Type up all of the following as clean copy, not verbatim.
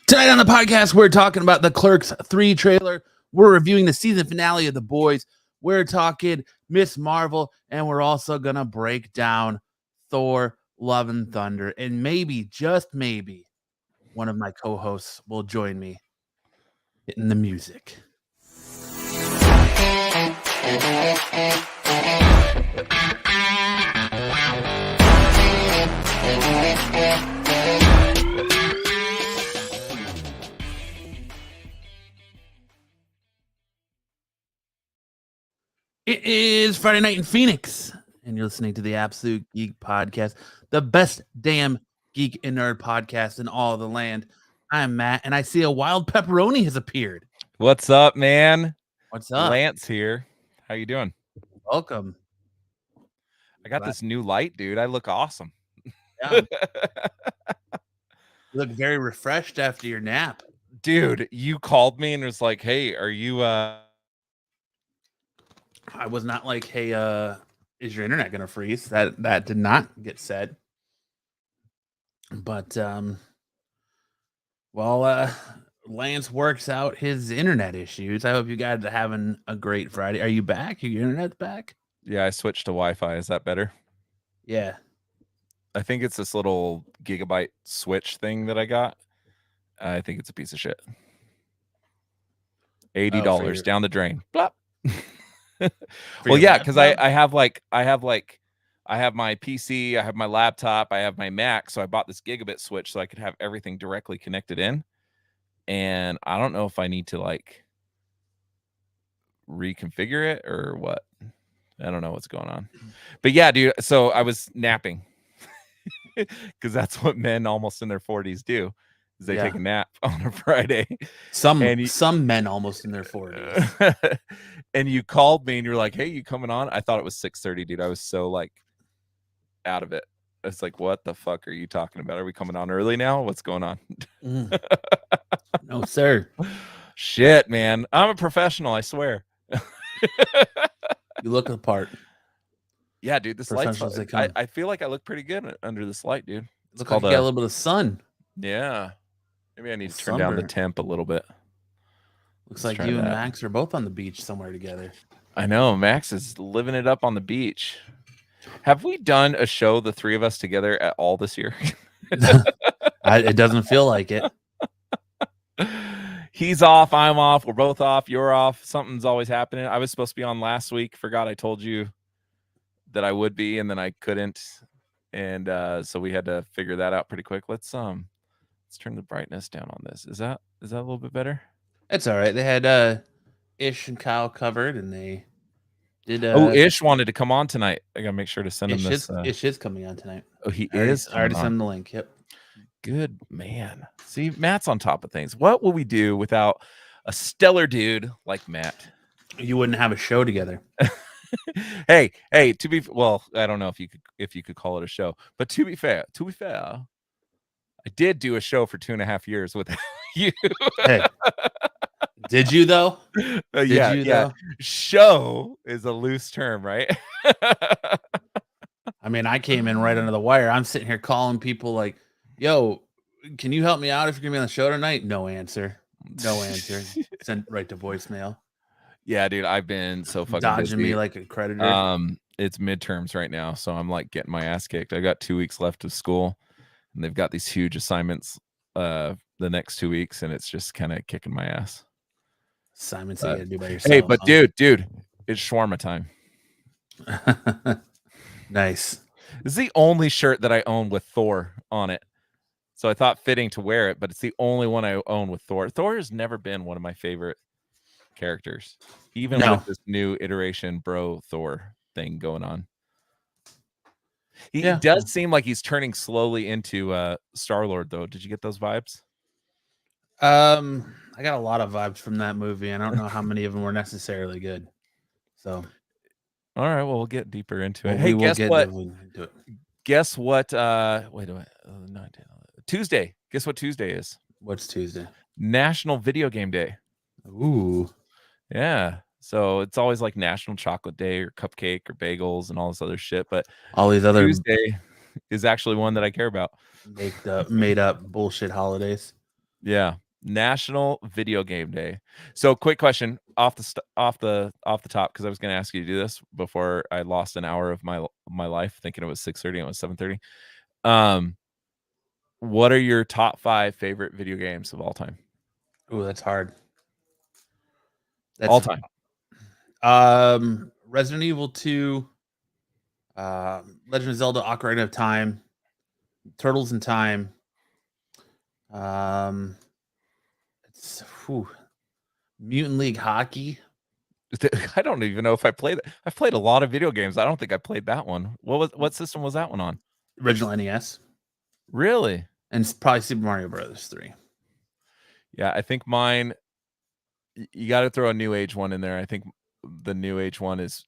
Tonight on the podcast, we're talking about the Clerks 3 trailer. We're reviewing the season finale of The Boys. We're talking Miss Marvel, and we're also going to break down Thor, Love and Thunder. And maybe, just maybe, one of my co-hosts will join me hitting the music. It is Friday night in Phoenix, and you're listening to the Absolute Geek Podcast, the best damn geek and nerd podcast in all of the land. I'm Matt, and I see a wild pepperoni has appeared. What's up, man? What's up? Lance here. How you doing? Welcome. I got this new light, dude. I look awesome. Yeah. You look very refreshed after your nap. Dude, you called me and was like, hey, are you... I was not like, hey, is your internet going to freeze? That did not get said. But, Lance works out his internet issues. I hope you guys are having a great Friday. Are you back? Your internet's back? Yeah, I switched to Wi-Fi. Is that better? Yeah. I think it's this little gigabyte switch thing that I got. I think it's a piece of shit. $80 down the drain. Blop. Well, yeah, because I have my PC, I have my laptop, I have my Mac, so I bought this gigabit switch so I could have everything directly connected in. And I don't know if I need to like reconfigure it or what. I don't know what's going on. But yeah, dude, so I was napping because that's what men almost in their 40s do. They take a nap on a Friday. Some men almost in their 40s. And you called me and you're like, hey, you coming on? I thought it was 6:30, dude. I was so like out of it. It's like, what the fuck are you talking about? Are we coming on early now? What's going on? No, sir. Shit, man. I'm a professional, I swear. You look the part. Yeah, dude. This light's I feel like I look pretty good under this light, dude. It's called like you got a little bit of sun. Yeah. Maybe I need to turn down the temp a little bit. Looks like you and Max are both on the beach somewhere together. I know. Max is living it up on the beach. Have we done a show, the three of us together, at all this year? It doesn't feel like it. He's off. I'm off. We're both off. You're off. Something's always happening. I was supposed to be on last week. Forgot I told you that I would be, and then I couldn't. And so we had to figure that out pretty quick. Let's turn the brightness down on this. Is that a little bit better? It's all right. They had Ish and Kyle covered, and they did. Ish wanted to come on tonight. I gotta make sure to send him this. Ish is coming on tonight. Oh, he is. I already sent him the link. Yep. Good man. See, Matt's on top of things. What will we do without a stellar dude like Matt? You wouldn't have a show together. Hey, I don't know if you could call it a show, but to be fair, I did do a show for 2.5 years with you. Hey, did you though? Yeah. Show is a loose term, right? I mean, I came in right under the wire. I'm sitting here calling people like, yo, can you help me out if you're gonna be on the show tonight? No answer. Sent right to voicemail. Yeah, dude, I've been so fucking dodging busy. Me like a creditor. It's midterms right now, so I'm like getting my ass kicked. I got 2 weeks left of school, and they've got these huge assignments the next 2 weeks, and it's just kind of kicking my ass. Assignments you gotta do by yourself. Hey, but dude, it's shawarma time. Nice. This is the only shirt that I own with Thor on it. So I thought fitting to wear it, but it's the only one I own with Thor. Thor has never been one of my favorite characters, even with this new iteration bro Thor thing going on. He does seem like he's turning slowly into Star-Lord, though. Did you get those vibes? I got a lot of vibes from that movie, and I don't know how many of them were necessarily good. So, all right, well, we'll get deeper into it. Well, hey, guess what? Guess what? Wait a minute. Not Tuesday. Guess what Tuesday is? What's Tuesday? National Video Game Day. Ooh. Yeah. So it's always like National Chocolate Day or cupcake or bagels and all this other shit. But all these other Tuesday is actually one that I care about. Made up bullshit holidays. Yeah. National Video Game Day. So, quick question off the top, because I was going to ask you to do this before I lost an hour of my life thinking it was 6:30 and it was 7:30. What are your top 5 favorite video games of all time? Ooh, that's hard. All time. Resident Evil 2, Legend of Zelda: Ocarina of Time, Turtles in Time. It's Mutant League Hockey. I don't even know if I played it. I've played a lot of video games. I don't think I played that one. What system was that one on? Original NES. Really? And it's probably Super Mario Brothers 3. Yeah, I think mine. You got to throw a New Age one in there. I think the New Age one is.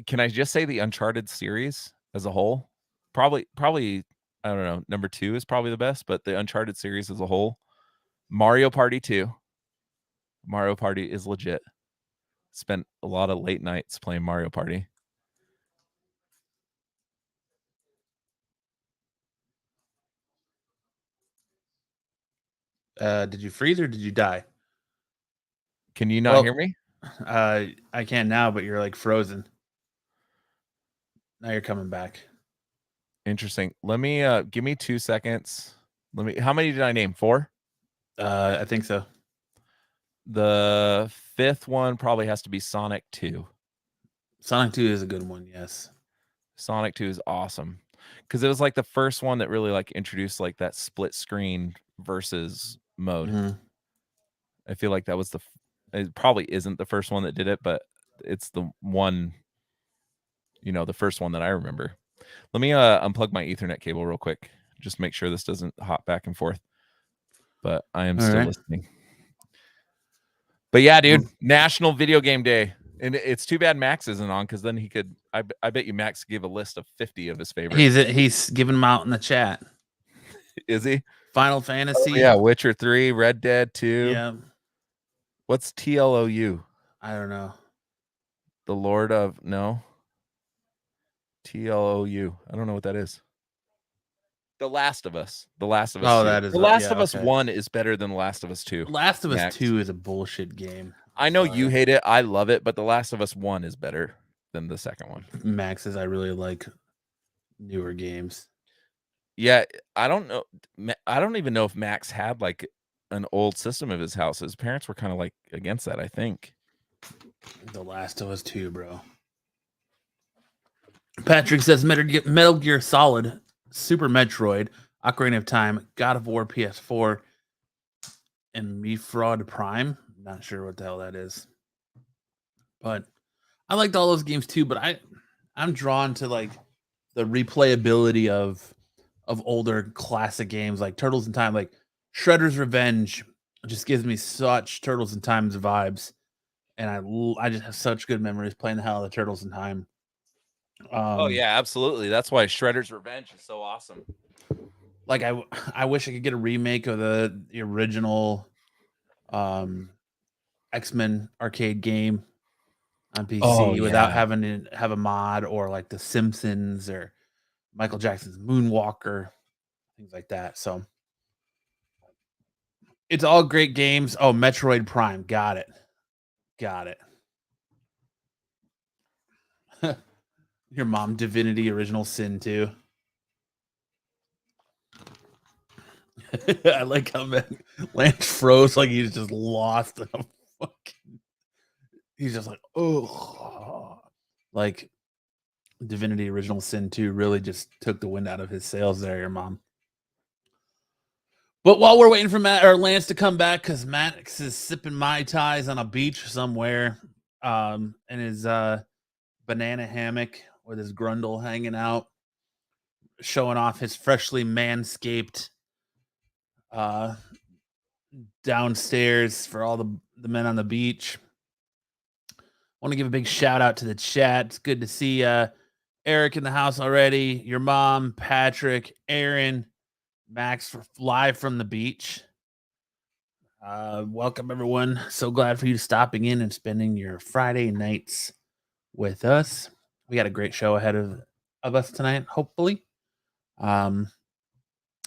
Can I just say the Uncharted series as a whole? Probably. I don't know. Number 2 is probably the best, but the Uncharted series as a whole. Mario Party 2. Mario Party is legit. Spent a lot of late nights playing Mario Party. Did you freeze or did you die? Can you not hear me? I can now, but you're like frozen. Now you're coming back. Interesting. Let me give me 2 seconds. How many did I name? 4? I think so. The 5th one probably has to be Sonic 2. Sonic 2 is a good one, yes. Sonic 2 is awesome because it was like the first one that really like introduced like that split screen versus mode. Mhm. I feel like that was it probably isn't the first one that did it, but it's the one, the first one that I remember. Let me unplug my Ethernet cable real quick. Just make sure this doesn't hop back and forth. But I am still listening. But yeah, dude, National Video Game Day. And it's too bad Max isn't on, because then he could. I bet you Max gave a list of 50 of his favorites. He's giving them out in the chat. Is he? Final Fantasy. Oh, yeah, Witcher 3, Red Dead 2. Yeah. What's TLOU? I don't know. The Lord of TLOU. I don't know what that is. The Last of Us. The Last of Us. Oh, 2. that is The Last of Us 1 is better than The Last of Us 2. Last of Us 2 is a bullshit game. I know you hate it. I love it, but The Last of Us 1 is better than the second one. Max says I really like newer games. Yeah, I don't know. I don't even know if Max had like an old system of his house. His parents were kind of like against that, I think. The Last of Us 2, bro. Patrick says Metal Gear Solid, Super Metroid, Ocarina of Time, God of War PS4, and Metroid Prime. Not sure what the hell that is. But I liked all those games too, but I'm drawn to like the replayability of older classic games like Turtles in Time, like Shredder's Revenge just gives me such Turtles in Time's vibes. And I just have such good memories playing the hell out of the Turtles in Time. Oh yeah, absolutely. That's why Shredder's Revenge is so awesome. Like I wish I could get a remake of the original X-Men arcade game on PC without having to have a mod, or like The Simpsons or Michael Jackson's Moonwalker, things like that. So it's all great games. Oh, Metroid Prime. Got it. Your mom, Divinity Original Sin 2. I like how Lance froze like he's just lost. He's just like, oh, like Divinity Original Sin 2 really just took the wind out of his sails there, your mom. But while we're waiting for Lance to come back, because Max is sipping Mai Tais on a beach somewhere, in his banana hammock with his grundle hanging out, showing off his freshly manscaped downstairs for all the men on the beach. Want to give a big shout out to the chat. It's good to see Eric in the house already. Your mom, Patrick, Aaron, Max, live from the beach. Welcome everyone. So glad for you stopping in and spending your Friday nights with us. We got a great show ahead of us tonight, hopefully.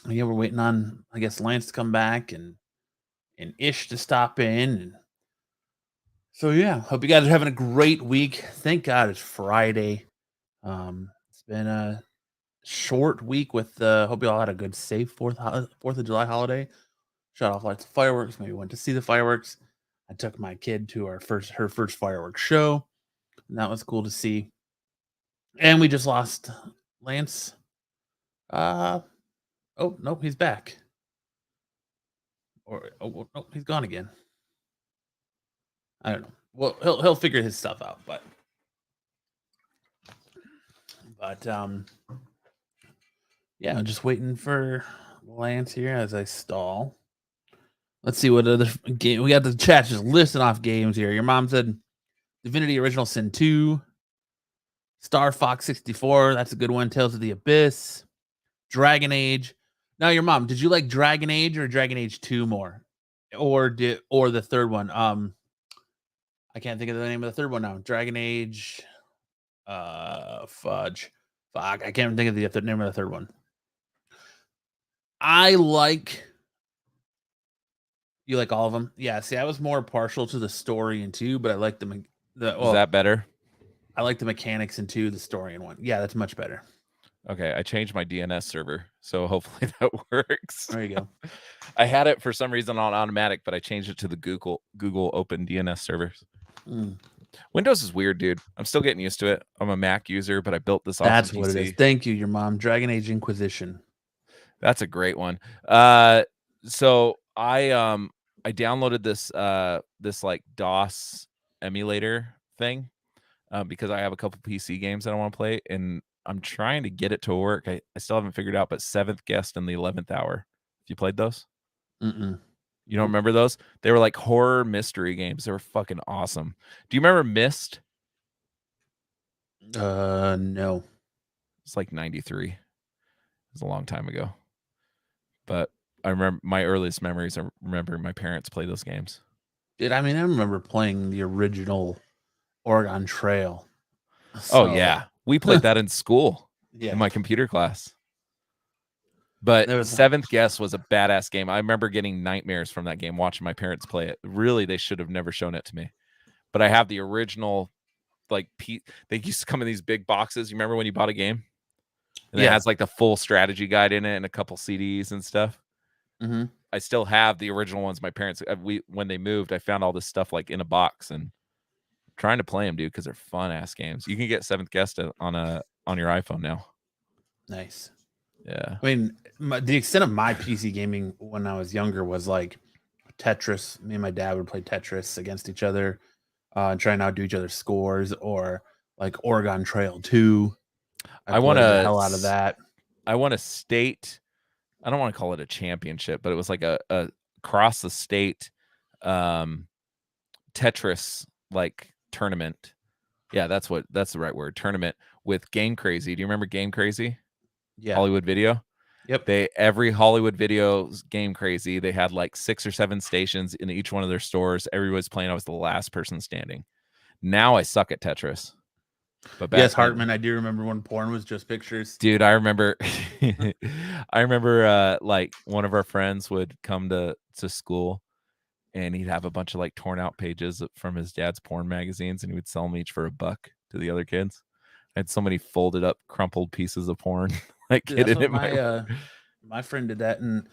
Yeah, we're waiting on, I guess, Lance to come back and Ish to stop in. And so yeah, hope you guys are having a great week. Thank God it's Friday. It's been a short week with hope you all had a good safe 4th of July holiday. Shut off lots of fireworks, maybe went to see the fireworks. I took my kid to her first fireworks show, and that was cool to see. And we just lost Lance. Oh nope, he's back. Or oh nope, he's gone again. I don't know. Well, he'll figure his stuff out, but yeah, I'm just waiting for Lance here as I stall. Let's see what other game we got. The chat just listing off games here. Your mom said Divinity Original Sin 2, Star Fox 64. That's a good one. Tales of the Abyss, Dragon Age. Now, your mom, did you like Dragon Age or Dragon Age 2 more, or the third one? I can't think of the name of the third one now. Dragon Age. Fudge. Fuck. I can't think of the name of the third one. I like. You like all of them? Yeah. See, I was more partial to the story in 2, but I like the. Is that better? I like the mechanics in 2, the story in 1. Yeah, that's much better. Okay, I changed my DNS server, so hopefully that works. There you go. I had it for some reason on automatic, but I changed it to the Google Open DNS servers. Windows is weird, dude. I'm still getting used to it. I'm a Mac user, but I built this. That's what it is. Thank you, your mom. Dragon Age Inquisition. That's a great one. So I downloaded this like DOS emulator thing because I have a couple PC games that I want to play, and I'm trying to get it to work. I still haven't figured out, but 7th Guest and the 11th Hour. Have you played those? Mm-mm. You don't remember those? They were like horror mystery games. They were fucking awesome. Do you remember Myst? No. It's like 93. It was a long time ago. But I remember my earliest memories. I remember my parents play those games. Dude, I mean, I remember playing the original Oregon Trail. So, oh, yeah. We played that in school in my computer class. But 7th Guest was a badass game. I remember getting nightmares from that game, watching my parents play it. Really, they should have never shown it to me. But I have the original, like, they used to come in these big boxes. You remember when you bought a game? And it has, like, the full strategy guide in it and a couple CDs and stuff. Mm-hmm. I still have the original ones. My parents, when they moved, I found all this stuff, like, in a box. And trying to play them, dude, because they're fun-ass games. You can get 7th Guest on your iPhone now. Nice. Yeah. I mean, the extent of my PC gaming when I was younger was like Tetris. Me and my dad would play Tetris against each other and try and outdo each other's scores, or like Oregon Trail 2. I want the hell out of that. I want a state. I don't want to call it a championship, but it was like a across the state Tetris like tournament. Yeah, that's the right word. Tournament with Game Crazy. Do you remember Game Crazy? Yeah. Hollywood Video. Yep. Every Hollywood Video Game Crazy, they had like 6 or 7 stations in each one of their stores. Everybody's playing. I was the last person standing. Now I suck at Tetris. But back yes, Hartman, I do remember when porn was just pictures. Dude, I remember like one of our friends would come to school and he'd have a bunch of like torn out pages from his dad's porn magazines, and he would sell them each for $1 to the other kids. I had so many folded up, crumpled pieces of porn. Like, dude, my friend did that in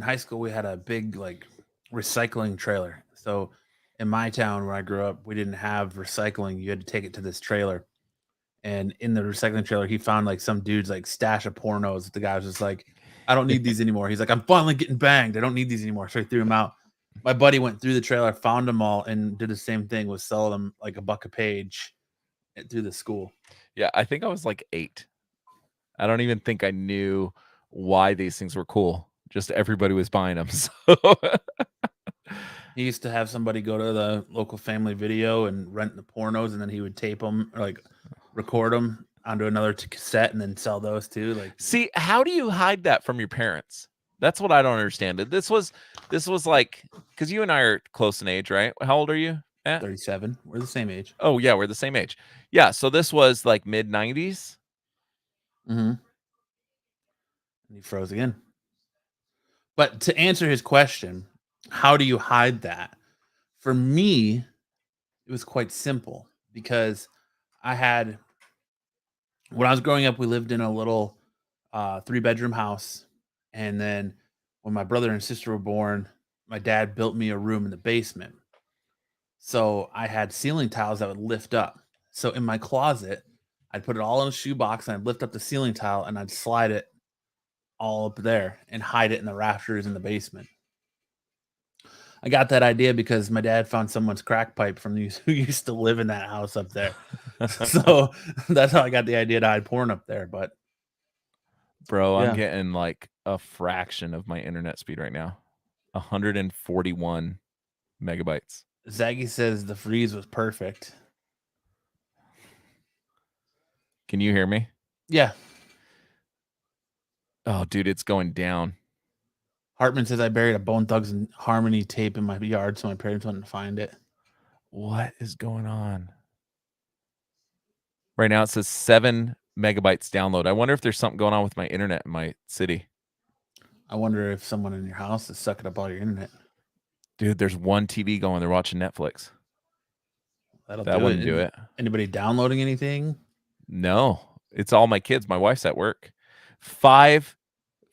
high school. We had a big like recycling trailer. So in my town where I grew up, we didn't have recycling. You had to take it to this trailer. And in the recycling trailer, he found like some dude's like stash of pornos. The guy was just like, I don't need these anymore. He's like, I'm finally getting banged. I don't need these anymore. So I threw them out. My buddy went through the trailer, found them all, and did the same thing, was selling them like $1 a page through the school. Yeah, I think I was like 8. I don't even think I knew why these things were cool. Just everybody was buying them. So he used to have somebody go to the local Family Video and rent the pornos, and then he would tape them or like record them onto another cassette and then sell those too. Like, see, how do you hide that from your parents? That's what I don't understand. This was like, because you and I are close in age, right? How old are you? 37. We're the same age. Oh yeah, we're the same age. Yeah, so this was like mid-90s. Mm-hmm. And he froze again. But to answer his question, how do you hide that? For me, it was quite simple because I had, when I was growing up, we lived in a little 3-bedroom house. And then when my brother and sister were born, my dad built me a room in the basement. So I had ceiling tiles that would lift up. So in my closet, I'd put it all in a shoebox and I'd lift up the ceiling tile and I'd slide it all up there and hide it in the rafters in the basement. I got that idea because my dad found someone's crack pipe from who used to live in that house up there. So that's how I got the idea to hide porn up there. But bro, I'm yeah. getting like a fraction of my internet speed right now. 141 megabytes. Zaggy says the freeze was perfect. Can you hear me? Yeah. Oh, dude, it's going down. Hartman says I buried a Bone Thugs and Harmony tape in my yard, so my parents wouldn't find it. What is going on? Right now it says 7 megabytes download. I wonder if there's something going on with my internet in my city. I wonder if someone in your house is sucking up all your internet. Dude, there's one TV going. They're watching Netflix. That wouldn't do it. Anybody downloading anything? No, it's all my kids. My wife's at work. 5.5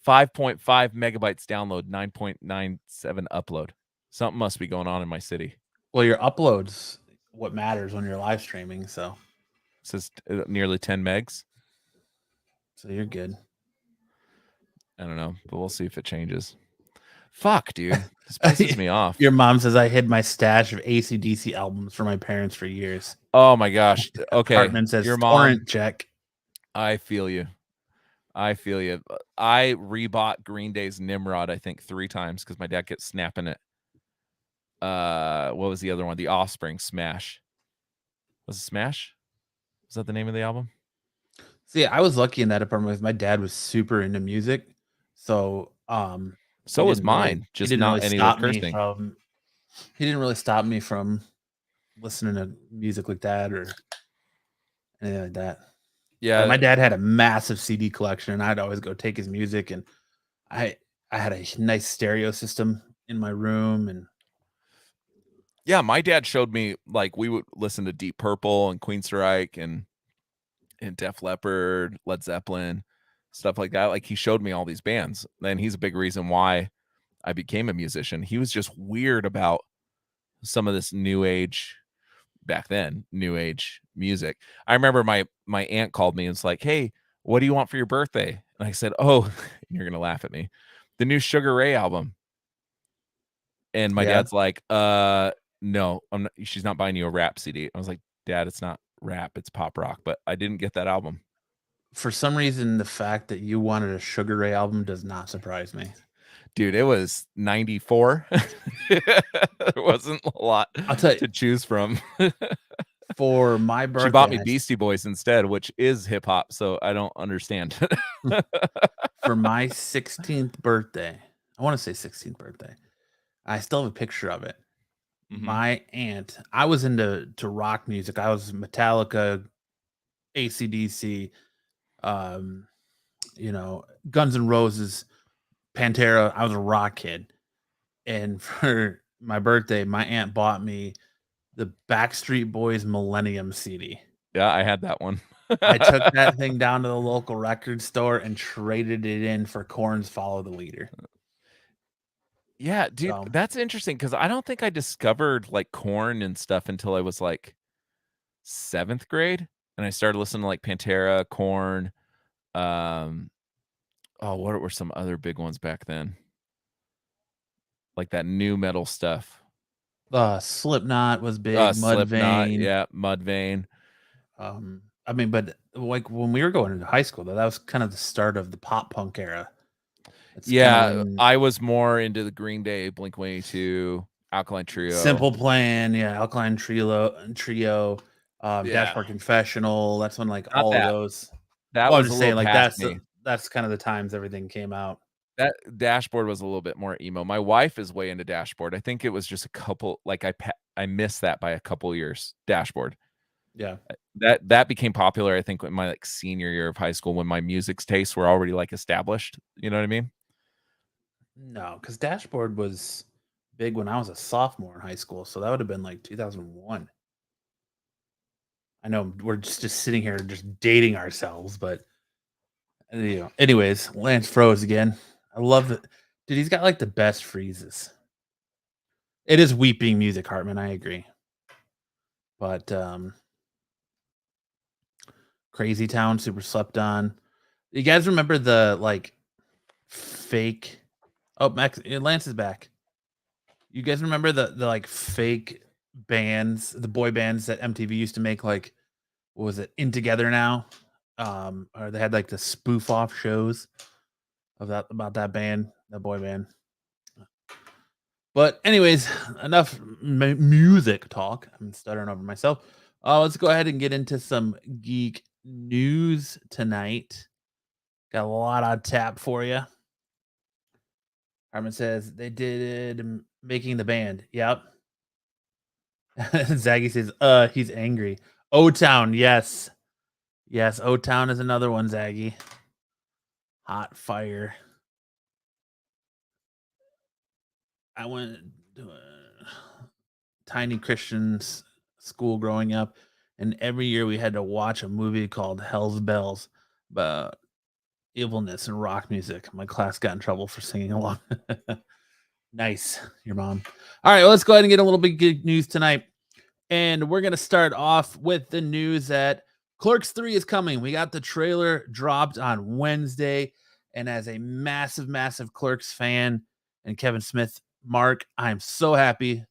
megabytes download, 9.97 upload. Something must be going on in my city. Well, your uploads what matters when you're live streaming, so it says nearly 10 megs. So you're good. I don't know, but we'll see if it changes. Fuck, dude. This pisses me off. Your mom says I hid my stash of AC/DC albums for my parents for years. Oh my gosh. Okay. Hartman says your torrent mom, check. I feel you. I rebought Green Day's Nimrod, I think 3 times because my dad kept snapping it. What was the other one? The Offspring Smash. Was it Smash? Was that the name of the album? See, I was lucky in that department because my dad was super into music. So so was mine. Just not any cursing. He didn't really stop me from listening to music like that or anything like that. Yeah, but my dad had a massive CD collection, and I'd always go take his music. And I had a nice stereo system in my room, and yeah, my dad showed me, like, we would listen to Deep Purple and Queensryche and Def Leppard, Led Zeppelin, stuff like that. Like, he showed me all these bands, and he's a big reason why I became a musician. He was just weird about some of this new age, back then, new age music. I remember my aunt called me and was like, "Hey, what do you want for your birthday?" And I said, "Oh," you're gonna laugh at me, "the new Sugar Ray album." And my dad's like, "No, she's not buying you a rap CD." I was like, "Dad, it's not rap, it's pop rock." But I didn't get that album. For some reason, the fact that you wanted a Sugar Ray album does not surprise me. Dude, it was 94. There wasn't a lot to choose from. For my birthday, she bought me Beastie Boys instead, which is hip hop, so I don't understand. For my 16th birthday, I want to say 16th birthday, I still have a picture of it. Mm-hmm. My aunt, I was into rock music. I was Metallica, AC/DC, Guns N' Roses, Panther. I was a rock kid. And for my birthday, my aunt bought me the Backstreet Boys Millennium CD. Yeah, I had that one. I took that thing down to the local record store and traded it in for Korn's Follow the Leader. Yeah, dude, that's interesting because I don't think I discovered like Korn and stuff until I was like 7th grade, and I started listening to like Pantera, Korn. What were some other big ones back then? Like that new metal stuff. Slipknot was big. Mudvayne. Yeah, Mudvayne. I mean, but like when we were going into high school, though, that was kind of the start of the pop punk era. I was more into the Green Day, Blink-182, Alkaline Trio, Simple Plan, Alkaline Trio, Dashboard Confessional. That's when like all of those. That was just saying, like that's kind of the times everything came out. That Dashboard was a little bit more emo. My wife is way into Dashboard. I think it was just a couple, like I missed that by a couple years. Dashboard. Yeah. That became popular, I think, in my like senior year of high school when my music tastes were already like established. You know what I mean? No, because Dashboard was big when I was a sophomore in high school, so that would have been like 2001. I know we're just sitting here just dating ourselves, but anyways, Lance froze again. I love it. Dude, he's got like the best freezes. It is weeping music, Hartman. I agree. But Crazy Town, super slept on. You guys remember the like fake? Oh, Max, Lance is back. You guys remember the like fake bands, the boy bands that MTV used to make? Like, what was it? In Together Now, or they had like the spoof off shows of that about that band, that boy band. But anyways, enough music talk. I'm stuttering over myself. Let's go ahead and get into some geek news tonight. Got a lot on tap for you. Harmon says they did making the band. Yep. Zaggy says, he's angry. O-Town, yes. Yes, O-Town is another one, Zaggy. Hot fire. I went to a tiny Christian school growing up, and every year we had to watch a movie called Hell's Bells about evilness and rock music. My class got in trouble for singing along. Nice, your mom. All right, well, let's go ahead and get a little bit good news tonight. And we're going to start off with the news that Clerks 3 is coming. We got the trailer dropped on Wednesday. And as a massive, massive Clerks fan and Kevin Smith mark, I'm so happy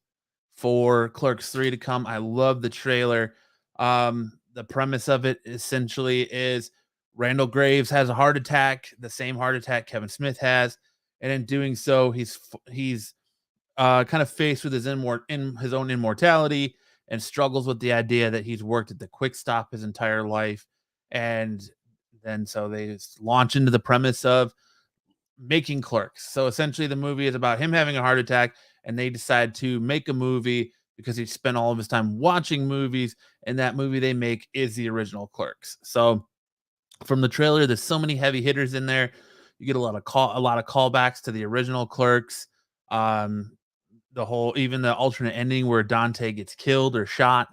for Clerks 3 to come. I love the trailer. The premise of it essentially is Randall Graves has a heart attack, the same heart attack Kevin Smith has. And in doing so, he's kind of faced with his own immortality and struggles with the idea that he's worked at the Quick Stop his entire life. And then so they launch into the premise of making Clerks. So essentially the movie is about him having a heart attack, and they decide to make a movie because he spent all of his time watching movies, and that movie they make is the original Clerks. So from the trailer, there's so many heavy hitters in there. You get a lot of callbacks to the original Clerks. Even the alternate ending where Dante gets killed or shot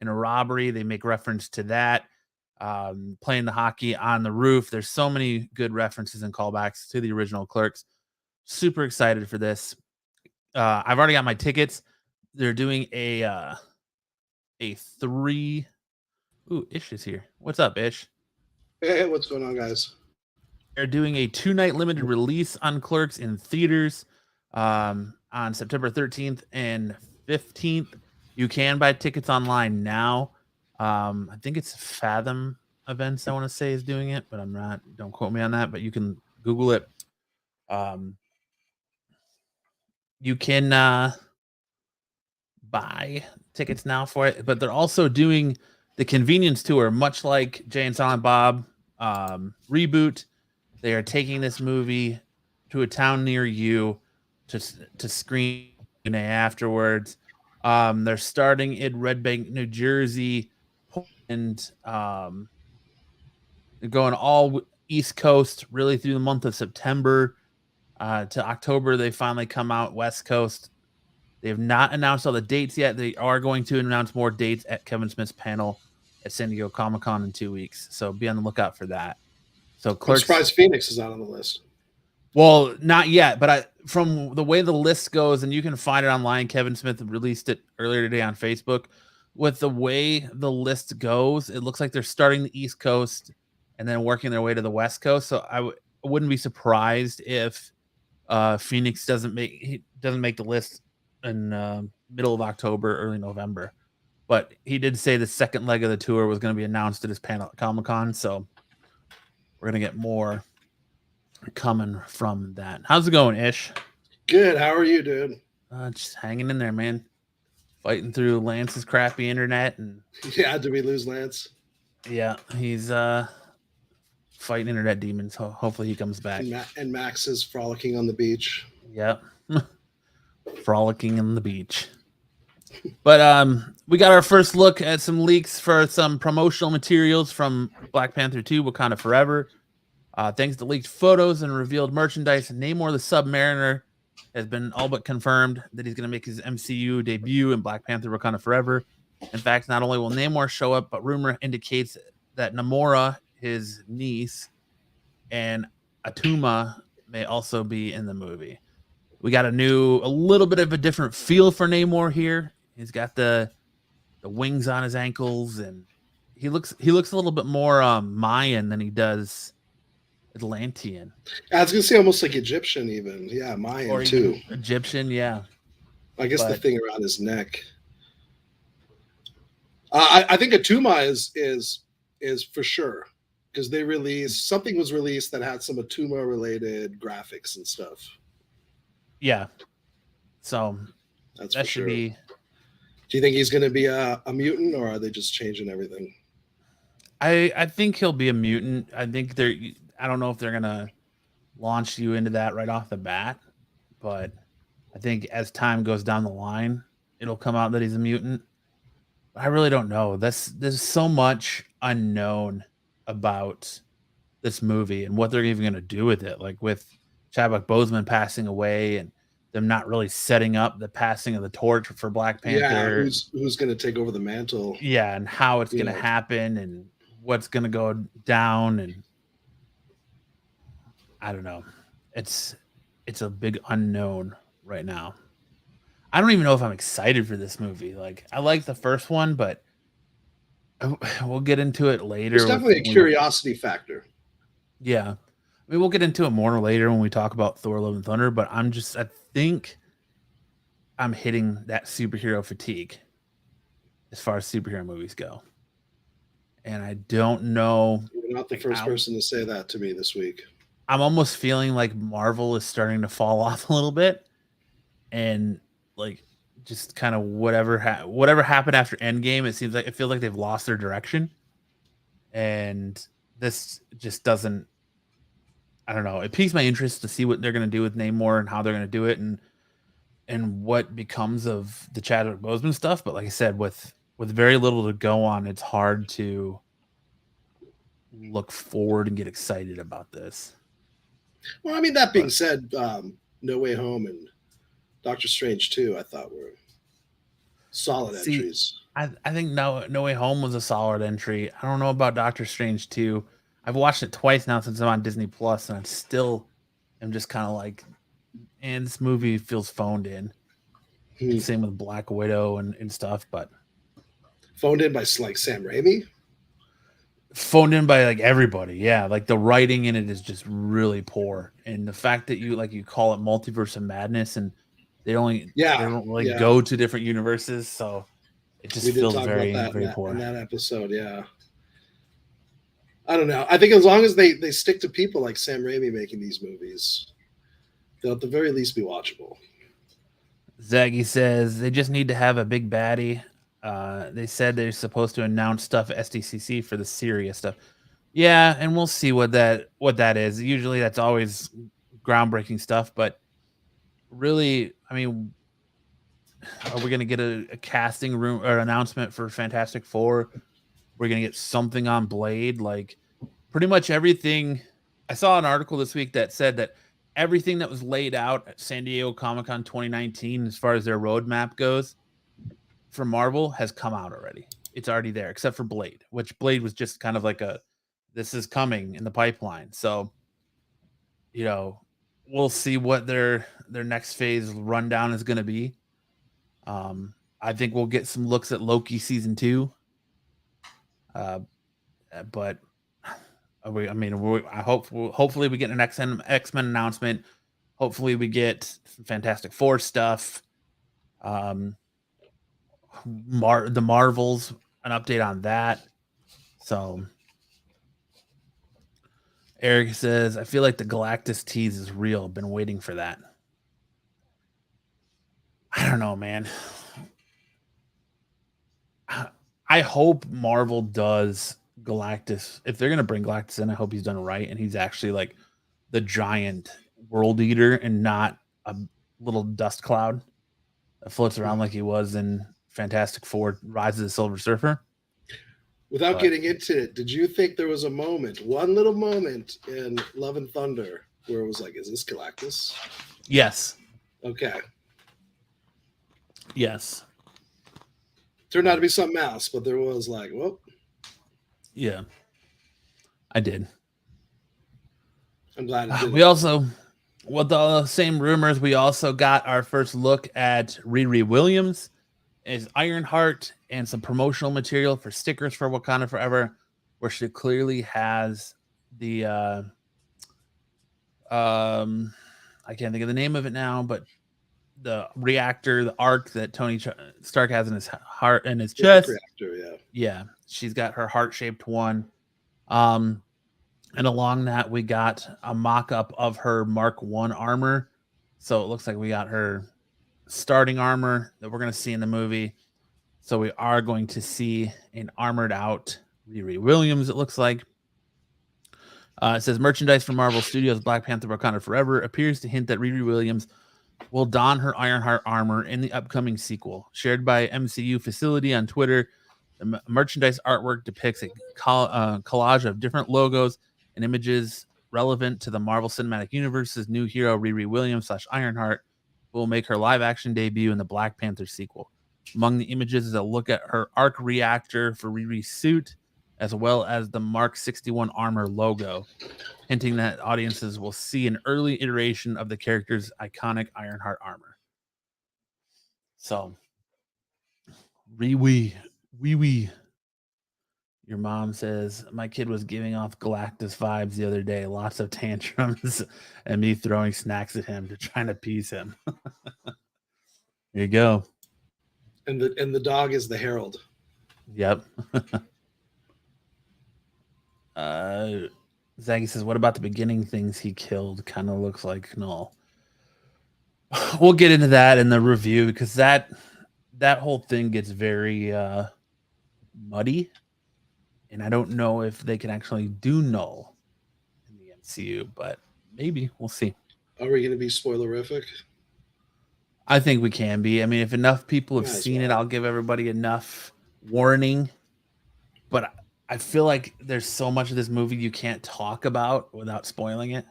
in a robbery, they make reference to that. Playing the hockey on the roof. There's so many good references and callbacks to the original Clerks. Super excited for this. I've already got my tickets. They're doing a 3. Ooh, Ish is here. What's up, Ish? Hey, what's going on, guys? They're doing a 2-night limited release on Clerks in theaters on September 13th and 15th. You can buy tickets online now. I think it's Fathom Events, I want to say, is doing it, but I'm not. Don't quote me on that, but you can Google it. You can buy tickets now for it, but they're also doing the convenience tour, much like Jay and Silent Bob reboot. They are taking this movie to a town near you to screen afterwards. They're starting in Red Bank, New Jersey, and they're going all East Coast really through the month of September to October. They finally come out West Coast. They have not announced all the dates yet. They are going to announce more dates at Kevin Smith's panel at San Diego Comic-Con in 2 weeks. So be on the lookout for that. So Clerks, I'm surprised Phoenix is not on the list. Well, not yet, but from the way the list goes, and you can find it online, Kevin Smith released it earlier today on Facebook. With the way the list goes, it looks like they're starting the East Coast and then working their way to the West Coast. So I wouldn't be surprised if Phoenix doesn't make the list in middle of October, early November. But he did say the second leg of the tour was going to be announced at his panel at Comic-Con, so we're going to get more coming from that. How's it going, Ish? Good. How are you, dude? Just hanging in there, man. Fighting through Lance's crappy internet, and Yeah, did we lose Lance? yeah, he's fighting internet demons. Hopefully he comes back. And Max is frolicking on the beach. Yep. Frolicking on the beach. But we got our first look at some leaks for some promotional materials from Black Panther 2 Wakanda Forever. Thanks to leaked photos and revealed merchandise, Namor the Submariner has been all but confirmed that he's going to make his MCU debut in Black Panther Wakanda Forever. In fact, not only will Namor show up, but rumor indicates that Namora, his niece, and Atuma may also be in the movie. We got a little bit of a different feel for Namor here. He's got the wings on his ankles, and he looks a little bit more Mayan than he does Atlantean. I was gonna say almost like Egyptian, even. Yeah, Mayan Or too. Egyptian, yeah. I guess the thing around his neck. I think Atuma is for sure, because they released something was released that had some Atuma related graphics and stuff. Yeah. So that should be. Do you think he's going to be a mutant, or are they just changing everything? I think he'll be a mutant. I think I don't know if they're going to launch you into that right off the bat, but I think as time goes down the line, it'll come out that he's a mutant. I really don't know. There's so much unknown about this movie and what they're even going to do with it. Like with Chadwick Boseman passing away and them not really setting up the passing of the torch for Black Panther. Yeah, who's going to take over the mantle? Yeah, and how it's going to happen and what's going to go down, and I don't know. It's a big unknown right now. I don't even know if I'm excited for this movie. Like, I like the first one, but we'll get into it later. There's definitely a curiosity factor. Yeah. I mean, we'll get into it more later when we talk about Thor: Love and Thunder, but I think I'm hitting that superhero fatigue as far as superhero movies go. And I don't know. You're not the first person to say that to me this week. I'm almost feeling like Marvel is starting to fall off a little bit. And like just kind of whatever happened after Endgame, it feels like they've lost their direction. And this just doesn't, I don't know. It piques my interest to see what they're going to do with Namor and how they're going to do it and what becomes of the Chadwick Boseman stuff. But like I said, with very little to go on, it's hard to look forward and get excited about this. Well, I mean, that being said, No Way Home and Doctor Strange 2, I thought were solid entries. I think No Way Home was a solid entry. I don't know about Doctor Strange 2. I've watched it twice now since I'm on Disney Plus, and I still am just kind of like, and this movie feels phoned in. Same with Black Widow and stuff, but phoned in by like Sam Raimi. Phoned in by like everybody, yeah. Like the writing in it is just really poor, and the fact that you call it Multiverse of Madness, and they don't really go to different universes, so it just feels very poor in that episode. Yeah, I don't know. I think as long as they stick to people like Sam Raimi making these movies, they'll at the very least be watchable. Zaggy says they just need to have a big baddie. They said they're supposed to announce stuff at SDCC for the serious stuff. Yeah, and we'll see what that is. Usually that's always groundbreaking stuff, but really, I mean, are we going to get a casting room or announcement for Fantastic Four? We're going to get something on Blade. Like pretty much everything. I saw an article this week that said that everything that was laid out at San Diego Comic-Con 2019 as far as their roadmap goes for Marvel has come out already. It's already there, except for Blade, which Blade was just kind of like this is coming in the pipeline. So, we'll see what their next phase rundown is going to be. I think we'll get some looks at Loki season 2. But hopefully we get an X-Men announcement. Hopefully we get some Fantastic Four stuff. The Marvels, an update on that. So Eric says, I feel like the Galactus tease is real. Been waiting for that. I don't know, man. I hope Marvel does Galactus. If they're going to bring Galactus in, I hope he's done right. And he's actually like the giant world eater and not a little dust cloud that floats around like he was in Fantastic Four, Rise of the Silver Surfer. Without But- getting into it, did you think there was a moment, one little moment in Love and Thunder, where it was like, is this Galactus? Yes. Okay. Yes. Turned out to be something else, but there was like, well, Yeah. I did. I'm glad it did. We also, with the same rumors, we also got our first look at Riri Williams as Ironheart and some promotional material for stickers for Wakanda Forever, where she clearly has the I can't think of the name of it now, but the reactor, the arc that Tony Stark has in his heart and his chest. Reactor, yeah. Yeah, she's got her heart-shaped one. And along that, we got a mock-up of her Mark 1 armor. So it looks like we got her starting armor that we're going to see in the movie. So we are going to see an armored out Riri Williams, it looks like. It says merchandise from Marvel Studios Black Panther Wakanda Forever appears to hint that Riri Williams will don her Ironheart armor in the upcoming sequel. Shared by MCU Facility on Twitter, the merchandise artwork depicts a collage of different logos and images relevant to the Marvel Cinematic Universe's new hero, Riri Williams / Ironheart, who will make her live-action debut in the Black Panther sequel. Among the images is a look at her arc reactor for Riri's suit, as well as the Mark 61 armor logo, hinting that audiences will see an early iteration of the character's iconic Ironheart armor. So, wee. Your mom says, my kid was giving off Galactus vibes the other day. Lots of tantrums and me throwing snacks at him to try to appease him. There you go. And the dog is the Herald. Yep. Zaggy says, what about the beginning things he killed? Kind of looks like Null. We'll get into that in the review because that whole thing gets very muddy. And I don't know if they can actually do Null in the MCU, but maybe. We'll see. Are we going to be spoilerific? I think we can be. I mean, if enough people have Might as seen it, well. I'll give everybody enough warning. But I feel like there's so much of this movie you can't talk about without spoiling it.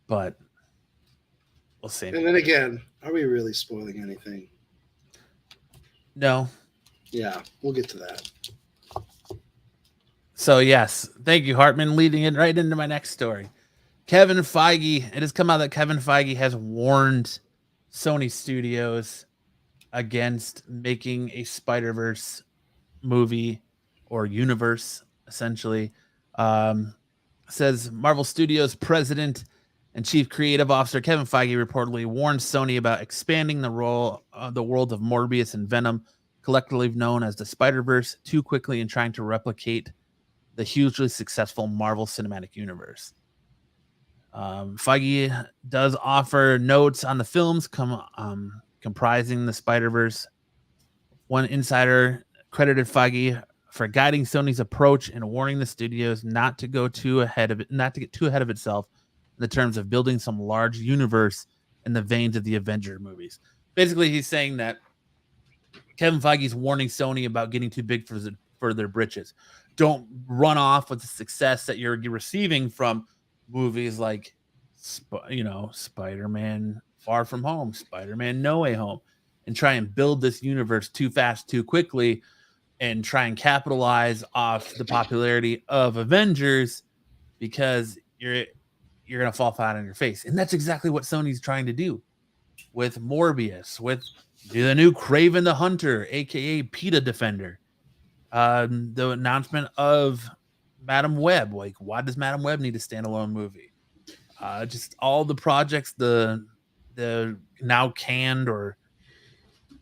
But we'll see. And then again, are we really spoiling anything? No. Yeah, we'll get to that. So, yes. Thank you, Hartman, leading it right into my next story. Kevin Feige. It has come out that Kevin Feige has warned Sony Studios against making a Spider-Verse movie or universe, essentially. Says Marvel Studios president and chief creative officer Kevin Feige reportedly warned Sony about expanding the world of Morbius and Venom, collectively known as the Spider-Verse, too quickly and trying to replicate the hugely successful Marvel Cinematic Universe. Feige does offer notes on the films comprising the Spider-Verse. One insider credited Feige for guiding Sony's approach and warning the studios not to get too ahead of itself in the terms of building some large universe in the veins of the Avenger movies. Basically, he's saying that Kevin Feige's warning Sony about getting too big for their britches. Don't run off with the success that you're receiving from movies like, Spider-Man Far From Home, Spider-Man No Way Home, and try and build this universe too fast, too quickly, and try and capitalize off the popularity of Avengers because you're going to fall flat on your face. And that's exactly what Sony's trying to do with Morbius, with the new Kraven the Hunter, a.k.a. PETA Defender. The announcement of Madam Web. Like, why does Madam Web need a standalone movie? Just all the projects, the now canned or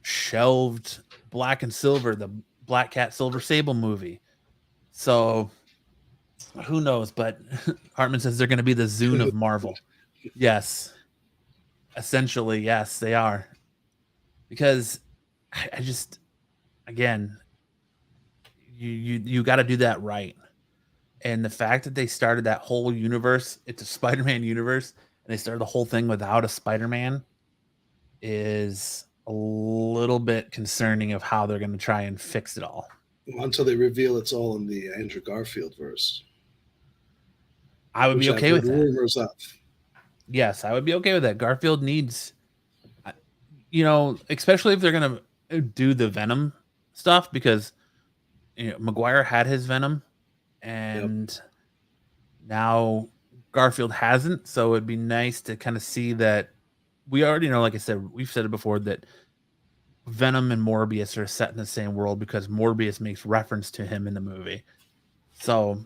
shelved Black and Silver, the Black Cat Silver Sable movie. So who knows? But Hartman says they're going to be the Zune of Marvel. Yes. Essentially, yes, they are. Because I just, again, you got to do that right. And the fact that they started that whole universe, it's a Spider-Man universe, and they started the whole thing without a Spider-Man is a little bit concerning of how they're going to try and fix it all. until they reveal it's all in the Andrew Garfield verse. I would be okay with that. Rumors of. Yes, I would be okay with that. Garfield needs, especially if they're gonna do the Venom stuff, because Maguire had his Venom, and now Garfield hasn't. So it'd be nice to kind of see that. We already know, like I said, we've said it before, that Venom and Morbius are set in the same world because Morbius makes reference to him in the movie. So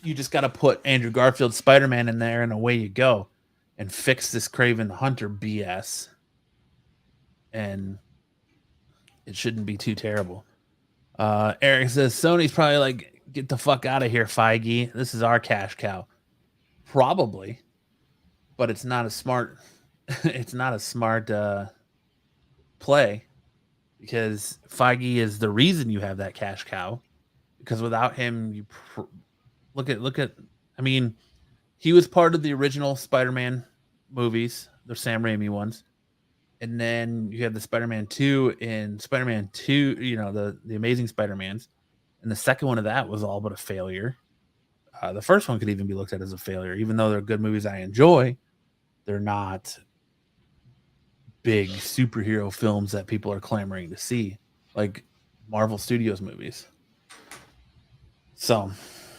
you just got to put Andrew Garfield's Spider-Man in there, and away you go, and fix this Kraven the Hunter BS. And it shouldn't be too terrible. Eric says Sony's probably like, get the fuck out of here, Feige. This is our cash cow. Probably, but it's not a smart. It's not a smart play, because Feige is the reason you have that cash cow. Because without him, you look at. I mean, he was part of the original Spider-Man movies, the Sam Raimi ones, and then you have the Spider-Man 2 and Spider-Man 2. The Amazing Spider-Mans, and the second one of that was all but a failure. The first one could even be looked at as a failure, even though they're good movies I enjoy. They're not big superhero films that people are clamoring to see, like Marvel Studios movies. So,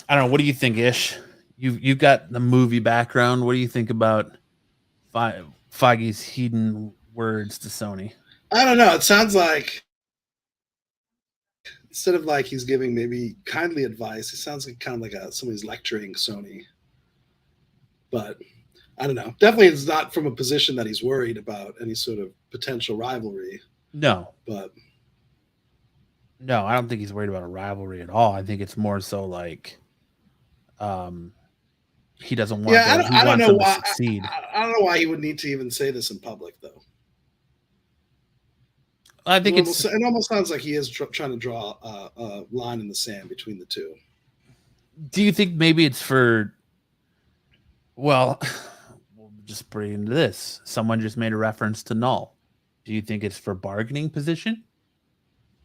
I don't know. What do you think, Ish? You've got the movie background. What do you think about Feige's hidden words to Sony? I don't know. It sounds like, instead of like he's giving maybe kindly advice, it sounds like kind of like somebody's lecturing Sony. But I don't know. Definitely it's not from a position that he's worried about any sort of potential rivalry. No. But no, I don't think he's worried about a rivalry at all. I think it's more so like he doesn't want I don't know why, to succeed. I don't know why he would need to even say this in public, though. I think it almost sounds like he is trying to draw a line in the sand between the two. Do you think maybe it's for, well, we'll just bring into this. Someone just made a reference to Null. Do you think it's for bargaining position?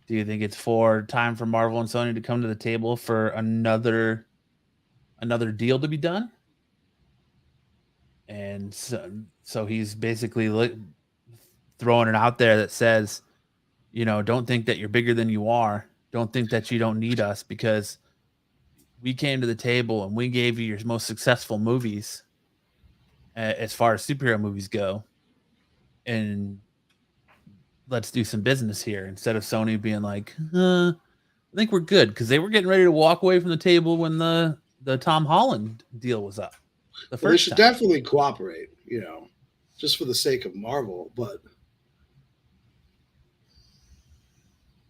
Do you think it's for time for Marvel and Sony to come to the table for another deal to be done? And so he's basically throwing it out there that says, don't think that you're bigger than you are. Don't think that you don't need us, because we came to the table and we gave you your most successful movies as far as superhero movies go. And let's do some business here, instead of Sony being like, I think we're good, because they were getting ready to walk away from the table when the Tom Holland deal was up. They should definitely cooperate, just for the sake of Marvel. But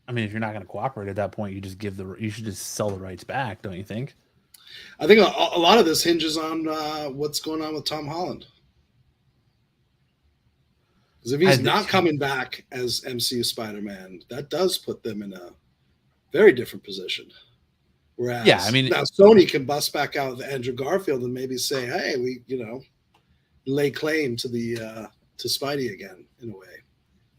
I mean, if you're not going to cooperate at that point, you should just sell the rights back, don't you think? I think a lot of this hinges on what's going on with Tom Holland. Because if he's not coming back as MCU Spider-Man, that does put them in a very different position. Whereas now Sony can bust back out with Andrew Garfield and maybe say, hey, we, lay claim to to Spidey again, in a way.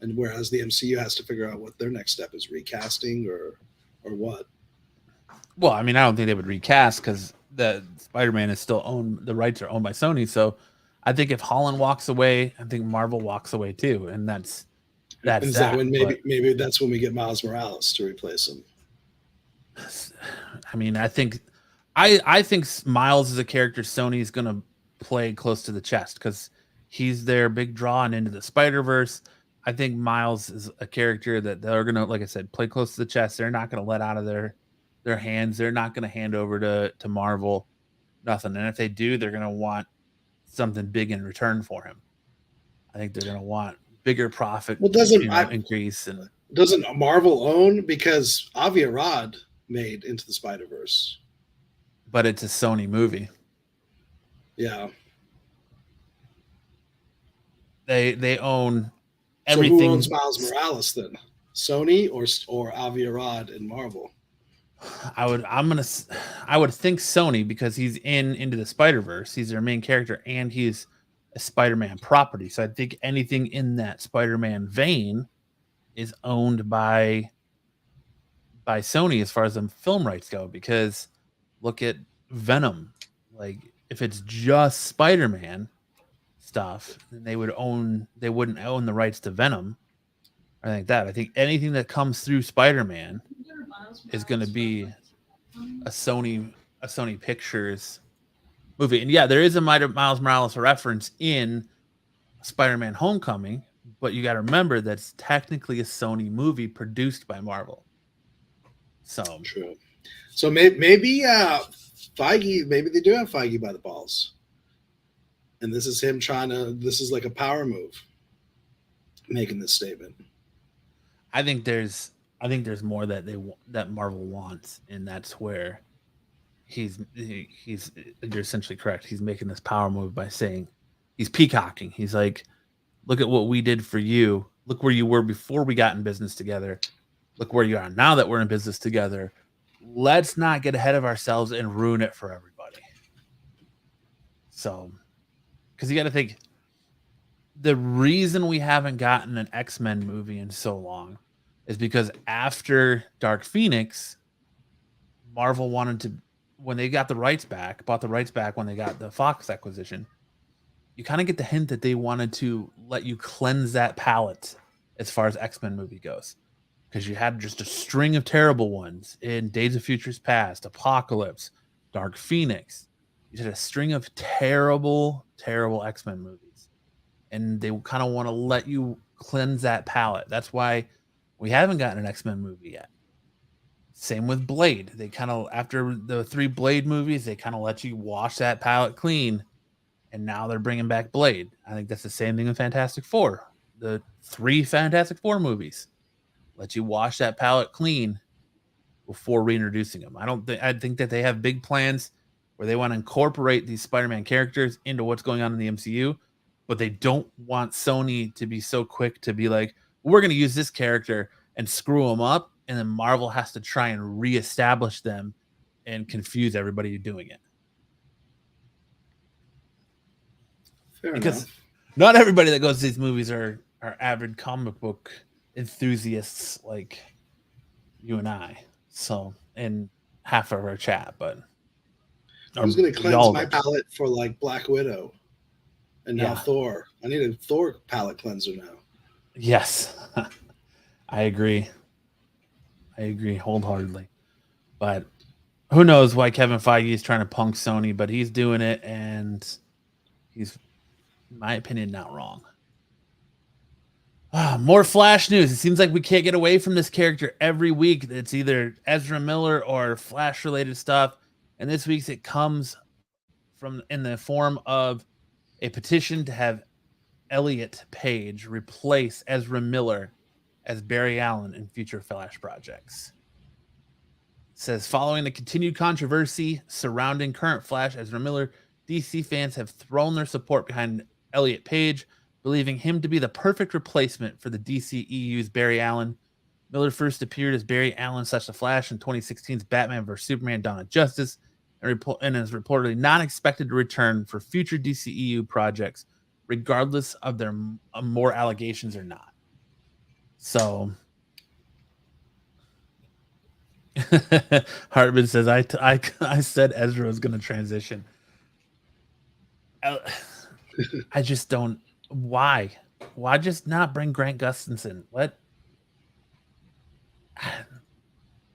And whereas the MCU has to figure out what their next step is, recasting or what. Well, I mean, I don't think they would recast, because the Spider-Man is still owned. The rights are owned by Sony. So I think if Holland walks away, I think Marvel walks away too. And that's when maybe that's when we get Miles Morales to replace him. I mean, I think Miles is a character Sony is going to play close to the chest, because he's their big draw and into the Spider-Verse. I think Miles is a character that they're going to, like I said, play close to the chest. They're not going to let out of their hands. They're not going to hand over to Marvel nothing. And if they do, they're going to want something big in return for him. I think they're going to want bigger profit increase. And doesn't Marvel own, because Avi Arad made Into the Spider-Verse, but it's a Sony movie. Yeah, they own everything. So who owns Miles Morales then? Sony or Avi Arad and Marvel? I would think Sony, because he's Into the Spider-Verse. He's their main character, and he's a Spider-Man property. So I think anything in that Spider-Man vein is owned by by Sony as far as the film rights go, because look at Venom. Like, if it's just Spider-Man stuff, then they wouldn't own the rights to Venom. I think anything that comes through Spider-Man is going to be a Sony Pictures movie. And yeah, there is a Miles Morales reference in Spider-Man Homecoming, but you got to remember that's technically a Sony movie produced by Marvel. So true. So maybe Feige, maybe they do have Feige by the balls, and this is him this is like a power move, making this statement. I think there's more that Marvel wants, and that's where you're essentially correct. He's making this power move by saying he's peacocking. He's like, look at what we did for you. Look where you were before we got in business together. Look where you are now that we're in business together. Let's not get ahead of ourselves and ruin it for everybody. So, because you got to think, the reason we haven't gotten an X-Men movie in so long is because after Dark Phoenix, Marvel wanted to, when they got the rights back, bought the rights back when they got the Fox acquisition, you kind of get the hint that they wanted to let you cleanse that palette as far as X-Men movie goes. Because you had just a string of terrible ones in Days of Futures Past, Apocalypse, Dark Phoenix. You had a string of terrible, terrible X-Men movies. And they kind of want to let you cleanse that palette. That's why we haven't gotten an X-Men movie yet. Same with Blade. They kind of, after the 3 Blade movies, they kind of let you wash that palette clean. And now they're bringing back Blade. I think that's the same thing with Fantastic Four. The 3 Fantastic Four movies. Let you wash that palette clean before reintroducing them. I think that they have big plans where they want to incorporate these Spider-Man characters into what's going on in the MCU, but they don't want Sony to be so quick to be like, we're going to use this character and screw them up, and then Marvel has to try and reestablish them and confuse everybody doing it. Because not everybody that goes to these movies are avid comic book enthusiasts like you and I. So, in half of our chat, but I was going to cleanse my palette for like Black Widow, and now Thor. I need a Thor palette cleanser now. Yes, I agree wholeheartedly. But who knows why Kevin Feige is trying to punk Sony, but he's doing it, and he's, in my opinion, not wrong. More Flash news. It seems like we can't get away from this character every week. It's either Ezra Miller or Flash-related stuff. And this week's it comes from in the form of a petition to have Elliot Page replace Ezra Miller as Barry Allen in future Flash projects. It says, following the continued controversy surrounding current Flash Ezra Miller, DC fans have thrown their support behind Elliot Page, believing him to be the perfect replacement for the DCEU's Barry Allen. Miller first appeared as Barry Allen / the Flash in 2016's Batman vs. Superman: Dawn of Justice, and is reportedly not expected to return for future DCEU projects, regardless of their more allegations or not. So, Hartman says, I said Ezra was going to transition. I just don't. Why just not bring Grant Gustinson? What?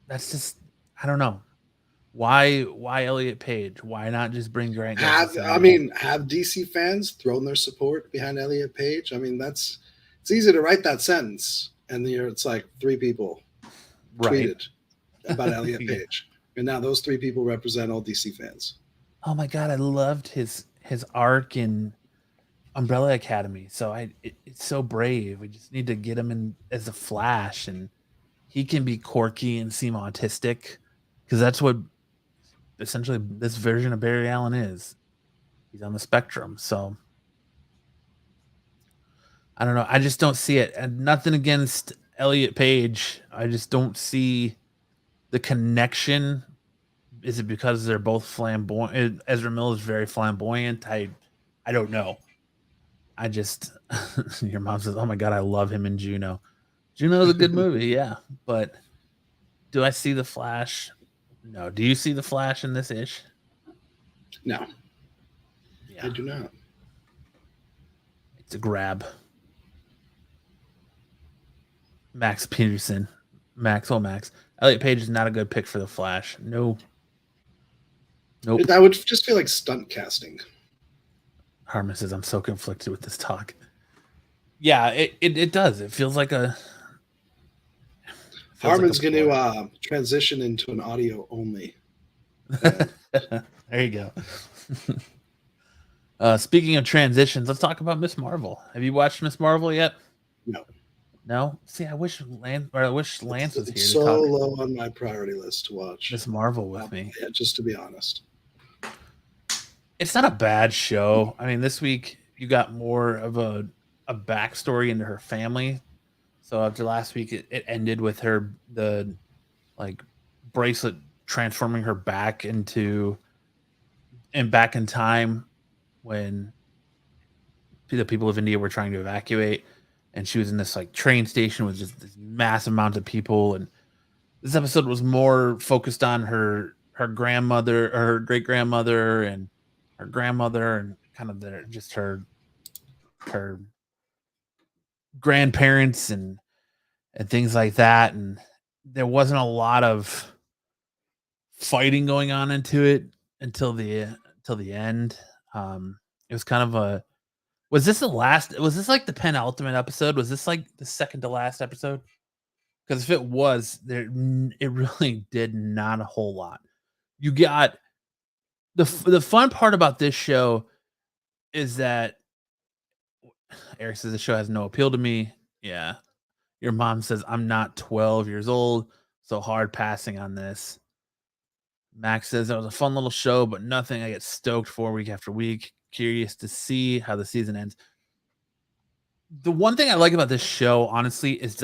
That's just, I don't know. Why Elliot Page? Why not just bring Grant Gustinson? Have DC fans thrown their support behind Elliot Page? I mean, it's easy to write that sentence, and then it's like 3 people tweeted about Elliot Page, and now those 3 people represent all DC fans. Oh my God, I loved his arc in Umbrella Academy. So it's so brave. We just need to get him in as a Flash, and he can be quirky and seem autistic, because that's what essentially this version of Barry Allen is. He's on the spectrum. So I don't know. I just don't see it. And nothing against Elliot Page. I just don't see the connection. Is it because they're both flamboyant? Ezra Miller is very flamboyant. I don't know. I just, your mom says, oh my God, I love him in Juno. Juno's a good movie, yeah. But Do I see the Flash? No. Do you see the Flash in this ish? No. Yeah. I do not. It's a grab. Max Peterson. Max. Elliot Page is not a good pick for the Flash. No. Nope. I would just feel like stunt casting. Harmon says, I'm so conflicted with this talk. Yeah, it does. It feels like a... Harmon's going to transition into an audio only. There you go. Speaking of transitions, let's talk about Miss Marvel. Have you watched Miss Marvel yet? No. No? See, I wish Lance was here. So low on my priority list to watch Miss Marvel with me. Yeah, just to be honest. It's not a bad show. I mean, this week you got more of a backstory into her family. So after last week, it ended with the bracelet transforming her back in time when the people of India were trying to evacuate, and she was in this train station with just this massive amount of people. And this episode was more focused on her grandmother or her great grandmother and her grandmother and kind of her grandparents and things like that. And there wasn't a lot of fighting going on into it until the end. It was kind of was this like the penultimate episode? Was this like the second to last episode? Because if it was, it really did not a whole lot. You got the fun part about this show is that Eric says the show has no appeal to me. Yeah. Your mom says I'm not 12 years old, so hard passing on this. Max says it was a fun little show, but nothing I get stoked for week after week. Curious to see how the season ends. The one thing I like about this show, honestly, is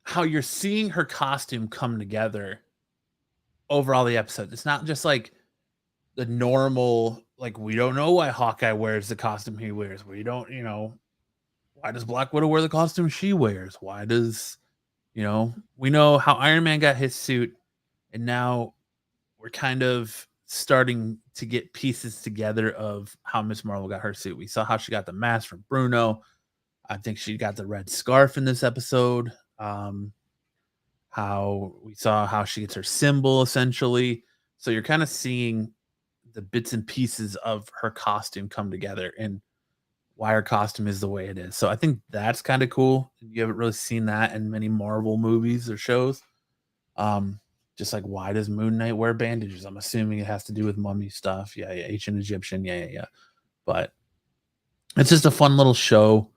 how you're seeing her costume come together over all the episodes. It's not just like the normal, we don't know why Hawkeye wears the costume he wears. We don't, why does Black Widow wear the costume she wears? Why does, we know how Iron Man got his suit, and now we're kind of starting to get pieces together of how Miss Marvel got her suit. We saw how she got the mask from Bruno. I think she got the red scarf in this episode. How we saw how she gets her symbol, essentially. So you're kind of seeing the bits and pieces of her costume come together and why her costume is the way it is. So I think that's kind of cool. You haven't really seen that in many Marvel movies or shows. Just like, why does Moon Knight wear bandages? I'm assuming it has to do with mummy stuff. Yeah, ancient Egyptian. Yeah. But it's just a fun little show.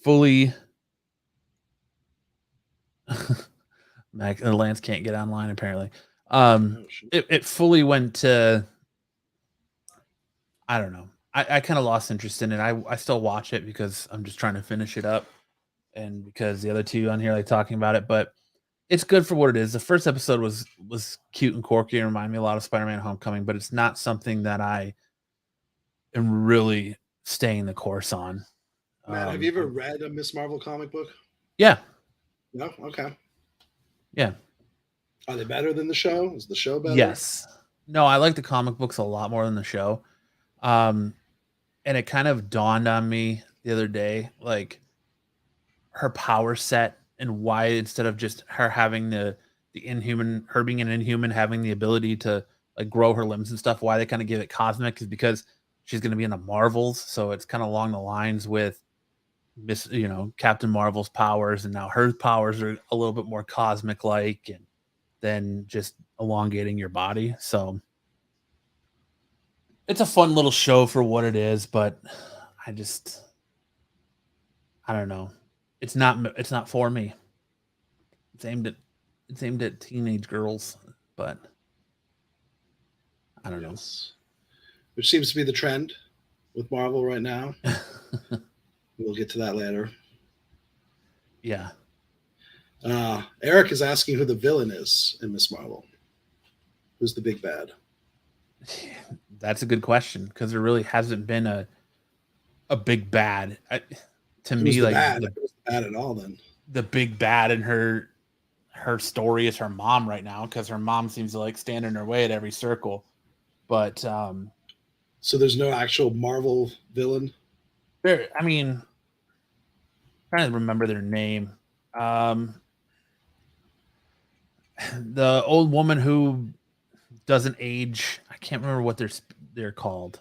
Fully Lance can't get online apparently. It fully went to, I don't know. I kind of lost interest in it. I still watch it because I'm just trying to finish it up, and because the other two on here talking about it, but it's good for what it is. The first episode was cute and quirky and reminded me a lot of Spider-Man Homecoming, but it's not something that I am really staying the course on. Matt, have you ever read a Miss Marvel comic book? Yeah. No? Okay. Yeah. Are they better than the show? Is the show better? Yes. No, I like the comic books a lot more than the show. And it kind of dawned on me the other day, her power set and why, instead of just her having the inhuman, her being an inhuman, having the ability to grow her limbs and stuff, why they kind of give it cosmic is because she's going to be in the Marvels. So it's kind of along the lines with Captain Marvel's powers, and now her powers are a little bit more cosmic and than just elongating your body. So it's a fun little show for what it is, but I don't know. It's not for me. It's aimed at teenage girls, but I don't know. Which seems to be the trend with Marvel right now. We'll get to that later. Yeah. Eric is asking who the villain is in Miss Marvel. Who's the big bad? That's a good question, because there really hasn't been a big bad. To me, the bad at all then. The big bad in her, her story is her mom right now, because her mom seems to like stand in her way at every circle. But so there's no actual Marvel villain. There, I mean, I'm trying to remember their name. The old woman who doesn't age. I can't remember what they're called.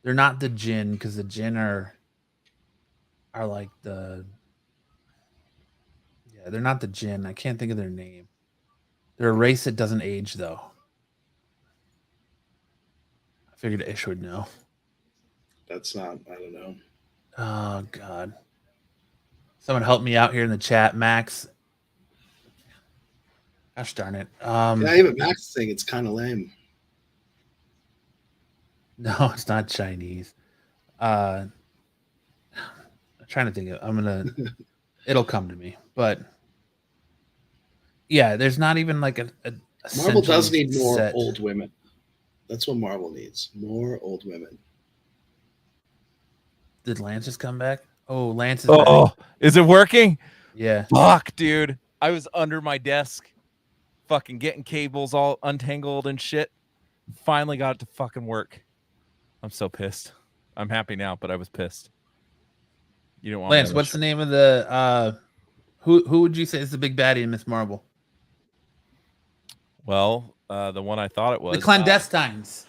They're not the Jinn, because the Jinn are like the. Yeah, they're not the Jinn. I can't think of their name. They're a race that doesn't age, though. I figured Ish would know. That's not. I don't know. Oh God! Someone help me out here in the chat, Max. Gosh darn it! Yeah, even Max thing, it's kind of lame. No, it's not Chinese. I'm trying to think of. It'll come to me, but yeah, there's not even like a Marvel does need more old women. That's what Marvel needs. More old women. Did Lance just come back? Oh, Lance is back. Is it working? Yeah. Fuck, dude. I was under my desk fucking getting cables all untangled and shit. Finally got it to fucking work. I'm so pissed. I'm happy now, but I was pissed. You don't want Lance, what's the name of the who would you say is the big baddie in Miss Marvel? Well, the one I thought it was. The clandestines.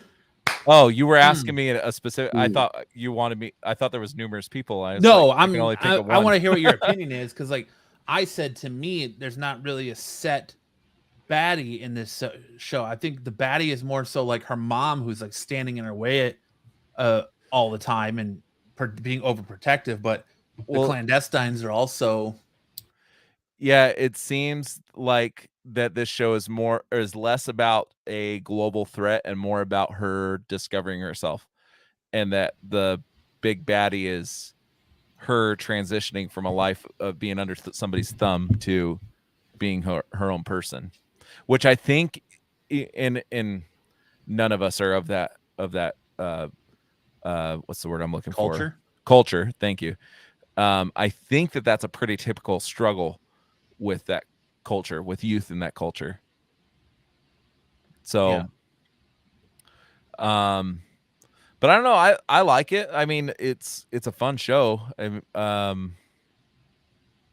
Oh, you were asking me a specific. I thought you wanted me. I thought there was numerous people. I want to hear what your opinion is, because like I said, to me, there's not really a set baddie in this show. I think the baddie is more so like her mom, who's like standing in her way all the time and being overprotective. But the clandestines are also. Yeah, it seems like that this show is less about a global threat and more about her discovering herself, and that the big baddie is her transitioning from a life of being under somebody's thumb to being her own person, which I think in none of us are of that what's the word I'm looking for? Culture. Thank you. I think that's a pretty typical struggle with that culture, with youth in that culture. So, yeah. But I don't know. I like it. I mean, it's a fun show.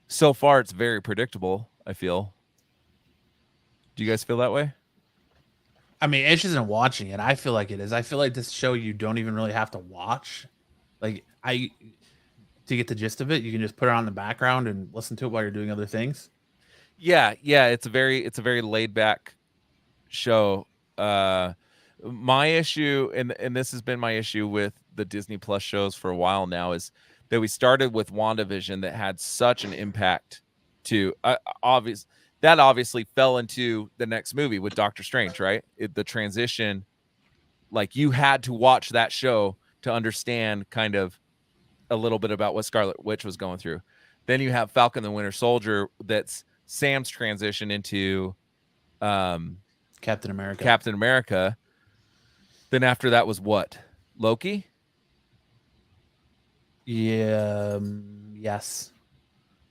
So far it's very predictable, I feel. Do you guys feel that way? I mean, Ish isn't watching it. I feel like it is. I feel like this show you don't even really have to watch. Like to get the gist of it, you can just put it on in the background and listen to it while you're doing other things. Yeah, it's a very laid back show. My issue, and this has been my issue with the Disney Plus shows for a while now, is that we started with WandaVision that had such an impact to obviously fell into the next movie with Doctor Strange, right? The transition, like you had to watch that show to understand kind of a little bit about what Scarlet Witch was going through. Then you have Falcon the Winter Soldier, that's Sam's transition into Captain America. Then after that was what? Loki? Yeah, yes.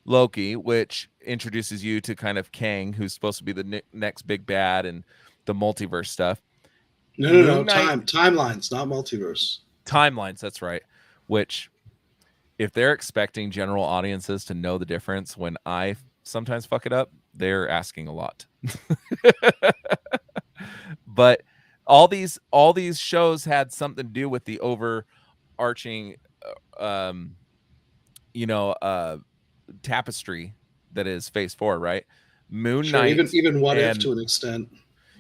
Loki, which introduces you to kind of Kang, who's supposed to be the next big bad and the multiverse stuff. No. Timelines, not multiverse. Timelines, that's right. Which, if they're expecting general audiences to know the difference when I sometimes fuck it up, they're asking a lot. But all these shows had something to do with the overarching tapestry that is Phase 4, right? Moon Knight, even What If to an extent.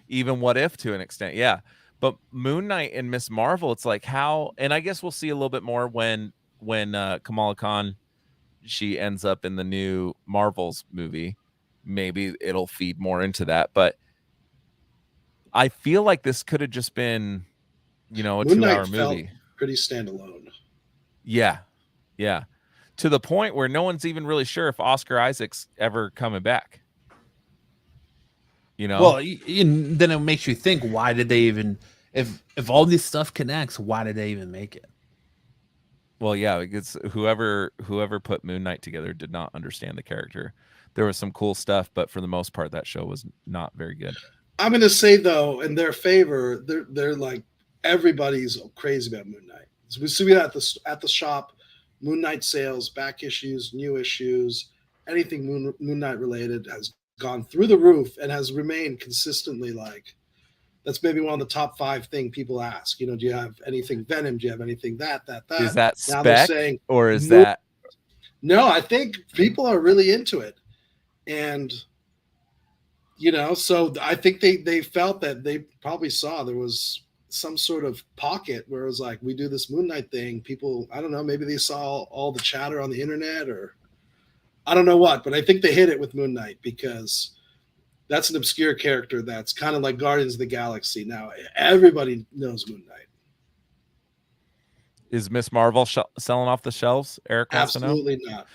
Even What If to an extent, yeah. But Moon Knight and Miss Marvel, it's like how, and I guess we'll see a little bit more when Kamala Khan, she ends up in the new Marvels movie. Maybe it'll feed more into that, but I feel like this could have just been, a Moon 2-hour Knight movie. Felt pretty standalone. Yeah. To the point where no one's even really sure if Oscar Isaac's ever coming back. Well, then it makes you think, why did they even, if all this stuff connects, why did they even make it? Well, yeah, because whoever put Moon Knight together did not understand the character. There was some cool stuff, but for the most part, that show was not very good. I'm going to say though, in their favor, they're like everybody's crazy about Moon Knight. So we see that at the shop, Moon Knight sales, back issues, new issues, anything Moon Knight related has gone through the roof and has remained consistently like. That's maybe one of the top 5 thing people ask. You know, do you have anything Venom? Do you have anything that? Is that now spec saying, or is that? No, I think people are really into it. And, you know, so I think they felt that they probably saw there was some sort of pocket where it was like, we do this Moon Knight thing. People, I don't know, maybe they saw all the chatter on the internet or I don't know what, but I think they hit it with Moon Knight because that's an obscure character that's kind of like Guardians of the Galaxy. Now everybody knows Moon Knight. Is Miss Marvel selling off the shelves? Eric wants to know. Absolutely not.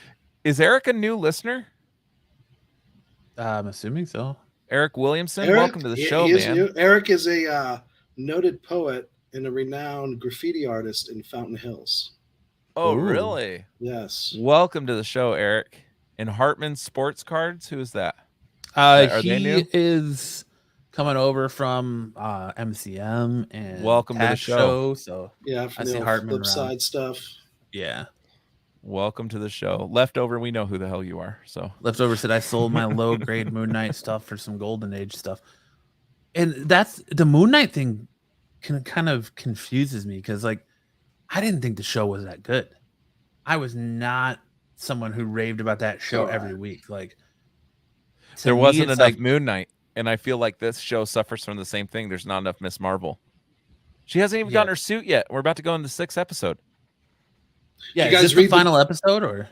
Is Eric a new listener? I'm assuming so. Eric Williamson, welcome to the show, man. New. Eric is a noted poet and a renowned graffiti artist in Fountain Hills. Oh, really? Yes. Welcome to the show, Eric. And Hartman Sports Cards, who is that? He is coming over from MCM and welcome to the show. So yeah, I see Hartman flip side stuff. Yeah. Welcome to the show. Leftover, we know who the hell you are. So Leftover said I sold my low grade Moon Knight stuff for some Golden Age stuff, and that's the Moon Knight thing. Kind of confuses me because like I didn't think the show was that good. I was not someone who raved about that show every week. Like there wasn't enough Moon Knight, and I feel like this show suffers from the same thing. There's not enough Miss Marvel. She hasn't even gotten her suit yet. We're about to go into the 6th episode. Yeah, is this the final episode or?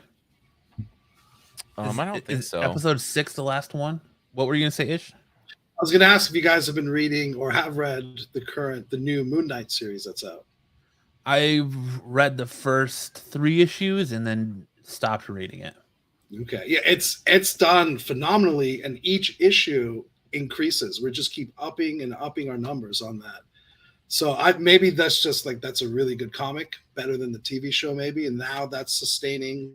I don't think so. Episode 6, the last one. What were you gonna say, Ish? I was gonna ask if you guys have been reading or have read the new Moon Knight series that's out. I've read the first 3 issues and then stopped reading it. Okay, yeah, it's done phenomenally, and each issue increases. We just keep upping and upping our numbers on that. So maybe that's just like that's a really good comic, better than the TV show, maybe, and now that's sustaining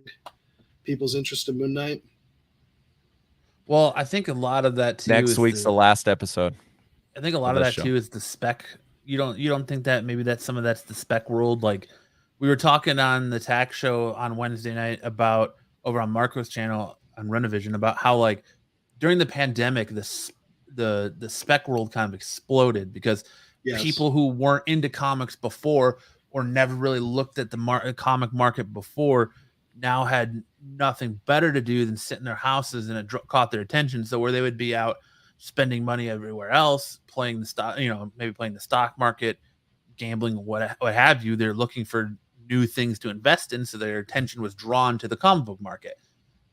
people's interest in Moon Knight. Well, I think a lot of that too. Next week's the last episode. I think a lot of that too is the spec. You don't think that maybe that's some of that's the spec world? Like we were talking on the TAC show on Wednesday night about over on Marco's channel on Renovision about how like during the pandemic the spec world kind of exploded because people who weren't into comics before or never really looked at the comic market before now had nothing better to do than sit in their houses, and it caught their attention. So where they would be out spending money everywhere else, playing the stock, maybe playing the stock market, gambling, what have you, they're looking for new things to invest in. So their attention was drawn to the comic book market.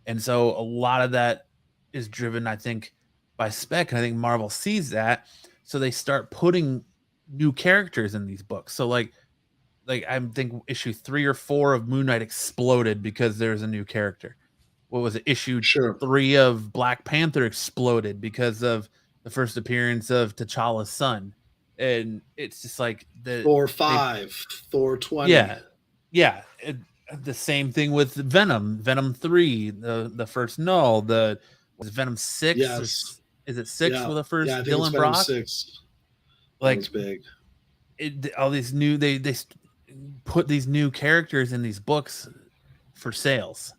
And so a lot of that is driven, I think, by spec. And I think Marvel sees that. So they start putting new characters in these books. So like I think issue 3 or 4 of Moon Knight exploded because there's a new character. What was it? Issue 3 of Black Panther exploded because of the first appearance of T'Challa's son. And it's just like Thor 5, Thor 20. Yeah. The same thing with Venom 3, the first Null, was Venom 6? Yes. Is it 6 for the first Dylan it's Brock? 6. Like it's big. All these new they put these new characters in these books for sales,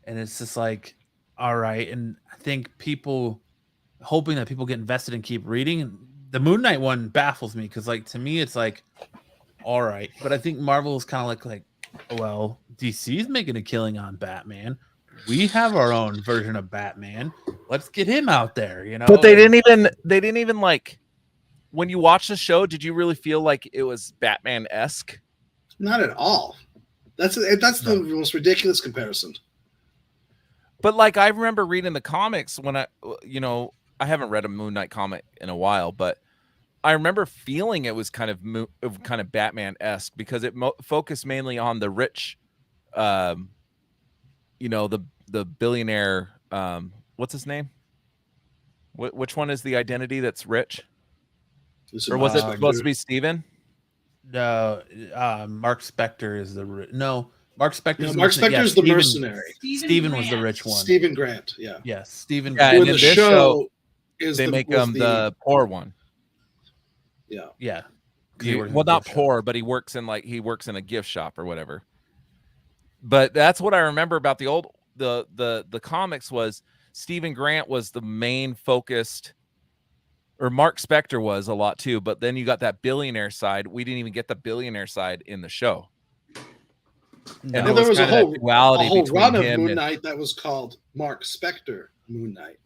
and it's just like, all right. And I think people hoping that people get invested and keep reading. The Moon Knight one baffles me because like to me it's like, all right, but I think Marvel is kind of like well, DC's making a killing on Batman. We have our own version of Batman. Let's get him out there, But they didn't even like. When you watch the show, did you really feel like it was Batman-esque? Not at all. That's the most ridiculous comparison. But like I remember reading the comics when I haven't read a Moon Knight comic in a while, but I remember feeling it was kind of Batman-esque because it focused mainly on the rich, the billionaire. What's his name? Which one is the identity that's rich? Or was it supposed to be Steven? No, Mark Spector is Mark Spector. Mark Spector is the mercenary. Steven was the rich one. Stephen Grant. Yeah. Yes, Stephen. Yeah, Grant. and in this show, is they make him the poor one. Yeah. Yeah. Well, not poor, but he works in a gift shop or whatever. But that's what I remember about the comics was Stephen Grant was the main focused, or Mark Spector was a lot too. But then you got that billionaire side. We didn't even get the billionaire side in the show. No. And there was a whole run of Moon Knight that was called Mark Spector Moon Knight.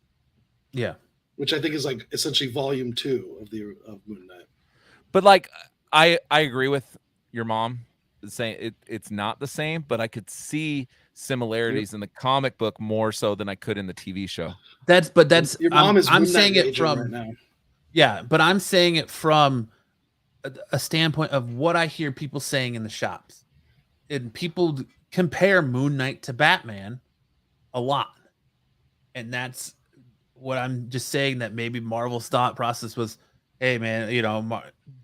Yeah. Which I think is like essentially volume 2 of Moon Knight. But like I agree with your mom saying it's not the same, but I could see similarities in the comic book more so than I could in the TV show. That's your mom is I'm saying it from right now. Yeah, but I'm saying it from a standpoint of what I hear people saying in the shops. And people compare Moon Knight to Batman a lot. And that's what I'm just saying, that maybe Marvel's thought process was, hey, man,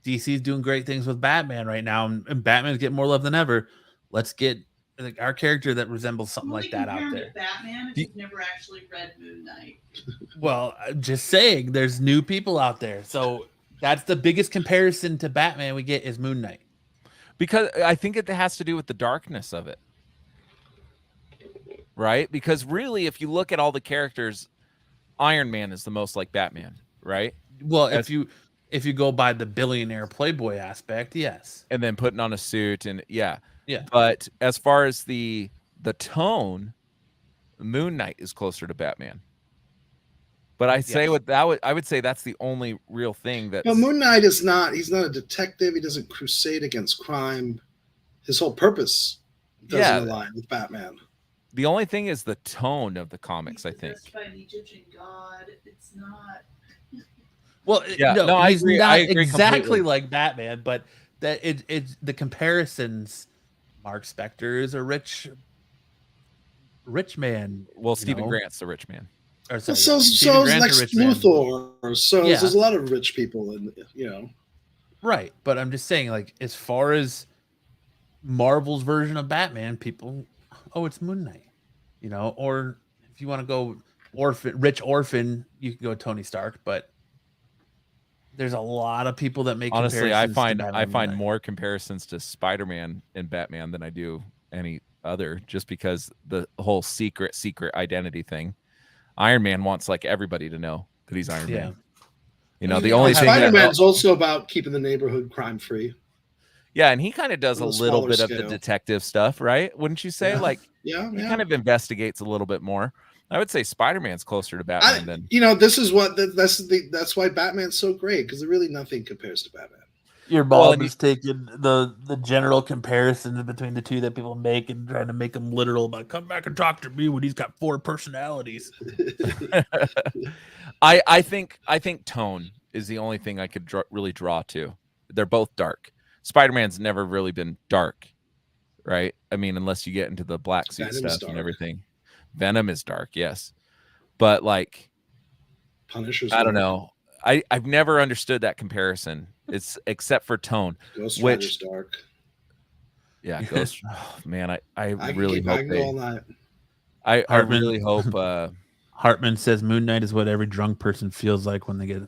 DC's doing great things with Batman right now, and Batman's getting more love than ever. Let's get our character that resembles something like that out there. Batman, if you've never actually read Moon Knight. Well, I'm just saying, there's new people out there. So that's the biggest comparison to Batman we get is Moon Knight. Because I think it has to do with the darkness of it. Right? Because really, if you look at all the characters, Iron Man is the most like Batman, right? Well, if you go by the billionaire playboy aspect, yes. And then putting on a suit and yeah. Yeah. But as far as the tone, Moon Knight is closer to Batman. But I would say that's the only real thing that. No, Moon Knight he's not a detective. He doesn't crusade against crime. His whole purpose doesn't align with Batman. The only thing is the tone of the comics, I think. By an Egyptian god, it's not. Well, yeah, no, he's agree, not agree exactly completely. like Batman, but that it's the comparisons. Mark Spector is a rich man. Well, Stephen Grant's the rich man. Or so is Lex Luthor. So there's a lot of rich people, Right, but I'm just saying, like, as far as Marvel's version of Batman, people, it's Moon Knight, or if you want to go rich orphan, you can go Tony Stark, but there's a lot of people that make. Honestly, I find more comparisons to Spider-Man and Batman than I do any other, just because the whole secret identity thing. Iron Man wants like everybody to know that he's Iron Man. The only thing Spider-Man's also about keeping the neighborhood crime free. Yeah, and he kind of does a little bit of the detective stuff, right? Wouldn't you say? Yeah. Like, he kind of investigates a little bit more. I would say Spider-Man's closer to Batman than. This is that's why Batman's so great, because really nothing compares to Batman. Your mom is taking the general comparisons between the two that people make and trying to make them literal about come back and talk to me when he's got 4 personalities. I think tone is the only thing I could really draw to. They're both dark. Spider-Man's never really been dark, right? I mean, unless you get into the black suit stuff and everything. Venom is dark, yes, but like Punisher's I don't know. I've never understood that comparison. It's except for tone. Ghost Rider's dark. Yeah, Ghost. Oh, man, I really hope I really hope. Hartman says Moon Knight is what every drunk person feels like when they get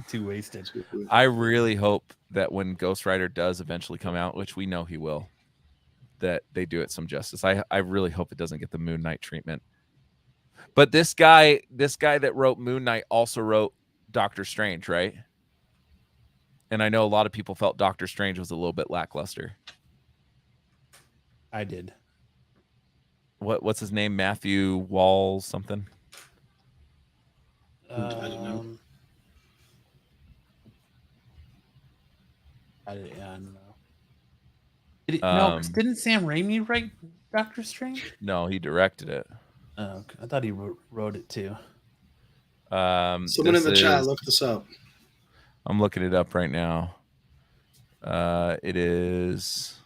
too wasted. I really hope that when Ghost Rider does eventually come out, which we know he will, that they do it some justice. I really hope it doesn't get the Moon Knight treatment. But this guy that wrote Moon Knight also wrote Doctor Strange, right? And I know a lot of people felt Doctor Strange was a little bit lackluster. I did. What's his name? Matthew Walls something? I don't know. I don't know. Didn't Sam Raimi write Doctor Strange? No, he directed it. Oh, okay. I thought he wrote it too. Someone in the chat, look this up. I'm looking it up right now. It is.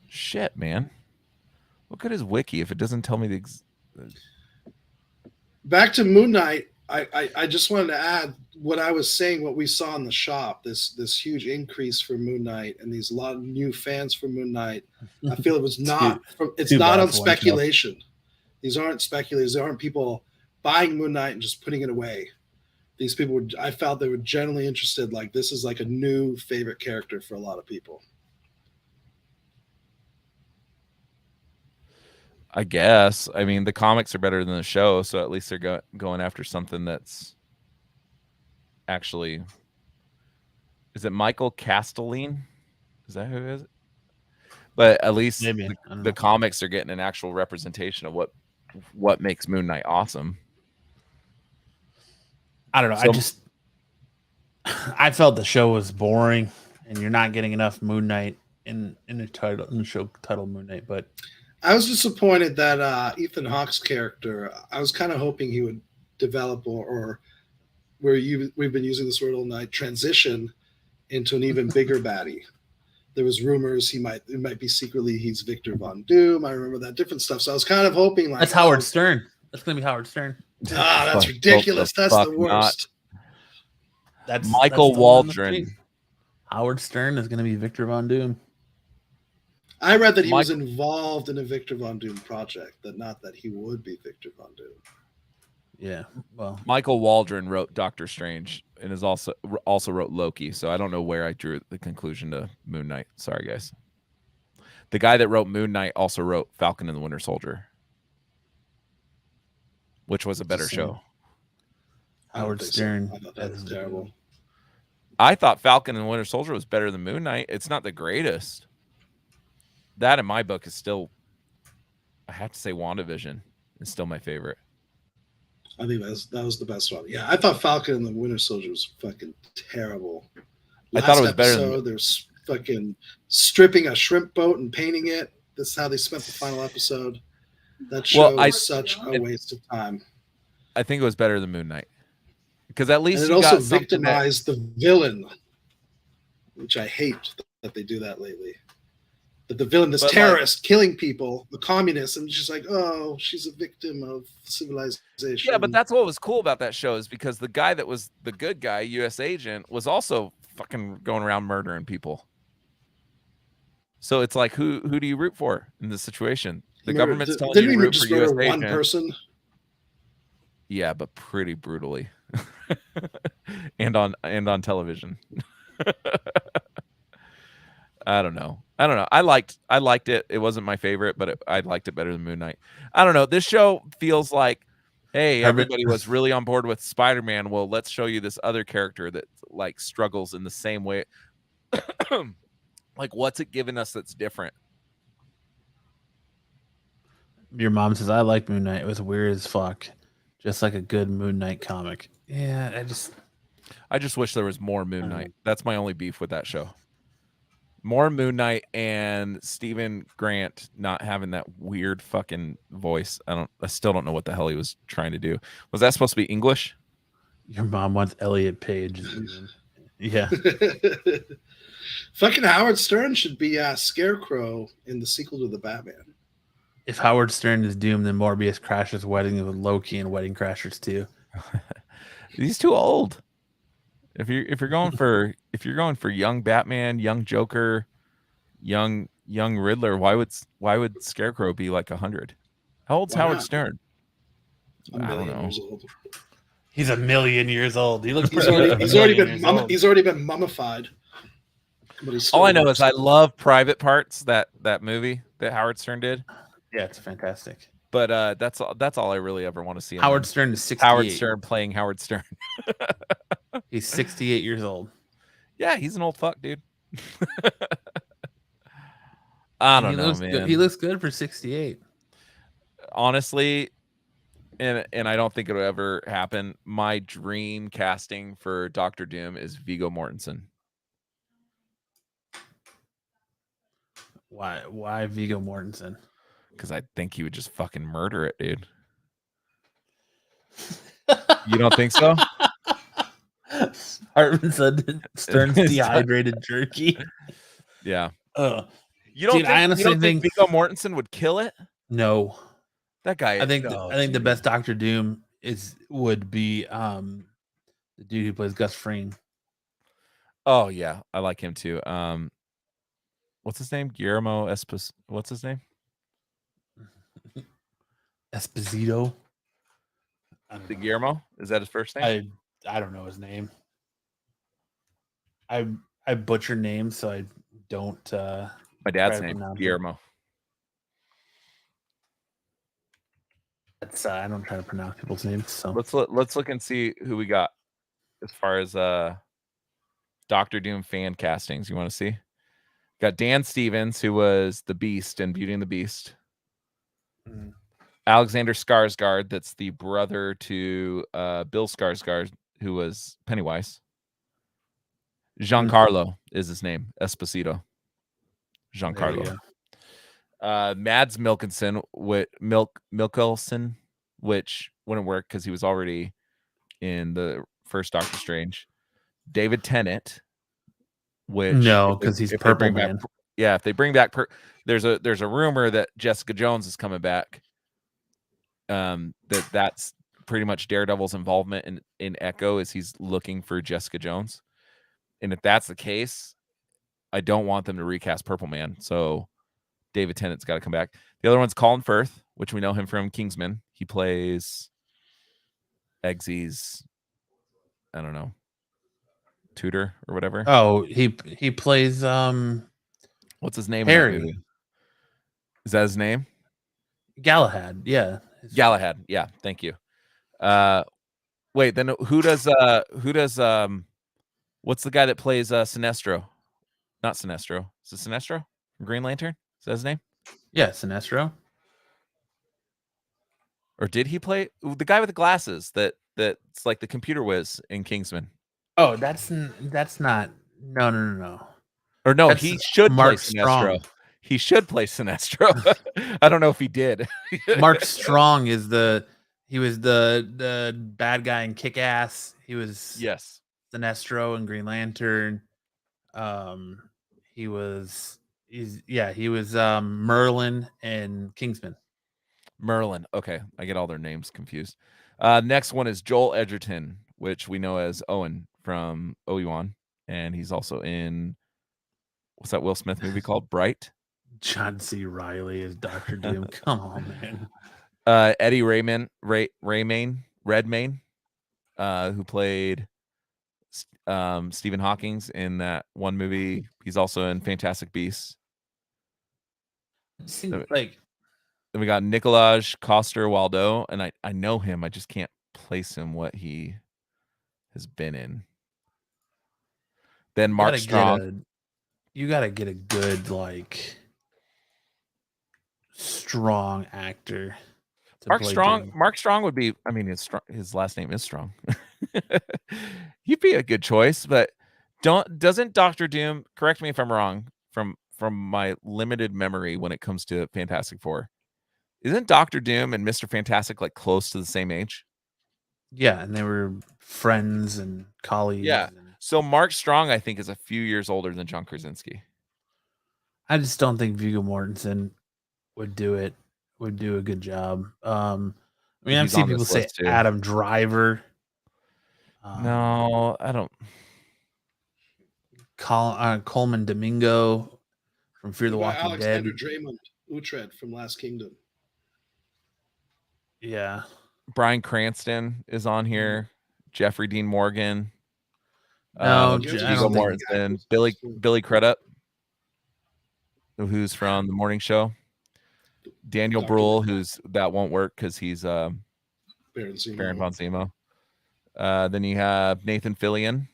Shit, man. What good is Wiki if it doesn't tell me the. Back to Moon Knight. I just wanted to add what I was saying, what we saw in the shop, this huge increase for Moon Knight and these lot of new fans for Moon Knight. I feel it was not it's not on speculation. These aren't speculators. There aren't people buying Moon Knight and just putting it away. These people I felt they were generally interested. Like, this is like a new favorite character for a lot of people. I guess. I mean, the comics are better than the show, so at least they're going after something that's actually. Is it Michael Castelline? Is that who it is? But at least the comics are getting an actual representation of what makes Moon Knight awesome. I don't know. So, I felt the show was boring, and you're not getting enough Moon Knight in the show title Moon Knight, but. I was disappointed that Ethan Hawke's character, I was kind of hoping he would develop or we've been using this word all night, transition into an even bigger baddie. There was rumors it might be secretly he's Victor Von Doom. I remember that different stuff. So I was kind of hoping like that's Howard Stern. That's gonna be Howard Stern. That's ridiculous. That's the worst. That's Michael Waldron. Howard Stern is gonna be Victor Von Doom. I read that he was involved in a Victor Von Doom project, not that he would be Victor Von Doom. Yeah, well, Michael Waldron wrote Doctor Strange and is also wrote Loki. So I don't know where I drew the conclusion to Moon Knight. Sorry, guys. The guy that wrote Moon Knight also wrote Falcon and the Winter Soldier, which was a better show. Howard Stern. I thought that was terrible. I thought Falcon and the Winter Soldier was better than Moon Knight. It's not the greatest. That in my book is still, I have to say, WandaVision is still my favorite. I think that was the best one. Yeah, I thought Falcon and the Winter Soldier was fucking terrible. I thought it was better. There's fucking stripping a shrimp boat and painting it. This is how they spent the final episode. That show was such a waste of time. I think it was better than Moon Knight because at least it also victimized the villain, which I hate that they do that lately. That the villain, this terrorist killing people, the communist, and she's like, oh, she's a victim of civilization. Yeah, but that's what was cool about that show is because the guy that was the good guy, U.S. agent, was also fucking going around murdering people. So it's like, who do you root for in this situation? The government's telling you to root for U.S. agent. One person? Yeah, but pretty brutally, and on television. I don't know. I liked it. It wasn't my favorite, but I liked it better than Moon Knight. I don't know. This show feels like, hey, everybody was really on board with Spider-Man. Well, let's show you this other character that like struggles in the same way. Like, what's it giving us that's different? Your mom says, I like Moon Knight. It was weird as fuck. Just like a good Moon Knight comic. Yeah, I just wish there was more Moon Knight. That's my only beef with that show. More Moon Knight and Stephen Grant not having that weird fucking voice. I still don't know what the hell he was trying to do. Was that supposed to be English? Your mom wants Elliot Page. Yeah. Fucking Howard Stern should be Scarecrow in the sequel to the Batman. If Howard Stern is doomed, then Morbius crashes Wedding with Loki and Wedding Crashers too. He's too old. If you're going for young Batman, young Joker, young Riddler, why would Scarecrow be like 100? How old's Howard Stern? I don't know. Years old. He's 1,000,000 years old. He looks. He's already been mummified. All I know is I love Private Parts. That movie that Howard Stern did. Yeah, it's fantastic. But that's all I really ever want to see. Howard Stern is 68. Howard Stern playing Howard Stern. He's 68 years old. Yeah, he's an old fuck, dude. I don't know, man. He looks good for 68. Honestly, and I don't think it'll ever happen. My dream casting for Doctor Doom is Viggo Mortensen. Why Viggo Mortensen? Because I think he would just fucking murder it, dude. You don't think so? Hartman said Stern's dehydrated jerky. Yeah. You don't think Viggo Mortensen would kill it? No. That guy. I think the best Doctor Doom would be the dude who plays Gus Fring. Oh yeah, I like him too. What's his name? Guillermo What's his name? Esposito. Guillermo? Is that his first name? I don't know his name. I butcher names, so I don't. My dad's name, Guillermo. That's I don't try to pronounce people's names. So let's look and see who we got as far as Doctor Doom fan castings. You want to see? Got Dan Stevens, who was the Beast in Beauty and the Beast. Mm. Alexander Skarsgård, that's the brother to Bill Skarsgård, who was Pennywise. Giancarlo is his name. Esposito. Giancarlo. Mads Mikkelsen, which wouldn't work because he was already in the first Doctor Strange. David Tennant, which no, because he's Purple Man. If they bring back, there's a rumor that Jessica Jones is coming back. That's pretty much Daredevil's involvement in Echo is he's looking for Jessica Jones. And if that's the case, I don't want them to recast Purple Man. So David Tennant's got to come back. The other one's Colin Firth, which we know him from Kingsman. He plays Eggsy's, I don't know, tutor or whatever. Oh, he plays what's his name? Harry. In that movie? Is that his name? Galahad. Yeah. Galahad. Yeah. Thank you. Wait, then who does what's the guy that plays Sinestro? Not Sinestro. Is it Sinestro from Green Lantern? Is that his name? Yeah, Sinestro. Or did he play the guy with the glasses that's like the computer whiz in Kingsman? Oh, that's not. No. Or no, that's he should Mark play Sinestro. Strong. He should play Sinestro. I don't know if he did. Mark Strong is he was the bad guy in Kick-Ass. He was Sinestro in Green Lantern. He was Merlin and Kingsman. Merlin. Okay, I get all their names confused. Next one is Joel Edgerton, which we know as Owen from Obi-Wan, and he's also in what's that Will Smith movie called? Bright. John C. Reilly is Dr. Doom. Come on, man. Eddie Redmayne, who played Stephen Hawking's in that one movie. He's also in Fantastic Beasts. Then we got Nicolaj Coster-Waldau, and I know him. I just can't place him what he has been in. Then Mark Strong. You gotta get a good strong actor. Mark Strong would be. I mean, his last name is Strong. He'd be a good choice, but doesn't Doctor Doom? Correct me if I'm wrong. From my limited memory, when it comes to Fantastic Four, isn't Doctor Doom and Mr. Fantastic like close to the same age? Yeah, and they were friends and colleagues. Yeah. So Mark Strong, I think, is a few years older than John Krasinski. I just don't think Viggo Mortensen would do a good job. I mean, I've seen people say Adam Driver. No, I don't. Coleman Domingo from Fear the Walking Alexander Dead. Draymond Utrecht from Last Kingdom. Yeah. Bryan Cranston is on here. Jeffrey Dean Morgan. Viggo Mortensen. Billy Crudup, who's from The Morning Show. Daniel Bruhl, that won't work because he's Baron von Zemo. Then you have Nathan Fillion.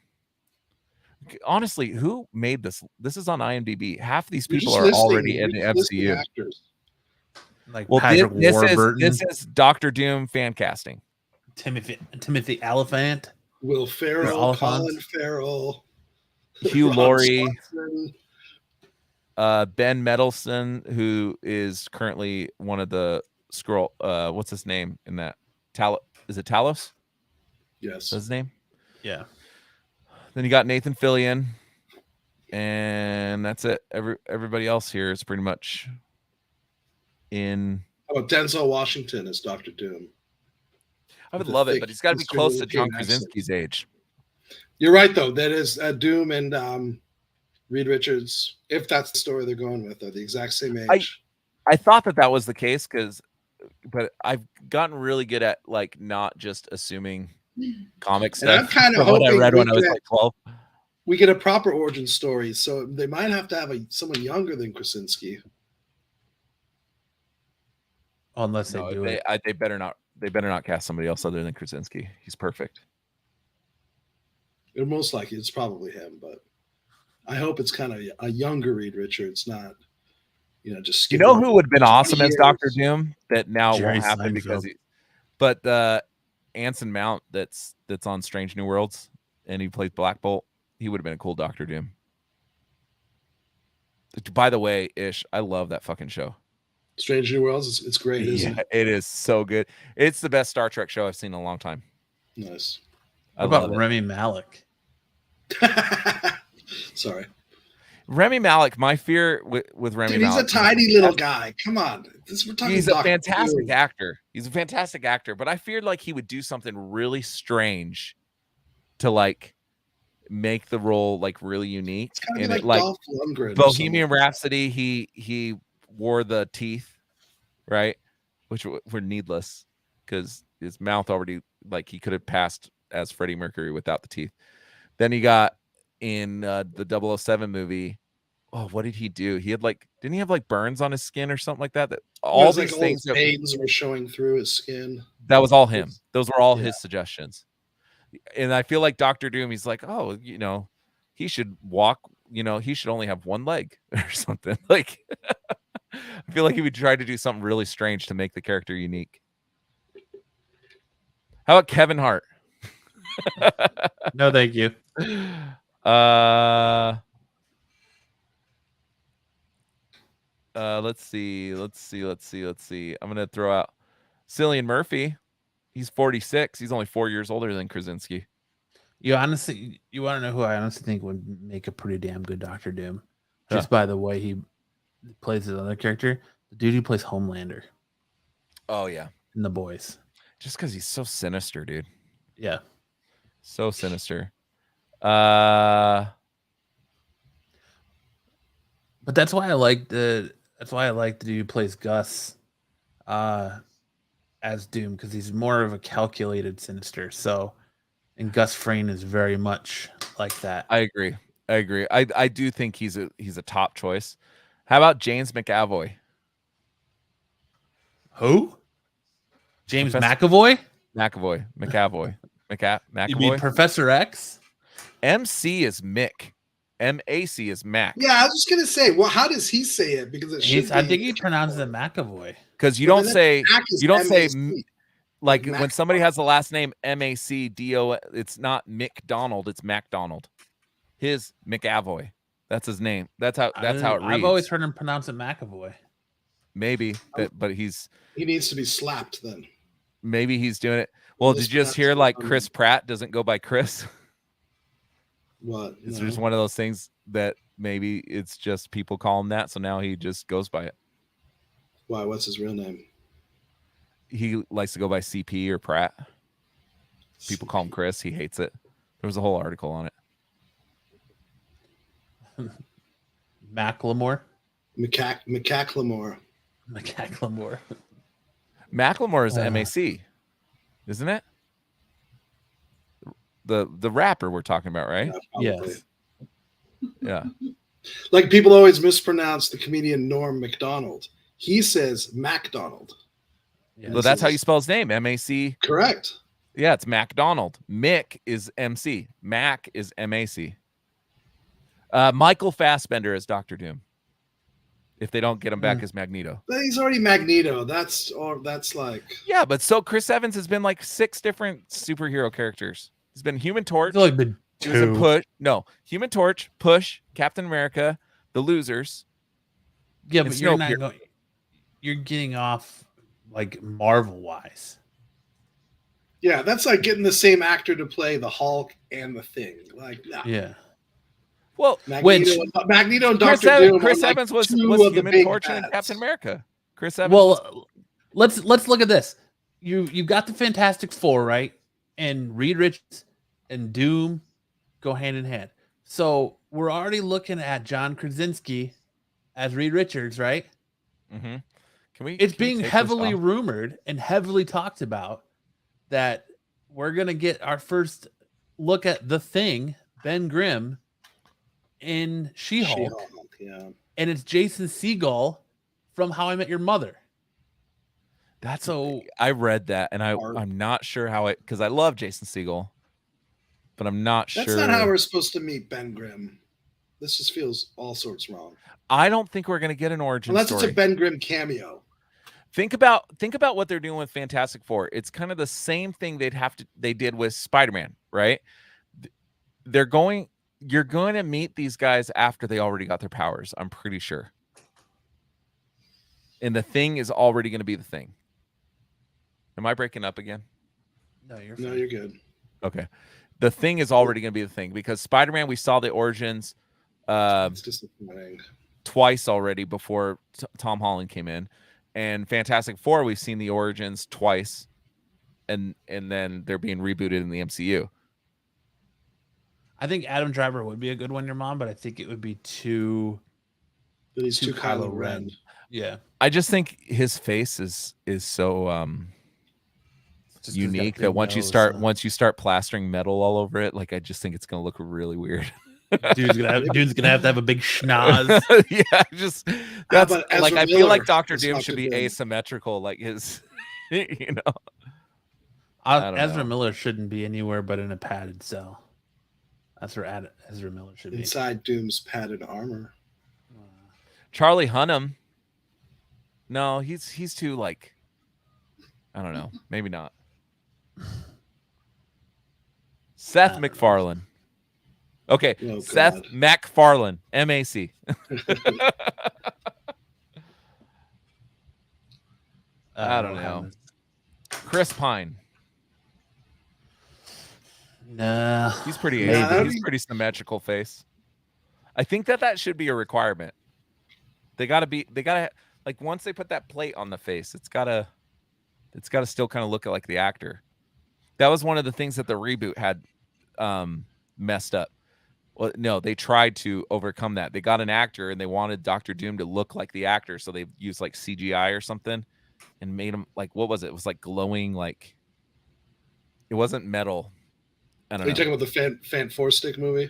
Honestly, who made this? This is on IMDb. Half of these people are already in the MCU. Actors. This is Doctor Doom fan casting. Timothy Olyphant. Will Ferrell, Colin Farrell, Hugh Laurie, Ben Mendelsohn, who is currently one of the Skrull. What's his name in that? Is it Talos? Yes. That's his name? Yeah. Then you got Nathan Fillion, and that's it. Everybody else here is pretty much in. How about Denzel Washington as Dr. Doom? I would love it, but he's got to be close to John Krasinski's age. You're right, though. That is Doom and Reed Richards, if that's the story they're going with, are the exact same age. I thought that was the case but I've gotten really good at like not just assuming comic stuff. And I'm kind of hoping what I read when I was like 12. We get a proper origin story, so they might have to have someone younger than Krasinski. Unless they do it. They better not. They better not cast somebody else other than Krasinski. He's perfect. Most likely, it's probably him, but I hope it's kind of a younger Reed Richards, not just. You know who would have been awesome as Dr. Doom? That now Jerry won't happen Seinfeld. But Anson Mount, that's on Strange New Worlds, and he plays Black Bolt. He would have been a cool Dr. Doom. By the way, Ish, I love that fucking show. Strange New Worlds, it's great, isn't it? It is so good. It's the best Star Trek show I've seen in a long time. Nice. What about Rami Malek? Sorry. Rami Malek, my fear with Rami Malek. He's a tiny little guy. Come on. He's a fantastic actor. He's a fantastic actor, but I feared like he would do something really strange to like make the role like really unique. It's kind of and like Dolph Lundgren. Bohemian Rhapsody, he wore the teeth, right? Which were needless because his mouth already, like, he could have passed as Freddie Mercury without the teeth. Then he got in the 007 movie. Oh, what did he do? He had didn't he have like burns on his skin or something like that? That all these things that veins were showing through his skin. That was all him. Those were all his suggestions. And I feel like Dr. Doom, he's like, oh, he should walk, he should only have one leg or something. Like, I feel like he would try to do something really strange to make the character unique. How about Kevin Hart? No, thank you. Let's see. I'm gonna throw out Cillian Murphy. He's 46. He's only 4 years older than Krasinski. You want to know who I honestly think would make a pretty damn good Doctor Doom, just by the way he plays his other character, the dude who plays Homelander. Oh yeah, in The Boys. Just because he's so sinister, dude. Yeah, so sinister. But that's why I like the dude who plays Gus as Doom, because he's more of a calculated sinister. So, and Gus Fring is very much like that. I agree. I do think he's a top choice. How about James McAvoy? Who? James McAvoy? McAvoy. You mean Professor X? MC is Mick. MAC is Mac. Yeah, I was just gonna say, well, how does he say it? Because I think he pronounces it McAvoy. Because you don't say like when somebody has the last name MACDO, it's not McDonald, it's MacDonald. His McAvoy. That's his name. That's how it reads. I've always heard him pronounce it McAvoy. Maybe, but he needs to be slapped then. Maybe he's doing it. Well, did you just hear like Chris Pratt doesn't go by Chris? What? It's just one of those things that maybe it's just people call him that, so now he just goes by it. Why? What's his real name? He likes to go by CP or Pratt. People call him Chris. He hates it. There was a whole article on it. Macklemore. Macklemore. Macklemore is MAC, isn't it? The rapper we're talking about, right? Yeah, yes. Yeah. Like people always mispronounce the comedian Norm Macdonald. He says MacDonald. Yeah, well, that's how you spell his name. MAC. Correct. Yeah, it's MacDonald. Mick is MC. Mac is MAC. Michael Fassbender is Dr. Doom. If they don't get him back as Magneto. But he's already Magneto. That's like. Yeah, but so Chris Evans has been like 6 different superhero characters. He's been Human Torch. Like the Human Torch, Push, Captain America, The Losers. Yeah, but you're getting off like Marvel wise. Yeah, that's like getting the same actor to play the Hulk and the Thing. Like, nah. Yeah. Well, Magneto and Dr. Doom. Chris Evans was Human Torch and Captain America. Chris Evans. Well, let's look at this. you've got the Fantastic Four, right? And Reed Richards and Doom go hand in hand. So we're already looking at John Krasinski as Reed Richards, right? Mm-hmm. It's being heavily rumored and heavily talked about that we're gonna get our first look at the Thing, Ben Grimm, in She-Hulk. Yeah. And it's Jason Segel from How I Met Your Mother. That's so. I read that, and I'm not sure how it, because I love Jason Segel, but I'm not sure. That's not how we're supposed to meet Ben Grimm. This just feels all sorts wrong. I don't think we're gonna get an origin unless story. It's a Ben Grimm cameo. Think about what they're doing with Fantastic Four. It's kind of the same thing they did with Spider-Man, right? You're going to meet these guys after they already got their powers, I'm pretty sure. And the Thing is already going to be the Thing. Am I breaking up again? No, you're good. Okay. The Thing is already going to be the Thing because Spider-Man, we saw the origins it's disappointing. Twice already before Tom Holland came in. And Fantastic Four, we've seen the origins twice, and then they're being rebooted in the MCU. I think Adam Driver would be a good one, your mom, but I think it would be too. But he's too Kylo Ren. Yeah, I just think his face is so unique that once you start plastering metal all over it, like I just think it's gonna look really weird. Dude's gonna have to have a big schnoz. Yeah, just that's like I feel like Dr. Doom should be asymmetrical, like his, you know. Ezra Miller shouldn't be anywhere but in a padded cell. That's where Ezra Miller should be. Inside Doom's padded armor. Charlie Hunnam. No, he's too like. I don't know. Maybe not. Seth MacFarlane. Okay, Seth MacFarlane, MAC. I don't know. Chris Pine. No, he's pretty. He's pretty symmetrical face. I think that should be a requirement. They gotta like once they put that plate on the face, it's gotta still kind of look like the actor. That was one of the things that the reboot had messed up. Well, no, they tried to overcome that. They got an actor and they wanted Dr. Doom to look like the actor, so they used like CGI or something and made him like, what was it? It was like glowing, like it wasn't metal. I don't know. Are you talking about the Fant Four Stick movie?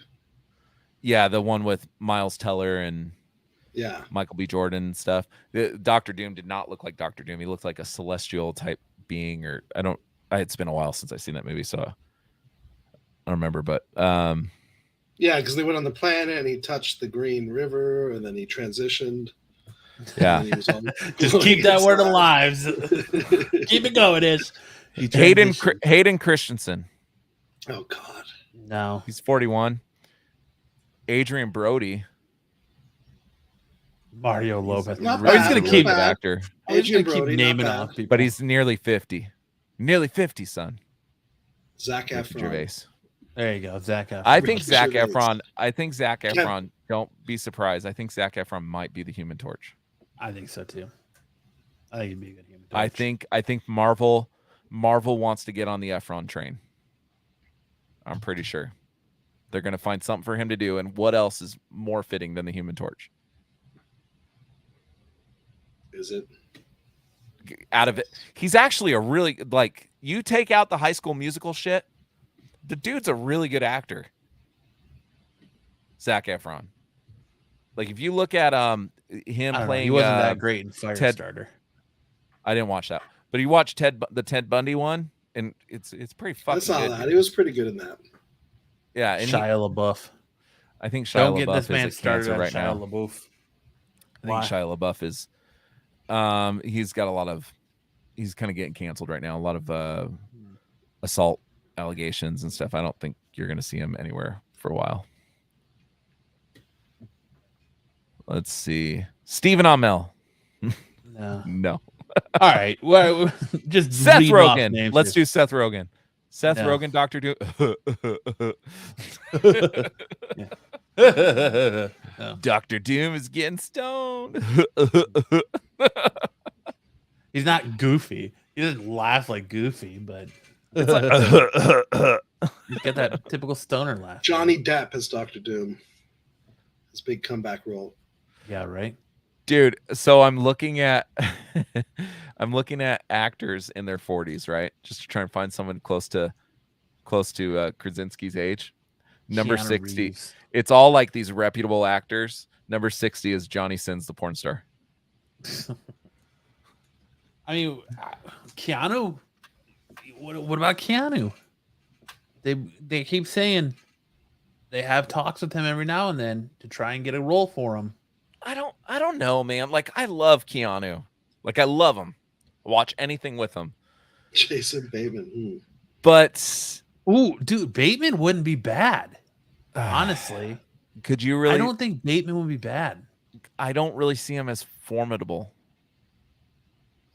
Yeah, the one with Miles Teller and Michael B. Jordan and stuff. Dr. Doom did not look like Dr. Doom. He looked like a celestial type being, or it's been a while since I've seen that movie, so I don't remember, but yeah, because they went on the planet and he touched the Green River and then he transitioned. Yeah. He was on just keep that word alive. Keep it going, Ish. Hayden Christensen. Oh God. No. He's 41. Adrian Brody. Mario Lopez. He's gonna keep an actor. He's gonna keep naming off people. But he's nearly 50. Nearly 50, son. Zac Efron. Gervais. There you go, Zac Efron. I think Zac Efron. Don't be surprised. I think Zac Efron might be the Human Torch. I think so too. I think he'd be a good Human Torch. I think Marvel wants to get on the Efron train. I'm pretty sure they're going to find something for him to do. And what else is more fitting than the Human Torch? Is it? Out of it, he's actually a really, like, you take out the High School Musical shit, the dude's a really good actor. Zac Efron. Like, if you look at him playing, he wasn't that great in Firestarter. I didn't watch that, but you watch the Ted Bundy one, and it's pretty fucking. I saw good, that. dude. He was pretty good in that. Yeah, and Shia LaBeouf. I think Shia Don't LaBeouf get this man is a started cancer on right Shia now. LaBeouf. I think Shia LaBeouf is. He's got a lot of. He's kind of getting canceled right now. A lot of assault allegations and stuff. I don't think you're going to see him anywhere for a while. Let's see. Stephen Amell. No. All right. Well, just Seth Rogen. Let's do Seth Rogen. Seth Rogen, Dr. Doom. Dr. Doom is getting stoned. He's not Goofy. He doesn't laugh like Goofy, but It's like you get that typical stoner laugh. Johnny Depp as Doctor Doom. His big comeback role. Yeah, right. Dude, so I'm looking at actors in their 40s, right? Just to try and find someone close to Krasinski's age. Number Keanu 60. Reeves. It's all like these reputable actors. Number 60 is Johnny Sins, the porn star. I mean, Keanu. What about Keanu? They keep saying they have talks with him every now and then to try and get a role for him. I don't know, man. Like, I love Keanu. Like, I love him. Watch anything with him. Jason Bateman. But ooh, dude, Bateman wouldn't be bad. Honestly, could you really? I don't think Bateman would be bad. I don't really see him as formidable.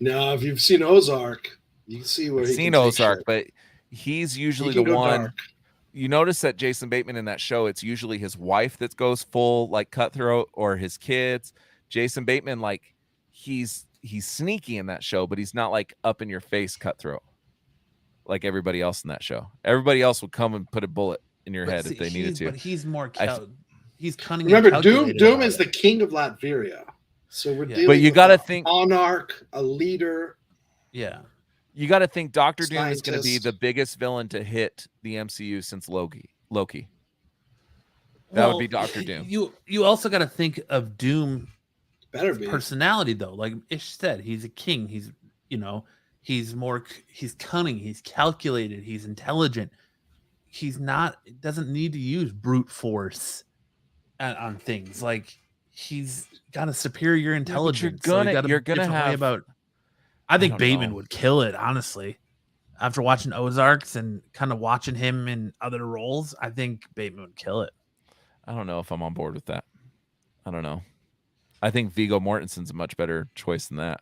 No, if you've seen Ozark, you can see where I've he's seen Ozark, but he's usually the one. Dark. You notice that Jason Bateman in that show, it's usually his wife that goes full like cutthroat, or his kids. Jason Bateman, like he's sneaky in that show, but he's not like up in your face cutthroat like everybody else in that show. Everybody else would come and put a bullet in your head if they needed to. But he's more he's cunning. Remember, Doom is the king of Latveria. So we're dealing but you with gotta think monarch, a leader. Yeah. You got to think Doctor Doom is Scientist. going to be the biggest villain to hit the MCU since Loki. That would be Doctor Doom. You also got to think of Doom Better be. personality though. Like Ish said, he's a king. He's he's cunning, he's calculated, he's intelligent. Doesn't need to use brute force on things. Like he's got a superior intelligence. You're gonna have. I think Bateman would kill it, honestly. After watching Ozarks and kind of watching him in other roles, I think Bateman would kill it. I don't know if I'm on board with that. I don't know. I think Viggo Mortensen's a much better choice than that.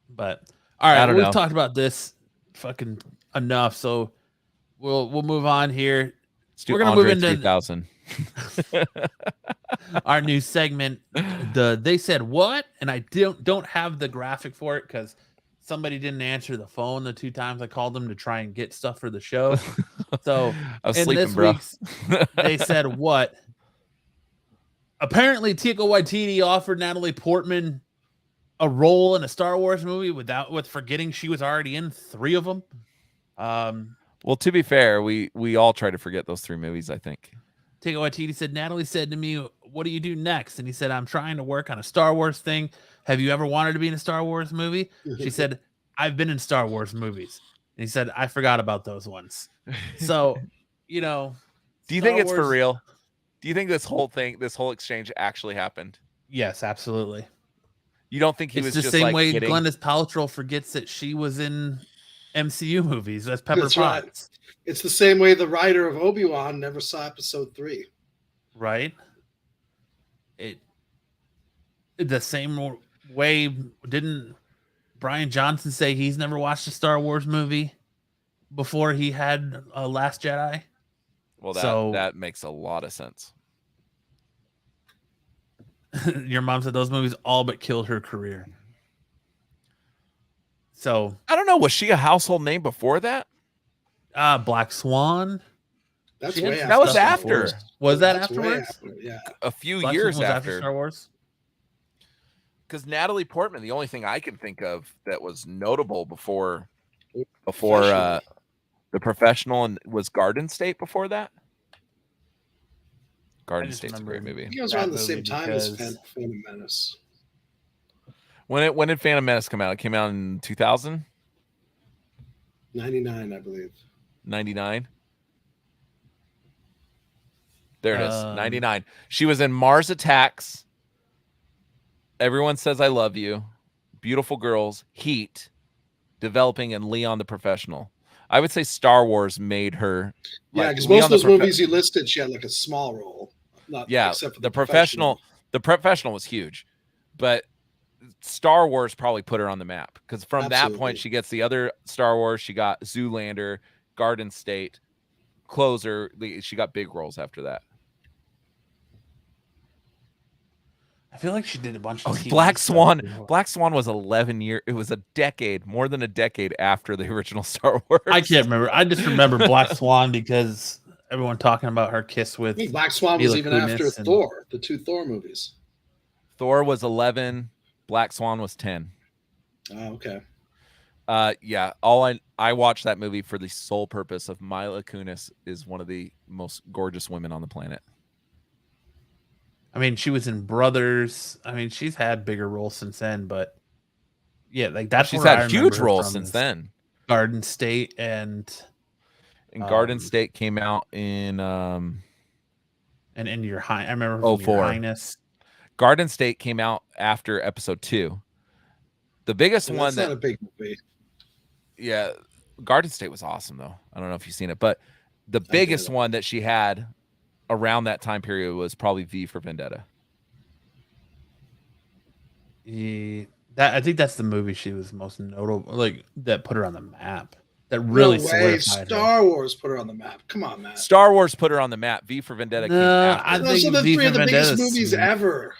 But all right, we've know. talked about this fucking enough, so we'll move on here. We're gonna move into 3000. Our new segment, they said what, and I don't have the graphic for it because somebody didn't answer the phone the 2 times I called them to try and get stuff for the show. So I was in sleeping, this bro. week's, they said what? Apparently, Taika Watititi offered Natalie Portman a role in a Star Wars movie with forgetting she was already in 3 of them. Well, to be fair, we all try to forget those 3 movies, I think. Taika Waititi said, Natalie said to me, what do you do next? And he said, I'm trying to work on a Star Wars thing. Have you ever wanted to be in a Star Wars movie? She said, I've been in Star Wars movies. And he said, I forgot about those ones. So, do you think it's for real? Do you think this whole exchange actually happened? Yes, absolutely. You don't think it's was the just same like way kidding? Gwyneth Paltrow forgets that she was in MCU movies as Pepper Potts. Right. It's the same way the writer of Obi-Wan never saw episode 3. Right. The same way didn't Brian Johnson say he's never watched a Star Wars movie before he had Last Jedi? Well, that makes a lot of sense. Your mom said those movies all but killed her career. So I don't know. Was she a household name before that? Black Swan. That's way after. That was after. Was that That's afterwards? after, yeah. A few Black years Swan was after Star Wars. Because Natalie Portman, the only thing I can think of that was notable before The Professional and was Garden State before that. Garden State's a great movie. I think it was around the same time as Phantom Menace. When did Phantom Menace come out? It came out in 2000? 99, I believe. 99? There it is. 99. She was in Mars Attacks. Everyone Says I Love You. Beautiful Girls. Heat. Developing, and Leon the Professional. I would say Star Wars made her. Yeah, because most of those movies you listed, she had like a small role. Except for the Professional. The Professional was huge, but Star Wars probably put her on the map because from that point she gets the other Star Wars. She got Zoolander, Garden State, Closer. She got big roles after that. I feel like she did a bunch of TV Black stuff Swan. before. Black Swan was 11 years. It was a decade, more than a decade after the original Star Wars. I can't remember. I just remember Black Swan because everyone talking about her kiss with. I think Black Swan was even after Thor, the 2 Thor movies. Thor was 11. Black Swan was 10. Oh, okay. Yeah. I watched that movie for the sole purpose of Mila Kunis is one of the most gorgeous women on the planet. I mean, she was in Brothers. I mean, she's had bigger roles since then, but yeah, like that's she's where had huge roles since then. Garden State and Garden State came out in and In Your Highness. I remember In Your Highness. Garden State came out after episode 2. The biggest one that's not a big movie. Yeah, Garden State was awesome though. I don't know if you've seen it, but the biggest one that she had around that time period was probably V for Vendetta. I think that's the movie she was most notable, like that put her on the map. That really solidified Star Wars put her on the map. Come on, man. Star Wars put her on the map. V for Vendetta came after. Those are the 3 of the biggest movies ever.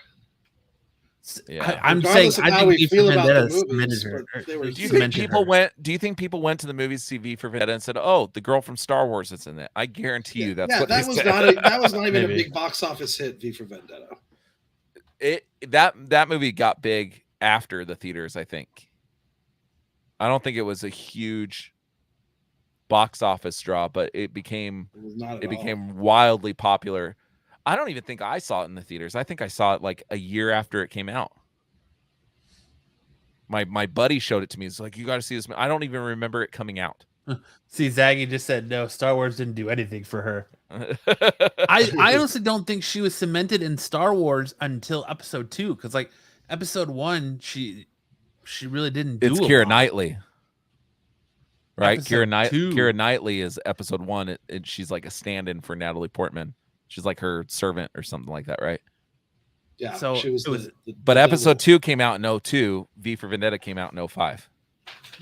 Yeah. I'm saying I think V for Vendetta cemented her. Do you think people went to the movies to see V for Vendetta and said, "Oh, the girl from Star Wars is in it"? I guarantee you that's what that was said. that was not even a big box office hit. V for Vendetta. That movie got big after the theaters. I think. I don't think it was a huge box office draw, but it became wildly popular. I don't even think I saw it in the theaters. I think I saw it like a year after it came out. My buddy showed it to me. He's like, "You got to see this." I don't even remember it coming out. See, Zaggy just said no. Star Wars didn't do anything for her. I honestly don't think she was cemented in Star Wars until episode 2, because like episode 1, she really didn't do. It's Keira Knightley, right? Keira Knightley is episode 1. She's like a stand-in for Natalie Portman. She's like her servant or something like that, right? Yeah. So but episode 2 came out in 2002. V for Vendetta came out in 2005.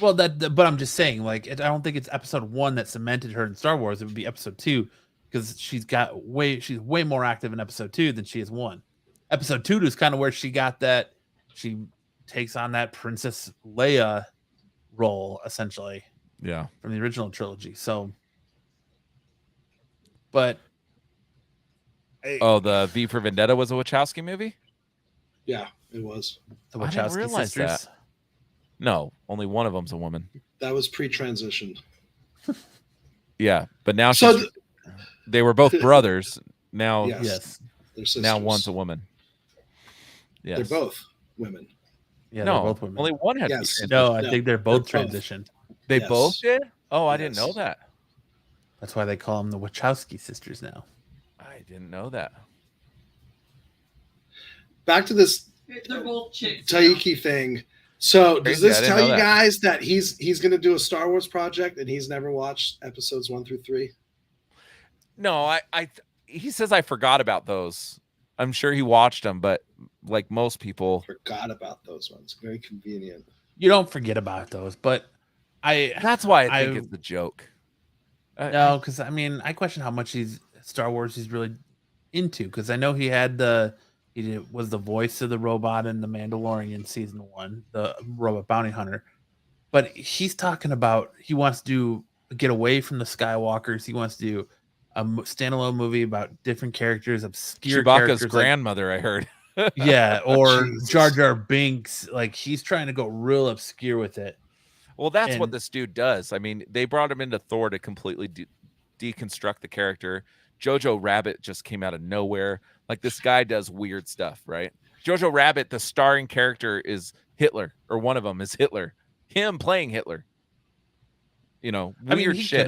Well, but I'm just saying, like, I don't think it's episode 1 that cemented her in Star Wars. It would be episode 2, because she's way more active in episode 2 than she is 1. Episode 2 is kind of where she got that. She takes on that Princess Leia role, essentially. Yeah. From the original trilogy. So, but. The V for Vendetta was a Wachowski movie? Yeah, it was. The Wachowski sisters. That. No, only one of them's a woman. That was pre-transition. Yeah, but now they were both brothers. Now, yes. Now one's a woman. Yes. They're both women. Yeah, they're both women. Only one had. Yes. No, I think they're both transitioned. They both did? Oh, I didn't know that. That's why they call them the Wachowski sisters now. I didn't know that. Back to this They're both chicks. Taiki thing. So does this tell you guys that he's going to do a Star Wars project and he's never watched episodes 1 through 3? No, he says I forgot about those. I'm sure he watched them, but like most people, forgot about those ones. Very convenient. You don't forget about those, but that's why I think it's a joke. No, because I mean, I question how much Star Wars he's really into, because I know he was the voice of the robot in The Mandalorian season 1, the robot bounty hunter. But he's talking about he wants to get away from the Skywalkers. He wants to do a standalone movie about different characters, obscure Chewbacca's grandmother, I heard. Yeah, or Jar Jar Binks. Like, he's trying to go real obscure with it. Well, that's what this dude does. I mean, they brought him into Thor to completely deconstruct the character. Jojo Rabbit just came out of nowhere. Like, this guy does weird stuff, right? Jojo Rabbit, the starring character is Hitler, or one of them is Hitler. Him playing Hitler. You know, weird shit.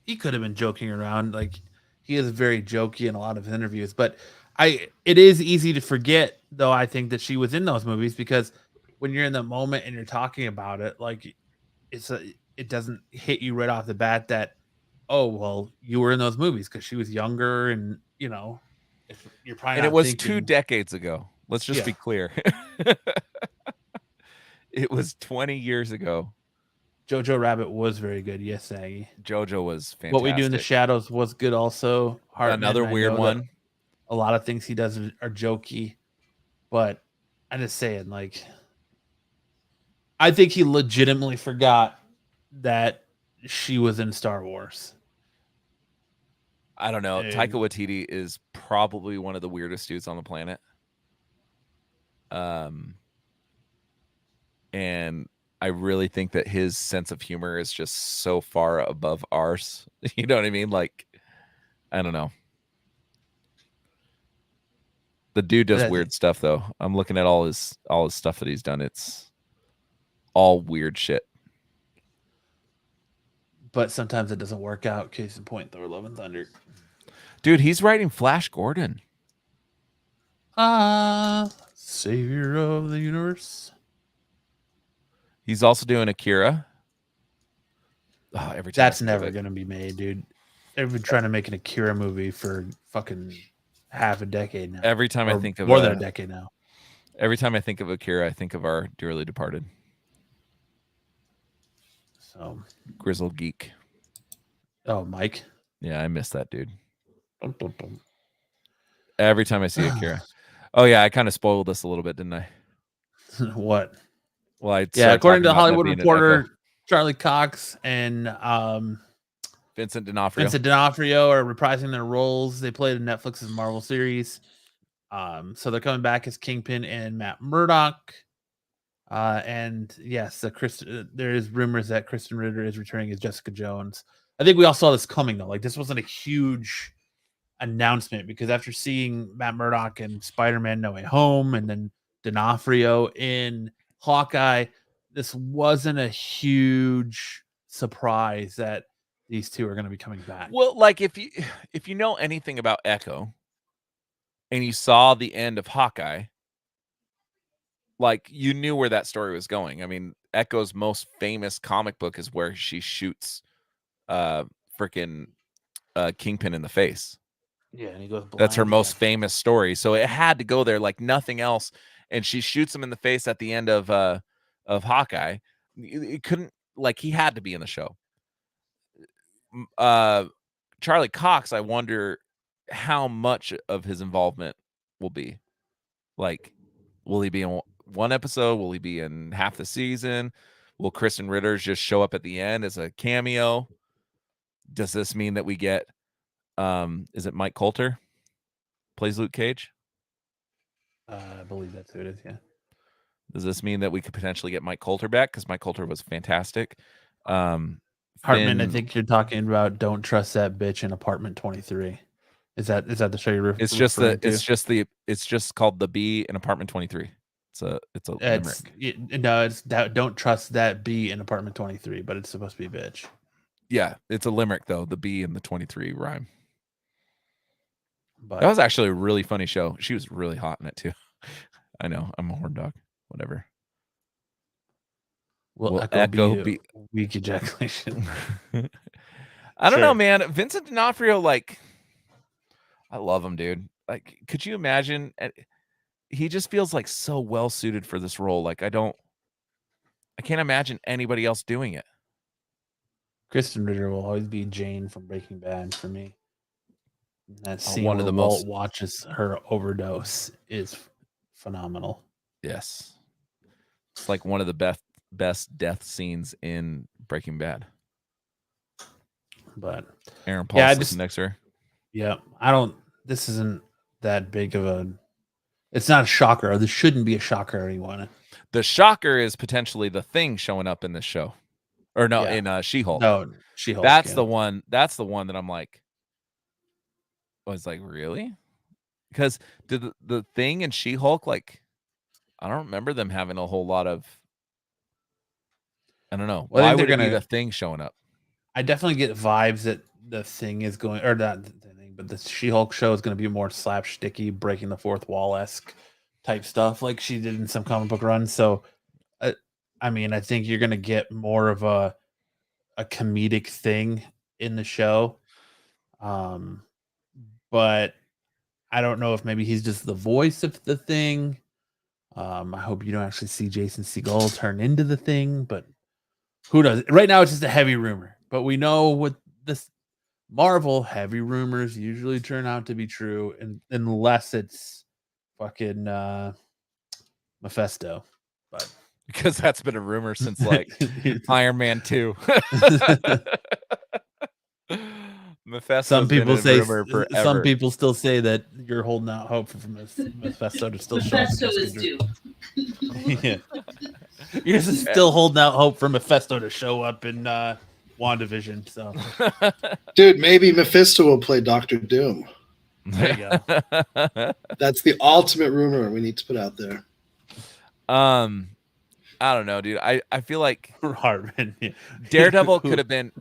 He could have been joking around. Like, he is very jokey in a lot of his interviews. But it is easy to forget, though, I think, that she was in those movies, because when you're in the moment and you're talking about it, like, it doesn't hit you right off the bat that, oh, well, you were in those movies because she was younger, and, you know, you're probably. And it was 2 decades ago. Let's just be clear. It was 20 years ago. Jojo Rabbit was very good. Yes, Aggie. Jojo was fantastic. What We Do in the Shadows was good also. Another weird one. A lot of things he does are jokey. But I'm just saying, like, I think he legitimately forgot that she was in Star Wars. I don't know. Taika Watititi is probably one of the weirdest dudes on the planet. And I really think that his sense of humor is just so far above ours. You know what I mean? Like, I don't know. The dude does weird stuff, though. I'm looking at all his stuff that he's done. It's all weird shit. But sometimes it doesn't work out. Case in point, Thor: Love and Thunder. Dude, he's writing Flash Gordon. Savior of the universe. He's also doing Akira. Oh, every time That's never going to be made, dude. They've been trying to make an Akira movie for fucking half a decade now. Every time I think of more than a decade now. Every time I think of Akira, I think of our dearly departed. So Grizzled Geek. Oh, Mike. Yeah, I miss that dude. Every time I see Akira. Oh yeah, I kind of spoiled this a little bit, didn't I? What? Well, according to the Hollywood Reporter, Charlie Cox and Vincent D'Onofrio are reprising their roles. They played in Netflix's Marvel series. So they're coming back as Kingpin and Matt Murdock. And yes, there is rumors that Kristen Ritter is returning as Jessica Jones. I think we all saw this coming though. Like, this wasn't a huge announcement, because after seeing Matt Murdock in Spider-Man No Way Home and then D'Onofrio in Hawkeye, this wasn't a huge surprise that these two are going to be coming back. Well, like, if you know anything about Echo and you saw the end of Hawkeye, like, you knew where that story was going. I mean, Echo's most famous comic book is where she shoots freaking Kingpin in the face. Yeah, and he goes blind. That's her most famous story. So it had to go there like nothing else. And she shoots him in the face at the end of Hawkeye. It couldn't, like, he had to be in the show. Charlie Cox, I wonder how much of his involvement will be. Like, will he be in one episode? Will he be in half the season? Will Kristen Ritter just show up at the end as a cameo? Does this mean that we get is it Mike Coulter plays Luke Cage? I believe that's who it is, yeah. Does this mean that we could potentially get Mike Coulter back? Because Mike Coulter was fantastic. Hartman, I think you're talking about Don't Trust That Bitch in Apartment 23. Is that the show you're It's just it's just called The Bee in Apartment 23. It's a limerick. It's Don't Trust That Bee in Apartment 23, but it's supposed to be bitch. Yeah, it's a limerick though. The bee and the 23 rhyme. But that was actually a really funny show. She was really hot in it too. I know. I'm a horn dog. Whatever. Will Echo be weak ejaculation? I don't know, man. Vincent D'Onofrio, like, I love him, dude. Like, could you imagine? He just feels like so well suited for this role. Like, I can't imagine anybody else doing it. Kristen Ritter will always be Jane from Breaking Bad for me. That scene one of the Walt watches her overdose is phenomenal. Yes. It's like one of the best death scenes in Breaking Bad. But Aaron Paul next to her. Yeah, this isn't that big of a, it's not a shocker. This shouldn't be a shocker to anyone. The shocker is potentially the Thing showing up in this show. Or no, in She-Hulk. No, She-Hulk. That's the one that I'm like, I was like, really? Because the Thing and She-Hulk, like, I don't remember them having a whole lot of, I don't know. Well, why would it be the Thing showing up? I definitely get vibes that the Thing is going, or not the Thing, but the She-Hulk show is going to be more slapsticky, breaking the fourth wall-esque type stuff like she did in some comic book runs. So, I mean, I think you're going to get more of a comedic thing in the show. But I don't know if maybe he's just the voice of the Thing. I hope you don't actually see Jason Segel turn into the Thing, but who knows? Right now, it's just a heavy rumor. But we know with this Marvel, heavy rumors usually turn out to be true, and unless it's fucking Mephisto, but because that's been a rumor since like Iron Man 2. Mephisto's some people been a say rumor forever. some people still say that you're holding out hope for Mephisto to still show up. Mephisto is due. Yeah. You're still holding out hope for Mephisto to show up in WandaVision. So, dude, maybe Mephisto will play Doctor Doom. There you go. That's the ultimate rumor we need to put out there. I don't know, dude. I feel like Hartman, yeah. Daredevil could have been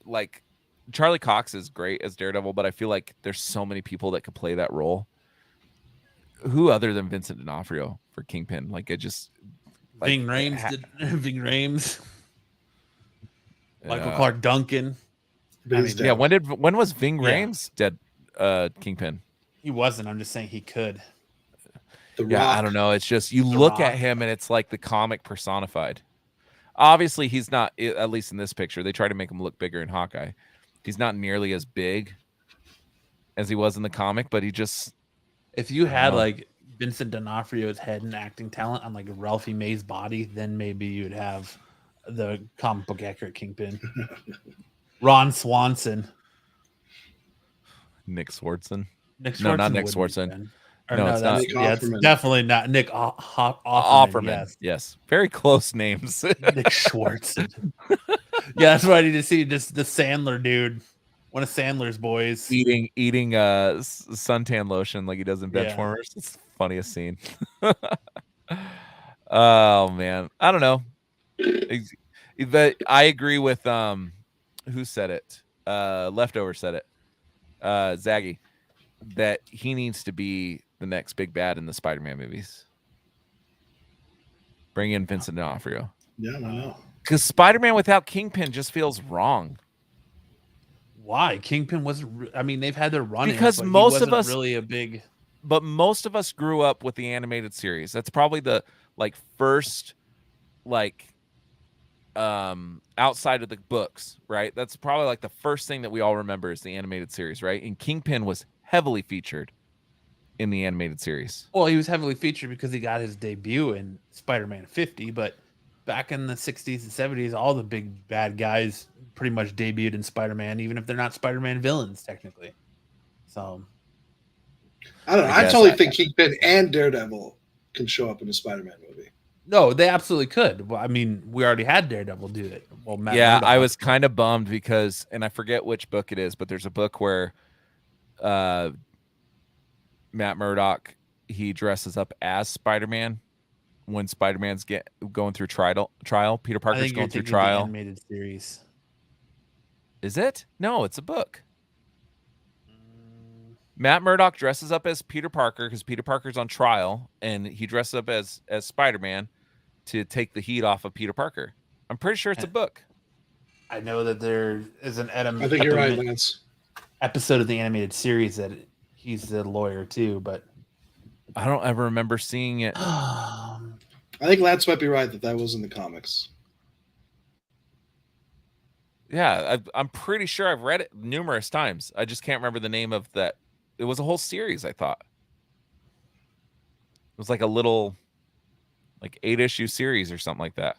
like Charlie Cox is great as Daredevil, but I feel like there's so many people that could play that role. Who other than Vincent D'Onofrio for Kingpin? Like it just Ving Rhames Ving Rhames. Michael Clark Duncan. Yeah, when was Ving Rhames dead Kingpin? He wasn't. I'm just saying he could. I don't know. It's just you look at him and it's like the comic personified. Obviously, he's not, at least in this picture. They try to make him look bigger in Hawkeye. He's not nearly as big as he was in the comic, but he just. If you had like Vincent D'Onofrio's head and acting talent on like Ralphie May's body, then maybe you'd have the comic book accurate Kingpin. Ron Swanson. Nick Swardson. No, not Nick Swardson. No, it's not. Yeah, it's definitely not Nick Offerman. Yes. Very close names. Nick Swardson. Yeah, that's what I need to see. Just the Sandler dude. One of Sandler's boys. Eating suntan lotion like he does in Benchwarmers. It's the funniest scene. Oh, man. I don't know. But I agree with who said it? Leftover said it. Zaggy. That he needs to be the next big bad in the Spider-Man movies. Bring in Vincent D'Onofrio. Yeah, I know. Because Spider-Man without Kingpin just feels wrong. Why? Kingpin wasn't. I mean, they've had their run because most of us really a big. But most of us grew up with the animated series. That's probably the first outside of the books, right? That's probably like the first thing that we all remember is the animated series, right? And Kingpin was heavily featured in the animated series. Well, he was heavily featured because he got his debut in Spider-Man 50, but back in the 60s and 70s, all the big bad guys pretty much debuted in Spider-Man, even if they're not Spider-Man villains, technically. So, I don't know. I totally think Kingpin and Daredevil can show up in a Spider-Man movie. No, they absolutely could. Well, I mean, we already had Daredevil do it. Well, I was kind of bummed because, and I forget which book it is, but there's a book where Matt Murdock, he dresses up as Spider-Man when Spider-Man's going through trial. Peter Parker's going through trial. The animated series. Is it? No, it's a book. Matt Murdock dresses up as Peter Parker because Peter Parker's on trial, and he dresses up as Spider-Man to take the heat off of Peter Parker. I'm pretty sure it's a book. I know that there is an I think you're right, Lance. Episode of the animated series that he's the lawyer too, but I don't ever remember seeing it. I think Lance might be right that was in the comics. Yeah, I'm pretty sure I've read it numerous times. I just can't remember the name of that. It was a whole series, I thought. It was like a little 8-issue series or something like that.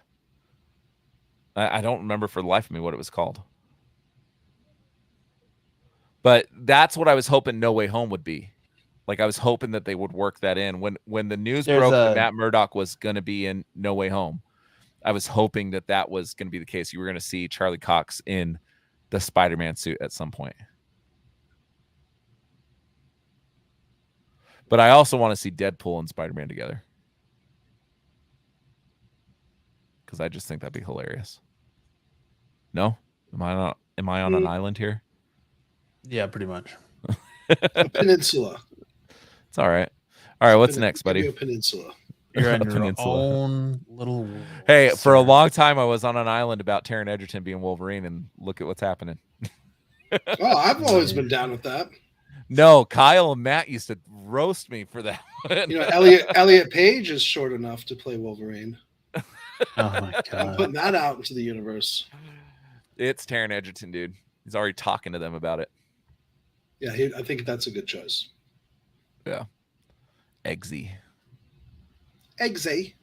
I don't remember for the life of me what it was called. But that's what I was hoping No Way Home would be. Like I was hoping that they would work that in. When the news broke that Matt Murdock was going to be in No Way Home, I was hoping that was going to be the case. You were going to see Charlie Cox in the Spider-Man suit at some point. But I also want to see Deadpool and Spider-Man together. Because I just think that'd be hilarious. No? Am I on an island here? Yeah, pretty much. A peninsula. It's all right. All right, what's next, buddy? A peninsula. You're on your own little. Hey, for a long time, I was on an island about Taron Egerton being Wolverine, and look at what's happening. Oh, I've always been down with that. No, Kyle and Matt used to roast me for that one. You know, Elliot Page is short enough to play Wolverine. Oh my god! I'm putting that out into the universe. It's Taron Egerton, dude. He's already talking to them about it. Yeah, I think that's a good choice. Yeah. Eggsy. Eggsy.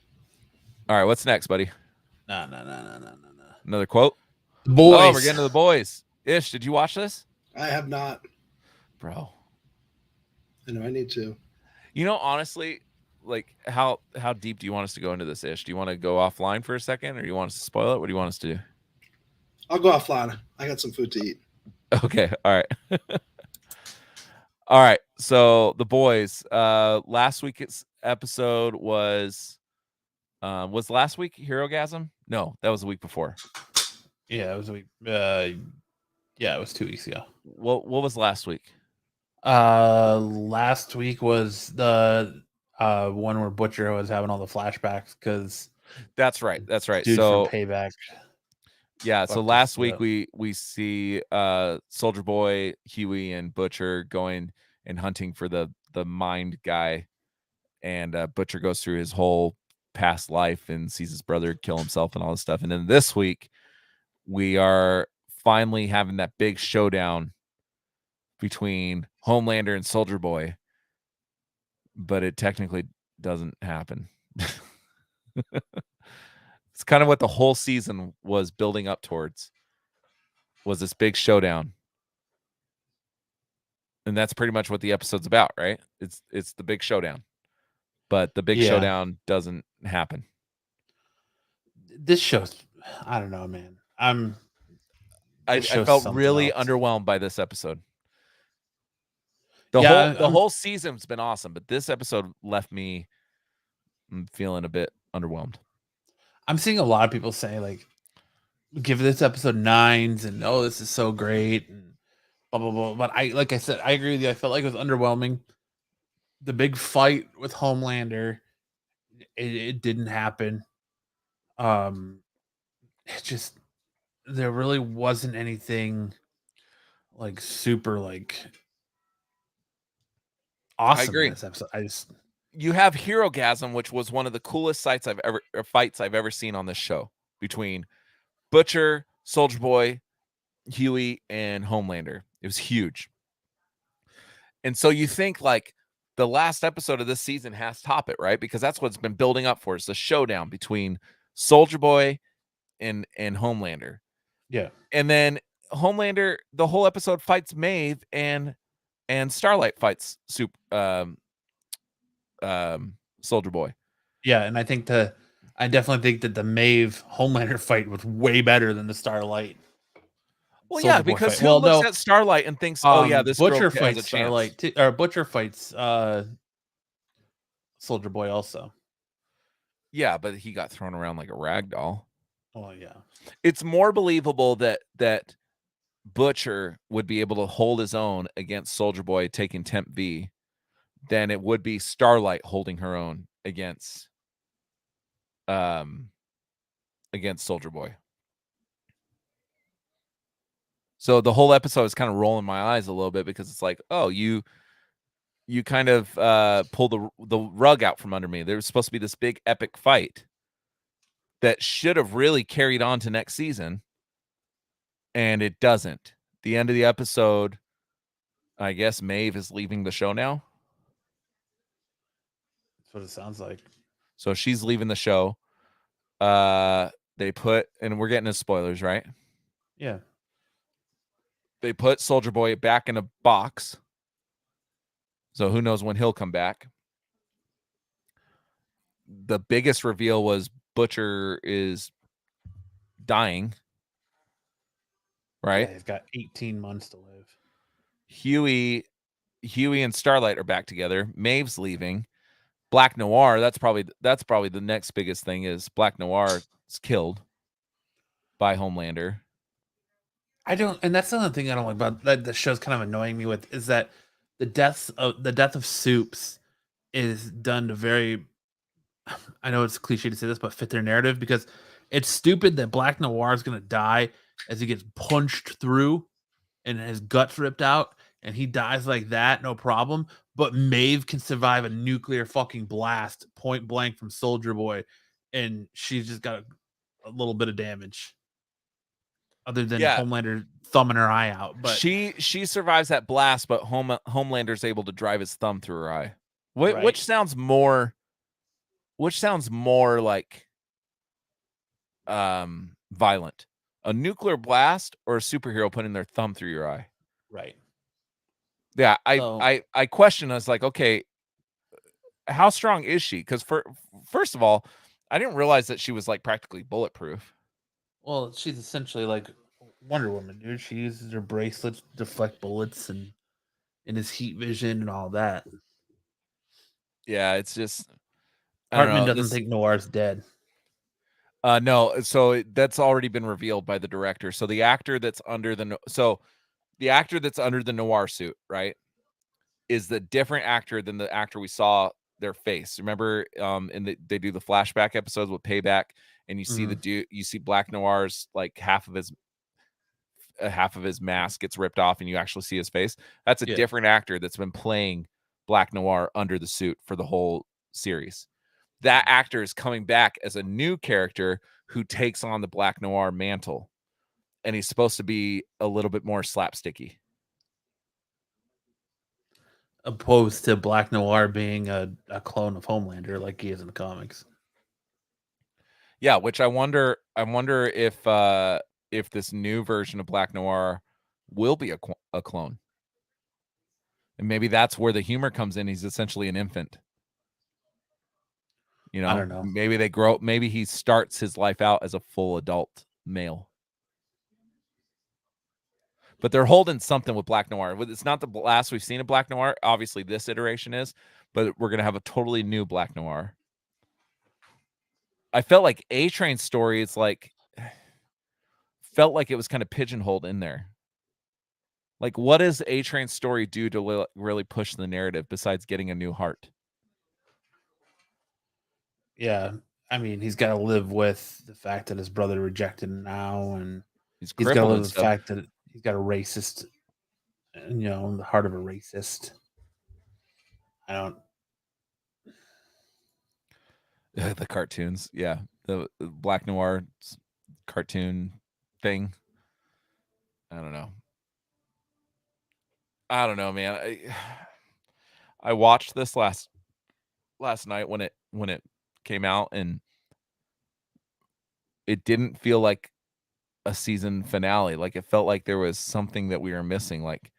All right, what's next, buddy? No. Another quote? The boys. Oh, we're getting to the boys. Ish, did you watch this? I have not. Bro. I know I need to. You know, honestly, like how deep do you want us to go into this, Ish? Do you want to go offline for a second, or do you want us to spoil it? What do you want us to do? I'll go offline. I got some food to eat. Okay, all right. All right. So the boys, last week's episode was last week Herogasm? No, that was the week before. Yeah, it was a week. Yeah, it was 2 weeks ago. What was last week? Last week was the one where Butcher was having all the flashbacks because That's right. dude So from Payback. yeah, so fucked last us week up. we see Soldier Boy, Huey, and Butcher going and hunting for the mind guy, and Butcher goes through his whole past life and sees his brother kill himself and all this stuff. And then this week we are finally having that big showdown between Homelander and Soldier Boy, but it technically doesn't happen. It's kind of what the whole season was building up towards, was this big showdown. And that's pretty much what the episode's about, right? It's the big showdown. But the big showdown doesn't happen. This show's, I don't know, man. I felt really underwhelmed by this episode. The whole season's been awesome, but this episode left me feeling a bit underwhelmed. I'm seeing a lot of people say, like, give this episode 9s and oh, this is so great and blah blah blah. But like I said, I agree with you. I felt like it was underwhelming. The big fight with Homelander, it didn't happen. It just, there really wasn't anything like super like awesome. I agree. In this episode. You have Herogasm, which was one of the coolest fights I've ever seen on this show between Butcher, Soldier Boy, Huey, and Homelander. It was huge. And so you think like the last episode of this season has to top it, right? Because that's what's been building up for us, the showdown between Soldier Boy and Homelander. Yeah. And then Homelander, the whole episode fights Maeve, and Starlight fights Soldier Boy. Yeah, and I definitely think that the Maeve Homelander fight was way better than the Starlight. Well, yeah, because who looks at Starlight and thinks, "Oh yeah, this Butcher girl fights has a Starlight chance." or Butcher fights Soldier Boy also. Yeah, but he got thrown around like a rag doll. Oh yeah, it's more believable that Butcher would be able to hold his own against Soldier Boy taking Temp V than it would be Starlight holding her own against Soldier Boy. So the whole episode is kind of rolling my eyes a little bit because it's like, oh, you kind of pull the rug out from under me. There was supposed to be this big epic fight that should have really carried on to next season, and it doesn't. The end of the episode, I guess Maeve is leaving the show now. That's what it sounds like. So she's leaving the show. They put, and we're getting into spoilers, right? Yeah. They put Soldier Boy back in a box. So who knows when he'll come back. The biggest reveal was Butcher is dying. Right? Yeah, he's got 18 months to live. Huey and Starlight are back together. Maeve's leaving. Black Noir, that's probably the next biggest thing is Black Noir is killed by Homelander. And that's another thing I don't like about that the show's kind of annoying me with is that the death of Soups is done to very, I know it's cliche to say this, but fit their narrative, because it's stupid that Black Noir is going to die as he gets punched through and his guts ripped out and he dies like that, no problem. But Maeve can survive a nuclear fucking blast point blank from Soldier Boy, and she's just got a little bit of damage. Other than Homelander thumbing her eye out, but she survives that blast, but Homelander's able to drive his thumb through her eye, which sounds more which sounds more like violent, a nuclear blast or a superhero putting their thumb through your eye? Right. Yeah, I question. I was like, okay, how strong is she? Because first of all, I didn't realize that she was like practically bulletproof. Well, she's essentially like Wonder Woman, dude. She uses her bracelets to deflect bullets and his heat vision and all that. Yeah, it's just Hartman doesn't think Noir's dead. No, so that's already been revealed by the director. So the actor that's under the Noir suit, right, is the different actor than the actor we saw their face. Remember, they do the flashback episodes with Payback, and you see you see Black Noir's like half of his mask gets ripped off, and you actually see his face. That's a different actor that's been playing Black Noir under the suit for the whole series. That actor is coming back as a new character who takes on the Black Noir mantle, and he's supposed to be a little bit more slapsticky, opposed to Black Noir being a clone of Homelander like he is in the comics. Yeah, which I wonder if this new version of Black Noir will be a clone, and maybe that's where the humor comes in. He's essentially an infant. You know, I don't know. Maybe they grow. Maybe he starts his life out as a full adult male. But they're holding something with Black Noir. It's not the last we've seen of Black Noir. Obviously, this iteration is, but we're gonna have a totally new Black Noir. I felt like A-Train's story is like felt like it was kind of pigeonholed in there. Like, what does A-Train's story do to really push the narrative besides getting a new heart? Yeah, I mean, he's got to live with the fact that his brother rejected him now, and he's got to live with the fact that he's got a racist, in the heart of a racist. I don't. The cartoons, yeah, the Black Noir cartoon thing. I don't know, man. I watched this last night when it came out, and it didn't feel like a season finale. Like, it felt like there was something that we were missing. Like,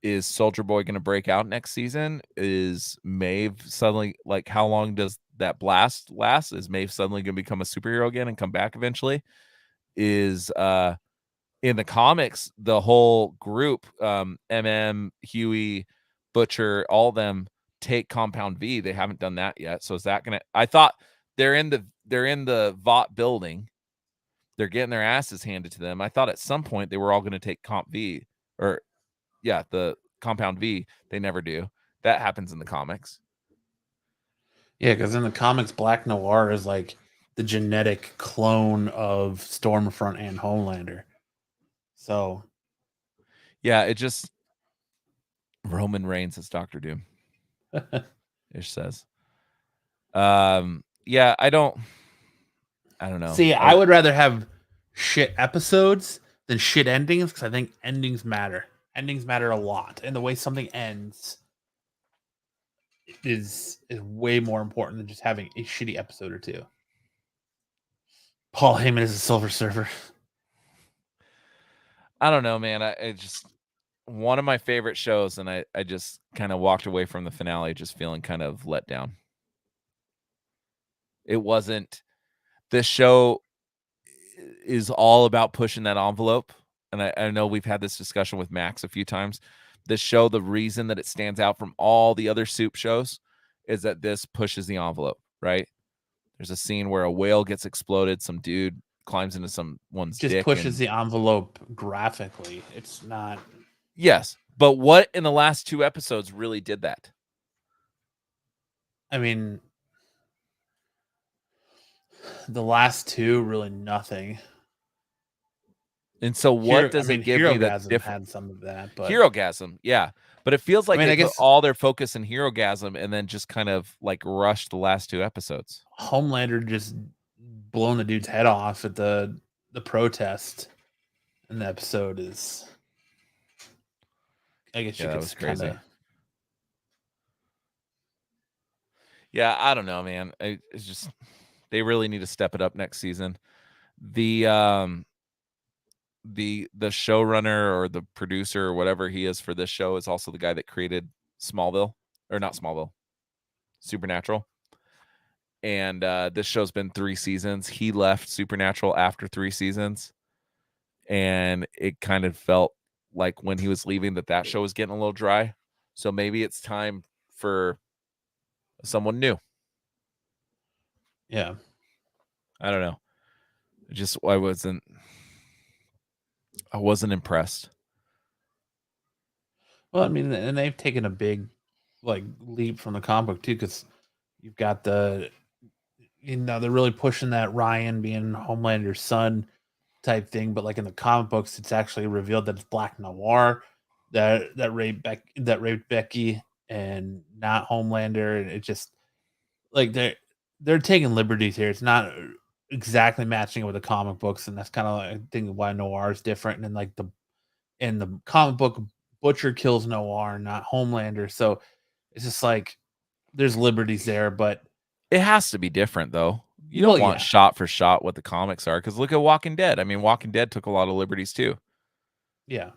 is Soldier Boy going to break out next season? Is Maeve suddenly, like, how long does that blast last? Is Maeve suddenly going to become a superhero again and come back eventually? Is in the comics, the whole group, Huey, Butcher, all of them take Compound V. They haven't done that yet. So is that gonna? I thought they're in the Vought building. They're getting their asses handed to them. I thought at some point they were all going to take Comp V, or the Compound V. They never do. That happens in the comics. Yeah, because in the comics, Black Noir is like the genetic clone of Stormfront and Homelander. So, yeah, it just Roman Reigns as Doctor Doom. Ish says. Yeah, I don't know. See, I would rather have shit episodes than shit endings, because I think endings matter. Endings matter a lot, and the way something ends is way more important than just having a shitty episode or two. Paul Heyman is a Silver Surfer. I don't know, man. I just one of my favorite shows, and I just kind of walked away from the finale just feeling kind of let down. It wasn't. This show is all about pushing that envelope, and I know we've had this discussion with Max a few times. This show, the reason that it stands out from all the other soup shows is that this pushes the envelope, right? There's a scene where a whale gets exploded, some dude climbs into someone's dick. Just pushes the envelope graphically. It's not. Yes, but what in the last 2 episodes really did that? I mean, the last 2, really nothing. And so what does it give me that different? Had some of that, but Herogasm, yeah. But it feels like they put all their focus in Herogasm and then just kind of like rushed the last 2 episodes. Homelander just blown the dude's head off at the protest in the episode is, I guess you could crazy. Yeah, I don't know, man. It's just they really need to step it up next season. The showrunner or the producer or whatever he is for this show is also the guy that created Smallville, or not Smallville, Supernatural. And this show's been 3 seasons. He left Supernatural after 3 seasons, and it kind of felt like when he was leaving that show was getting a little dry. So maybe it's time for someone new. Yeah. I don't know. Just I wasn't impressed. Well, I mean, and they've taken a big leap from the comic book too, because you've got they're really pushing that Ryan being Homelander's son type thing, but like in the comic books, it's actually revealed that it's Black Noir that raped Becky and not Homelander, and it just like they're taking liberties here. It's not exactly matching it with the comic books, and that's kind of I think why Noir is different. And like in the comic book, Butcher kills Noir, not Homelander. So it's just like there's liberties there, but it has to be different though. You don't want shot for shot what the comics are, because look at Walking Dead. I mean, Walking Dead took a lot of liberties too. Yeah.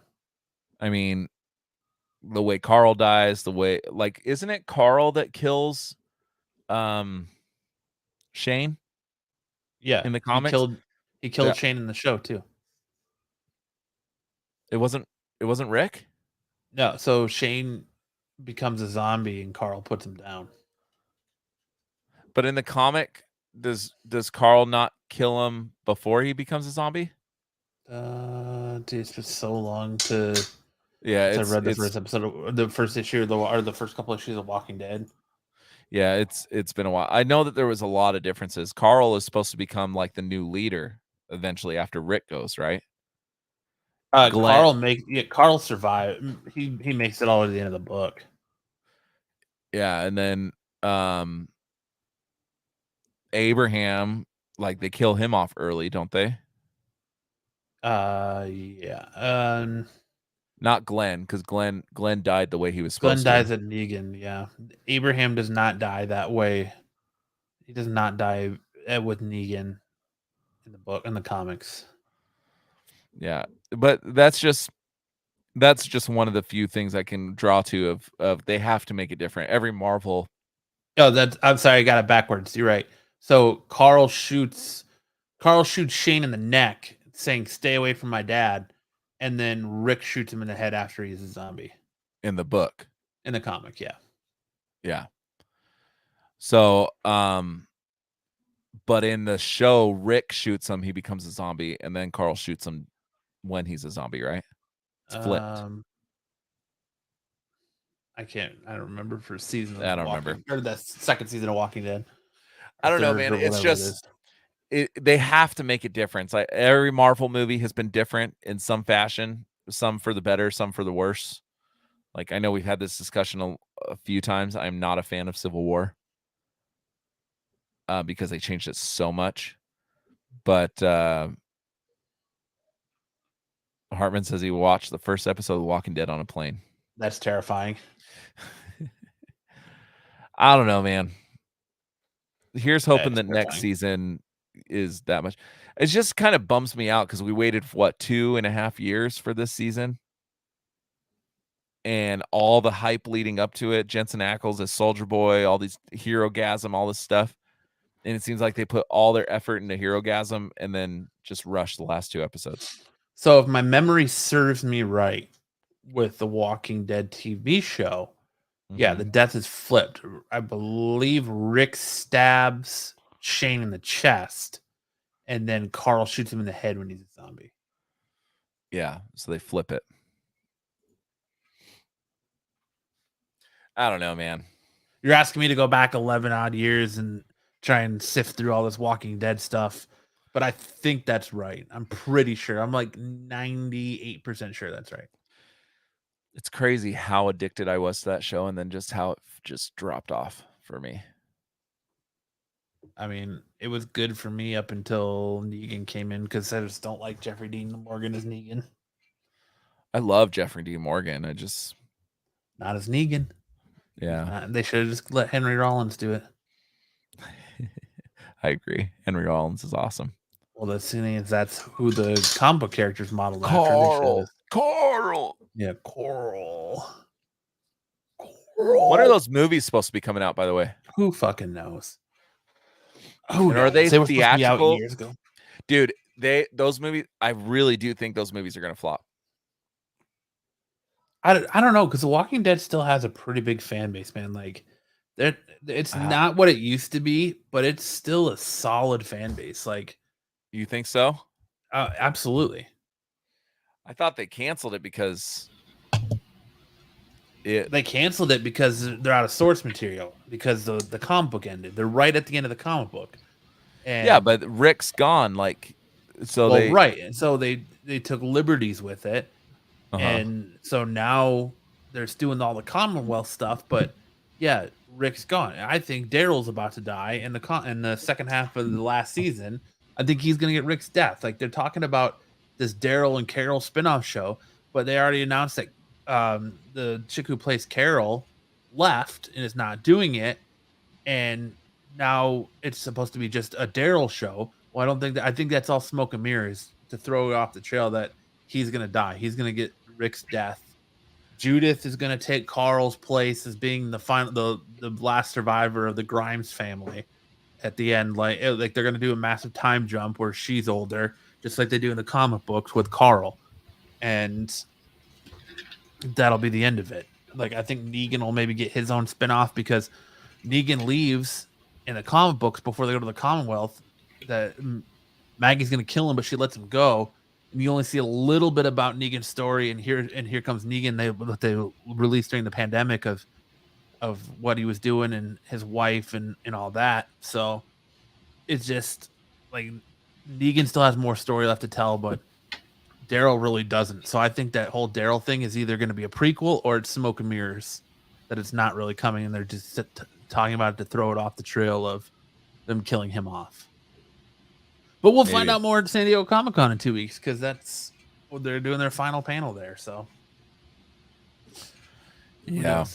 I mean, the way Carl dies, the way isn't it Carl that kills Shane? Yeah. In the comics. He killed Shane in the show too. It wasn't Rick? No, so Shane becomes a zombie and Carl puts him down. But in the comic, does Carl not kill him before he becomes a zombie? Dude, it's been so long to. Yeah, I read the first episode, the first issue, or the first couple issues of Walking Dead. Yeah, it's been a while. I know that there was a lot of differences. Carl is supposed to become like the new leader eventually after Rick goes, right? Carl survived. He makes it all to the end of the book. Yeah, and then Abraham, like they kill him off early, don't they? Yeah. Not Glenn, because Glenn died the way he was supposed to. Glenn dies at Negan, yeah. Abraham does not die that way. He does not die with Negan in the comics. Yeah, but that's just one of the few things I can draw to of they have to make it different. Every Marvel. Oh, I'm sorry, I got it backwards. You're right. So Carl shoots Shane in the neck, saying "Stay away from my dad," and then Rick shoots him in the head after he's a zombie. In the book. In the comic, yeah. Yeah. So, but in the show, Rick shoots him, he becomes a zombie, and then Carl shoots him when he's a zombie, right? It's flipped. I don't remember for season. I don't remember. Or the second season of Walking Dead. I don't know, man. It's just they have to make a difference. Like every Marvel movie has been different in some fashion, some for the better, some for the worse. Like I know we've had this discussion a few times. I'm not a fan of Civil War because they changed it so much. But Hartman says he watched the first episode of Walking Dead on a plane. That's terrifying. I don't know, man. Here's hoping that next season is that much. It just kind of bums me out because we waited 2.5 years for this season, and all the hype leading up to it. Jensen Ackles as Soldier Boy, all these Hero-gasm, all this stuff, and it seems like they put all their effort into Hero-gasm and then just rushed the last 2 episodes. So if my memory serves me right, with the Walking Dead TV show, yeah, the death is flipped. I believe Rick stabs Shane in the chest, and then Carl shoots him in the head when he's a zombie. Yeah, so they flip it. I don't know, man. You're asking me to go back 11 odd years and try and sift through all this Walking Dead stuff, but I think that's right. I'm pretty sure. I'm like 98% sure that's right. It's crazy how addicted I was to that show and then just how it just dropped off for me. I mean, it was good for me up until Negan came in because I just don't like Jeffrey Dean Morgan as Negan. I love Jeffrey Dean Morgan. Not as Negan. Yeah. They should have just let Henry Rollins do it. I agree. Henry Rollins is awesome. Well, the thing is, that's who the comic book characters modeled after. Carl. Yeah, Coral. When are those movies supposed to be coming out, by the way? Who fucking knows? And are they were supposed to be out theatrical? years ago. Dude, those movies, I really do think those movies are going to flop. I don't know, because The Walking Dead still has a pretty big fan base, man. Like, it's not what it used to be, but it's still a solid fan base. Like, you think so? Absolutely. I thought they canceled it because they canceled it because they're out of source material, because the comic book ended. They're right at the end of the comic book. And yeah, but Rick's gone. Like, so and so they took liberties with it. And so now they're doing all the Commonwealth stuff, but yeah, Rick's gone. I think Daryl's about to die in the second half of the last season. I think he's going to get Rick's death. Like, they're talking about this Daryl and Carol spinoff show, but they already announced that the chick who plays Carol left and is not doing it, and now it's supposed to be just a Daryl show. Well, I don't think that. I think that's all smoke and mirrors to throw off the trail that he's going to die. He's going to get Rick's death. Judith is going to take Carl's place as being the last survivor of the Grimes family at the end. Like they're going to do a massive time jump where she's older, just like they do in the comic books with Carl. And that'll be the end of it. Like, I think Negan will maybe get his own spinoff, because Negan leaves in the comic books before they go to the Commonwealth. That Maggie's going to kill him, but she lets him go. And you only see a little bit about Negan's story, and here comes Negan. They released during the pandemic of what he was doing and his wife and all that. So it's just like Negan still has more story left to tell, but Daryl really doesn't. So I think that whole Daryl thing is either going to be a prequel or it's smoke and mirrors, that it's not really coming, and they're just talking about it to throw it off the trail of them killing him off. But we'll find out more at San Diego Comic-Con in 2 weeks, because that's what they're doing, their final panel there. So yeah,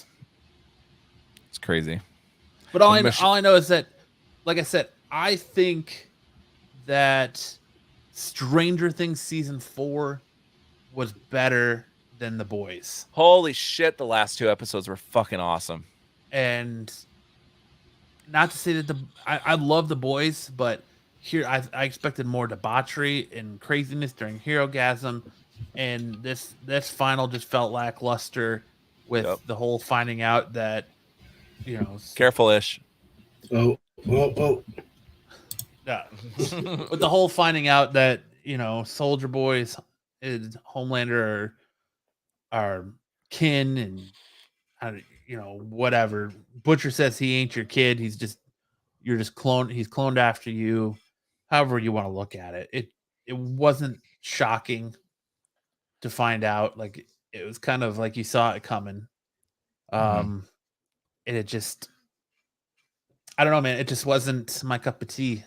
it's crazy. But all I know is that, like I said, I think that Stranger Things season 4 was better than The Boys. Holy shit, the last 2 episodes were fucking awesome. And not to say that I love The Boys, but here I expected more debauchery and craziness during Herogasm, and this final just felt lackluster with the whole finding out that, careful-ish. Oh. Yeah. With the whole finding out that, Soldier Boy's Homelander are kin, and whatever. Butcher says he ain't your kid. He's cloned. He's cloned after you. However you want to look at it. It wasn't shocking to find out. Like, it was kind of like you saw it coming. And it just, I don't know, man. It just wasn't my cup of tea.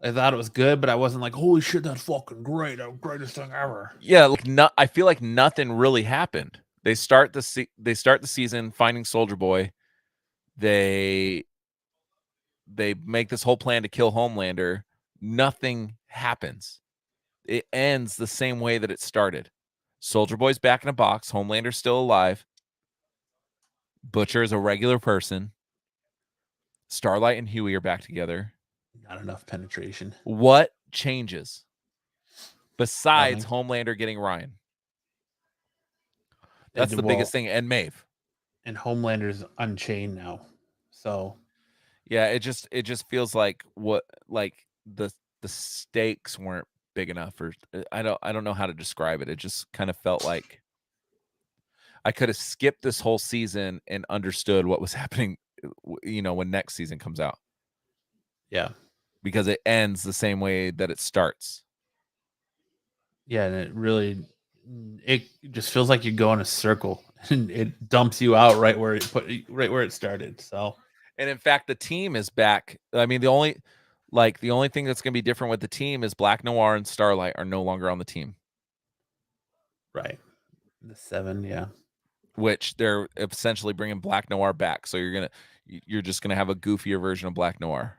I thought it was good, but I wasn't like, holy shit, that's fucking great. The greatest thing ever. Yeah, I feel like nothing really happened. They start the season finding Soldier Boy. They make this whole plan to kill Homelander. Nothing happens. It ends the same way that it started. Soldier Boy's back in a box. Homelander's still alive. Butcher is a regular person. Starlight and Huey are back together. Not enough penetration. What changes besides Homelander getting Ryan? That's the biggest thing. And Maeve. And Homelander's unchained now. So yeah, it just feels like the stakes weren't big enough, or I don't know how to describe it. It just kind of felt like I could have skipped this whole season and understood what was happening, when next season comes out. Yeah. Because it ends the same way that it starts. Yeah, and it just feels like you go in a circle, and it dumps you out right where it started. So, and in fact, the team is back. I mean, the only thing that's going to be different with the team is Black Noir and Starlight are no longer on the team. Right. The 7, yeah. Which they're essentially bringing Black Noir back. So you're just gonna have a goofier version of Black Noir.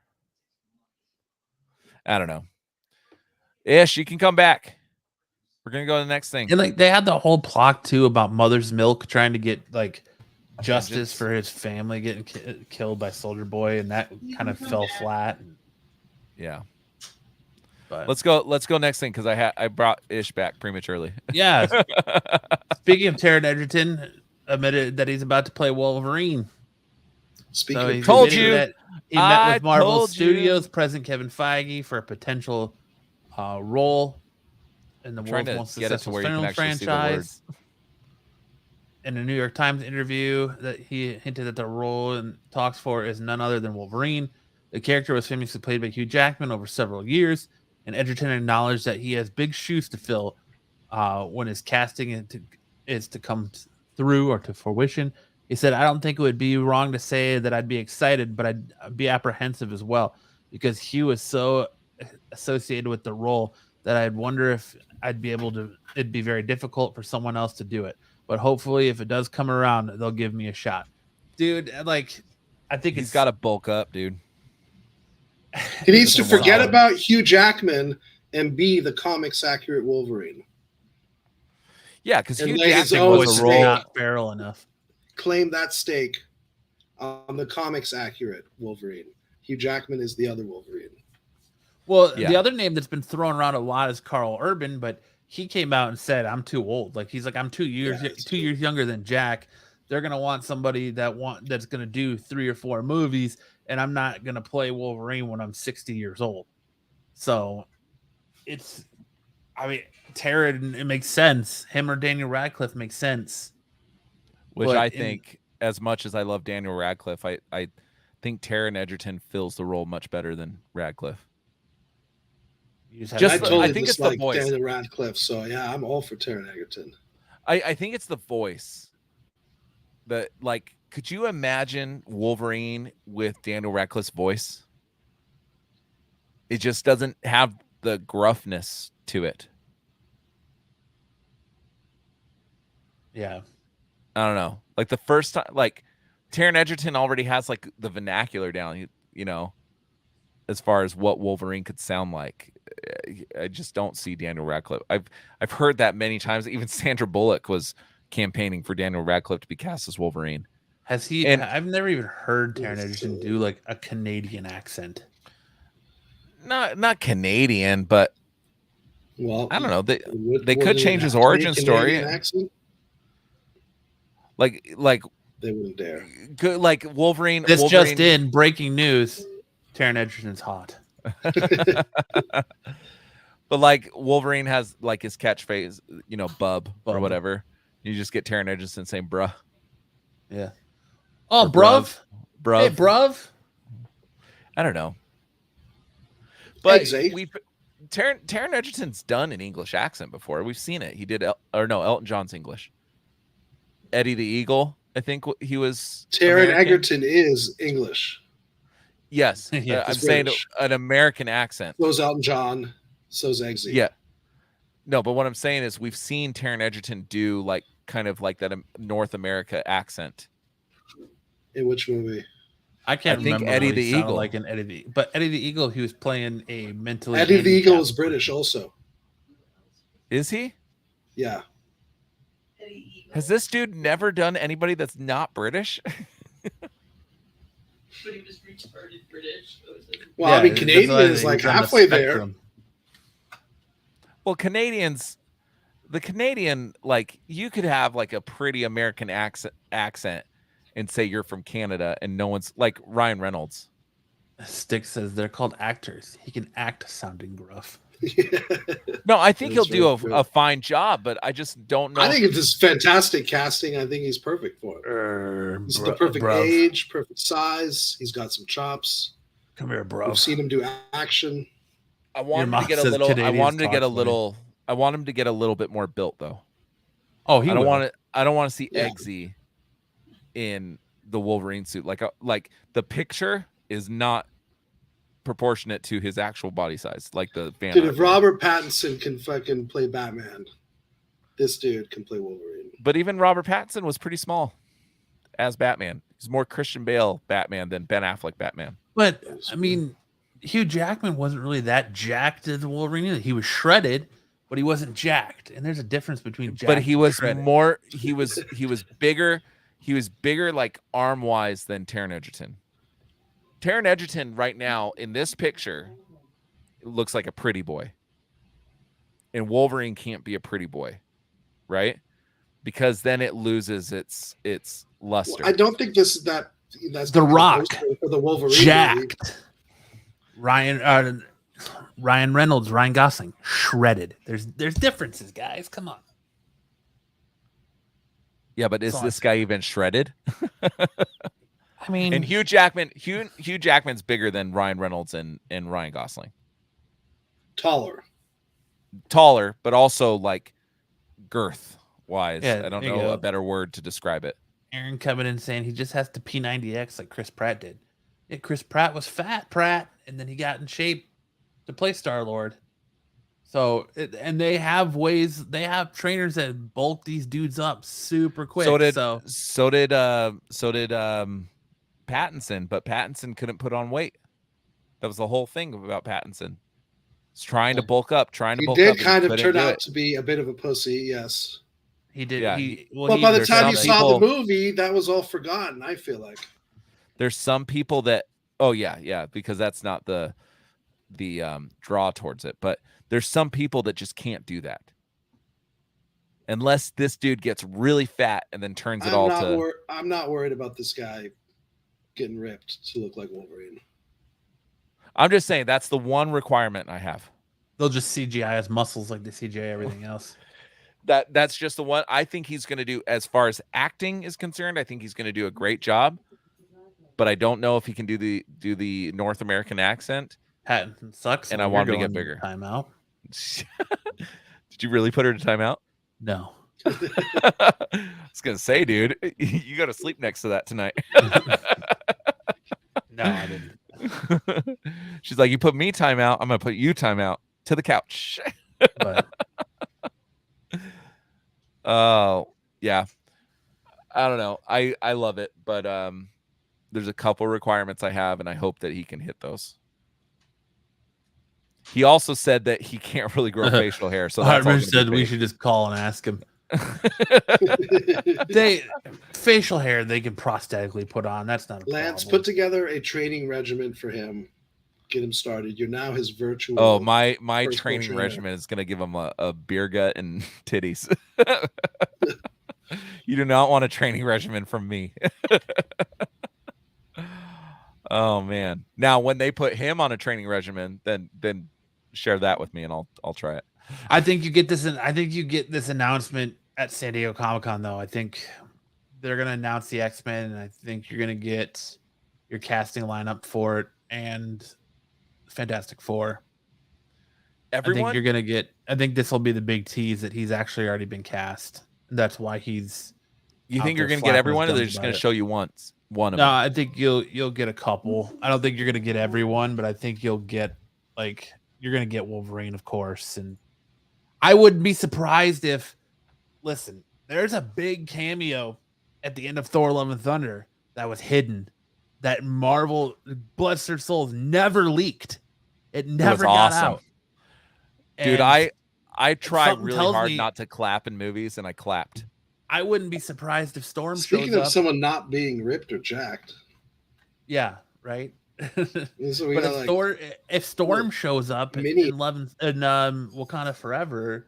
I don't know. Ish, you can come back. We're gonna go to the next thing. And like they had the whole plot too about Mother's Milk trying to get like justice for his family getting killed by Soldier Boy, and that kind of fell flat. Yeah. But Let's go next thing because I brought Ish back prematurely. yeah. Speaking of Taron Egerton, admitted that he's about to play Wolverine. Speaking So of, he's told admitted you. that he met with Marvel told Studios you. President Kevin Feige for a potential role in the Trying world's to most get it to successful where you can film actually see the word. franchise. In a New York Times interview, that he hinted that the role in talks for is none other than Wolverine. The character was famously played by Hugh Jackman over several years, and Egerton acknowledged that he has big shoes to fill when his casting is to come through or to fruition. He said, "I don't think it would be wrong to say that I'd be excited, but I'd be apprehensive as well, because Hugh is so associated with the role that I'd wonder if I'd be able to. It'd be very difficult for someone else to do it. But hopefully, if it does come around, they'll give me a shot." Dude, like, I think He's got to bulk up, dude. he needs to forget about Hugh Jackman and be the comics accurate Wolverine. Yeah, because And Hugh lay his Jackman own was a stake. role. not feral enough. Claim that stake on the comics accurate Wolverine. Hugh Jackman is the other Wolverine. Well, Yeah. the other name that's been thrown around a lot is Carl Urban, but he came out and said, "I'm too old." Like, he's like, "I'm 2 years younger than Jack. They're gonna want somebody that's gonna do 3 or 4 movies, and I'm not gonna play Wolverine when I'm 60 years old." So Taron, it makes sense. Him or Daniel Radcliffe makes sense. Which But I think, as much as I love Daniel Radcliffe, I think Taron Egerton fills the role much better than Radcliffe. I totally think it's the dislike voice. Daniel Radcliffe, so yeah, I'm all for Taron Egerton. I think it's the voice. Could you imagine Wolverine with Daniel Radcliffe's voice? It just doesn't have the gruffness to it. Yeah. I don't know. Like the first time, like Taron Egerton already has like the vernacular down, you know, as far as what Wolverine could sound like. I just don't see Daniel Radcliffe. I've heard that many times. Even Sandra Bullock was campaigning for Daniel Radcliffe to be cast as Wolverine. Has he? And- I've never even heard Taron Egerton do like a Canadian accent. Not Canadian, but Well, I don't know. They would could he change have his to be origin story. Canadian accent? Like They wouldn't dare. good, like Wolverine. This Wolverine, just in, breaking news: Taron Egerton's hot. But like Wolverine has like his catchphrase, you know, bub or Bub. whatever. You just get Taron Egerton saying bruh. Yeah. Oh, Or bruv. Bruv. Hey, bruv. I don't know. But Eggs, eh? Taron Egerton's done an English accent before. We've seen it. He did Elton John's English. Eddie the Eagle, I think he was Taron American. Egerton is English. Yes. Yeah, I'm he's saying British. an American accent. So's Elton John. So's Eggsy. Yeah. No, but what I'm saying is we've seen Taron Egerton do like kind of like that North America accent. In which movie? I can't I think remember. Eddie what he the sounded Eagle. like an Eddie but Eddie the Eagle, he was playing a mentally. Eddie the Eagle is handicapped British person. also. Is he? Yeah. Has this dude never done anybody that's not British? But he was retarded British. So it's like- Well, Yeah, I mean, that's Canadian why is he's like on the halfway there. spectrum. Well, the Canadian, like you could have like a pretty American accent and say you're from Canada and no one's like Ryan Reynolds. Stick says they're called actors. He can act sounding gruff. No, I think That's he'll do very a fine job, but I just don't know. I think it's just fantastic casting. I think he's perfect for it. He's the perfect age, perfect size. He's got some chops. Come here, bro. We've seen him do action. I want him Your to get a mom says little. I Canadians want him to get a talk little. I want him to get a little bit more built, though. Oh, he I don't will. want to. I don't want to see Yeah. Eggsy in the Wolverine suit. Like the picture is not proportionate to his actual body size. Like the fan. Dude, art. if Robert Pattinson can fucking play Batman, this dude can play Wolverine. But even Robert Pattinson was pretty small as Batman. He's more Christian Bale Batman than Ben Affleck Batman. But I mean, Hugh Jackman wasn't really that jacked as Wolverine either. He was shredded, but he wasn't jacked. And there's a difference between jacked but he and was shredded. more. He was bigger. He was bigger, like arm wise, than Taron Egerton. Taron Egerton right now in this picture looks like a pretty boy, and Wolverine can't be a pretty boy, right? Because then it loses its luster. Well, I don't think this is that. That's The Rock for the Wolverine jacked. movie. Ryan Reynolds, Ryan Gosling shredded. There's differences, guys. Come on. Yeah, but is this guy even shredded? I mean, and Hugh Jackman's bigger than Ryan Reynolds and Ryan Gosling. Taller, but also like girth wise. Yeah, I don't know a better word to describe it. Aaron coming in saying he just has to P90X like Chris Pratt did. Yeah, Chris Pratt was fat, and then he got in shape to play Star-Lord. So, and they have trainers that bulk these dudes up super quick. So did Pattinson, but Pattinson couldn't put on weight. That was the whole thing about Pattinson. He's trying to bulk up, He did kind of turn out to be a bit of a pussy, yes. He did. Yeah. Well, by the time you saw the movie, that was all forgotten, I feel like. There's some people that, because that's not the draw towards it, but there's some people that just can't do that unless this dude gets really fat and then turns it all to. I'm not worried about this guy getting ripped to look like Wolverine. I'm just saying that's the one requirement I have. They'll just CGI his muscles like they CGI everything else. That's just the one I think he's going to do. As far as acting is concerned, I think he's going to do a great job, but I don't know if he can do the North American accent. Pattinson sucks, and I want him to get bigger. Timeout. Did you really put her to timeout? No. I was gonna say, dude, you got to sleep next to that tonight. No, I didn't. She's like, you put me timeout, I'm gonna put you timeout to the couch. But oh yeah, I don't know. I love it, but there's a couple requirements I have, and I hope that he can hit those. He also said that he can't really grow facial hair, so Hartman said we should just call and ask him. Facial hair they can prosthetically put on. That's not a Lance, problem. put together a training regimen for him. Get him started. You're now his virtual. Oh, my training regimen is going to give him a beer gut and titties. You do not want a training regimen from me. Oh man! Now, when they put him on a training regimen, then share that with me, and I'll try it. I think you get this. I think you get this announcement at San Diego Comic-Con, though. I think they're going to announce the X-Men, and I think you're going to get your casting lineup for it and Fantastic Four. Everyone? I think you're going to get. I think this will be the big tease that he's actually already been cast. That's why he's. You think you're going to get everyone, or they're just going to show you one of them? No, I think you'll get a couple. I don't think you're going to get everyone, but I think you'll get you're going to get Wolverine, of course, and I wouldn't be surprised if. Listen, there's a big cameo at the end of Thor: Love and Thunder that was hidden. That Marvel Bloodthirst Souls never leaked. It never got out. Dude, I try really hard not to clap in movies, and I clapped. I wouldn't be surprised if Storm shows up. Speaking of someone not being ripped or jacked. Yeah, right. So but if Storm shows up in Wakanda Forever,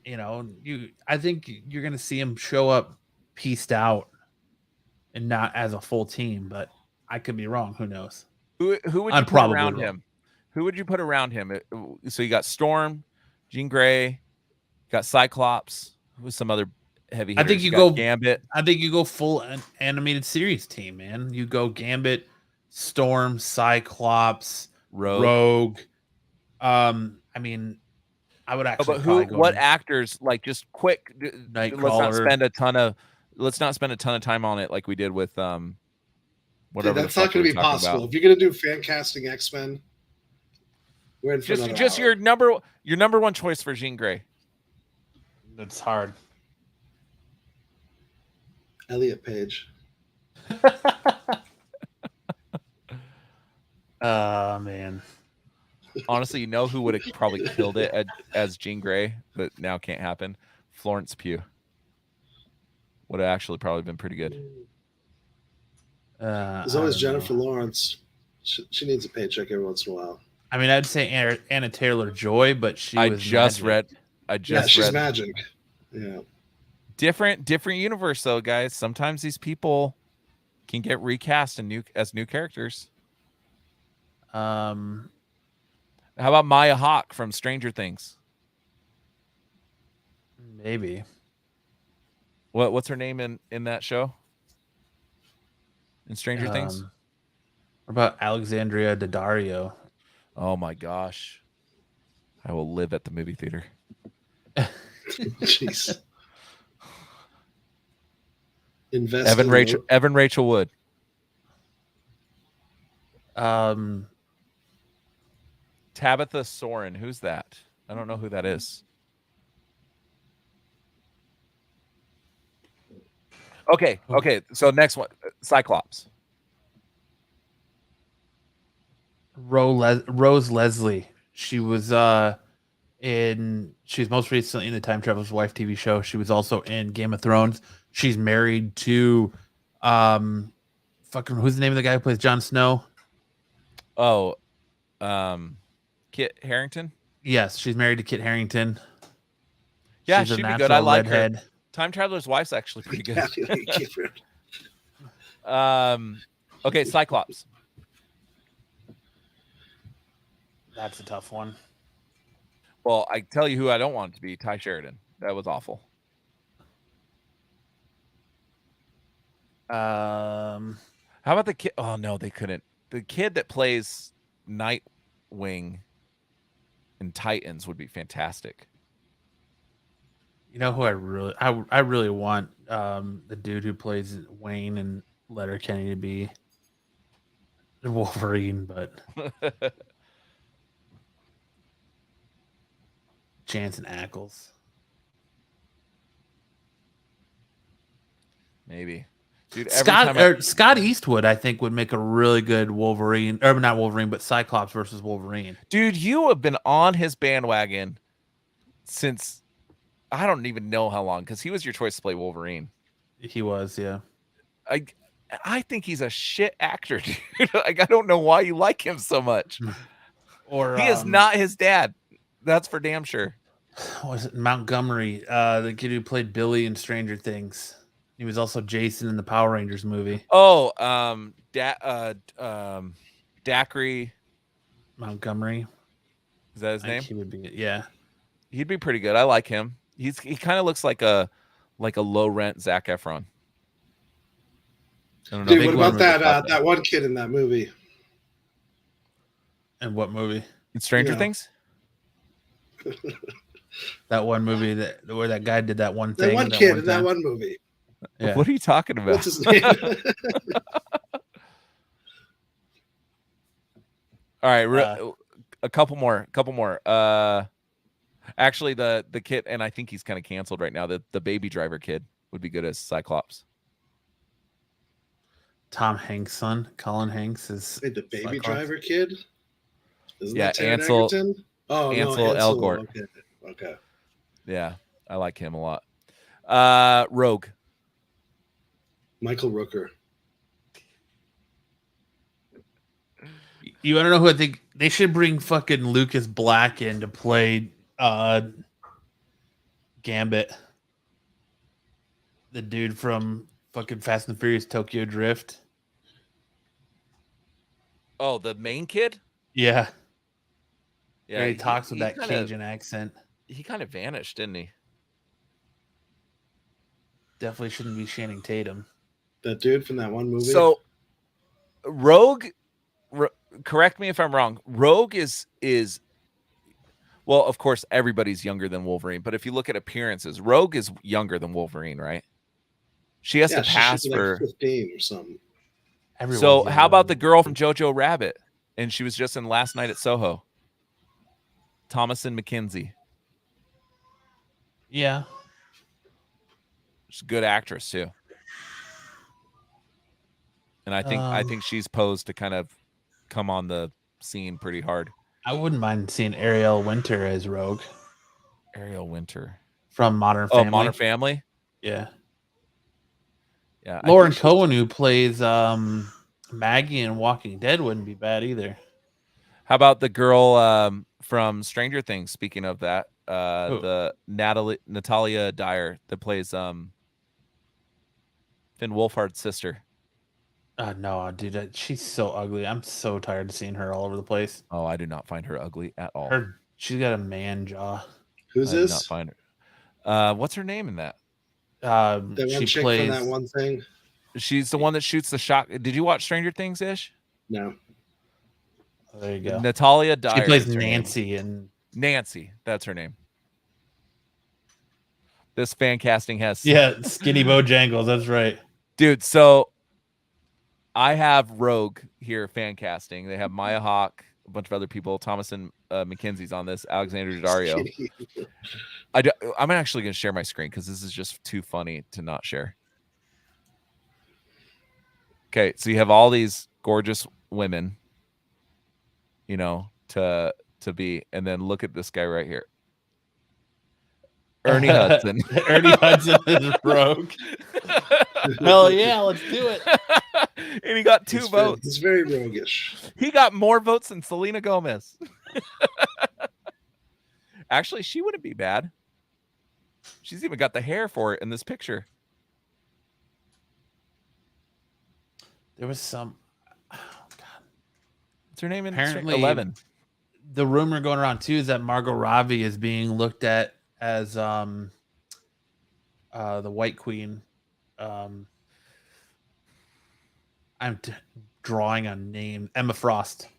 I think you're gonna see him show up pieced out and not as a full team. But I could be wrong. Who knows? Who would you put around him? Who would you put around him? So you got Storm, Jean Grey, got Cyclops. Who's some other heavy hitters? I think you go Gambit. I think you go full animated series team, man. You go Gambit, Storm, Cyclops, Rogue. I mean, I would actually. But what actors? Like, just quick. Let's not spend a ton of time on it like we did with whatever. That's not going to be possible. If you're going to do fan casting X-Men, we're in for just your number one choice for Jean Grey. That's hard. Elliot Page. Man. Honestly, you know who would have probably killed it as Jean Grey, but now can't happen? Florence Pugh. Would have actually probably been pretty good. There's always Jennifer Lawrence. She needs a paycheck every once in a while. I mean, I'd say Anna Taylor-Joy, but she's magic. Yeah. Different universe though, guys. Sometimes these people can get recast as new characters. How about Maya Hawke from Stranger Things? Maybe. What's her name in that show? In Stranger Things? What about Alexandria Daddario? Oh my gosh. I will live at the movie theater. Jeez. Evan Rachel Wood. Tabitha Soren. Who's that? I don't know who that is. Okay. So next one, Cyclops. Rose Leslie. She was she was most recently in the Time Traveler's Wife TV show. She was also in Game of Thrones. She's married to who's the name of the guy who plays Jon Snow? Oh, Kit Harington? Yes, she's married to Kit Harington. Yeah, she'd be good. I like her. Time Traveler's Wife's actually pretty good. Okay, Cyclops. That's a tough one. Well, I tell you who I don't want it to be, Ty Sheridan. That was awful. How about the kid? Oh no, they couldn't. The kid that plays Nightwing in Titans would be fantastic. You know who I really want the dude who plays Wayne and Letterkenny to be Wolverine, but Jansen Ackles. Maybe. Dude, Scott Eastwood, I think, would make a really good Wolverine, or not Wolverine, but Cyclops versus Wolverine. Dude, you have been on his bandwagon since I don't even know how long, because he was your choice to play Wolverine. He was, yeah. I think he's a shit actor, dude. Like, I don't know why you like him so much. Or he is not his dad. That's for damn sure. Was it Montgomery, the kid who played Billy in Stranger Things? He was also Jason in the Power Rangers movie. Oh, Dacre Montgomery. Is that his name? He would be, yeah. He'd be pretty good. I like him. He kind of looks like a low rent Zac Efron. I don't know. Dude, what about that one kid in that movie? And what movie? In Stranger Things? That one movie where that guy did that one thing. That one kid in that one movie. Yeah. What are you talking about? What's his name? All right, a couple more. Actually, the kid, and I think he's kind of canceled right now. The Baby Driver kid would be good as Cyclops. Tom Hanks' son, Colin Hanks, is the Baby Cyclops. Driver kid. Isn't that Ansel Egerton? Oh, Ansel Elgort. Okay. Yeah, I like him a lot. Rogue. Michael Rooker. You want to know who I think they should bring? Fucking Lucas Black in to play Gambit, the dude from fucking Fast and Furious Tokyo Drift. Oh, the main kid? Yeah. Yeah, he talks with that Cajun accent. He kind of vanished, didn't he? Definitely shouldn't be Channing Tatum. That dude from that one movie. So, Rogue, correct me if I'm wrong. Rogue is well, of course, everybody's younger than Wolverine, but if you look at appearances, Rogue is younger than Wolverine, right? She has to pass for 15 or something. So, how about the girl from Jojo Rabbit? And she was just in Last Night at Soho. Thomasin McKenzie. Yeah. She's a good actress too. And I think she's posed to kind of come on the scene pretty hard. I wouldn't mind seeing Ariel Winter as Rogue. Ariel Winter from Modern Family. Oh, Modern Family. Yeah. Yeah. Lauren Cohen, who plays Maggie in Walking Dead, wouldn't be bad either. How about the girl from Stranger Things? Speaking of that, the Natalia Dyer that plays Finn Wolfhard's sister. No, dude, she's so ugly. I'm so tired of seeing her all over the place. Oh, I do not find her ugly at all. She's got a man jaw. Who's this? I do not find her. What's her name in that? That one chick from that one thing. She's the one that shoots the shot. Did you watch Stranger Things, Ish? No. Oh, there you go. Natalia Dyer. She plays Nancy and Nancy. That's her name. This fan casting has Skinny Bojangles. That's right, dude. So I have Rogue here fan casting. They have Maya Hawke, a bunch of other people. Thomas and McKenzie's on this. Alexander Daddario. I'm actually going to share my screen because this is just too funny to not share. Okay, so you have all these gorgeous women, to be, and then look at this guy right here. Ernie Hudson. Ernie Hudson is Rogue. Hell yeah, let's do it. And he got 2 votes. He's very roguish. He got more votes than Selena Gomez. Actually, she wouldn't be bad. She's even got the hair for it in this picture. There was some. Oh God. What's her name in Apparently, 11? The rumor going around too is that Margot Robbie is being looked at as the White Queen. I'm drawing a name. Emma Frost.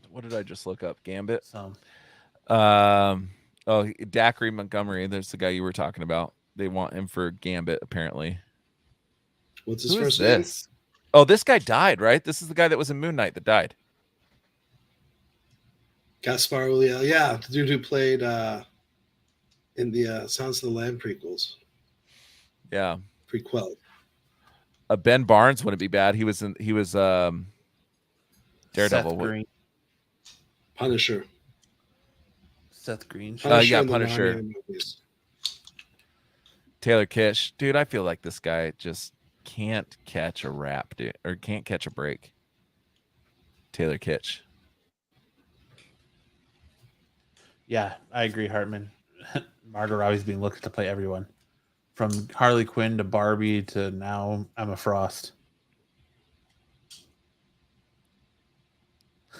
What did I just look up? Gambit. So. Dacre Montgomery. There's the guy you were talking about. They want him for Gambit, apparently. What's his first name? Oh, this guy died, right? This is the guy that was in Moon Knight that died. Gaspar Ulliel. Yeah, the dude who played in the Sounds of the Lamb prequels. Yeah. Prequel. Ben Barnes wouldn't be bad. He was Daredevil. Seth Green. Punisher. Seth Green. Punisher. Taylor Kitsch. Dude, I feel like this guy just can't catch a rap, dude, or can't catch a break. Taylor Kitsch. Yeah, I agree, Hartman. Margot Robbie's being looked to play everyone. From Harley Quinn to Barbie to now Emma Frost.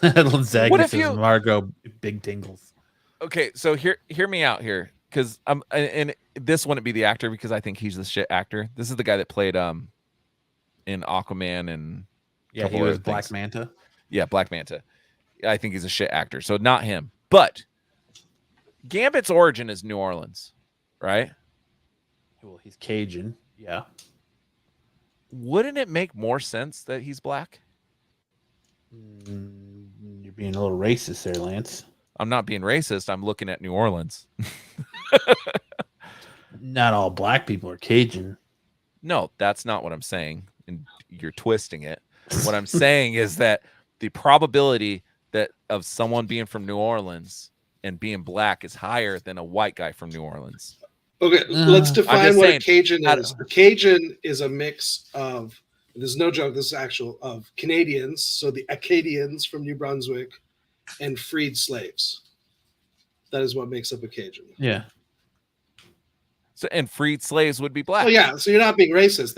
Zagnus says Margot Big Tingles. Okay, so hear me out here, because and this wouldn't be the actor because I think he's the shit actor. This is the guy that played in Aquaman and he was Black Manta. Yeah, Black Manta. I think he's a shit actor, so not him. But Gambit's origin is New Orleans, right? Well, he's Cajun. Yeah. Wouldn't it make more sense that he's black? You're being a little racist there, Lance. I'm not being racist. I'm looking at New Orleans. Not all black people are Cajun. No, that's not what I'm saying. And you're twisting it. What I'm saying is that the probability that of someone being from New Orleans and being black is higher than a white guy from New Orleans. Okay, let's define what a Cajun is. A Cajun is a mix of, there's no joke, this is actual, of Canadians, so the Acadians from New Brunswick, and freed slaves. That is what makes up a Cajun. Yeah. So, and freed slaves would be black. Oh yeah, so you're not being racist.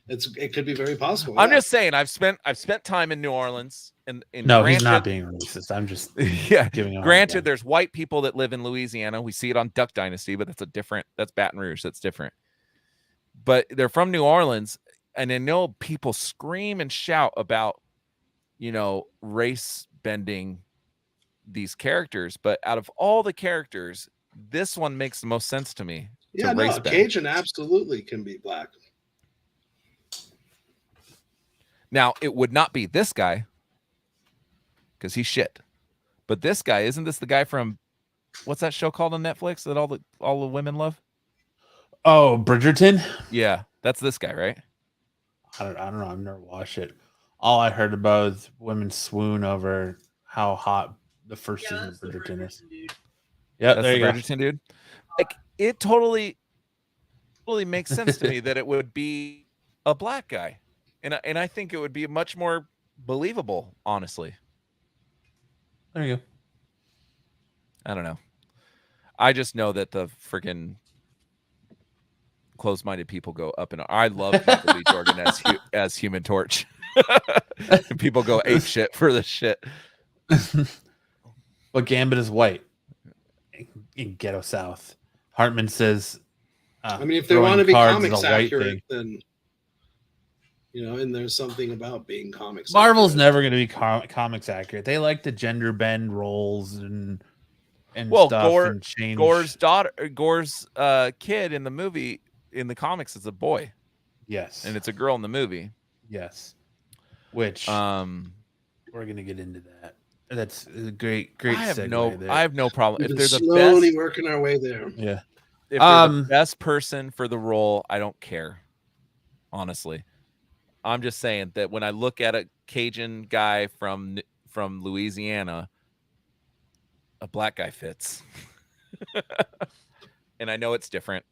It could be very possible. I'm just saying, I've spent time in New Orleans, and no, he's not being racist. I'm just giving him. Granted, there's white people that live in Louisiana. We see it on Duck Dynasty, but that's Baton Rouge. That's different. But they're from New Orleans, and I know people scream and shout about, race bending these characters. But out of all the characters, this one makes the most sense to me. Yeah, no, Cajun absolutely can be black. Now, it would not be this guy because he's shit. But this guy, isn't this the guy from what's that show called on Netflix that all the women love? Oh, Bridgerton? Yeah, that's this guy, right? I don't know. I've never watched it. All I heard about is women swoon over how hot the first season of Bridgerton is. Yeah, that's there the you go. Bridgerton dude. Like it totally makes sense to me that it would be a black guy, and I think it would be much more believable. Honestly, There you go. I don't know. I just know that the freaking closed-minded people go up, and I love Michael B. Jordan as Human Torch. And people go ape shit for this shit. But Gambit is white in Ghetto South. Hartman says, I mean, if they want to be comics accurate, then and there's something about being comics. Marvel's accurate. never going to be comics accurate. They like to gender bend roles and stuff and change. Gore's kid in the movie, in the comics, is a boy. Yes, and it's a girl in the movie. Yes, which we're going to get into that. That's a great segue. I have no problem if they're slowly working our way there. Yeah, if they're the best person for the role, I don't care. Honestly, I'm just saying that when I look at a Cajun guy from Louisiana, a black guy fits. And I know it's different,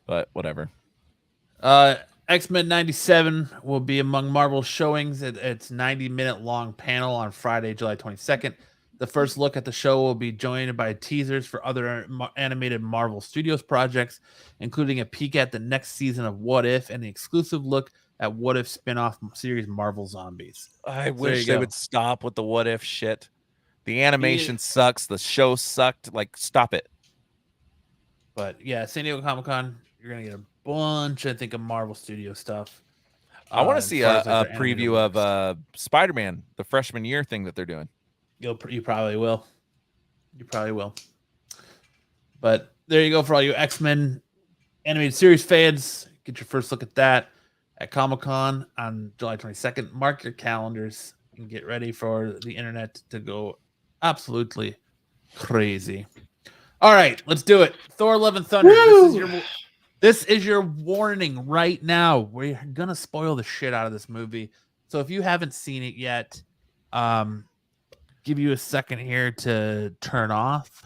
but whatever. X-Men 97 will be among Marvel's showings at its 90-minute long panel on Friday, July 22nd. The first look at the show will be joined by teasers for other animated Marvel Studios projects, including a peek at the next season of What If and the exclusive look at What If spin-off series Marvel Zombies. I wish they would stop with the What If shit. The animation sucks. The show sucked. Like, stop it. But yeah, San Diego Comic-Con, you're going to get a bunch, I think, of Marvel Studio stuff. I want to see a preview of Spider-Man, the freshman year thing that they're doing. You probably will. You probably will. But there you go for all you X-Men animated series fans. Get your first look at that at Comic-Con on July 22nd. Mark your calendars and get ready for the internet to go absolutely crazy. All right, let's do it. Thor: Love and Thunder. This is your warning right now. We're going to spoil the shit out of this movie. So if you haven't seen it yet, give you a second here to turn off.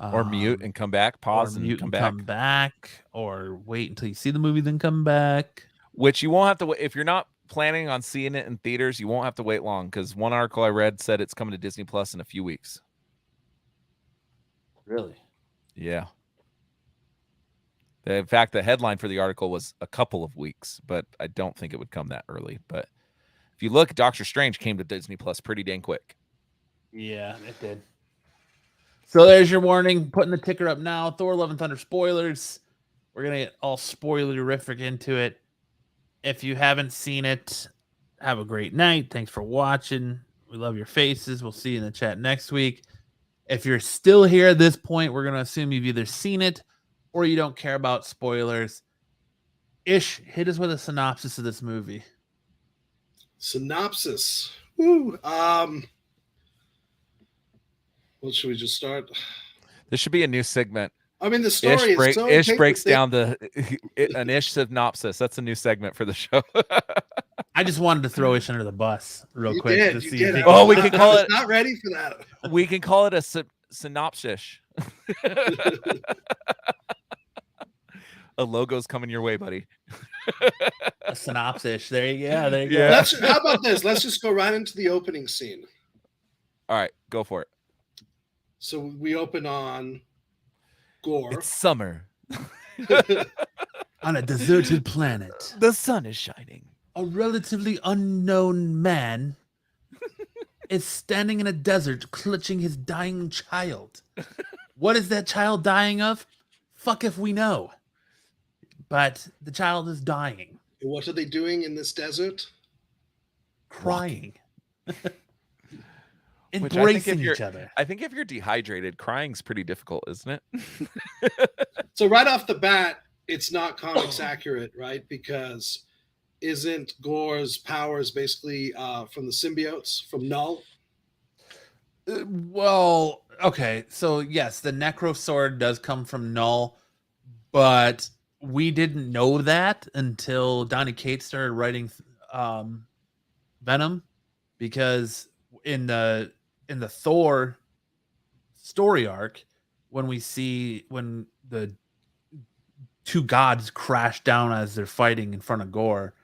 Or mute and come back. Pause and come back. Come back. Or wait until you see the movie, then come back. Which you won't have to wait. If you're not planning on seeing it in theaters, you won't have to wait long, because one article I read said it's coming to Disney Plus in a few weeks. Really? Yeah. In fact, the headline for the article was a couple of weeks, but I don't think it would come that early. But if you look, Doctor Strange came to Disney Plus pretty dang quick. Yeah, it did. So there's your warning. Putting the ticker up now. Thor: Love and Thunder spoilers. We're going to get all spoilerific into it. If you haven't seen it, have a great night. Thanks for watching. We love your faces. We'll see you in the chat next week. If you're still here at this point, we're going to assume you've either seen it or you don't care about spoilers. Ish, hit us with a synopsis of this movie. Synopsis. Woo. Well, should we just start? This should be a new segment. I mean, the story Ish breaks down an Ish synopsis. That's a new segment for the show. I just wanted to throw Ish under the bus real quick. To see if we can call it. Not ready for that. We can call it a synopsis. A logo's coming your way, buddy. A synopsis. There you go. There you go. How about this? Let's just go right into the opening scene. All right, go for it. So we open on Gore. It's summer. On a deserted planet. The sun is shining. A relatively unknown man is standing in a desert clutching his dying child. What is that child dying of? Fuck if we know. But the child is dying. What are they doing in this desert? Crying. Embracing each other. I think if you're dehydrated, crying's pretty difficult, isn't it? So right off the bat, it's not comics accurate, right? Because isn't Gore's powers basically from the symbiotes, from Null? Well, okay. So yes, the Necro Sword does come from Null, but we didn't know that until Donny Cates started writing Venom, because in the Thor story arc, when the two gods crash down as they're fighting in front of Gore,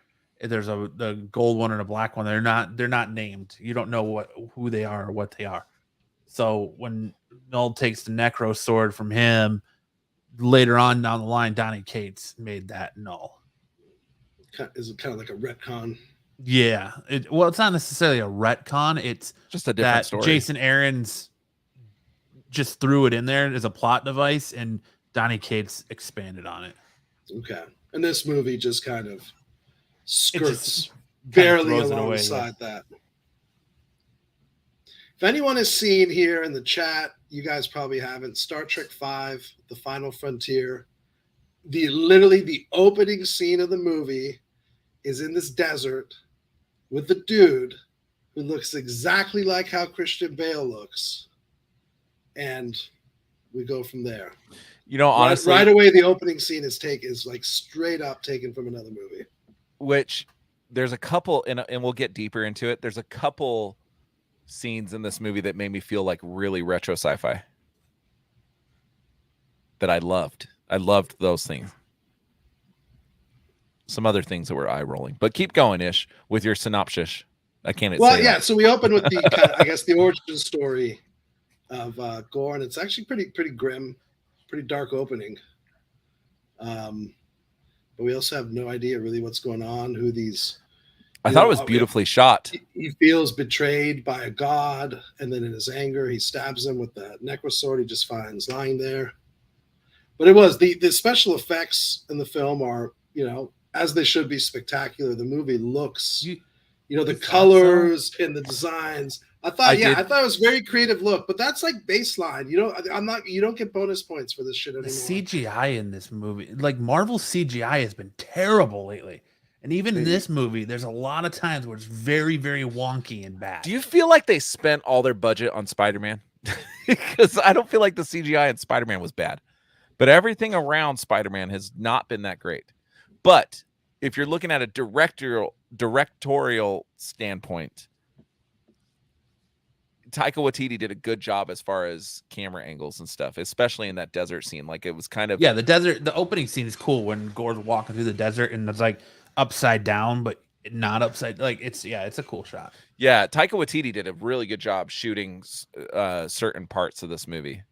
there's the gold one and a black one. They're not named. You don't know who they are or what they are. So when Null takes the Necro sword from him, later on down the line, Donny Cates made that Null. Is it kind of like a retcon? Yeah. It's not necessarily a retcon. It's just a different story. Jason Aaron's just threw it in there as a plot device, and Donny Cates expanded on it. Okay. And this movie just kind of skirts barely alongside that. If anyone has seen here in the chat, you guys probably haven't, Star Trek V, The Final Frontier, literally the opening scene of the movie is in this desert with the dude who looks exactly like how Christian Bale looks. And we go from there. You know, honestly, right away, the opening scene is like straight up taken from another movie. Which there's a couple, and we'll get deeper into it. There's a couple scenes in this movie that made me feel like really retro sci-fi that I loved. I loved those things. Some other things that were eye rolling, but keep going, Ish, with your synopsis. I can't. Well, yeah. So we open with the I guess the origin story of Gore, and it's actually pretty grim, pretty dark opening. But we also have no idea really what's going on, who these. I thought it was beautifully shot. He feels betrayed by a god, and then in his anger, he stabs him with the necro sword he just finds lying there. But it was the special effects in the film are, as they should be, spectacular. The movie looks, the colors and the designs. I thought it was a very creative look, but that's like baseline. You don't get bonus points for this shit anymore. The CGI in this movie, like Marvel CGI, has been terrible lately. And even in this movie, there's a lot of times where it's very, very wonky and bad. Do you feel like they spent all their budget on Spider-Man? Because I don't feel like the CGI in Spider-Man was bad. But everything around Spider-Man has not been that great. But if you're looking at a directorial standpoint, Taika Watititi did a good job as far as camera angles and stuff, especially in that desert scene. Like, it was kind of... Yeah, the opening scene is cool when Gore's walking through the desert and it's like upside down, but not upside. Like, it's a cool shot. Yeah, Taika Watititi did a really good job shooting certain parts of this movie.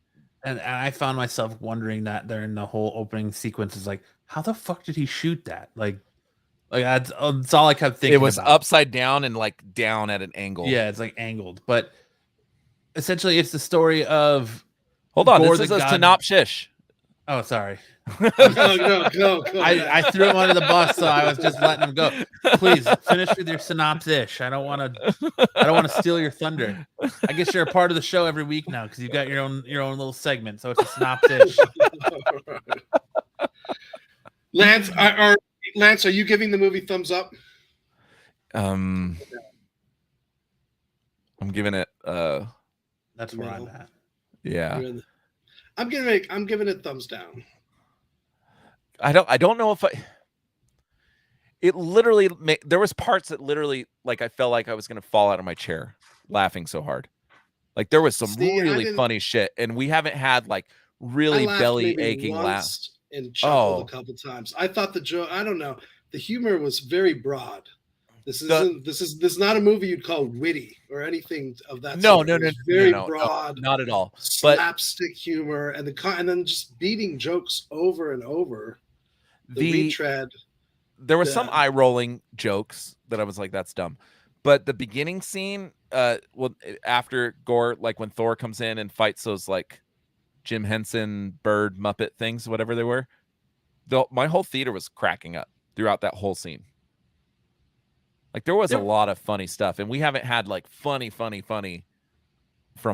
And I found myself wondering that during the whole opening sequence is like, how the fuck did he shoot that? Like that's all I kept thinking. It was about. Upside down and like down at an angle. Yeah, it's like angled, but essentially it's the story of. Hold on, this is a synopsis. Oh, sorry. Go. I threw him under the bus, so I was just letting him go. Please finish with your synopsis. I don't want to steal your thunder. I guess you're a part of the show every week now because you've got your own little segment. So it's a synopsis. Lance, are you giving the movie thumbs up? I'm giving it. That's where I'm at. Yeah. I'm giving it thumbs down. I don't know if it literally there was parts that literally, like, I felt like I was going to fall out of my chair laughing so hard. Like, there was some really funny shit, and we haven't had like really belly aching laughs and chuckled a couple times. I thought the joke, I don't know, the humor was very broad. This is not a movie you'd call witty or anything of that sort. No, very broad, not at all. Slapstick humor and then just beating jokes over and over. The retread. There was some eye rolling jokes that I was like, that's dumb. But the beginning scene, after Gore, like when Thor comes in and fights those like Jim Henson bird Muppet things, whatever they were, my whole theater was cracking up throughout that whole scene. Like, there was a lot of funny stuff, and we haven't had like funny from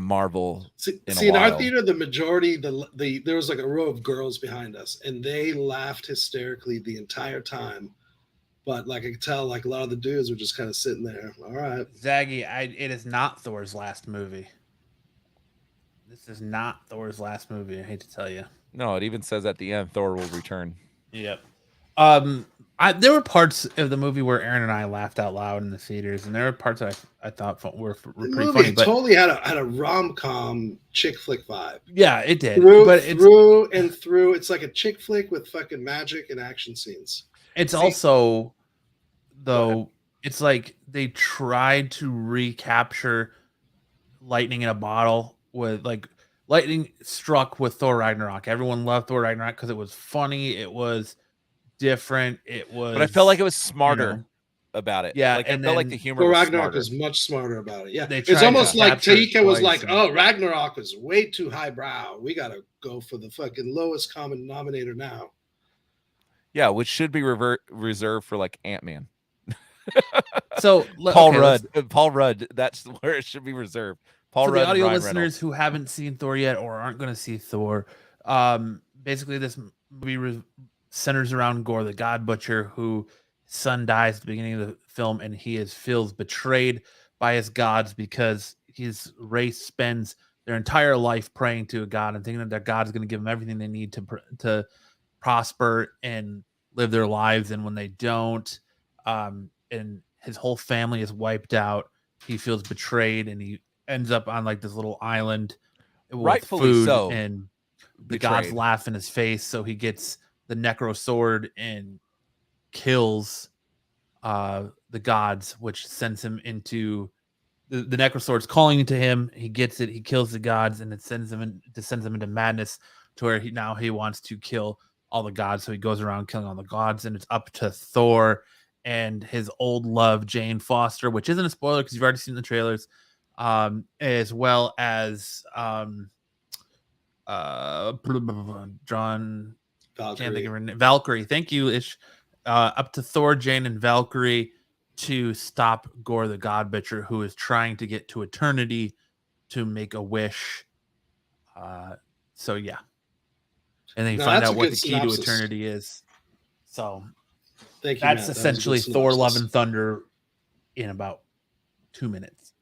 Marvel. In our theater, the majority, there was like a row of girls behind us, and they laughed hysterically the entire time. But like, I could tell, like, a lot of the dudes were just kind of sitting there. All right, Zaggy, it is not Thor's last movie. This is not Thor's last movie. I hate to tell you. No, it even says at the end, Thor will return. Yep. There were parts of the movie where Aaron and I laughed out loud in the theaters, and there were parts that I thought were pretty funny. But totally had a rom-com chick flick vibe. Yeah, it did. Through and through, it's like a chick flick with fucking magic and action scenes. It's also, though, it's like they tried to recapture lightning in a bottle with like lightning struck with Thor Ragnarok. Everyone loved Thor Ragnarok because it was funny. It was different. It was, but I felt like it was smarter about it. Yeah, like I felt like the humor. Thor was Ragnarok smarter. is much smarter about it. Yeah, They it's almost like capture Taika was like, and- "Oh, Ragnarok was way too highbrow. We gotta go for the fucking lowest common denominator now." Yeah, which should be reserved for like Ant-Man. So Paul Rudd. That's where it should be reserved. Paul For Rudd. the audio and Ryan listeners Reynolds. who haven't seen Thor yet or aren't going to see Thor, basically this movie centers around Gore, the God Butcher, whose son dies at the beginning of the film, and he feels betrayed by his gods because his race spends their entire life praying to a god and thinking that their God is going to give them everything they need to prosper and live their lives. And when they don't, and his whole family is wiped out, he feels betrayed, and he ends up on like this little island with Rightfully food, so. and the Betrayed. gods laugh in his face. So he gets the necro sword and kills the gods, which sends him into the necro sword's calling to him. He gets it, he kills the gods, and it sends him into madness to where he wants to kill all the gods. So he goes around killing all the gods, and it's up to Thor and his old love, Jane Foster, which isn't a spoiler because you've already seen the trailers, as well as John Valkyrie. can't think of her name. Valkyrie. Thank you. Ish. Up to Thor, Jane, and Valkyrie to stop Gore the God Butcher, who is trying to get to eternity to make a wish. So yeah, and then you find out what the key to eternity is. So Thank you, that's Matt. essentially Thor: Love and Thunder in about 2 minutes.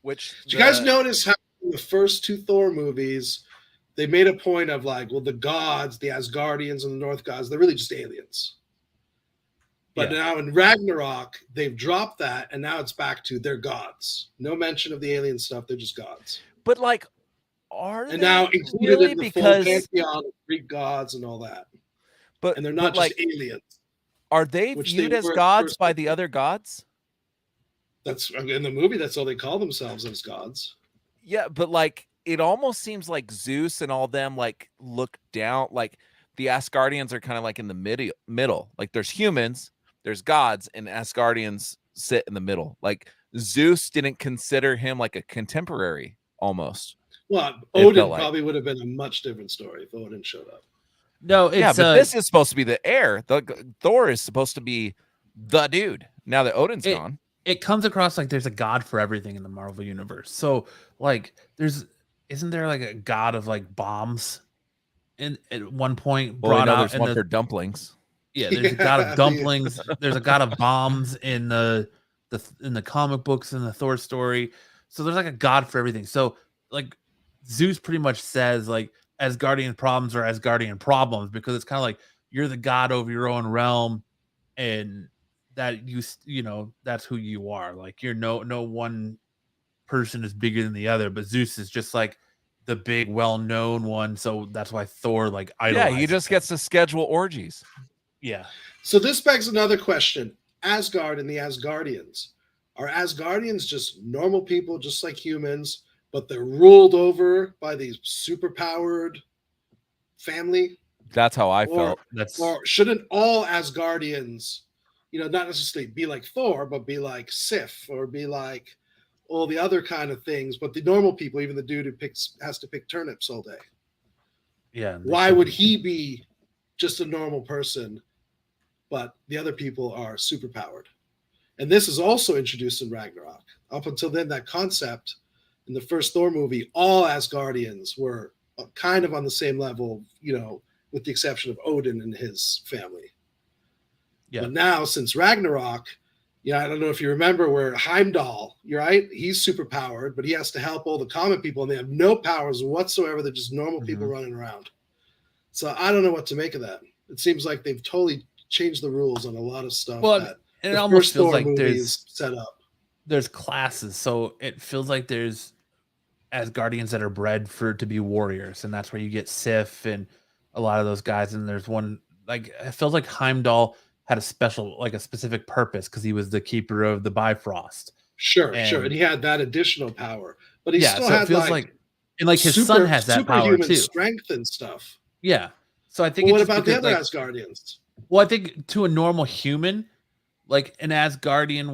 Which did you guys notice how in the first two Thor movies they made a point of like, well, the gods, the Asgardians and the North gods, they're really just aliens. But now in Ragnarok, they've dropped that, and now it's back to they're gods. No mention of the alien stuff; they're just gods. But like, are they now included really? in the Because full pantheon of Greek gods and all that. But and they're not just aliens. Are they viewed as gods by the other gods? That's in the movie. That's all they call themselves, as gods. Yeah, but like it almost seems like Zeus and all them like look down. Like the Asgardians are kind of like in the middle. Like there's humans, there's gods, and Asgardians sit in the middle. Like Zeus didn't consider him like a contemporary almost. Well, Odin probably would have been a much different story if Odin showed up. No, it's but this is supposed to be the heir. Thor is supposed to be the dude. Now that Odin's gone, it comes across like there's a god for everything in the Marvel universe. So like, isn't there like a god of like bombs? At one point, brought out there's one for dumplings. Yeah, there's a god of dumplings. There's a god of bombs in the comic books and the Thor story. So there's like a god for everything. So like Zeus pretty much says like Asgardian problems are Asgardian problems, because it's kind of like you're the god over your own realm, and that you know that's who you are. Like you're no one person is bigger than the other, but Zeus is just like the big well-known one. So that's why Thor like idolizes. Yeah, he just gets to schedule orgies. Yeah. So this begs another question. Asgard and the Asgardians. Are Asgardians just normal people, just like humans, but they're ruled over by these superpowered family? That's how I felt. Or shouldn't all Asgardians, not necessarily be like Thor, but be like Sif, or be like all the other kind of things, but the normal people, even the dude who has to pick turnips all day. Yeah. Why would he be just a normal person, but the other people are superpowered? And this is also introduced in Ragnarok. Up until then, that concept in the first Thor movie, all Asgardians were kind of on the same level, with the exception of Odin and his family. Yeah. But now, since Ragnarok, I don't know if you remember where Heimdall, you're right, he's superpowered, but he has to help all the common people, and they have no powers whatsoever. They're just normal people running around. So I don't know what to make of that. It seems like they've totally changed the rules on a lot of stuff. Well, that and it almost feels Thor like there's set up. There's classes, so it feels like there's Asgardians that are bred to be warriors, and that's where you get Sif and a lot of those guys. And there's one like it feels like Heimdall had a specific purpose because he was the keeper of the Bifrost. Sure, and he had that additional power, but he still had and like his son has that power too, strength and stuff. Yeah, so I think. What about the other Asgardians? Well, I think to a normal human, like an Asgardian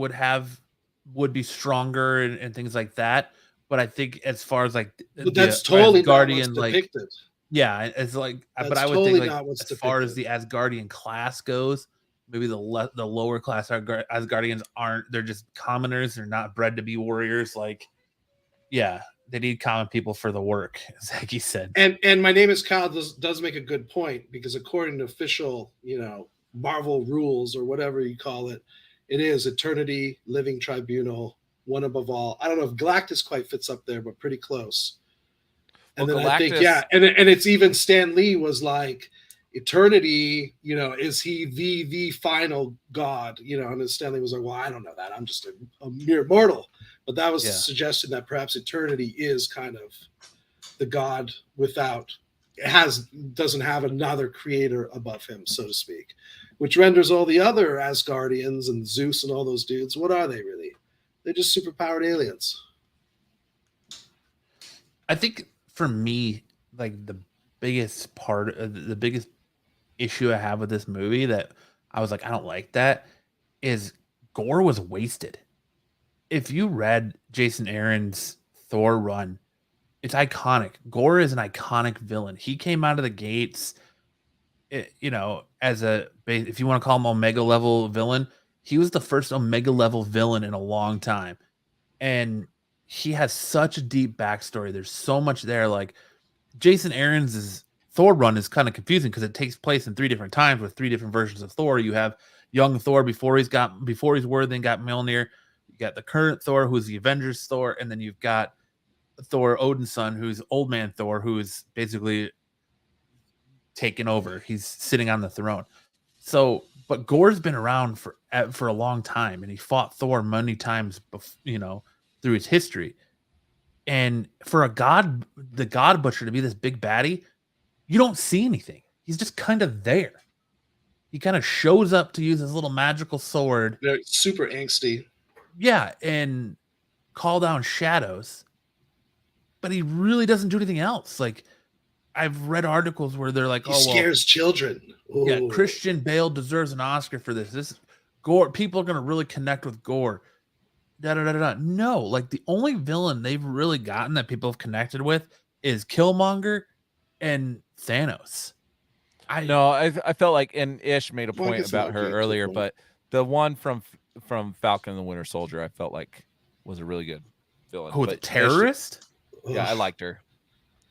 would be stronger and things like that. But I think as far as like that's totally Asgardian, not what's depicted. Yeah, it's like, but I would totally think like as far as the Asgardian class goes, maybe the lower class Asgardians they're just commoners. They're not bred to be warriors. Like, yeah, they need common people for the work, as Zaki said. And my name is Kyle does make a good point, because according to official, Marvel rules or whatever you call it, it is Eternity, Living Tribunal, one above all. I don't know if Galactus quite fits up there, but pretty close. And then Galactus, I think, and it's even Stan Lee was like, Eternity, is he the final god? And then Stanley was like, well, I don't know that. I'm just a mere mortal. But that was a suggestion that perhaps Eternity is kind of the god doesn't have another creator above him, so to speak, which renders all the other Asgardians and Zeus and all those dudes, what are they really? They're just superpowered aliens. I think for me, like the biggest issue I have with this movie that I was like, I don't like that, is Gore was wasted. If you read Jason Aaron's Thor run, it's iconic. Gore is an iconic villain. He came out of the gates, as if you want to call him Omega level villain, he was the first Omega level villain in a long time. And he has such a deep backstory. There's so much there. Like Jason Aaron's Thor run is kind of confusing because it takes place in 3 different times with 3 different versions of Thor. You have young Thor before he's Worthy and got Mjolnir. You got the current Thor, who's the Avengers Thor, and then you've got Thor, Odin's son, who's old man Thor, who's basically taken over. He's sitting on the throne. So, but Gore's been around for a long time, and he fought Thor many times, through his history. And for the God Butcher to be this big baddie, you don't see anything. He's just kind of there. He kind of shows up to use his little magical sword. They're super angsty. Yeah, and call down shadows. But he really doesn't do anything else. Like, I've read articles where they're like, he scares children. Ooh. Yeah, Christian Bale deserves an Oscar for this. This Gore, people are going to really connect with Gore. No, like the only villain they've really gotten that people have connected with is Killmonger and Thanos. I felt like, and Ish made a point about her earlier, but the one from Falcon and the Winter Soldier, I felt like was a really good villain. Who, the terrorist? Yeah, I liked her.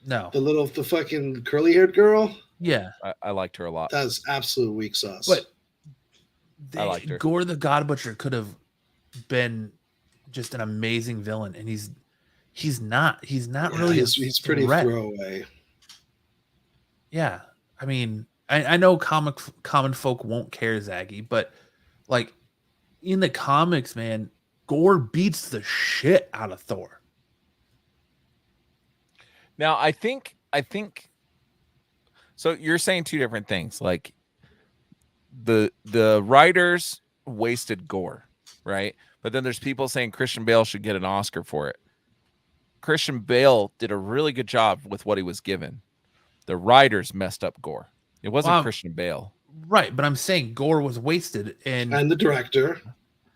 No, the fucking curly haired girl. Yeah, I liked her a lot. That's absolute weak sauce. But I liked her. Gore the God Butcher could have been just an amazing villain, and he's not really. He's pretty throwaway. Yeah, I mean, I know common folk won't care, Zaggy, but like in the comics, man, Gore beats the shit out of Thor. Now, I think so. You're saying 2 different things. Like the writers wasted Gore, right? But then there's people saying Christian Bale should get an Oscar for it. Christian Bale did a really good job with what he was given. The writers messed up Gore. It wasn't Christian Bale. Right, but I'm saying Gore was wasted. And the director.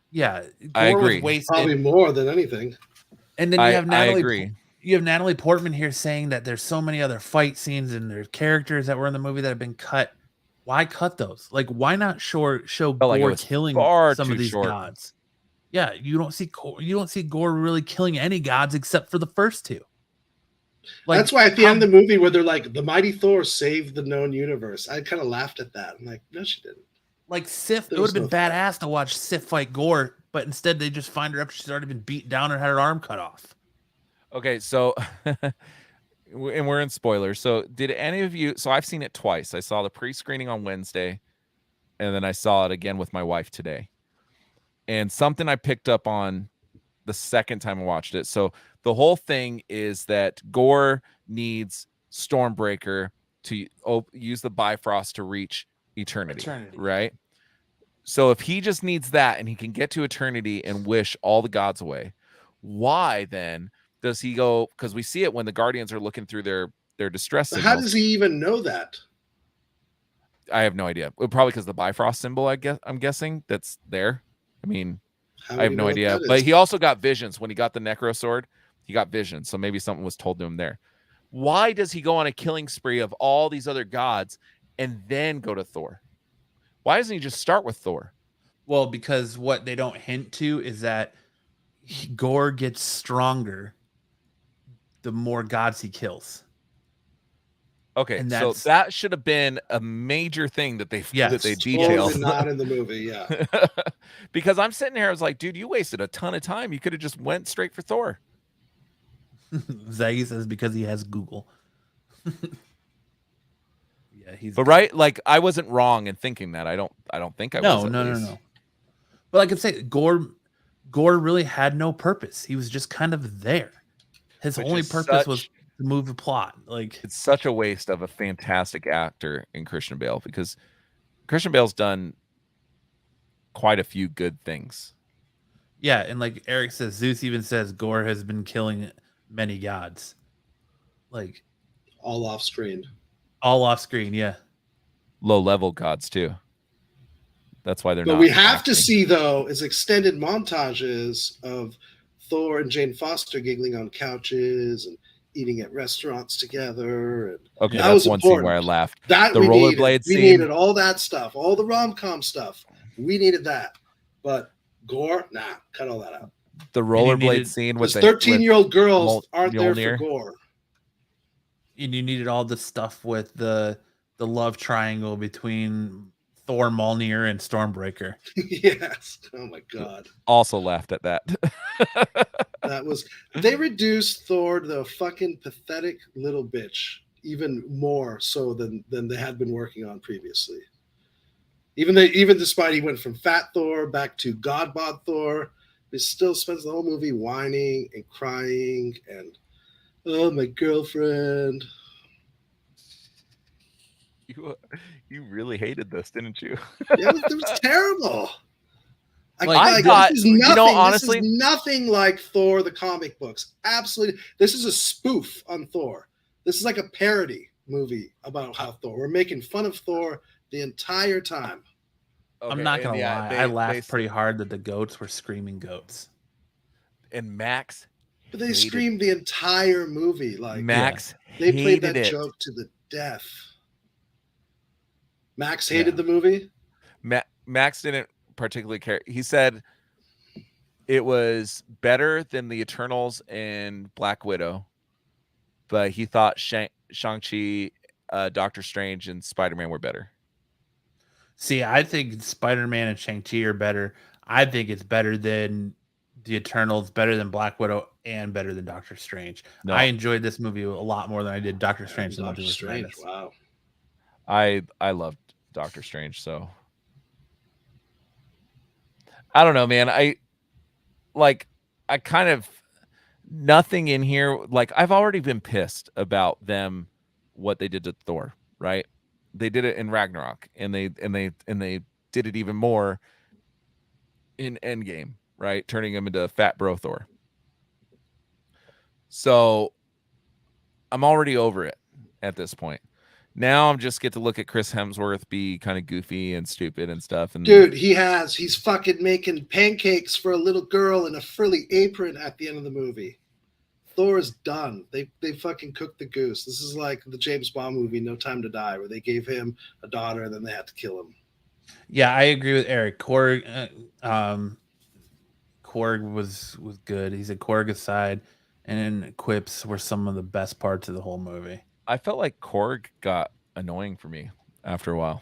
Yeah, Gore I agree. Was wasted. Probably more than anything. And then you have Natalie. I agree. You have Natalie Portman here saying that there's so many other fight scenes and there's characters that were in the movie that have been cut. Why cut those? Like, why not show Gore killing some of these gods? Yeah, you don't see Gore really killing any gods except for the first 2. Like, that's why at the end of the movie where they're like, the mighty Thor saved the known universe, I kind of laughed at that. I'm like, no, she didn't. Like Sif, it would have been badass to watch Sif fight Gore, but instead they just find her after she's already been beat down and had her arm cut off. Okay, so and we're in spoilers. So did any of you? So I've seen it twice. I saw the pre-screening on Wednesday, and then I saw it again with my wife today. And something I picked up on the second time I watched it. So the whole thing is that Gore needs Stormbreaker to use the Bifrost to reach eternity, right? So if he just needs that and he can get to eternity and wish all the gods away, why then does he go? Because we see it when the Guardians are looking through their distress signals. How does he even know that? I have no idea. Probably because the Bifrost symbol, I'm guessing that's there. I mean, I have no idea. But he also got visions when he got the Necro Sword. He got visions, so maybe something was told to him there. Why does he go on a killing spree of all these other gods and then go to Thor? Why doesn't he just start with Thor? Well, because what they don't hint to is that Gore gets stronger the more gods he kills. Okay, and so that should have been a major thing that they detailed. Totally not in the movie, yeah. Because I'm sitting here, I was like, dude, you wasted a ton of time. You could have just went straight for Thor. Zaggy says because he has Google. Yeah, but right, like I wasn't wrong in thinking that. I don't think I was. No. But like I say, Gore really had no purpose. He was just kind of there. His only purpose was to move the plot. Like it's such a waste of a fantastic actor in Christian Bale, because Christian Bale's done quite a few good things. Yeah, and like Eric says, Zeus even says Gore has been killing many gods. Like all off screen. All off screen, yeah. Low level gods too. That's why they're not. But we have to see though is extended montages of Thor and Jane Foster giggling on couches and eating at restaurants together. And okay, that was one scene where I laughed. That the rollerblade scene. We needed all that stuff, all the rom-com stuff. We needed that. But Gore, nah, cut all that out. The rollerblade scene with 13-year-old girls aren't there for Gore. And you needed all the stuff with the love triangle between Thor, Mjolnir, and Stormbreaker. Yes. Oh my God. Also laughed at that. They reduced Thor to the fucking pathetic little bitch even more so than they had been working on previously. Even despite he went from Fat Thor back to God Bod Thor, he still spends the whole movie whining and crying and oh my girlfriend. You really hated this, didn't you? Yeah, it was terrible. I thought, this is nothing, you know, honestly, this is nothing like Thor the comic books. Absolutely, this is a spoof on Thor. This is like a parody movie about how Thor. We're making fun of Thor the entire time. Okay, I'm not gonna lie, I laughed pretty hard that the goats were screaming goats. And Max, but they screamed the entire movie. Like Max, they played that joke to the death. Max hated the movie. Max didn't particularly care. He said it was better than the Eternals and Black Widow, but he thought Shang-Chi, Doctor Strange, and Spider-Man were better. See, I think Spider-Man and Shang-Chi are better. I think it's better than the Eternals, better than Black Widow, and better than Doctor Strange. No. I enjoyed this movie a lot more than I did Doctor Strange. Doctor Strange, wow. I loved Doctor Strange, so I don't know, man. I kind of nothing in here. Like I've already been pissed about them, what they did to Thor, right? They did it in Ragnarok, and they did it even more in Endgame, right? Turning him into Fat Bro Thor. So I'm already over it at this point. Now I'm just get to look at Chris Hemsworth be kind of goofy and stupid and stuff. And dude, he's fucking making pancakes for a little girl in a frilly apron at the end of the movie. Thor is done. They fucking cooked the goose. This is like the James Bond movie No Time to Die, where they gave him a daughter and then they had to kill him. Yeah, I agree with Eric. Korg was good. He said Korg aside, and quips were some of the best parts of the whole movie. I felt like Korg got annoying for me after a while.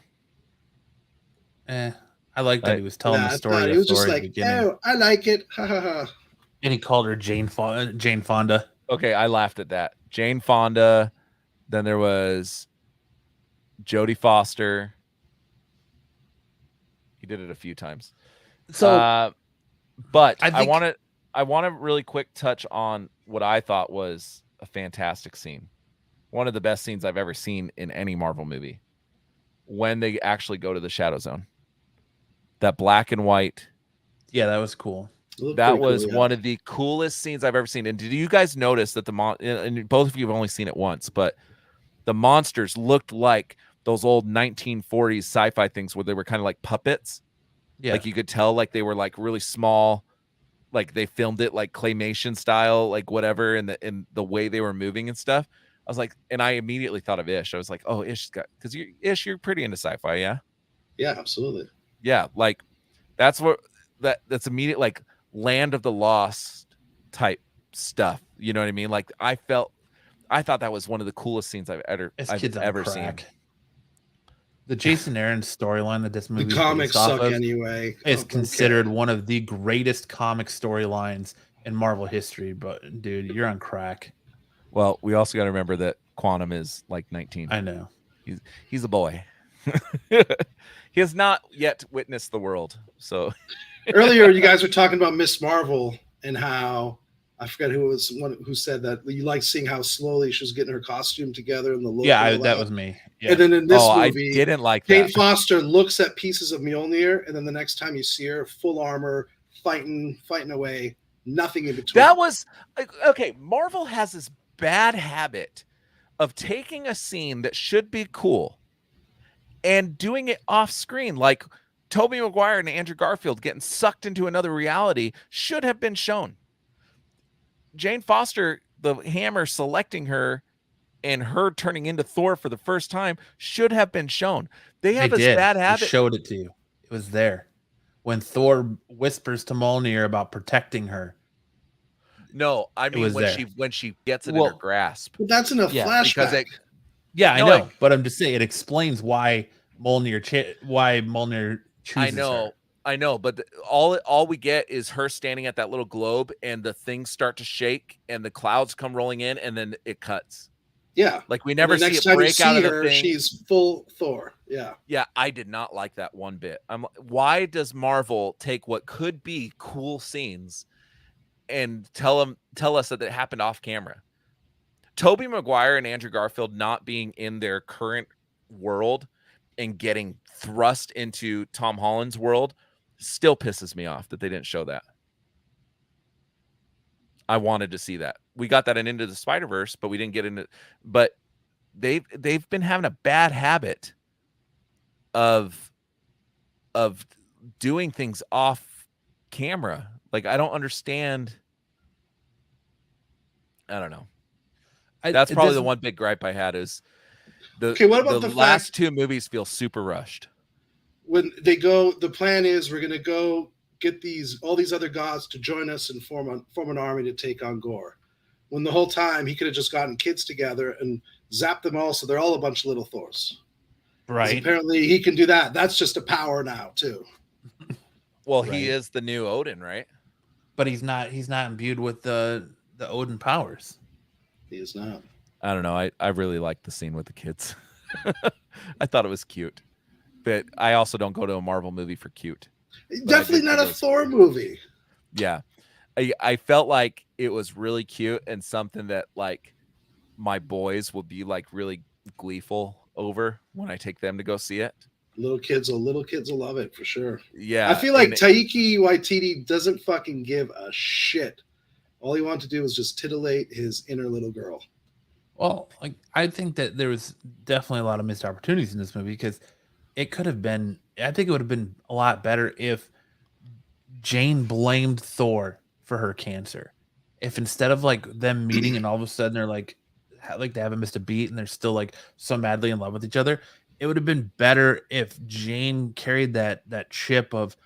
I like that he was telling the story. He was just like, "Oh, I like it." Ha ha ha. And he called her Jane Fonda. Okay, I laughed at that Jane Fonda. Then there was Jodie Foster. He did it a few times. So, but I want to really quick touch on what I thought was a fantastic scene. One of the best scenes I've ever seen in any Marvel movie. When they actually go to the Shadow Zone. That black and white. Yeah, that was cool. That was one of the coolest scenes I've ever seen. And did you guys notice that and both of you have only seen it once, but the monsters looked like those old 1940s sci-fi things where they were kind of like puppets. Yeah. Like you could tell like they were like really small, like they filmed it like claymation style, like whatever, in the way they were moving and stuff. I was like, and I immediately thought of Ish. I was like, oh, because you're pretty into sci-fi, yeah? Yeah, absolutely. Yeah, like that's immediate, like Land of the Lost type stuff. You know what I mean? Like I thought that was one of the coolest scenes I've ever seen. The Jason Aaron storyline that this movie, the comics suck anyway. Is considered one of the greatest comic storylines in Marvel history. But dude, you're on crack. Well, we also got to remember that Quantum is like 19. I know. He's a boy. He has not yet witnessed the world. So earlier, you guys were talking about Miss Marvel and how I forgot who was one who said that you like seeing how slowly she was getting her costume together and the look. Yeah, that was me. Yeah. And then in this movie, I didn't like Jane that. Foster looks at pieces of Mjolnir, and then the next time you see her, full armor, fighting away, nothing in between. That was okay. Marvel has this bad habit of taking a scene that should be cool and doing it off screen. Like Tobey Maguire and Andrew Garfield getting sucked into another reality should have been shown. Jane Foster, the hammer selecting her and her turning into Thor for the first time should have been shown. They have this bad habit. They showed it to you. It was there. When Thor whispers to Mjolnir about protecting her. No, I mean when she gets it in her grasp. But that's in a flashback. I know, but I'm just saying it explains why Mjolnir chooses her. I know, but all we get is her standing at that little globe, and the things start to shake, and the clouds come rolling in, and then it cuts. Yeah, like we never see it break out of the thing. She's full Thor. Yeah. I did not like that one bit. Why does Marvel take what could be cool scenes and tell us that it happened off camera? Tobey Maguire and Andrew Garfield not being in their current world and getting thrust into Tom Holland's world still pisses me off that they didn't show that. I wanted to see that. We got that in Into the Spider-Verse, but we didn't get into. But they've been having a bad habit of doing things off camera. Like I don't understand. I don't know. That's probably the one big gripe I had is what about the last two movies feel super rushed. When they go, the plan is we're going to go get all these other gods to join us and form an army to take on Gore. When the whole time he could have just gotten kids together and zapped them all, so they're all a bunch of little Thors. Right. Apparently he can do that. That's just a power now too. Well, he is the new Odin, right? But he's not imbued with the Odin powers. He is not. I don't know. I really liked the scene with the kids. I thought it was cute. But I also don't go to a Marvel movie for cute. Definitely not a Thor movie. Yeah. I felt like it was really cute and something that like my boys will be like really gleeful over when I take them to go see it. Little kids will love it for sure. Yeah. I feel like Taika Watititi doesn't fucking give a shit. All he wanted to do was just titillate his inner little girl. Well, like I think that there was definitely a lot of missed opportunities in this movie because it could have been. I think it would have been a lot better if Jane blamed Thor for her cancer. If instead of like them meeting and all of a sudden they're like they haven't missed a beat and they're still like so madly in love with each other, it would have been better if Jane carried that chip of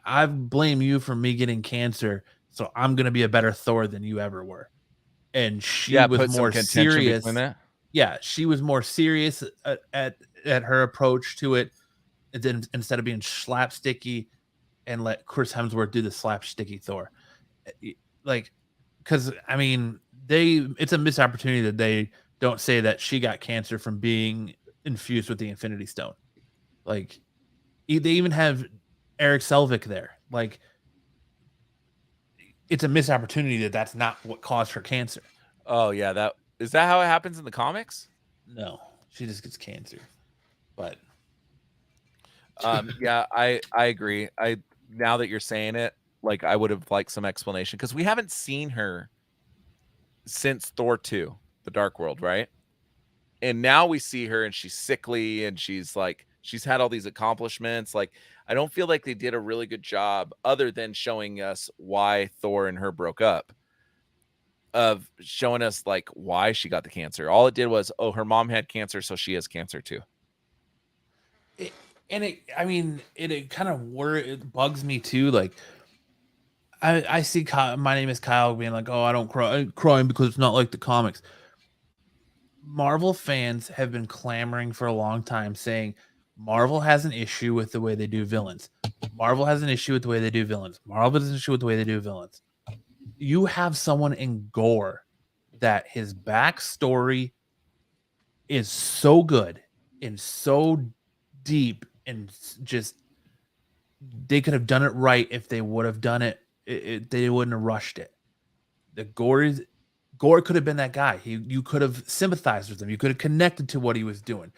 I blame you for me getting cancer, so I'm gonna be a better Thor than you ever were. And she was more serious. Yeah, she was more serious at her approach to it, and then instead of being slapsticky and let Chris Hemsworth do the slapsticky Thor. Like, because I mean, it's a missed opportunity that they don't say that she got cancer from being infused with the Infinity Stone. Like, they even have Eric Selvig there. Like, it's a missed opportunity that that's not what caused her cancer. Oh yeah, that how it happens in the comics? No, she just gets cancer. But yeah, I agree. Now that you're saying it, like, I would have liked some explanation, because we haven't seen her since Thor 2, The Dark World, right? And now we see her and she's sickly and she's had all these accomplishments. Like, I don't feel like they did a really good job, other than showing us why Thor and her broke up, of showing us like why she got the cancer. All it did was, oh, her mom had cancer, so she has cancer too. It kind of bugs me too. Like, I see My Name is Kyle being like, oh, I don't cry. I'm crying because it's not like the comics. Marvel fans have been clamoring for a long time, saying Marvel has an issue with the way they do villains. Marvel has an issue with the way they do villains. Marvel has an issue with the way they do villains. You have someone in Gore that his backstory is so good and so deep, and just, they could have done it right if they would have done it. They wouldn't have rushed it. Gore could have been that guy. You could have sympathized with him. You could have connected to what he was doing.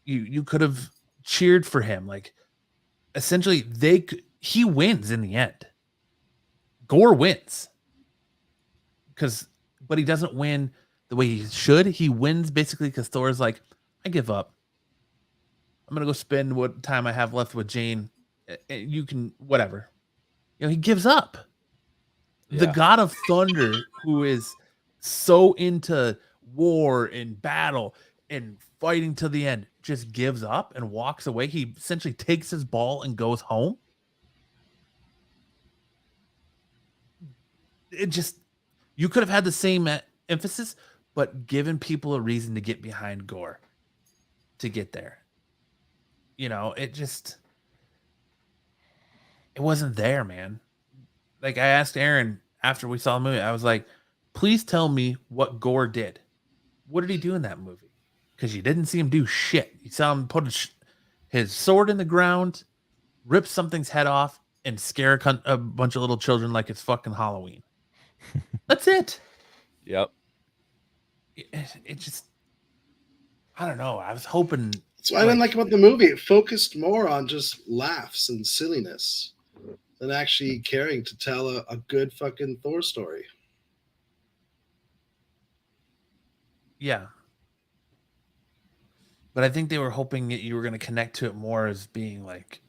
You could have cheered for him. Like, essentially, he wins in the end. Gore wins, but he doesn't win the way he should. He wins basically because Thor's like, I give up. I'm gonna go spend what time I have left with Jane. You can whatever. He gives up. Yeah. The God of Thunder, who is so into war and battle and fighting to the end, just gives up and walks away. He essentially takes his ball and goes home. You could have had the same emphasis, but given people a reason to get behind Gore to get there. It wasn't there, man. Like, I asked Aaron after we saw the movie, I was like, please tell me what Gore did. What did he do in that movie? Because you didn't see him do shit. You saw him put his sword in the ground, rip something's head off, and scare a bunch of little children like it's fucking Halloween. That's it. Yep. It just, I don't know. I was hoping. That's what I didn't like about the movie. It focused more on just laughs and silliness than actually caring to tell a good fucking Thor story. Yeah. But I think they were hoping that you were going to connect to it more as being like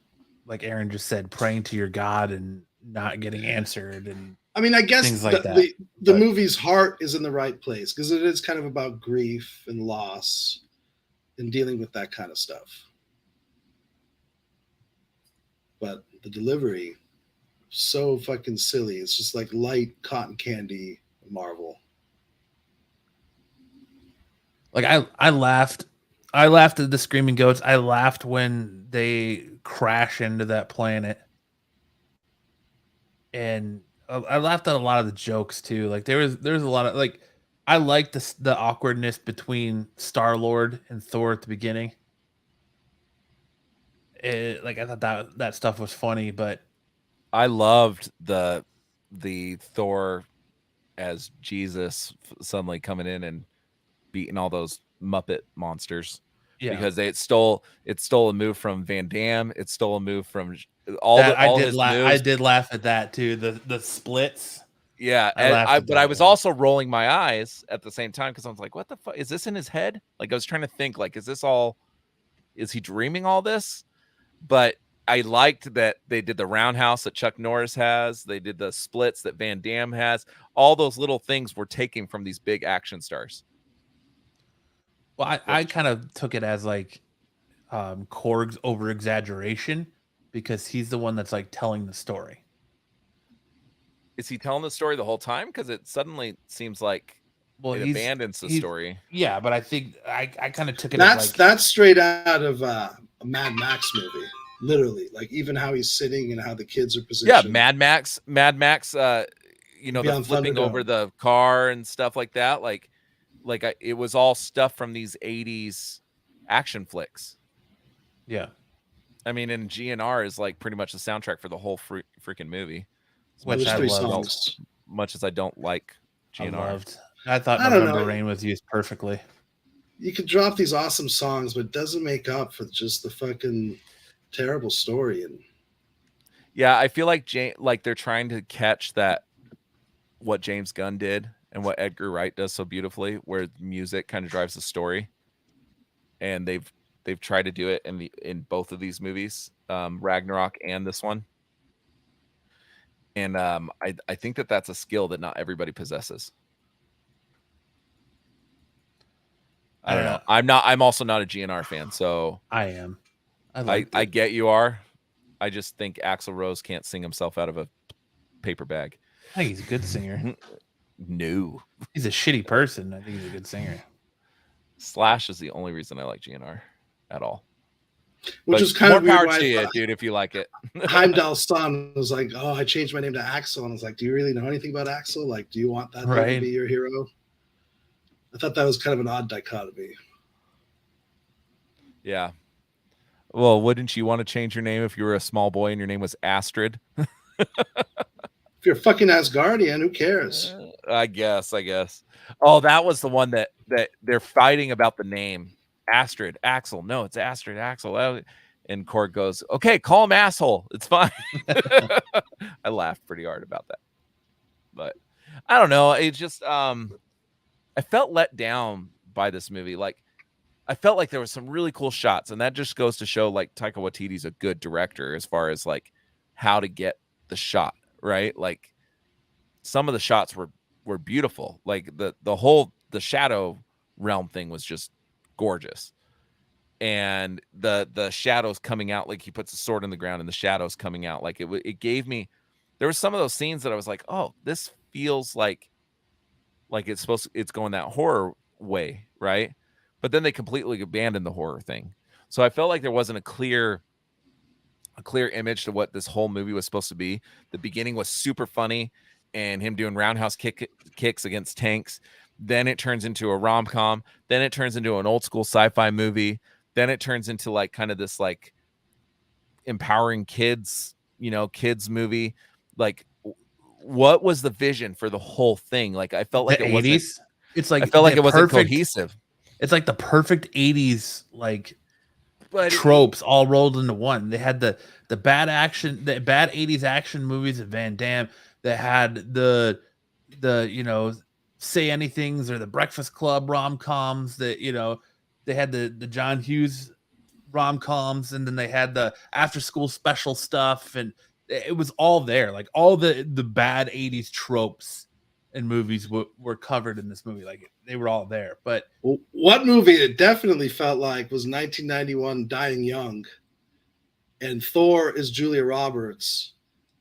Aaron just said, praying to your God and not getting answered. And I guess things like that. The movie's heart is in the right place, because it is kind of about grief and loss and dealing with that kind of stuff. But the delivery, so fucking silly. It's just like light cotton candy Marvel. Like, I laughed. I laughed at the screaming goats. I laughed when they crash into that planet. And I laughed at a lot of the jokes too. Like, there's a lot of, like, I liked the awkwardness between Star-Lord and Thor at the beginning. I thought that stuff was funny, but I loved the Thor as Jesus suddenly coming in and beating all those Muppet monsters. Yeah, because it stole a move from Van Damme. It stole a move from I did laugh at that too. The splits. Yeah, but I was also rolling my eyes at the same time, because I was like, "What the fuck is this in his head?" Like, I was trying to think, like, is he dreaming all this? But I liked that they did the roundhouse that Chuck Norris has. They did the splits that Van Damme has. All those little things were taken from these big action stars. Well, I kind of took it as like Korg's over exaggeration, because he's the one that's like telling the story. Is he telling the story the whole time? Because it suddenly seems like it abandons the story. Yeah, but I think I kind of took it that's straight out of a Mad Max movie. Literally, like, even how he's sitting and how the kids are positioned. Yeah, Mad Max. the flipping over the car and stuff like that. It was all stuff from these 80s action flicks. Yeah. I mean, and GNR is like pretty much the soundtrack for the whole freaking movie. Which I loved. Songs. Much as I don't like GNR. I thought November Rain was used perfectly. You could drop these awesome songs, but it doesn't make up for just the fucking terrible story. And yeah, I feel like they're trying to catch that what James Gunn did and what Edgar Wright does so beautifully, where music kind of drives the story, and they've tried to do it in both of these movies, Ragnarok and this one. And I think that's a skill that not everybody possesses. I don't know. I'm also not a GNR fan, so I am. I get you are. I just think Axl Rose can't sing himself out of a paper bag. I think he's a good singer. No. He's a shitty person. I think he's a good singer. Slash is the only reason I like GNR at all. Which is kind of more weird. Power to you, dude, if you like it. Heimdall's son was like, "Oh, I changed my name to Axel," and I was like, "Do you really know anything about Axel? Like, do you want that to be your hero?" I thought that was kind of an odd dichotomy. Yeah. Well, wouldn't you want to change your name if you were a small boy and your name was Astrid? If you're a fucking Asgardian, who cares? I guess. Oh, that was the one that they're fighting about the name. Astrid, Axel. No, it's Astrid, Axel. And Korg goes, "Okay, call him asshole. It's fine." I laughed pretty hard about that. But I don't know. It just I felt let down by this movie. Like, I felt like there was some really cool shots, and that just goes to show like Taika Waititi's a good director as far as like how to get the shot, right? Like, some of the shots were beautiful. Like the shadow realm thing was just gorgeous. And the shadows coming out, like he puts a sword in the ground and the shadows coming out, like it gave me, there were some of those scenes that I was like, oh, this feels like it's going that horror way, right? But then they completely abandoned the horror thing. So I felt like there wasn't a clear image to what this whole movie was supposed to be. The beginning was super funny and him doing roundhouse kicks against tanks. Then it turns into a rom-com. Then it turns into an old school sci-fi movie. Then it turns into like kind of this like empowering kids movie. Like, what was the vision for the whole thing? Like, I felt like the it 80s. wasn't. It's like I felt like it wasn't cohesive. It's like the perfect 80s tropes all rolled into one. They had the bad action, the bad 80s action movies of Van Damme. They had the Say Anythings or the Breakfast Club rom-coms that, they had the John Hughes rom-coms, and then they had the after school special stuff, and it was all there. Like, all the bad 80s tropes and movies were covered in this movie. Like, they were all there. But what movie it definitely felt like was 1991 Dying Young, and Thor is Julia Roberts,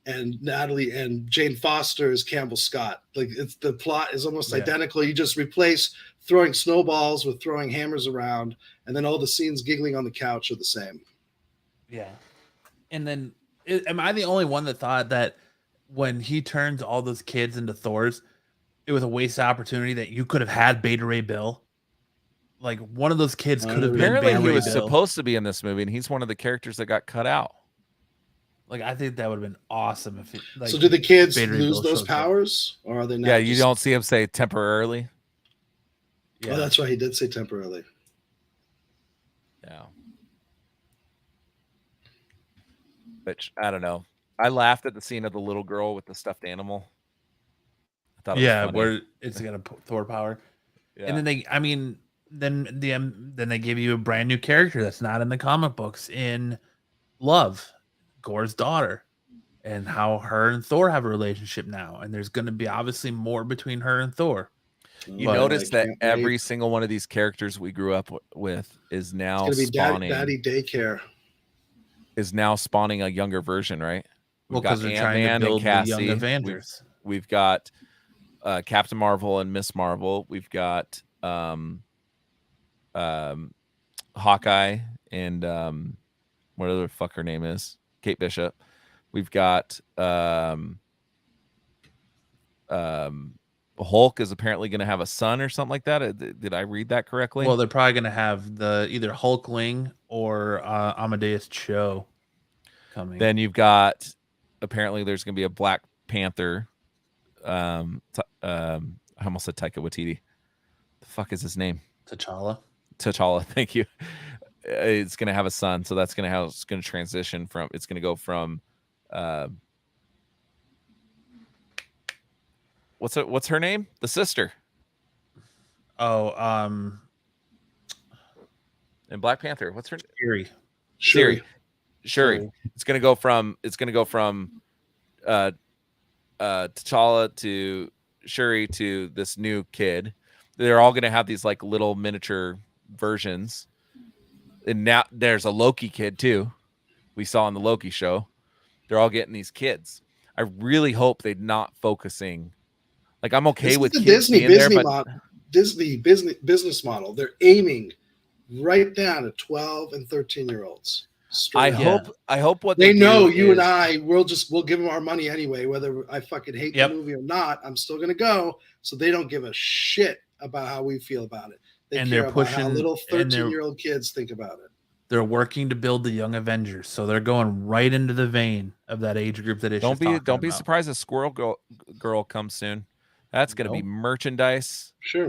and Natalie and Jane Foster is Campbell Scott. Like, it's the plot is almost identical. You just replace throwing snowballs with throwing hammers around, and then all the scenes giggling on the couch are the same. Yeah. And then am I the only one that thought that when he turns all those kids into Thors, it was a wasted opportunity that you could have had Beta Ray Bill? Like, one of those kids could have been apparently Beta he Ray was Bill. supposed to be in this movie, and he's one of the characters that got cut out. Like, I think that would have been awesome if it, like, so do the kids Beta Ray lose Bill those shows powers, or are they not? Yeah, you don't see him say temporarily. Yeah, that's right. He did say temporarily. Yeah. Which, I don't know. I laughed at the scene of the little girl with the stuffed animal. I thought it was funny. Where it's got a Thor power. Yeah. And then then they give you a brand new character that's not in the comic books in Love, Gore's daughter, and how her and Thor have a relationship now. And there's going to be obviously more between her and Thor. You notice that every single one of these characters we grew up with is now spawning. Daddy daycare. Is now spawning a younger version, right? Well, because they're trying to build the young Avengers. We've got Captain Marvel and Miss Marvel. We've got Hawkeye and whatever the fuck her name is, Kate Bishop. We've got Hulk is apparently going to have a son or something like that. Did I read that correctly? Well, they're probably going to have the either Hulkling or Amadeus Cho coming. Then you've got apparently there's going to be a Black Panther. I almost said Taika Watititi. The fuck is his name? T'Challa. Thank you. It's going to have a son, so that's going to how it's going to transition from. It's going to go from. What's her name? The sister. Oh, in Black Panther. What's her name? Shuri. It's going to go from T'Challa to Shuri to this new kid. They're all going to have these like little miniature versions. And now there's a Loki kid too. We saw in the Loki show. They're all getting these kids. I really hope they're not focusing. Like I'm okay with the kids Disney being there, but Disney business model. They're aiming right down at 12 and 13-year-olds. I hope what they know you and I we'll give them our money anyway, whether I fucking hate the movie or not. I'm still gonna go, so they don't give a shit about how we feel about it. They're pushing how little 13-year-old kids think about it. They're working to build the Young Avengers, so they're going right into the vein of that age group that is. Don't be surprised if Squirrel Girl comes soon. That's gonna be merchandise. Sure,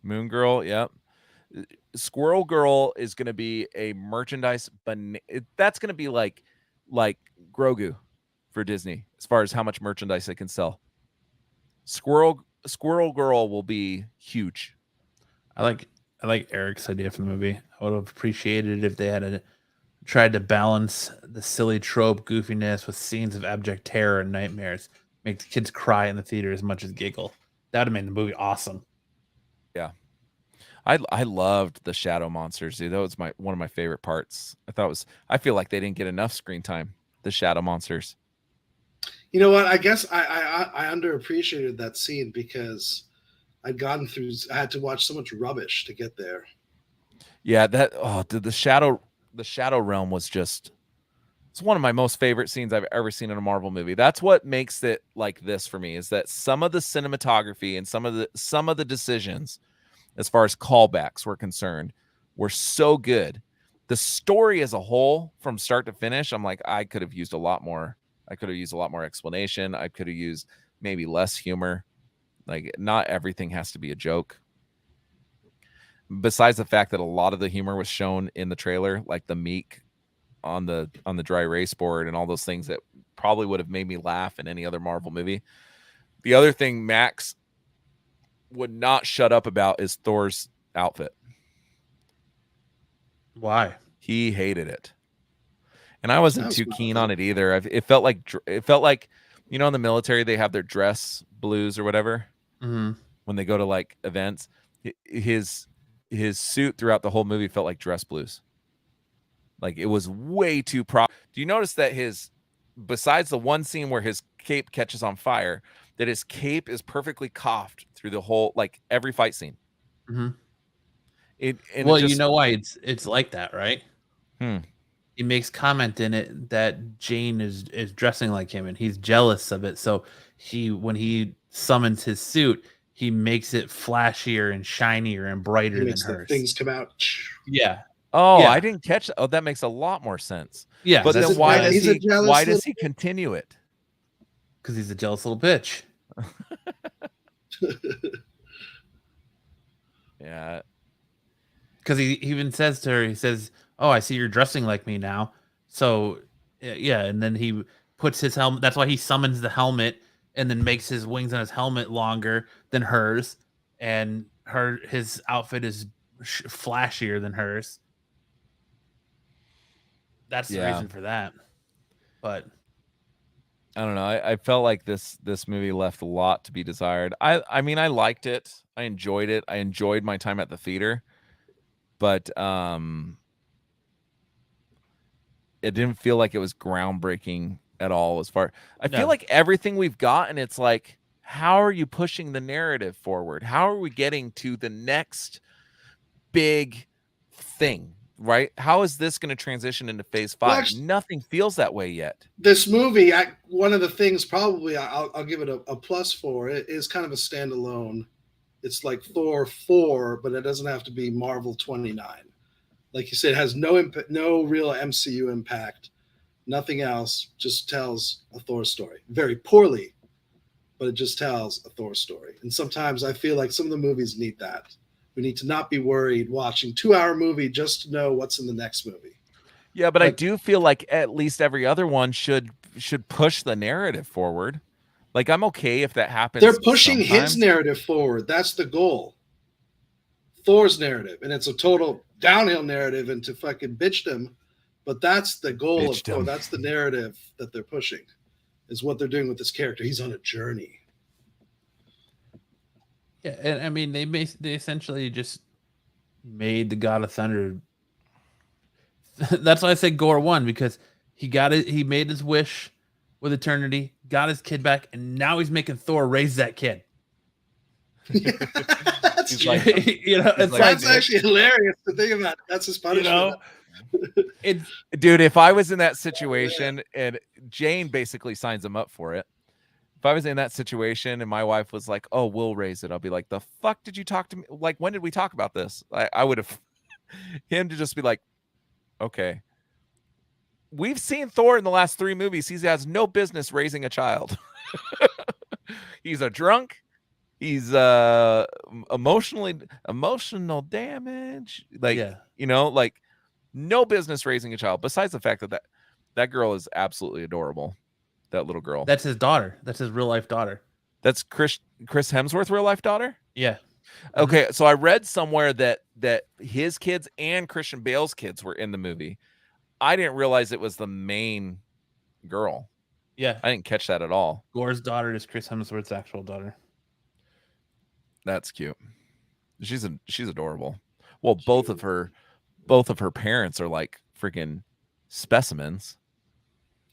Moon Girl, yep. Squirrel Girl is going to be a merchandise, but that's going to be like Grogu for Disney as far as how much merchandise they can sell. Squirrel Girl will be huge. I like Eric's idea for the movie. I would have appreciated it if they had tried to balance the silly trope goofiness with scenes of abject terror and nightmares, make the kids cry in the theater as much as giggle. That would have made the movie awesome. Yeah. I loved the shadow monsters, dude. That was one of my favorite parts. I feel like they didn't get enough screen time, the shadow monsters. You know what? I guess I underappreciated that scene because I had to watch so much rubbish to get there. Yeah, the shadow realm was it's one of my most favorite scenes I've ever seen in a Marvel movie. That's what makes it like this for me, is that some of the cinematography and some of the decisions as far as callbacks were concerned, were so good. The story as a whole, from start to finish, I'm like, I could have used a lot more. I could have used a lot more explanation. I could have used maybe less humor. Like, not everything has to be a joke. Besides the fact that a lot of the humor was shown in the trailer, like the Meek on the dry erase board and all those things that probably would have made me laugh in any other Marvel movie. The other thing Max would not shut up about is Thor's outfit. Why? He hated it, and I wasn't too keen on it either. It felt like in the military they have their dress blues or whatever when they go to like events. His suit throughout the whole movie felt like dress blues. Like it was way too Do you notice that besides the one scene where his cape catches on fire, that his cape is perfectly coiffed through the whole, like every fight scene. Mm-hmm. You know why it's like that, right? He makes comment in it that Jane is dressing like him, and he's jealous of it. So when he summons his suit, he makes it flashier and shinier and brighter than hers. Things come out. Yeah. Oh, yeah. I didn't catch that. Oh, that makes a lot more sense. Yeah. But then why does he continue it? Because he's a jealous little bitch. Yeah. Because he even says to her, he says, "Oh, I see you're dressing like me now." So, yeah. And then he puts his helmet. That's why he summons the helmet and then makes his wings on his helmet longer than hers. And his outfit is flashier than hers. That's the reason for that. But I don't know. I felt like this movie left a lot to be desired. I mean, I liked it. I enjoyed it. I enjoyed my time at the theater. But it didn't feel like it was groundbreaking at all. I feel like everything we've gotten, it's like, how are you pushing the narrative forward? How are we getting to the next big thing? right? How is this going to transition into phase 5? Well, actually, nothing feels that way yet. This movie, one of the things probably I'll give it a plus for it is kind of a standalone. It's like Thor 4, but it doesn't have to be Marvel 29. Like you said, it has no real MCU impact, nothing else. Just tells a Thor story very poorly, but it just tells a Thor story. And sometimes I feel like some of the movies need that. We need to not be worried watching 2-hour movie just to know what's in the next movie. Yeah, but I do feel like at least every other one should push the narrative forward. Like, I'm okay if that happens. They're pushing his narrative forward. That's the goal. Thor's narrative, and it's a total downhill narrative into fucking bitchdom. But that's the goal of Thor. That's the narrative that they're pushing. Is what they're doing with this character. He's on a journey. Yeah, and I mean they essentially just made the God of Thunder. That's why I say Gore won, because he got it. He made his wish with eternity, got his kid back, and now he's making Thor raise that kid. That's true. Like, that's actually hilarious to think about. That's his punishment. Dude, if I was in that situation and Jane basically signs him up for it. If I was in that situation and my wife was like, "Oh, we'll raise it," I'll be like, "The fuck did you talk to me? Like, when did we talk about this?" I would have him to just be like, "Okay, we've seen Thor in the last 3 movies. He has no business raising a child. He's a drunk. He's emotional damage. Like, like no business raising a child. Besides the fact that girl is absolutely adorable. That little girl. That's his daughter. That's his real life daughter. That's Chris Hemsworth's real life daughter? Yeah. Okay, so I read somewhere that his kids and Christian Bale's kids were in the movie. I didn't realize it was the main girl. Yeah. I didn't catch that at all. Gore's daughter is Chris Hemsworth's actual daughter. That's cute. She's adorable. Well, both of her parents are like freaking specimens.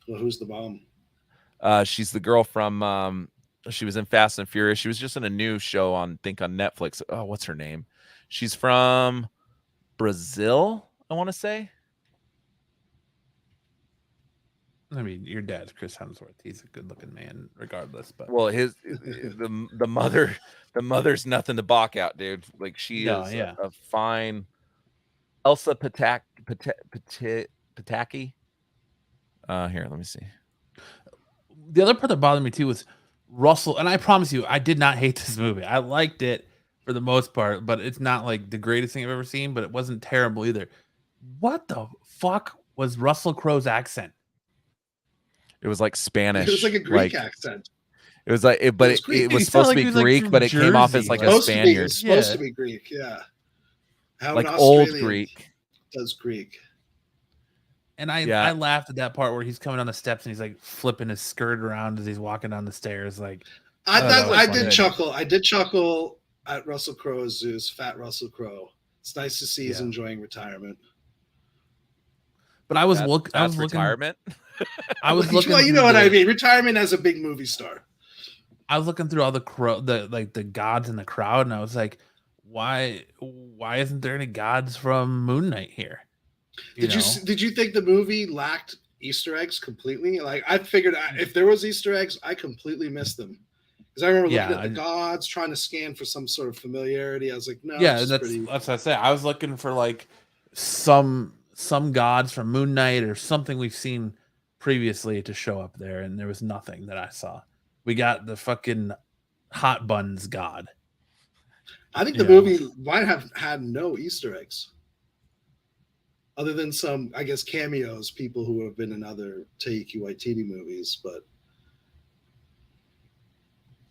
Well, who's the mom? She's the girl from she was in Fast and Furious. She was just in a new show on Netflix. Oh, what's her name? She's from Brazil, I want to say. I mean, your dad's Chris Hemsworth. He's a good-looking man, regardless. But well, the mother's nothing to balk out, dude. Like she is a fine Elsa Pataki. Here, let me see. The other part that bothered me too was Russell, and I promise you, I did not hate this movie. I liked it for the most part, but it's not like the greatest thing I've ever seen, but it wasn't terrible either. What the fuck was Russell Crowe's accent? It was like Spanish. It was like a Greek accent. It was like, it was supposed to be Greek, but it came off as like a Spaniard. It's supposed to be Greek, yeah. How like old Greek. Does Greek. And I laughed at that part where he's coming down the steps and he's like flipping his skirt around as he's walking down the stairs. Like, I did chuckle. I did chuckle at Russell Crowe's Zeus, fat Russell Crowe. It's nice to see he's enjoying retirement. But I was looking. Retirement. I was looking. Well, you know what I mean. Retirement as a big movie star. I was looking through all the gods in the crowd, and I was like, why isn't there any gods from Moon Knight here? Did you think the movie lacked Easter eggs completely? Like, I figured if there was Easter eggs, I completely missed them. Because I remember looking at the gods, trying to scan for some sort of familiarity. I was like, no. Yeah, that's what I say. I was looking for like some gods from Moon Knight or something we've seen previously to show up there, and there was nothing that I saw. We got the fucking hot buns god. I think the movie might have had no Easter eggs. Other than some, I guess, cameos, people who have been in other Taika Watititi movies, but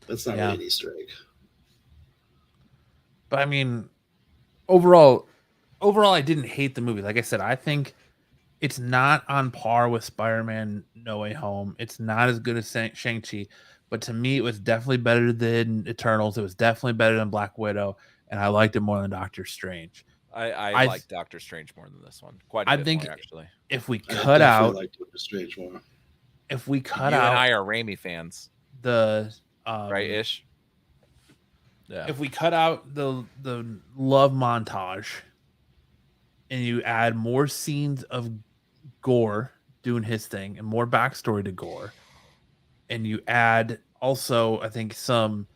that's not really an Easter egg. But I mean, overall, I didn't hate the movie. Like I said, I think it's not on par with Spider-Man No Way Home. It's not as good as Shang-Chi, but to me, it was definitely better than Eternals. It was definitely better than Black Widow, and I liked it more than Doctor Strange. I like Doctor Strange more than this one. Quite a bit more, actually. If we cut out, like Doctor Strange more. If we cut you out, and I are Raimi fans. The right-ish. Yeah. If we cut out the love montage, and you add more scenes of Gore doing his thing and more backstory to Gore, and you add also, I think, some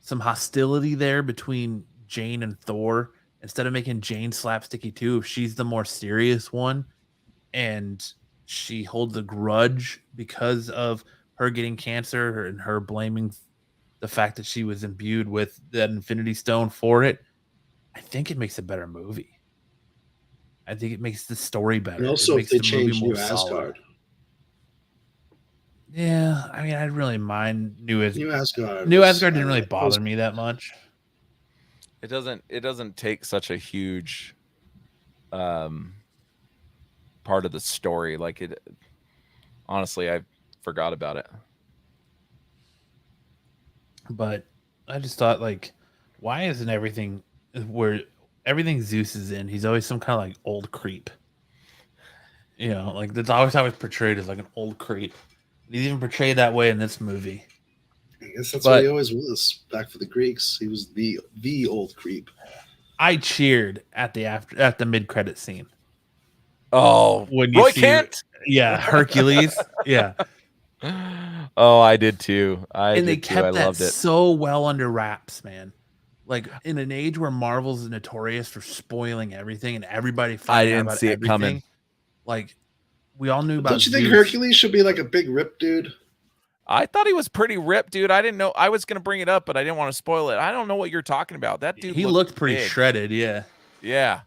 hostility there between Jane and Thor, instead of making Jane slapsticky too, if she's the more serious one and she holds a grudge because of her getting cancer and her blaming the fact that she was imbued with that Infinity Stone for it, I think it makes a better movie. I think it makes the story better. And also, it if they change New Asgard. Yeah, I mean, I didn't really mind New Asgard. New Asgard didn't really bother me that much. It doesn't take such a huge part of the story. Like it, honestly, I forgot about it. But I just thought, like, why isn't everything Zeus is in? He's always some kind of like old creep. You know, like that's always how he's portrayed as like an old creep. He's even portrayed that way in this movie. I guess that's what he always was. Back for the Greeks, he was the old creep. I cheered at the mid-credit scene. Oh, when you Roy Kent, Hercules, yeah. Oh, I did too. They kept that so well under wraps, man. Like in an age where Marvel's notorious for spoiling everything and everybody finding out about see everything, it coming. Like we all knew about. Don't you think Hercules should be like a big rip dude? I thought he was pretty ripped, dude. I didn't know. I was gonna bring it up, but I didn't want to spoil it. I don't know what you're talking about. That dude. He looked pretty shredded. Yeah. Yeah.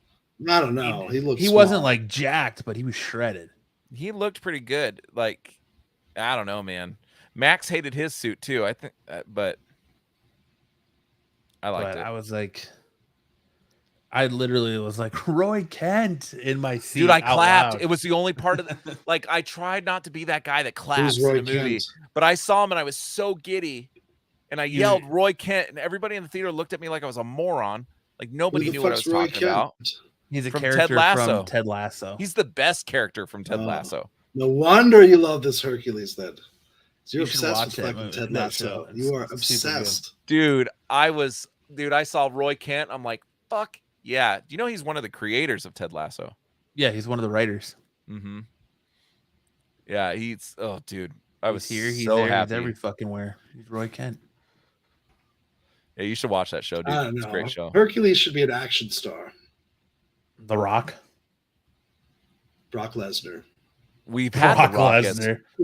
I don't know. He wasn't like jacked, but he was shredded. He looked pretty good. Like, I don't know, man. Max hated his suit too. I think, but I liked it. I was like, I literally was like Roy Kent in my seat. Dude, I clapped. Loud. It was the only part of the like. I tried not to be that guy that claps Roy in a movie, Kent? but I saw him and I was so giddy, and I yelled Roy Kent, and everybody in the theater looked at me like I was a moron. Like nobody knew what I was talking about. He's a from character Ted Lasso. from Ted Lasso. He's the best character from Ted Lasso. No wonder you love this Hercules then. So you're obsessed with fucking movie. Ted Lasso. You are obsessed. Dude, I saw Roy Kent. I'm like, fuck yeah. Do you know he's one of the creators of Ted Lasso? Yeah, he's one of the writers. Mm-hmm. Yeah, dude. I was here. He's so there. happy. He's every fucking where. He's Roy Kent. Yeah, you should watch that show, dude. I don't know. It's a great show. Hercules should be an action star. The Rock. Brock Lesnar. We've had The Rock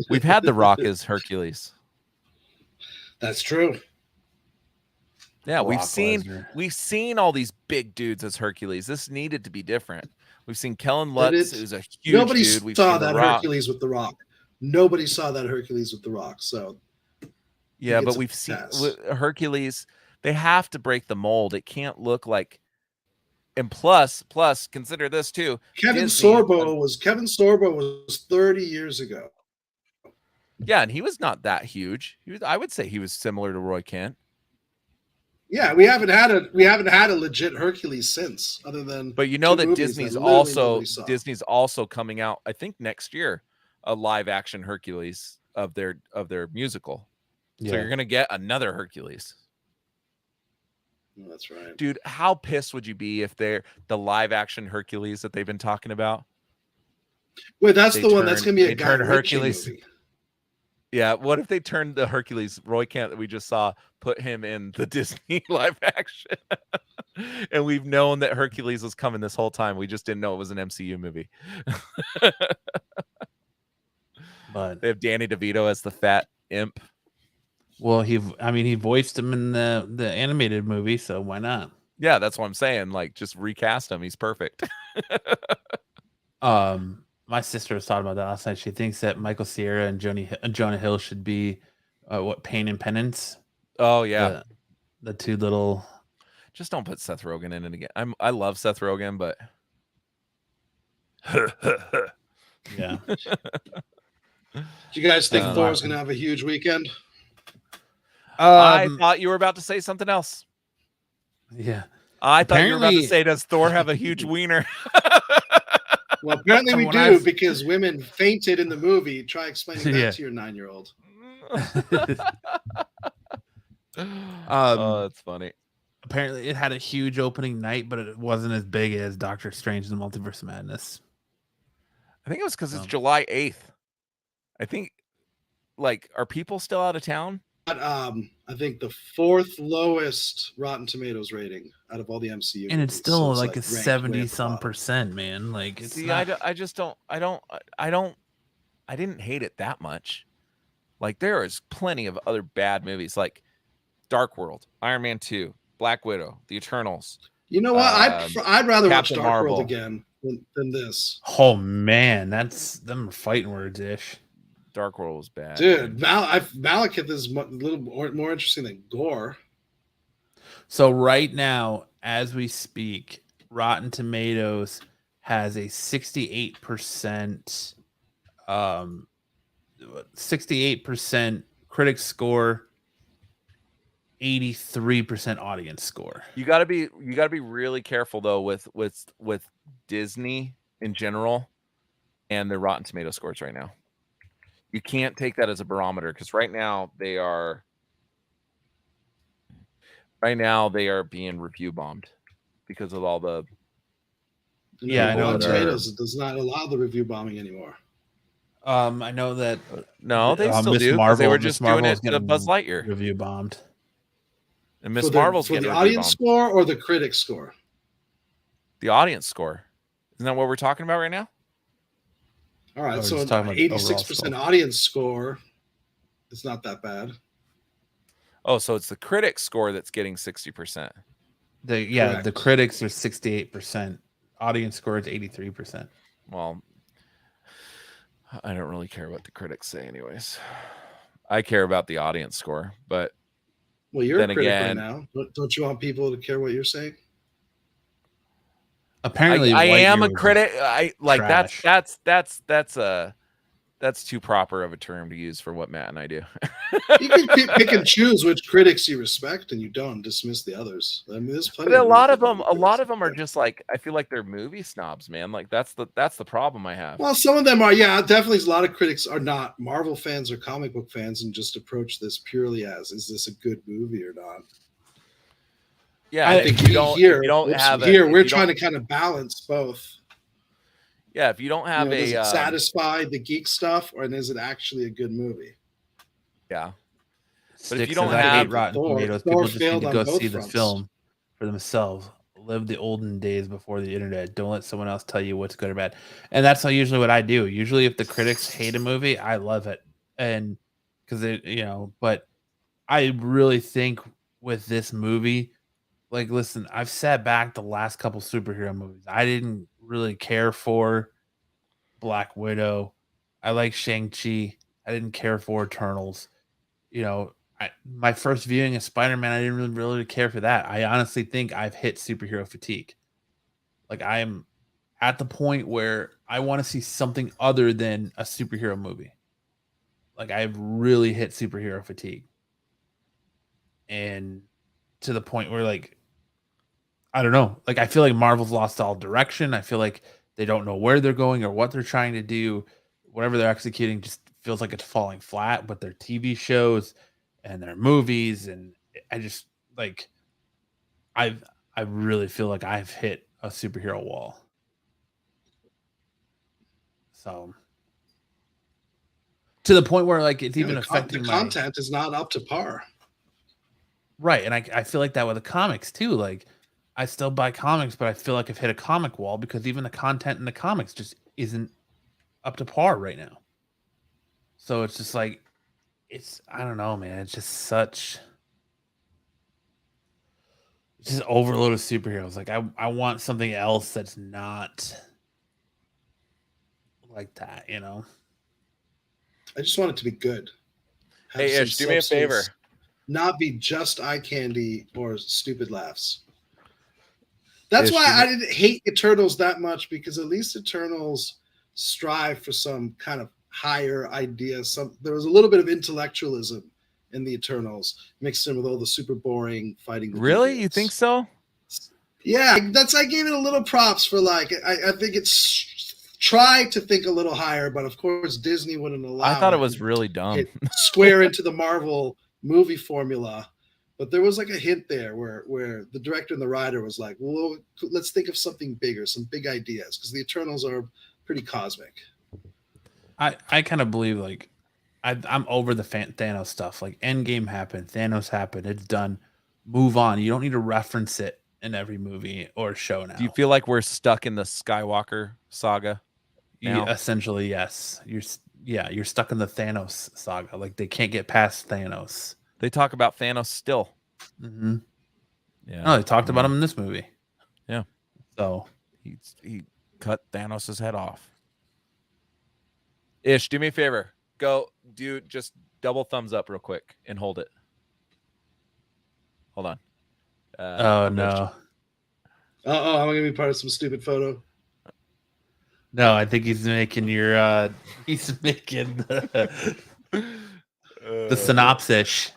we've had The Rock as Hercules. That's true. Yeah, we've seen all these big dudes as Hercules. This needed to be different. We've seen Kellen Lutz, who's a huge nobody dude. We've saw seen that Hercules with The Rock. Nobody saw that Hercules with The Rock. So yeah, but we've seen Hercules. They have to break the mold. It can't look like. And plus, consider this too. Kevin Sorbo was 30 years ago. Yeah, and he was not that huge. I would say he was similar to Roy Kent. Yeah, we haven't had a legit Hercules since, other than. But you know that Disney's also coming out, I think next year, a live action Hercules of their musical. Yeah. So you're gonna get another Hercules. That's right, dude. How pissed would you be if they're the live action Hercules that they've been talking about? Wait, that's the one that's gonna be a Guy Ritchie Hercules movie. Yeah, what if they turned the Hercules Roy Kent that we just saw, put him in the Disney live action, and we've known that Hercules was coming this whole time. We just didn't know it was an MCU movie. But they have Danny DeVito as the fat imp. Well, he voiced him in the animated movie, so why not? Yeah, that's what I'm saying. Like, just recast him. He's perfect. My sister was talking about that last night. She thinks that Michael Cera and Jonah Hill should be Pain and Penance. Oh yeah, the two little. Just don't put Seth Rogen in it again. I love Seth Rogen, but yeah. Do you guys think Thor's gonna have a huge weekend? I thought you were about to say something else. Yeah. I thought you were about to say, does Thor have a huge wiener? Well, apparently we do, because women fainted in the movie. Try explaining that to your 9-year-old. Oh, that's funny. apparently it had a huge opening night, but it wasn't as big as Doctor Strange and the Multiverse of Madness. I think it was because it's July 8th. I think, like, are people still out of town? I think the 4th lowest Rotten Tomatoes rating out of all the MCU. And it's still like a 70-some%, man. Like, it's See, not... I didn't hate it that much. Like, there is plenty of other bad movies, like Dark World, Iron Man 2, Black Widow, The Eternals. You know what? I'd rather Captain watch Dark Marvel. World again than this. Oh man, that's them fighting words ish. Dark World was bad, dude. Malekith is a little more interesting than Gore. So right now, as we speak, Rotten Tomatoes has a 68%, 68% critic score, 83% audience score. You gotta be really careful though with Disney in general and their Rotten Tomato scores right now. You can't take that as a barometer because right now they are being review bombed because of all the. I know Rotten Tomatoes does not allow the review bombing anymore. I know that. No, they still do. They were just doing it to Buzz Lightyear. Review bombed. And Miss Marvel's for getting the audience score or the critic score? The audience score. Isn't that what we're talking about right now? All right, so 86% audience score is not that bad. Oh, so it's the critic score that's getting 60%. The critics are 68%. Audience score is 83%. Well, I don't really care what the critics say anyways. I care about the audience score, but well, you're a critic right now. Don't you want people to care what you're saying? Apparently, I am a critic. I like trash. that's too proper of a term to use for what Matt and I do. You can pick and choose which critics you respect, and you don't dismiss the others. I mean, there's plenty. But a lot of them are just like, I feel like they're movie snobs, man. Like that's the problem I have. Well, some of them are, yeah, definitely. A lot of critics are not Marvel fans or comic book fans, and just approach this purely as, is this a good movie or not? Yeah, I think we're trying to kind of balance both. Yeah, if you don't have does it satisfy the geek stuff, or is it actually a good movie? Yeah, but if you don't have Rotten Tomatoes, people just need to go see the film for themselves. Live the olden days before the internet. Don't let someone else tell you what's good or bad. And that's usually what I do. Usually, if the critics hate a movie, I love it, and because but I really think with this movie. Like, listen, I've sat back the last couple superhero movies. I didn't really care for Black Widow. I like Shang-Chi. I didn't care for Eternals. My first viewing of Spider-Man, I didn't really care for that. I honestly think I've hit superhero fatigue. Like, I'm at the point where I want to see something other than a superhero movie. Like, I've really hit superhero fatigue. And to the point where, like, I don't know. Like, I feel like Marvel's lost all direction. I feel like they don't know where they're going or what they're trying to do. Whatever they're executing just feels like it's falling flat. But their TV shows and their movies, and I just like, I really feel like I've hit a superhero wall. So to the point where, like, it's even affecting the content is not up to par. Right, and I feel like that with the comics too. Like, I still buy comics, but I feel like I've hit a comic wall because even the content in the comics just isn't up to par right now. So it's just like, I don't know, man. It's just overload of superheroes. Like, I want something else that's not like that, I just want it to be good. Hey, Ish, do me a favor. Not be just eye candy or stupid laughs. That's why I didn't hate Eternals that much, because at least Eternals strive for some kind of higher idea. There was a little bit of intellectualism in the Eternals mixed in with all the super boring fighting. Really? You think so? Yeah, I gave it a little props for, like, I think it's tried to think a little higher, but of course Disney wouldn't allow. I thought it was really dumb. Square into the Marvel movie formula. But there was like a hint there where the director and the writer was like, well, let's think of something bigger, some big ideas, because the Eternals are pretty cosmic. I kind of believe like I'm over the Thanos stuff. Like Endgame happened, Thanos happened, it's done. Move on. You don't need to reference it in every movie or show now. Do you feel like we're stuck in the Skywalker saga? Essentially, yes. You're stuck in the Thanos saga. Like they can't get past Thanos. They talk about Thanos still. Mm-hmm. Yeah. No, they talked about him in this movie. Yeah. So he cut Thanos' head off. Ish, do me a favor. Go do just double thumbs up real quick and hold it. Hold on. Oh no. I'm gonna be part of some stupid photo. No, I think he's making the synopsis.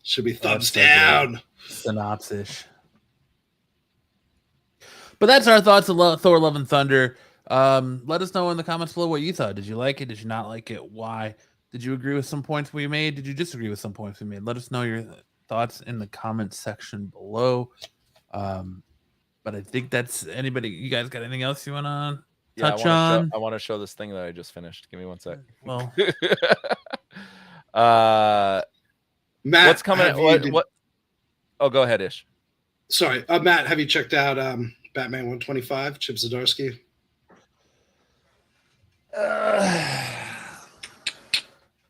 Should be thumbs down. Synopsis. But that's our thoughts of Thor: Love and Thunder. Let us know in the comments below what you thought. Did you like it? Did you not like it? Why? Did you agree with some points we made? Did you disagree with some points we made? Let us know your thoughts in the comment section below. But I think that's anybody. You guys got anything else you want to touch on? I want to show this thing that I just finished. Give me one sec. Well, Matt, what's coming? What? Oh, go ahead, Ish. Sorry, Matt. Have you checked out Batman 125? Chip Zdarsky.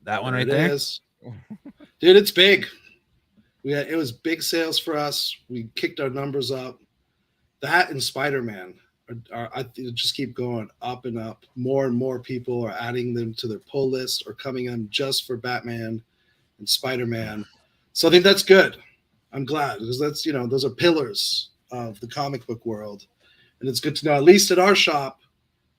That one right there. Dude, it's big. It was big sales for us. We kicked our numbers up. That and Spider-Man I just keep going up and up. More and more people are adding them to their pull list or coming on just for Batman and Spider-Man. So I think that's good. I'm glad because that's, those are pillars of the comic book world. And it's good to know, at least at our shop,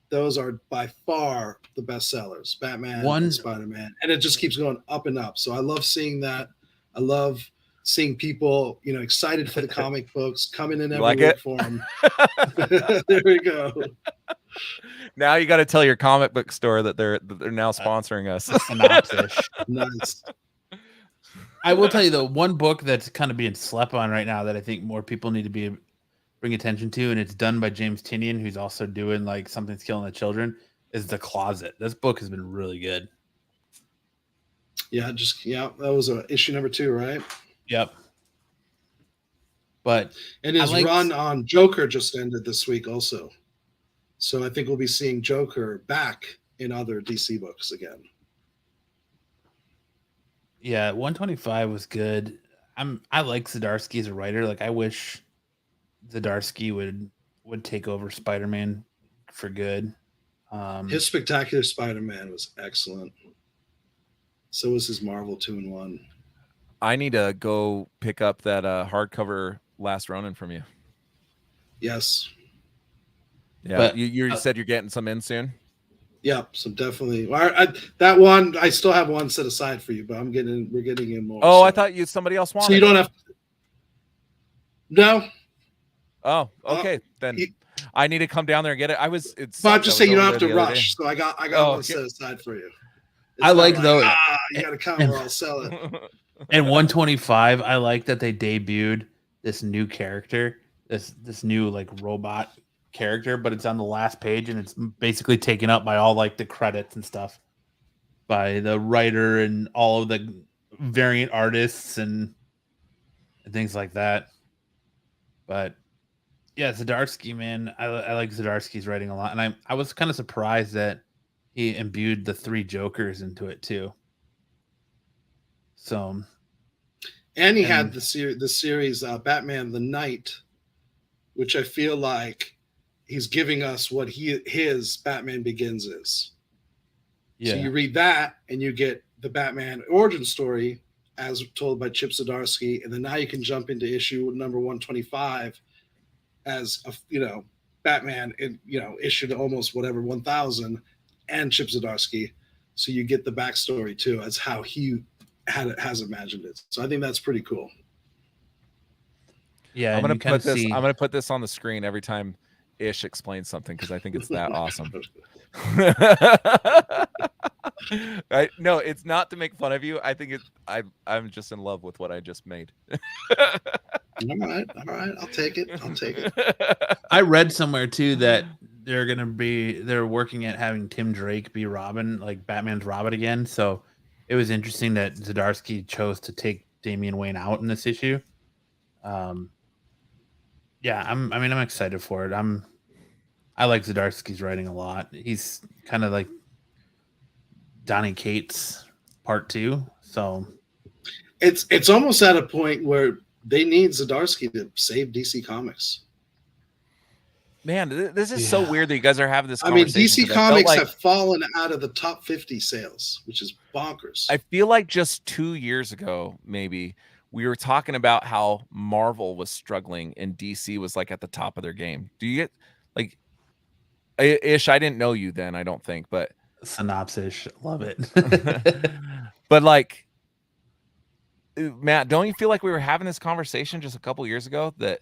those are by far the best sellers, Batman and Spider-Man. And it just keeps going up and up. So I love seeing that. I love seeing people, excited for the comic books, coming in every form. There we go. Now you got to tell your comic book store that they're now sponsoring us. Nice. I will tell you though, one book that's kind of being slept on right now that I think more people need to bring attention to, and it's done by James Tynion, who's also doing like Something's Killing the Children, is The Closet. This book has been really good. Yeah, that was issue number 2, right? Yep. But his run on Joker just ended this week also. So I think we'll be seeing Joker back in other DC books again. Yeah, 125 was good. I like Zdarsky as a writer. Like I wish Zdarsky would take over Spider-Man for good. His Spectacular Spider-Man was excellent. So was his Marvel 2-in-1. I need to go pick up that hardcover Last Ronin from you. Yes. Yeah, but you said you're getting some in soon. Yeah, so definitely. That one, I still have one set aside for you, but we're getting in more. Oh, so. I thought somebody else wanted. So you don't have. No. Oh, okay. Then I need to come down there and get it. But I'm just saying you don't have to rush. So I got one set aside for you. I like though. You got to come or I'll sell it. And 125, I like that they debuted this new character, this new like robot character, but it's on the last page and it's basically taken up by all like the credits and stuff by the writer and all of the variant artists and things like that. But yeah, Zdarsky, man, I like Zdarsky's writing a lot, and I was kind of surprised that he imbued the 3 Jokers into it too. So, and he had the series Batman the Knight, which I feel like he's giving us what his Batman Begins is. Yeah. So you read that and you get the Batman origin story as told by Chip Zdarsky, and then now you can jump into issue number 125 as Batman in issue to almost 1000 and Chip Zdarsky. So you get the backstory too as how he has imagined it. So I think that's pretty cool. Yeah, I'm gonna put this on the screen every time Ish explains something because I think it's that awesome. No, it's not to make fun of you. I think I'm just in love with what I just made. All right. I'll take it. I read somewhere too that they're working at having Tim Drake be Robin, like Batman's Robin again. So it was interesting that Zdarsky chose to take Damian Wayne out in this issue. I'm excited for it. I like Zdarsky's writing a lot. He's kind of like Donny Cates part 2. So it's almost at a point where they need Zdarsky to save DC Comics. Man, this is so weird that you guys are having this DC conversation. Comics have fallen out of the top 50 sales, which is bonkers. I feel like just 2 years ago, maybe, we were talking about how Marvel was struggling and DC was like at the top of their game. Do you get like Ish? I didn't know you then, I don't think, but synopsis, love it. But like, Matt, don't you feel like we were having this conversation just a couple years ago that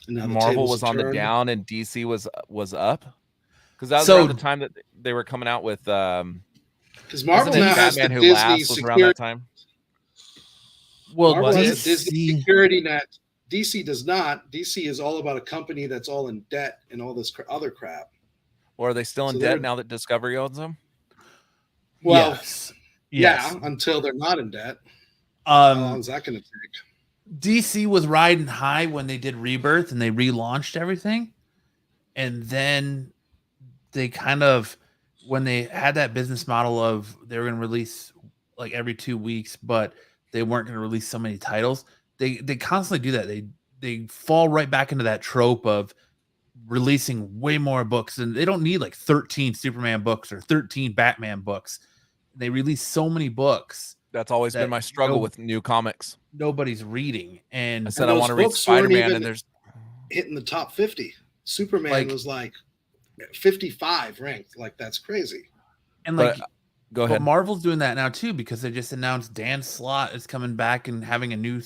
Marvel was on the down and DC was up? Because that was around the time that they were coming out with because Marvel now has the Disney security. Around that time. Well, Marvel has a Disney security net. DC does not. DC is all about a company that's all in debt and all this other crap. Or are they still in debt now that Discovery owns them? Well, yes. Yeah, until they're not in debt. How long is that going to take? DC was riding high when they did Rebirth and they relaunched everything. And then they kind of, when they had that business model of they were going to release like every 2 weeks, but they weren't going to release so many titles, they constantly do that. They fall right back into that trope of releasing way more books, and they don't need like 13 Superman books or 13 Batman books. They release so many books. That's always been my struggle with new comics. Nobody's reading. And I said I want to read Spider-Man, and there's hitting the top 50. Superman was like 55 ranked. Like, that's crazy. And like, go ahead. But Marvel's doing that now too, because they just announced Dan Slott is coming back and having a new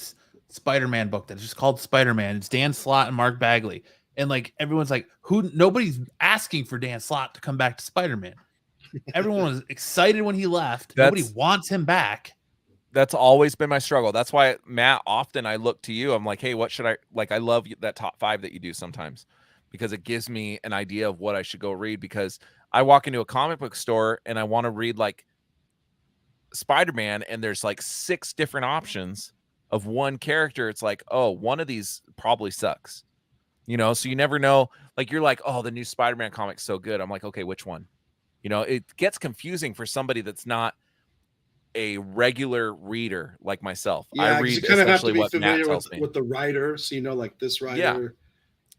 Spider-Man book that's just called Spider-Man. It's Dan Slott and Mark Bagley. And like, everyone's like, nobody's asking for Dan Slott to come back to Spider-Man. Everyone was excited when he left. Nobody wants him back. That's always been my struggle. That's why, Matt, often I look to you. I'm like, hey, what should I like? I love that top 5 that you do sometimes, because it gives me an idea of what I should go read. Because I walk into a comic book store and I want to read like Spider-Man, and there's like 6 different options of one character. It's like, oh, one of these probably sucks, so you never know. Like, you're like, oh, the new Spider-Man comic's so good. I'm like, okay, which one? It gets confusing for somebody that's not a regular reader like myself. Yeah, I read you kind of have to be what Matt familiar tells me with the writer, so like this writer. Yeah.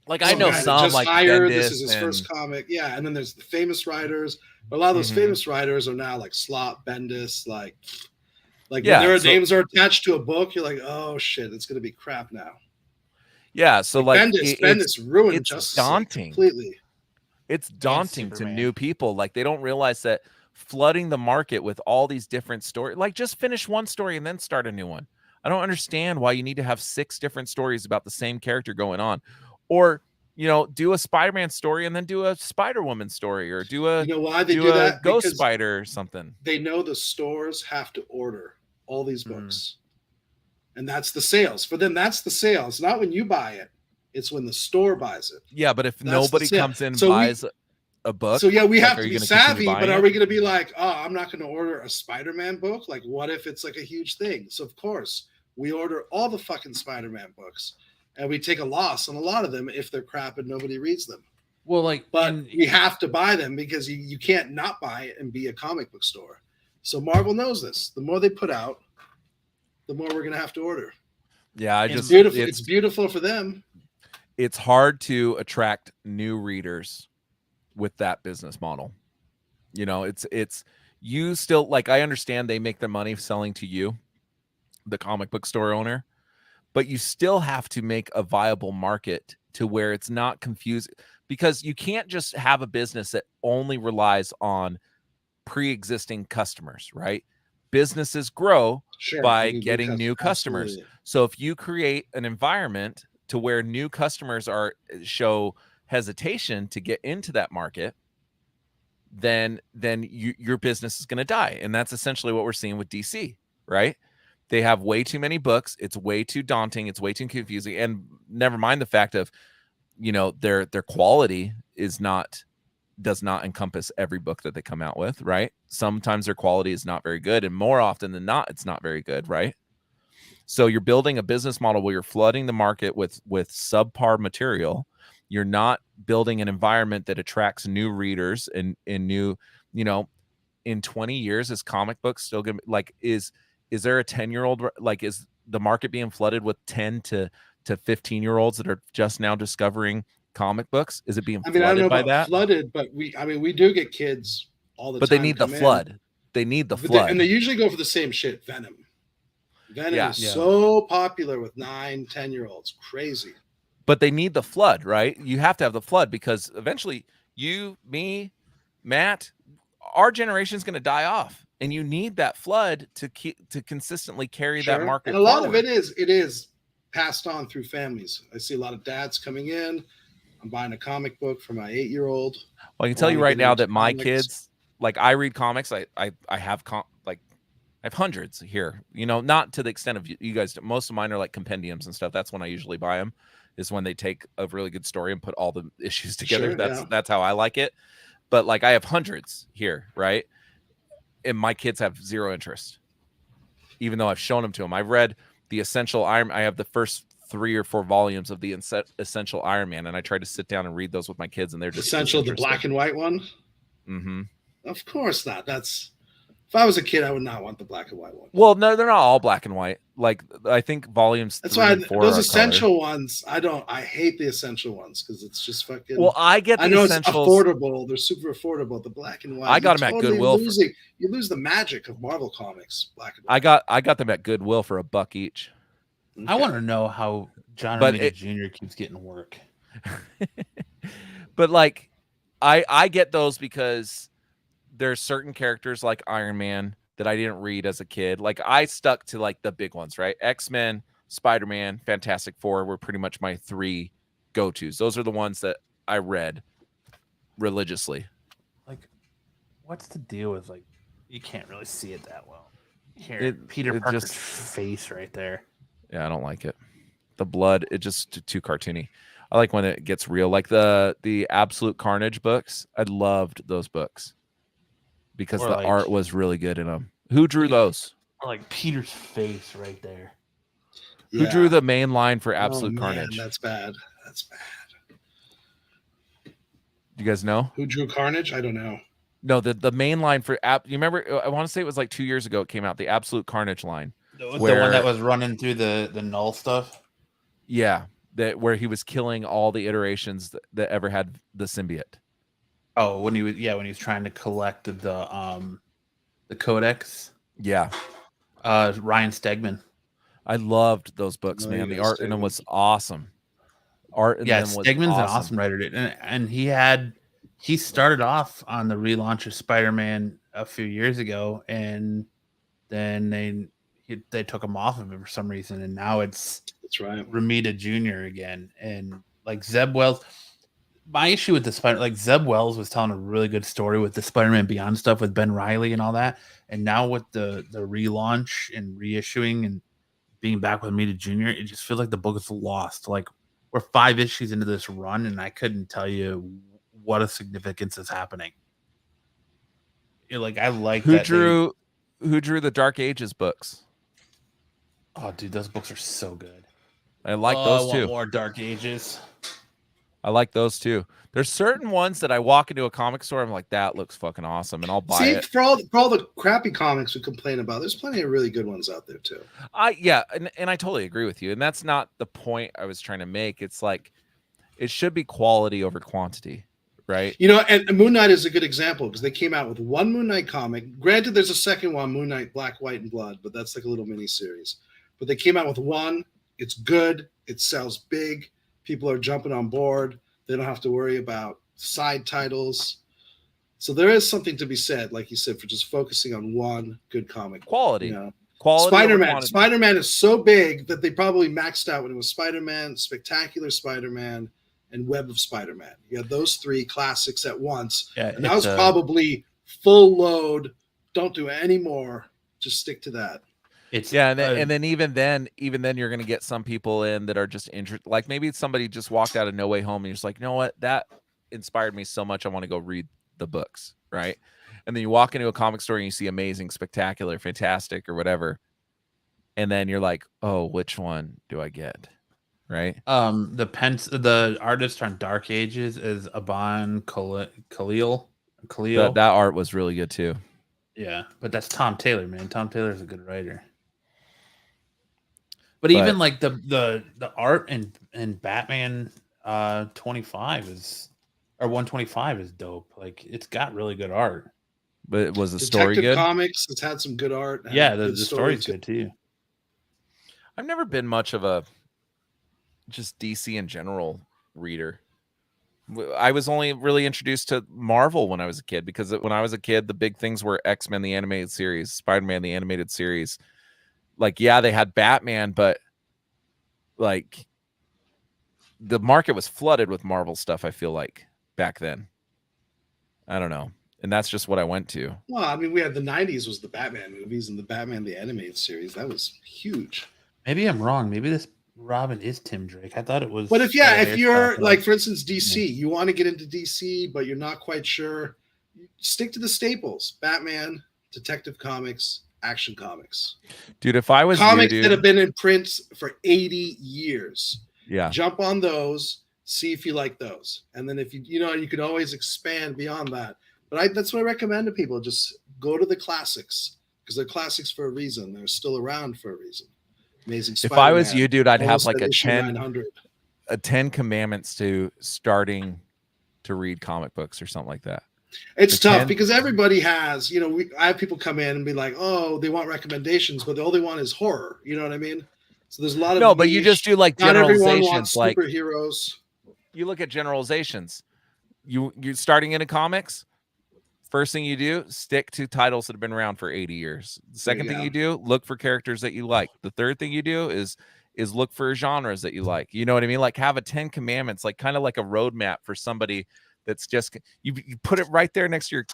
Like, I know some just like hired, Bendis this is his first comic. Yeah, and then there's the famous writers. But a lot of those famous writers are now like Slott, Bendis, like when their names are attached to a book, you're like, oh shit, it's gonna be crap now. Yeah, so like Bendis ruined Justice daunting completely. It's daunting to new people. Like, they don't realize that flooding the market with all these different stories, like, just finish one story and then start a new one. I don't understand why you need to have 6 different stories about the same character going on. Or, do a Spider-Man story and then do a Spider-Woman story, or do a why they do that? Ghost Spider or something. They know the stores have to order all these books. And that's the sales. For them, that's the sales. Not when you buy it. It's when the store buys it. Yeah, but if nobody comes in and buys a book. So yeah, we have to be savvy, but are we going to be like, oh, I'm not going to order a Spider-Man book? Like, what if it's like a huge thing? So of course we order all the fucking Spider-Man books, and we take a loss on a lot of them if they're crap and nobody reads them. Well, but we have to buy them because you can't not buy it and be a comic book store. So Marvel knows this. The more they put out, the more we're going to have to order. Yeah, it's beautiful for them. It's hard to attract new readers with that business model. It's you still, like, I understand they make their money selling to you, the comic book store owner, but you still have to make a viable market to where it's not confusing, because you can't just have a business that only relies on pre-existing customers, right? Businesses grow by getting new customers. Absolutely. So if you create an environment to where new customers show hesitation to get into that market, then your business is going to die. And that's essentially what we're seeing with DC, right? They have way too many books. It's way too daunting. It's way too confusing. And never mind the fact of, their quality does not encompass every book that they come out with, right? Sometimes their quality is not very good, and more often than not, it's not very good, right? So you're building a business model where you're flooding the market with subpar material. You're not building an environment that attracts new readers and new, in 20 years, is comic books still gonna is there a 10-year-old, is the market being flooded with 10 to 15-year-olds that are just now discovering comic books? Is it being flooded I don't know by about that? Flooded, but we do get kids all the time. But they need the flood. They need the flood. And they usually go for the same shit. Venom is so popular with 9-10-year-olds. Crazy. But they need the flood, right? You have to have the flood, because eventually you, me, Matt, our generation is going to die off, and you need that flood to consistently carry that market. And a lot of it is passed on through families. I see a lot of dads coming in. I'm buying a comic book for my 8-year-old. Well, I can tell you right now that my kids, I read comics. I have I have hundreds here, not to the extent of you guys. Most of mine are like compendiums and stuff. That's when I usually buy them, is when they take a really good story and put all the issues together. That's how I like it. But I have hundreds here, right? And my kids have zero interest, even though I've shown them to them. I've read the Essential Iron. I have the first 3 or 4 volumes of the Essential Iron Man, and I tried to sit down and read those with my kids, and they're just Essential, the black and white one. Mm-hmm. Of course not. If I was a kid, I would not want the black and white one. Well, no, they're not all black and white. I think volumes. That's why those essential ones. I hate the essential ones because it's just fucking. Well, I get. I know it's affordable. They're super affordable. The black and white. I got them at Goodwill. You lose the magic of Marvel Comics. Black and white. I got them at Goodwill for $1 each. Okay. I want to know how John Romita Jr. keeps getting work. But I get those because there's certain characters like Iron Man that I didn't read as a kid. I stuck to the big ones, right? X-Men, Spider-Man, Fantastic Four were pretty much my 3 go-tos. Those are the ones that I read religiously. What's the deal with you can't really see it that well. Here, Peter Parker's face right there. Yeah, I don't like it. The blood, it just too cartoony. I like when it gets real, the Absolute Carnage books. I loved those books because the art was really good in them. Who drew those? Peter's face right there. Yeah. Who drew the main line for Absolute Carnage? That's bad. Do you guys know? Who drew Carnage? I don't know. No, the main line for you remember? I want to say it was 2 years ago. It came out, the Absolute Carnage line. The one that was running through the null stuff. Yeah, where he was killing all the iterations that ever had the symbiote. Oh, when he was trying to collect the codex. Yeah, Ryan Stegman. I loved those books, man. The art in them was awesome. Stegman's an awesome writer, and he started off on the relaunch of Spider-Man a few years ago, and then they took him off of it for some reason, and now that's right, Romita Jr. again, and Zeb Wells. My issue with the Spider, Zeb Wells was telling a really good story with the Spider-Man Beyond stuff with Ben Reilly and all that, and now with the relaunch and reissuing and being back with Romita Jr., it just feels like the book is lost. We're 5 issues into this run, and I couldn't tell you what a significance is happening. I like who drew the Dark Ages books. Oh, dude, those books are so good. I like those too. I want more Dark Ages. I like those too. There's certain ones that I walk into a comic store, I'm like, that looks fucking awesome, and I'll buy it. For all the crappy comics we complain about, there's plenty of really good ones out there too. And I totally agree with you. And that's not the point I was trying to make. It's it should be quality over quantity, right? And Moon Knight is a good example because they came out with one Moon Knight comic. Granted, there's a second one, Moon Knight Black, White, and Blood, but that's a little mini series. But they came out with one. It's good. It sells big. People are jumping on board. They don't have to worry about side titles. So there is something to be said, like you said, for just focusing on one good comic. Quality. Quality. Spider-Man is so big that they probably maxed out when it was Spider-Man, Spectacular Spider-Man, and Web of Spider-Man. You had those 3 classics at once. Yeah, and that was probably full load. Don't do any more. Just stick to that. And then even then you're going to get some people in that are just interested. Like maybe somebody just walked out of No Way Home and you're just like, you know what? That inspired me so much. I want to go read the books. Right. And then you walk into a comic store and you see Amazing, Spectacular, Fantastic, or whatever. And then you're like, oh, which one do I get? Right. The artist on Dark Ages is Aban Khalil. That art was really good too. Yeah, but that's Tom Taylor, man. Tom Taylor's a good writer. But even like the art in Batman 25 or 125 is dope. Like it's got really good art. But was the story good? Comics, it's had some good art. Yeah, the story's good too. I've never been much of a just DC in general reader. I was only really introduced to Marvel when I was a kid, because when I was a kid, the big things were X-Men, the animated series, Spider-Man, the animated series. Like, yeah, they had Batman, but like the market was flooded with Marvel stuff, I feel like, back then. I don't know. And that's just what I went to. Well, I mean, we had the 90s was the Batman movies and the Batman, the animated series. That was huge. Maybe I'm wrong. Maybe this Robin is Tim Drake. I thought it was. But if you're like, for instance, DC, you want to get into DC, but you're not quite sure, stick to the staples: Batman, Detective Comics, Action Comics. Dude, if I was comics that have been in print for 80 years, yeah, jump on those, see if you like those, and then if you could always expand beyond that. But that's what I recommend to people: just go to the classics, because they're classics for a reason. They're still around for a reason. Amazing Spider-Man. If I was you, dude, I'd have like a 10 commandments to starting to read comic books or something like that. It's tough because everybody has, I have people come in and be like, oh, they want recommendations, but all they want is horror. You know what I mean? So there's a lot of no, but you just do like generalizations, like superheroes. You look at generalizations. You're starting into comics. First thing you do, stick to titles that have been around for 80 years. The second thing you do, look for characters that you like. The third thing you do is look for genres that you like. You know what I mean? Like have a 10 commandments, like kind of like a roadmap for somebody that's just you put it right there next to your,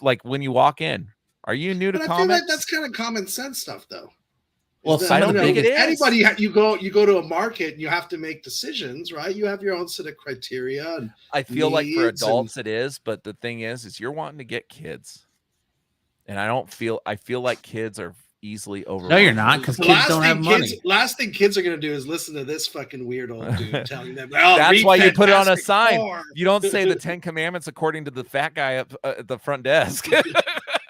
like when you walk in. Are you new to comics? I feel like that's kind of common sense stuff, though. Well, anybody you go to a market and you have to make decisions, right? You have your own set of criteria. And I feel like for adults it is, but the thing is you're wanting to get kids, and I feel like kids are easily overwhelmed. No, you're not, because kids don't have money. Last thing kids are going to do is listen to this fucking weird old dude telling them. That's why you put it on a sign. You don't say the 10 commandments according to the fat guy up at the front desk.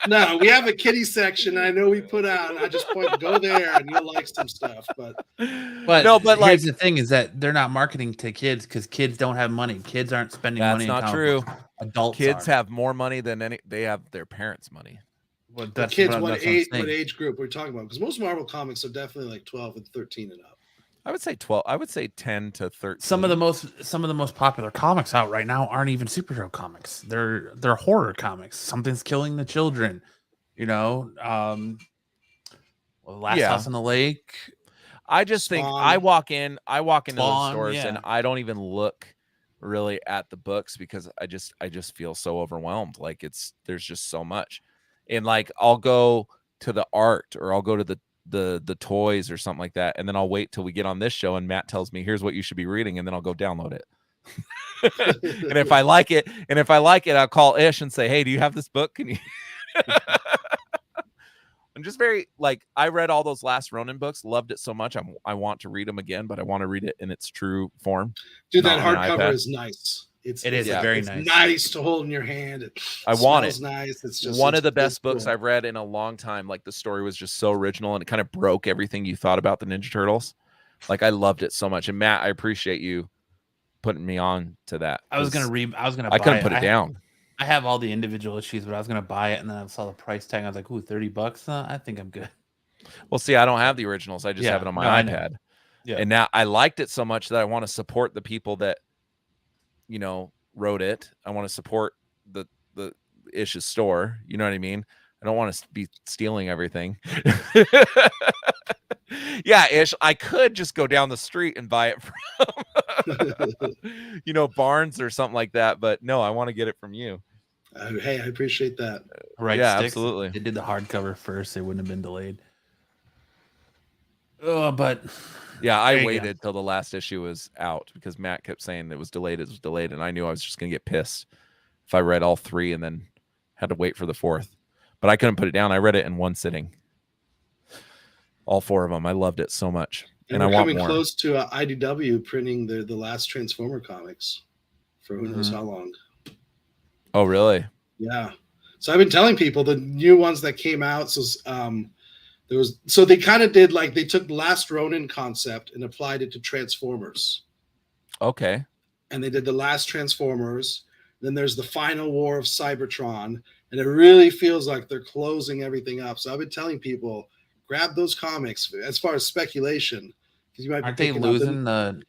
No, we have a kiddie section. I know we put out. I just go there and you'll like some stuff. But here's the thing: is that they're not marketing to kids because kids don't have money. Kids aren't spending money. That's not true. Adults kids have more money than they have their parents' money. Well, that's kids, what age group we're talking about? Because most Marvel comics are definitely like 12 and 13 and up. I would say 12. I would say 10 to 13. Some of the most popular comics out right now aren't even superhero comics. They're horror comics. Something's killing the children. Last House on the Lake. I just think I walk into those stores and I don't even look really at the books because I just feel so overwhelmed. Like there's just so much. And like I'll go to the art or I'll go to the toys or something like that, and then I'll wait till we get on this show and Matt tells me here's what you should be reading, and then I'll go download it. And if I like it, I'll call Ish and say, hey, do you have this book? Can you I'm just very like, I read all those last Ronin books, loved it so much. I want to read them again, but I want to read it in its true form. Dude, that hardcover is nice. It is very nice. Nice to hold in your hand. I want it. Nice. It's just one of the best books I've read in a long time. Like the story was just so original and it kind of broke everything you thought about the Ninja Turtles. Like I loved it so much. And Matt, I appreciate you putting me on to that. I couldn't put it down. I have all the individual issues, but I was gonna buy it and then I saw the price tag. I was like, ooh, $30. I think I'm good. Well, see, I don't have the originals. I just have it on my iPad. Yeah. And now I liked it so much that I want to support the people that wrote it. I want to support the Ish's store. You know what I mean? I don't want to be stealing everything. Yeah, Ish, I could just go down the street and buy it from, Barnes or something like that. But no, I want to get it from you. Hey, I appreciate that. Right, yeah, Sticks, absolutely. They did the hardcover first. It wouldn't have been delayed. Oh, but yeah, I waited till the last issue was out because Matt kept saying it was delayed, and I knew I was just gonna get pissed if I read all 3 and then had to wait for the 4th. But I couldn't put it down. I read it in one sitting. All 4 of them. I loved it so much. And I want more. Coming close to IDW printing the last Transformer comics for who knows how long. Oh, really? Yeah. So I've been telling people the new ones that came out. So they kind of did like they took the Last Ronin concept and applied it to Transformers. Okay. And they did the last Transformers. Then there's the final war of Cybertron. And it really feels like they're closing everything up. So I've been telling people, grab those comics as far as speculation. Because you might aren't they losing the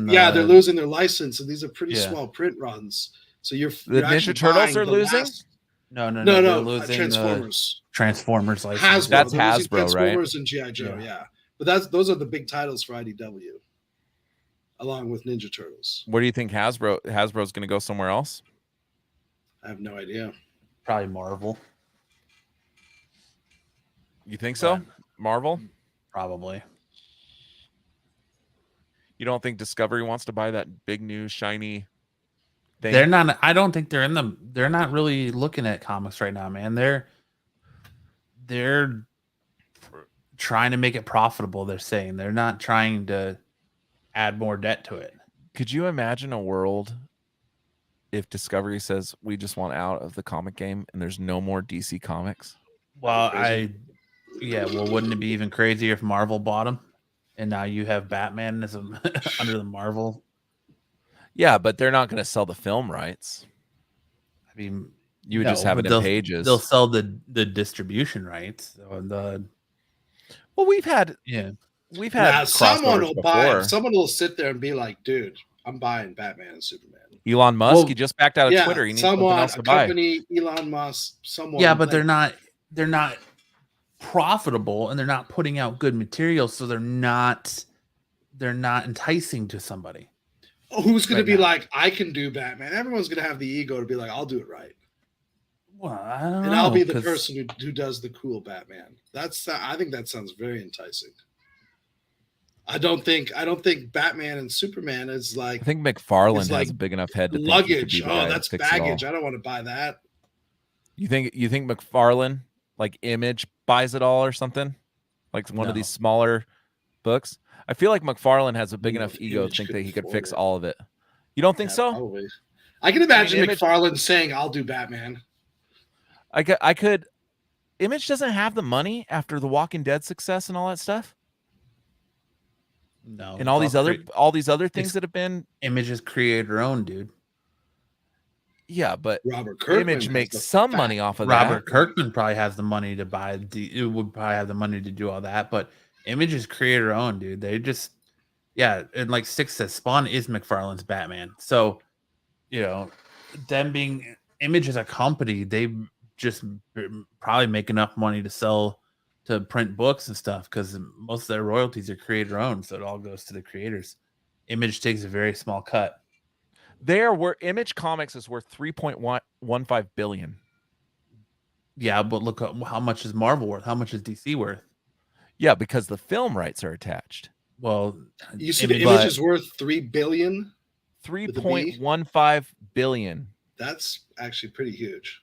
Yeah, they're losing their license. And these are pretty small print runs. So you're Ninja Turtles are losing? No. They're losing Transformers license. That's Hasbro, Transformers right? Transformers and G.I. Joe, yeah. But those are the big titles for IDW, along with Ninja Turtles. Where do you think Hasbro's going to go somewhere else? I have no idea. Probably Marvel. You think so? Marvel? Probably. You don't think Discovery wants to buy that big new shiny thing? They're not. I don't think they're not really looking at comics right now, man. They're trying to make it profitable. They're saying they're not trying to add more debt to it. Could you imagine a world if Discovery says we just want out of the comic game and there's no more DC comics? Well, wouldn't it be even crazier if Marvel bought them and now you have Batman as under the Marvel? Yeah, but they're not going to sell the film rights. I mean, you would just have it in pages. They'll sell the distribution rights. Well, we've had someone will buy. Someone will sit there and be like, "Dude, I'm buying Batman and Superman." Elon Musk, he just backed out of Twitter. He needs something else to buy. Elon Musk, someone. Yeah, but they're not profitable and they're not putting out good material, so they're not enticing to somebody. Who's going to be like, I can do Batman? Everyone's going to have the ego to be like, I'll do it right. Well, I don't know. And I'll be the person who does the cool Batman. I think that sounds very enticing. I don't think Batman and Superman is like. I think McFarlane has a big enough head to luggage. That's baggage. I don't want to buy that. You think McFarlane, like Image, buys it all or something? Like one of these smaller books? I feel like McFarlane has a big enough ego to think that he could fix all of it. You don't think so? Probably. I can imagine McFarlane saying, "I'll do Batman." I could. Image doesn't have the money after the Walking Dead success and all that stuff. No, and all these other things that have been. Image is creator owned, dude. Yeah, but Robert Kirkman Image makes some money off of that. Robert Kirkman probably has the money to buy. It would probably have the money to do all that, but Image is creator owned, dude. They just, and like Six says, Spawn is McFarlane's Batman. So, them being Image as a company, they just probably make enough money to print books and stuff because most of their royalties are creator owned. So it all goes to the creators. Image takes a very small cut. Image Comics is worth $3.15 billion. Yeah, but look how much is Marvel worth? How much is DC worth? Yeah, because the film rights are attached. Well, you see, the Image is worth $3 billion. $3.15 billion. That's actually pretty huge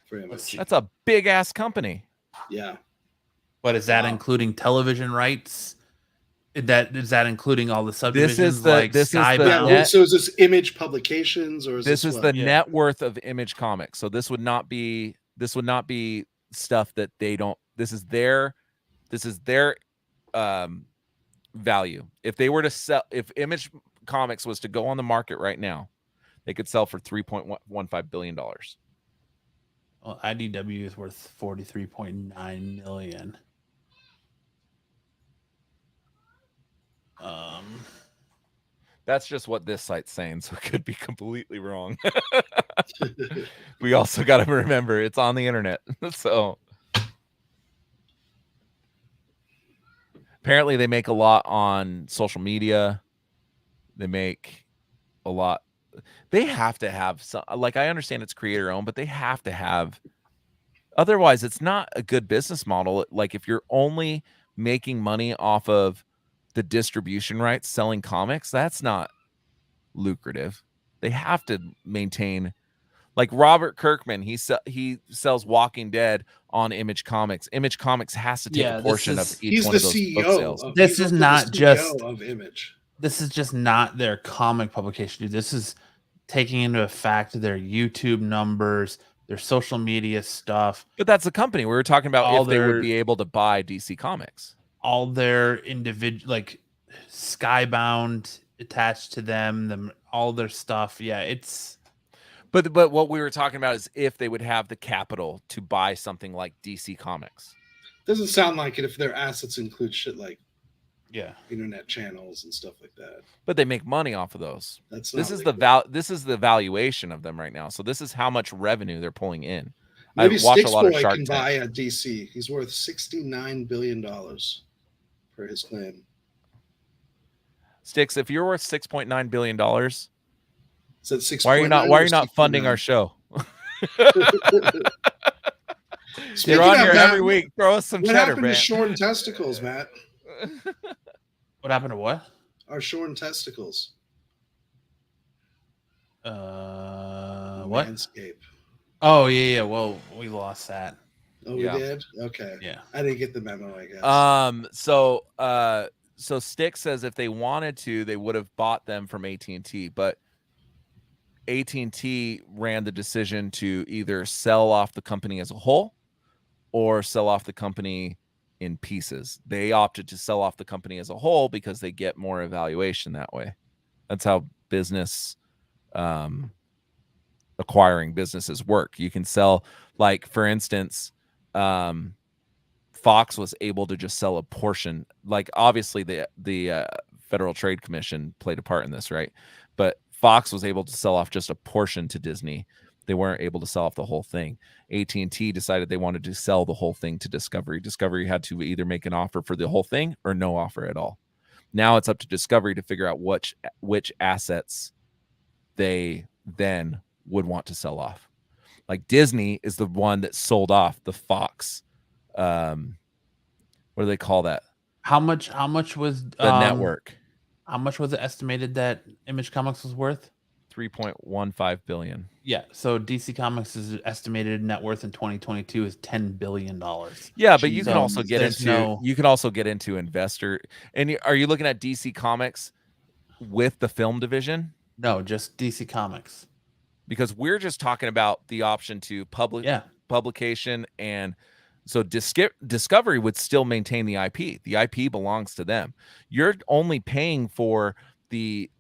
for Image. That's a big ass company. Yeah, but is that including television rights? Is that including all the subdivisions? So is this Image Publications or this is the net worth of Image Comics? So this would not be stuff that they don't. This is their value. If they were to sell, if Image Comics was to go on the market right now, they could sell for $3.15 billion. Well, IDW is worth $43.9 million. That's just what this site's saying, so it could be completely wrong. We also got to remember it's on the internet. So apparently they make a lot on social media. They make a lot. They have to have some, like, I understand it's creator owned, but they have to have, otherwise it's not a good business model. Like, if you're only making money off of the distribution rights, selling comics, that's not lucrative. They have to maintain, like Robert Kirkman, he sells Walking Dead on Image Comics. Image Comics has to take a portion of each one of those book sales. This is not just of Image. This is just not their comic publication, dude. This is taking into effect their YouTube numbers, their social media stuff. But that's the company we were talking about, if they would be able to buy DC Comics. All their individual, like Skybound attached to them, all their stuff. Yeah, it's. But what we were talking about is if they would have the capital to buy something like DC Comics. Doesn't sound like it if their assets include shit like internet channels and stuff like that. But they make money off of those. This is the valuation of them right now. So this is how much revenue they're pulling in. Maybe Sticks Boy can buy a DC. He's worth $69 billion for his claim. Sticks, if you're worth $6.9 billion, why are you not funding our show? You're on here every week. Throw us some cheddar, man. What happened to shorn testicles, Matt? What happened to what? Our shorn testicles. What? Manscaped. Oh yeah. Well, we lost that. Oh, we did? Okay. Yeah. I didn't get the memo, I guess. So Stick says if they wanted to, they would have bought them from AT&T, but AT&T ran the decision to either sell off the company as a whole or sell off the company in pieces. They opted to sell off the company as a whole because they get more evaluation that way. That's how business acquiring businesses work. You can sell, like, for instance, Fox was able to just sell a portion. Like, obviously the Federal Trade Commission played a part in this, right? But Fox was able to sell off just a portion to Disney. They weren't able to sell off the whole thing. AT&T decided they wanted to sell the whole thing to Discovery. Discovery had to either make an offer for the whole thing or no offer at all. Now it's up to Discovery to figure out which assets they then would want to sell off. Like, Disney is the one that sold off the Fox. What do they call that? How much was the network? How much was it estimated that Image Comics was worth? $3.15 billion. Yeah, so DC Comics' estimated net worth in 2022 is $10 billion. Yeah, but you can also get into investor. And are you looking at DC Comics with the film division? No, just DC Comics. Because we're just talking about the option to publication, and so Discovery would still maintain the IP. The IP belongs to them. You're only paying for the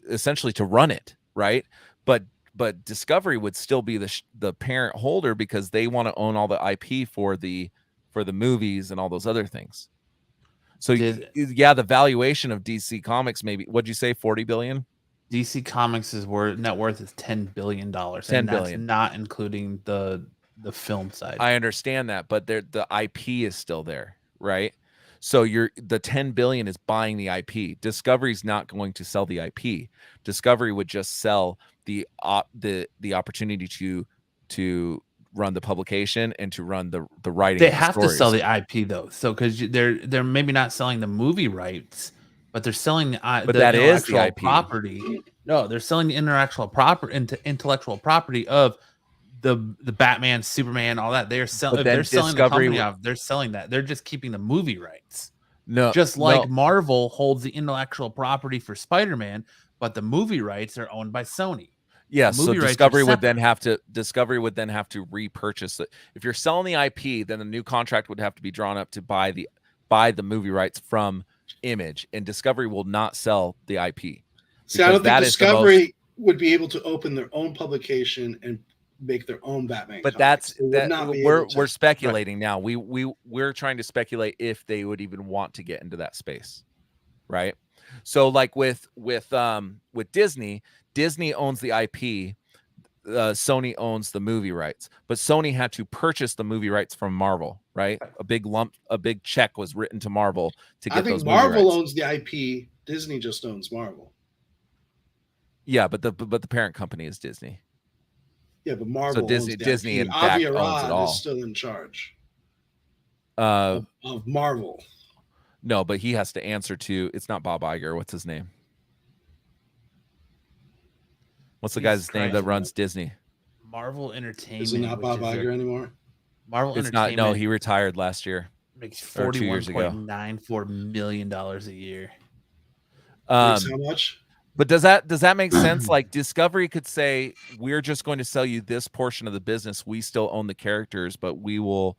essentially to run it, right? But Discovery would still be the parent holder because they want to own all the IP for the movies and all those other things. So the valuation of DC Comics, maybe, what'd you say, 40 billion? DC Comics' net worth is $10 billion. $10 billion, not including the film side. I understand that, but the IP is still there, right? So the 10 billion is buying the IP. Discovery's not going to sell the IP. Discovery would just sell the opportunity to run the publication and to run the writing. They have to sell the IP though, so because they're maybe not selling the movie rights, but they're selling the intellectual property. No, they're selling the intellectual property of the Batman, Superman, all that. They're selling. They're selling the company off. They're selling that. They're just keeping the movie rights. Marvel holds the intellectual property for Spider-Man, but the movie rights are owned by Sony. Yeah, so Discovery would then have to repurchase it. If you're selling the IP, then the new contract would have to be drawn up to buy the movie rights from Image, and Discovery will not sell the IP. See, I don't think Discovery would be able to open their own publication and make their own Batman. But we're speculating now. We're trying to speculate if they would even want to get into that space, right? So like with Disney owns the IP. Sony owns the movie rights, but Sony had to purchase the movie rights from Marvel, right? A big check was written to Marvel to get those movie rights. Marvel owns the IP. Disney just owns Marvel. Yeah, but the parent company is Disney. Yeah, but Marvel owns the Disney IP. in fact Avi owns it Arad all. is still in charge of Marvel. No, but he has to answer to. It's not Bob Iger. What's his name? What's the guy's name that runs Disney? Marvel Entertainment. Is it not Bob Iger anymore? Marvel it's Entertainment. Not. No, he retired last year. Makes $41.94 million a year. How much? But does that make sense? Like Discovery could say, we're just going to sell you this portion of the business. We still own the characters, but we will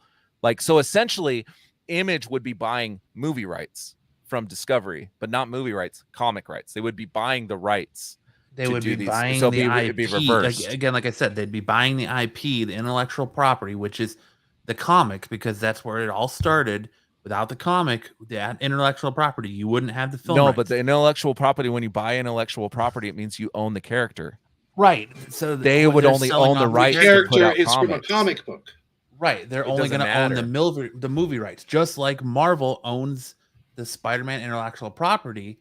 so essentially Image would be buying movie rights from Discovery, but not movie rights, comic rights. They would be buying the rights. They would be buying the IP. It'd be reversed. Again, like I said, they'd be buying the IP, the intellectual property, which is the comics, because that's where it all started. Without the comic, that intellectual property, you wouldn't have the film. No, rights. But the intellectual property, when you buy intellectual property, it means you own the character. Right. So they would only own the rights. The character is from a comic book. Right. They're only going to own the movie rights, just like Marvel owns the Spider-Man intellectual property.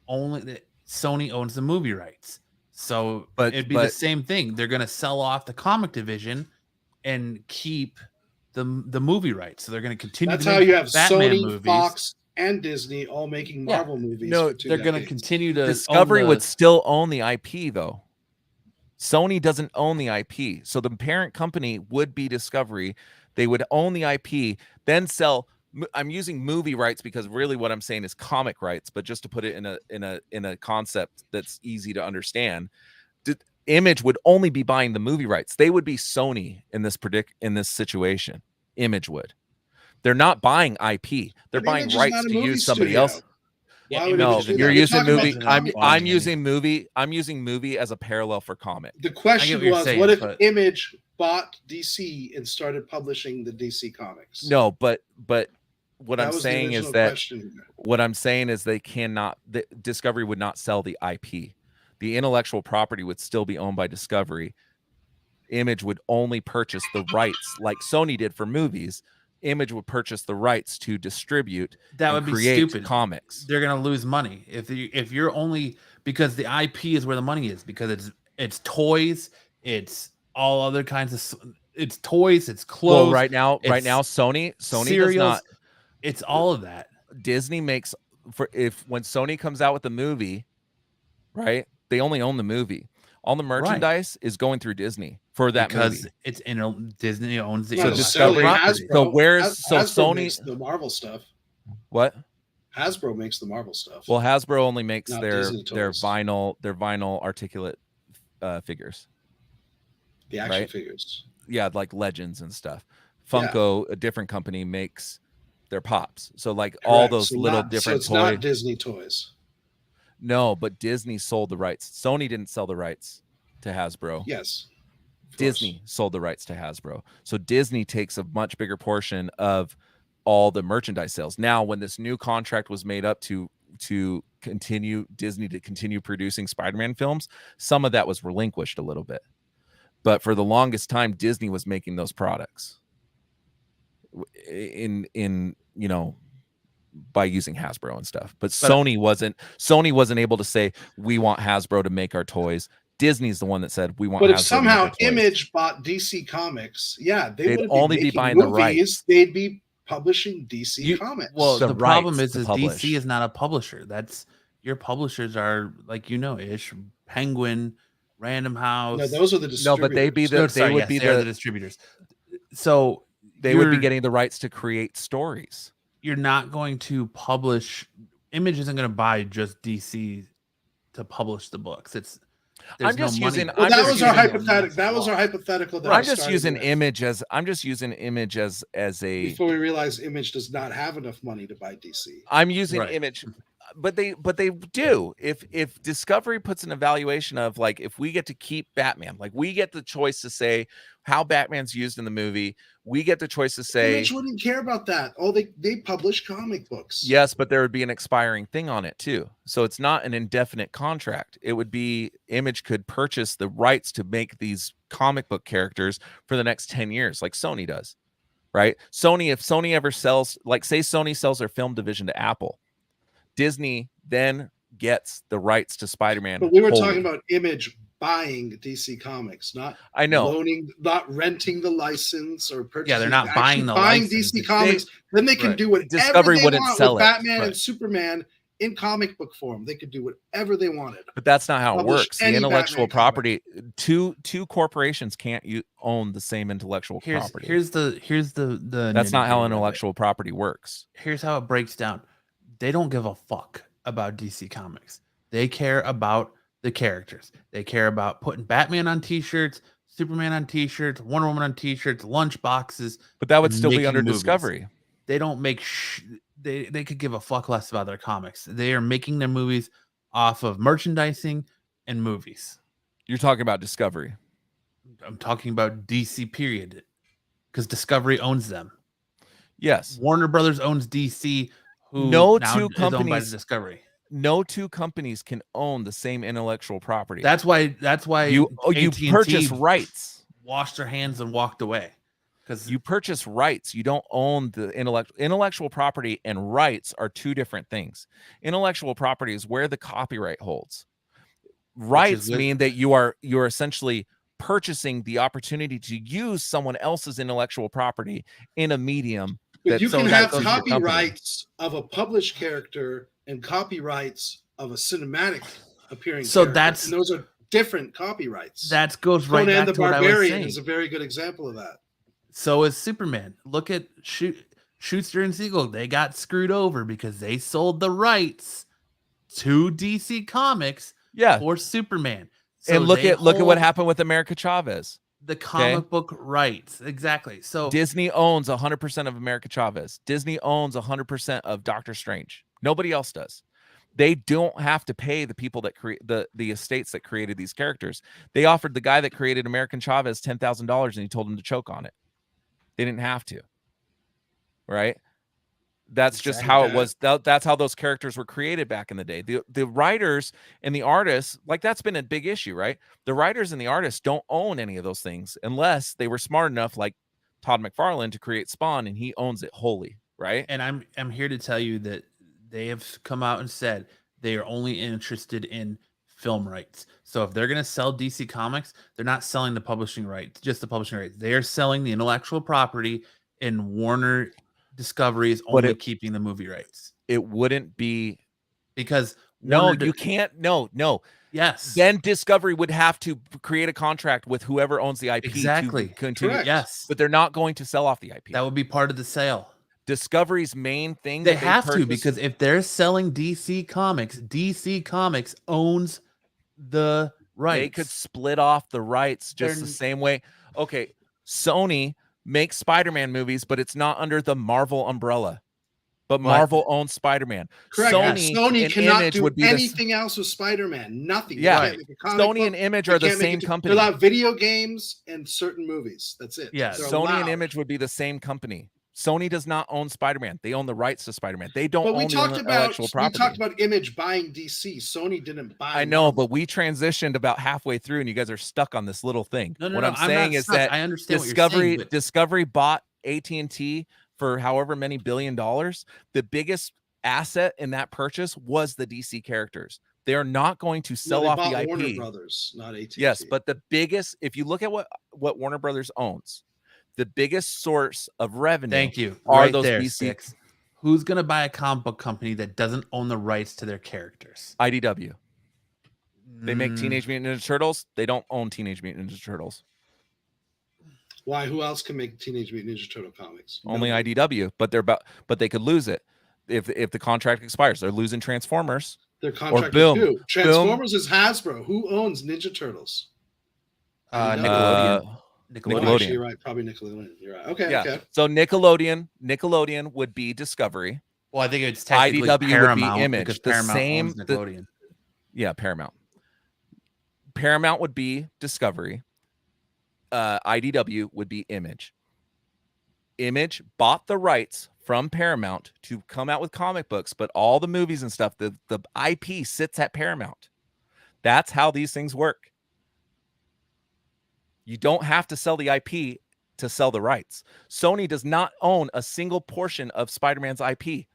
Only Sony owns the movie rights. So it'd be the same thing. They're going to sell off the comic division and keep the movie rights. So they're going to continue. That's how you have Batman Sony, movies. Fox, and Disney all making Marvel movies. No, they're going to continue to. Discovery would still own the IP though. Sony doesn't own the IP, so the parent company would be Discovery. They would own the IP, then sell. I'm using movie rights because really what I'm saying is comic rights, but just to put it in a concept that's easy to understand, Image would only be buying the movie rights. They would be Sony in this situation. Image would. They're not buying IP. They're buying rights to use somebody else. Yeah, no, you're using movie. I'm using movie. I'm using movie as a parallel for comic. The question was, what if Image bought DC and started publishing the DC comics? No, but what I'm saying is they cannot. Discovery would not sell the IP. The intellectual property would still be owned by Discovery. Image would only purchase the rights, like Sony did for movies. Image would purchase the rights to distribute. That would be stupid. Comics. They're gonna lose money if you're only, because the IP is where the money is, because it's toys, it's all other kinds of, it's toys, it's clothes. Well, right now, Sony cereals, does not. It's all of that. Disney makes when Sony comes out with a movie, right? They only own the movie. All the merchandise is going through Disney for that because movie. It's Disney owns the Discovery. So Sony makes the Marvel stuff? What? Hasbro makes the Marvel stuff. Well, Hasbro only makes their vinyl articulate figures. The action figures. Yeah, like Legends and stuff. Funko, a different company, makes their pops. So like all those little different toys. So it's not Disney toys. No, but Disney sold the rights. Sony didn't sell the rights to Hasbro. Yes. Disney sold the rights to Hasbro. So Disney takes a much bigger portion of all the merchandise sales. Now, when this new contract was made up to continue Disney to continue producing Spider-Man films, some of that was relinquished a little bit. But for the longest time, Disney was making those products by using Hasbro and stuff. But Sony wasn't able to say, we want Hasbro to make our toys. Disney's the one that said, we want But Hasbro if somehow to make our toys. Image bought DC Comics, they'd only be buying the rights. They'd be publishing DC Comics. Well, the problem is DC is not a publisher. Your publishers are, like, Ish, Penguin, Random House. No, those are the distributors. No, but they would be the distributors. So they would be getting the rights to create stories. You're not going to publish. Image isn't going to buy just DC to publish the books. I'm just using. That was our hypothetical. I'm just using Image as a. Before we realize Image does not have enough money to buy DC. I'm using Image. but they do. If Discovery puts an evaluation of like, if we get to keep Batman, like we get the choice to say how Batman's used in the movie, we get the choice to say Image wouldn't care about that. Oh, they publish comic books. yes, but there would be an expiring thing on it too. So it's not an indefinite contract. It would be Image could purchase the rights to make these comic book characters for the next 10 years, like Sony does. Right? Sony, if Sony ever sells, like say Sony sells their film division to Apple, Disney then gets the rights to Spider-Man. But we were talking about Image buying DC Comics, not not renting the license or purchasing. Yeah, they're not buying the license. DC Comics. Then they can do whatever Discovery they wouldn't want sell with it. Batman and Superman in comic book form. They could do whatever they wanted. But that's not how it works. The intellectual Batman property, two corporations can't own the same intellectual property. Here's the That's not how intellectual property works. Here's how it breaks down. They don't give a fuck about DC Comics. They care about the characters. They care about putting Batman on t-shirts, Superman on t-shirts, Wonder Woman on t-shirts, lunch boxes. But that would still be under movies. Discovery. They don't make they could give a fuck less about their comics. They are making their movies off of merchandising and movies. You're talking about Discovery. I'm talking about DC period, because Discovery owns them. Yes. Warner Brothers owns DC, who no now two is owned by companies Discovery. No two companies can own the same intellectual property. That's why you purchase rights. Washed their hands and walked away. Because you purchase rights, you don't own the intellectual property, and rights are two different things. Intellectual property is where the copyright holds. Rights mean that you're essentially purchasing the opportunity to use someone else's intellectual property in a medium. But you can have copyrights of a published character and copyrights of a cinematic appearing. So and those are different copyrights. That goes right back to what I was saying. Conan the Barbarian is a very good example of that. So is Superman. Look at Schuster and Siegel. They got screwed over because they sold the rights to DC Comics for Superman. So and look at what happened with America Chavez. The comic book rights. Exactly. So Disney owns 100% of America Chavez. Disney owns 100% of Doctor Strange. Nobody else does. They don't have to pay the people that create the estates that created these characters. They offered the guy that created American Chavez $10,000 and he told him to choke on it. They didn't have to. Right? That's just how it was. That's how those characters were created back in the day. The writers and the artists, like that's been a big issue, right? The writers and the artists don't own any of those things unless they were smart enough, like Todd McFarlane, to create Spawn, and he owns it wholly, right? And I'm here to tell you that they have come out and said they are only interested in film rights. So if they're going to sell DC Comics, they're not selling the publishing rights, just the publishing rights. They are selling the intellectual property, and Warner Discovery is only keeping the movie rights. It wouldn't be because you can't. No. Yes. Then Discovery would have to create a contract with whoever owns the IP. Exactly. To continue. Correct. Yes. But they're not going to sell off the IP. That would be part of the sale. Discovery's main thing. They have to, because if they're selling DC Comics owns the rights. They could split off the rights just the same way. Okay, Sony makes Spider-Man movies, but it's not under the Marvel umbrella. But Marvel owns Spider-Man. Correct. Sony cannot do anything else with Spider-Man. Nothing. Yeah. Sony and Image are the same company. They're allowed video games and certain movies. That's it. Yeah. Sony and Image would be the same company. Sony does not own Spider-Man. They own the rights to Spider-Man. They don't own the intellectual property. We talked about Image buying DC. Sony didn't buy. I know, but we transitioned about halfway through, and you guys are stuck on this little thing. What I'm saying is that I understand Discovery bought AT&T for however many $1 billion. The biggest asset in that purchase was the DC characters. They are not going to sell off the IP. Warner Brothers, not AT&T. Yes, but the biggest, if you look at what Warner Brothers owns, the biggest source of revenue are those DC. Who's going to buy a comic book company that doesn't own the rights to their characters? IDW. They make Teenage Mutant Ninja Turtles. They don't own Teenage Mutant Ninja Turtles. Why? Who else can make Teenage Mutant Ninja Turtle comics? Only IDW, but they could lose it if the contract expires. They're losing Transformers. Their contract is due. Transformers is Hasbro. Who owns Ninja Turtles? Nickelodeon. Actually, you're right. Probably Nickelodeon. You're right. Okay. Yeah. Okay. So Nickelodeon would be Discovery. Well, I think it's technically IDW Paramount would be Image. because The Paramount same, owns Nickelodeon. Yeah, Paramount. Paramount would be Discovery. IDW would be Image. Image bought the rights from Paramount to come out with comic books, but all the movies and stuff, the IP sits at Paramount. That's how these things work. You don't have to sell the IP to sell the rights. Sony does not own a single portion of Spider-Man's IP.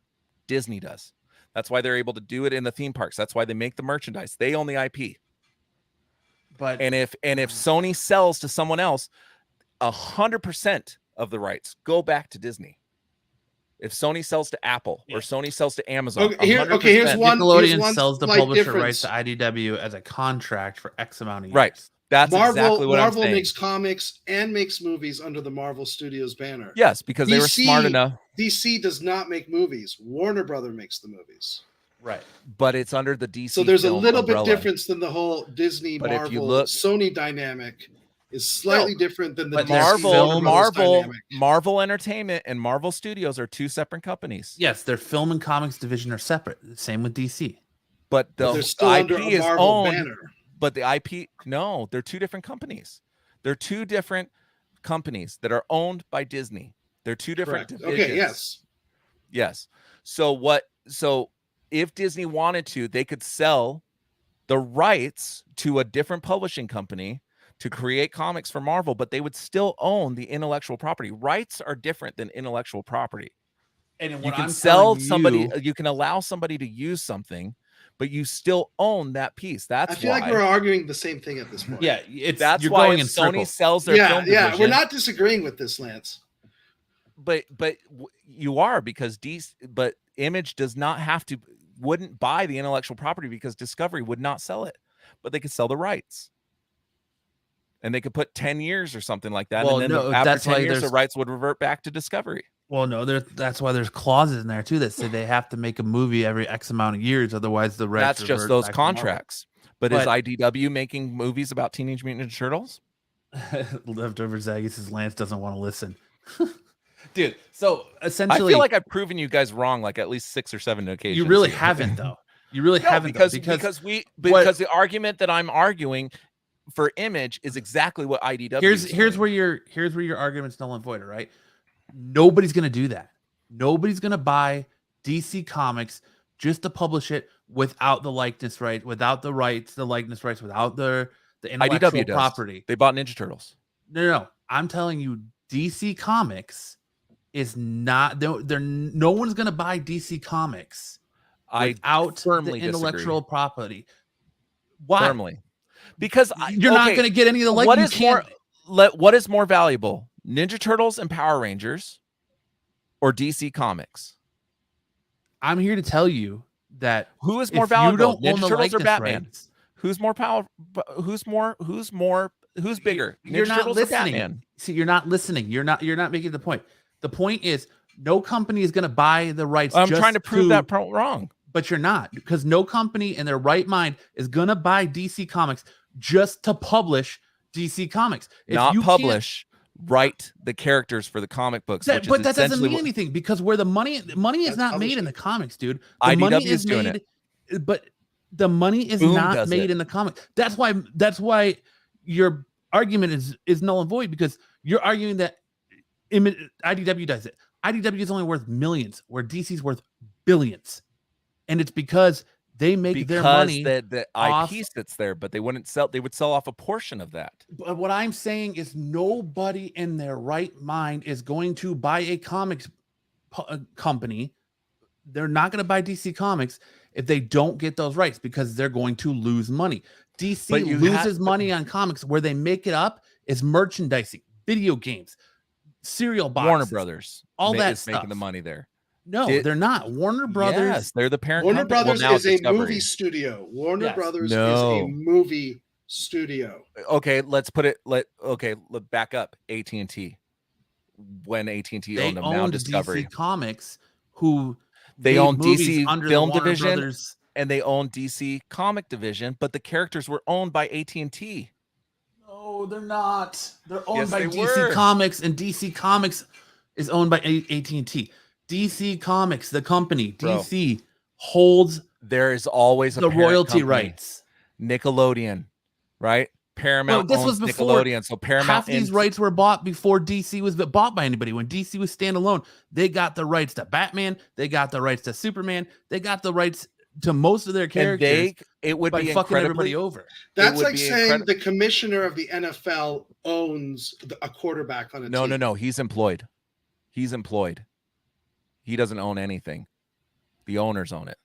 Disney does. That's why they're able to do it in the theme parks. That's why they make the merchandise. They own the IP. But and if Sony sells to someone else, 100% of the rights go back to Disney. If Sony sells to Apple or Sony sells to Amazon, here's one. Nickelodeon sells the publisher difference. rights to IDW as a contract for X amount of years. Right. That's exactly what Marvel I'm saying. makes comics and makes movies under the Marvel Studios banner. Yes, because they were smart enough. DC does not make movies. Warner Brother makes the movies. Right. But it's under the DC. So there's a little umbrella. bit difference than the whole Disney Marvel Sony dynamic is slightly different than the Marvel Entertainment and Marvel Studios are two separate companies. Yes, their film and comics division are separate. Same with DC. But they're still IP under a is Marvel owned. banner. But the IP, no, they're two different companies. They're two different companies that are owned by Disney. They're two different divisions. Okay, yes. So if Disney wanted to, they could sell the rights to a different publishing company to create comics for Marvel, but they would still own the intellectual property. Rights are different than intellectual property. And you can sell somebody, you can allow somebody to use something, but you still own that piece. I feel like we're arguing the same thing at this point. Yeah, that's you're why going in Sony circles. sells their film division. We're not disagreeing with this, Lance. But you are, because but Image wouldn't buy the intellectual property because Discovery would not sell it, but they could sell the rights. And they could put 10 years or something like that. Well, and then after 10 years, the rights would revert back to Discovery. Well, no, that's why there's clauses in there too that say they have to make a movie every X amount of years, otherwise the rights. That's just those contracts. But is IDW making movies about Teenage Mutant Ninja Turtles? Leftover Zaggy says Lance doesn't want to listen. Dude, so essentially, I feel like I've proven you guys wrong like at least 6 or 7 occasions. You really haven't, though. You really haven't, because the argument that I'm arguing for Image is exactly what IDW. Here's where your argument's null and void, right? Nobody's gonna do that. Nobody's gonna buy DC Comics just to publish it without the likeness right, without the rights, the likeness rights, without the intellectual IDW property. They bought Ninja Turtles. No. I'm telling you, DC Comics is not. No one's gonna buy DC Comics without the intellectual property. Why? Firmly. Because you're not going to get any of the what is more valuable, Ninja Turtles and Power Rangers or DC Comics? I'm here to tell you that who is more valuable, Ninja Turtles or Batman? Rights, who's more powerful? Who's bigger? You're not listening. See, you're not listening. You're not making the point. The point is, no company is going to buy the rights. I'm trying to prove that wrong. But you're not, because no company in their right mind is going to buy DC Comics just to publish DC Comics. Write the characters for the comic books. But that doesn't mean anything, because where the money is not made in the comics, dude. The IDW money is doing made, but the money is not made in the comics. That's why your argument is null and void, because you're arguing that IDW does it. IDW is only worth millions, where DC's worth billions. And it's because they make their money. The IP sits there, but they wouldn't sell. They would sell off a portion of that. But what I'm saying is, nobody in their right mind is going to buy a comics company. They're not going to buy DC Comics if they don't get those rights, because they're going to lose money. DC loses money on comics. Where they make it up is merchandising, video games, cereal boxes. Warner Brothers, all that is making the money there. No, they're not. Warner Brothers. Yes, they're the parent. Warner company. Brothers is a movie studio. Warner Brothers is a movie studio. Okay, let's put it. Let's back up. AT&T. When AT&T owned them, now Discovery. DC Comics, who they own DC Film Division, Brothers. And they own DC Comic Division, but the characters were owned by AT&T. No, they're not. They're owned by DC Comics, and DC Comics is owned by AT&T. DC Comics, the company, Bro. DC holds There is always the royalty rights. Nickelodeon, right? Paramount this owns was before Nickelodeon, so Paramount half these rights were bought before DC was bought by anybody. When DC was standalone, they got the rights to Batman, they got the rights to Superman, they got the rights to most of their characters. It would by be fucking everybody over. That's like saying the commissioner of the NFL owns a quarterback on a team. No. He's employed. He doesn't own anything. The owners own it.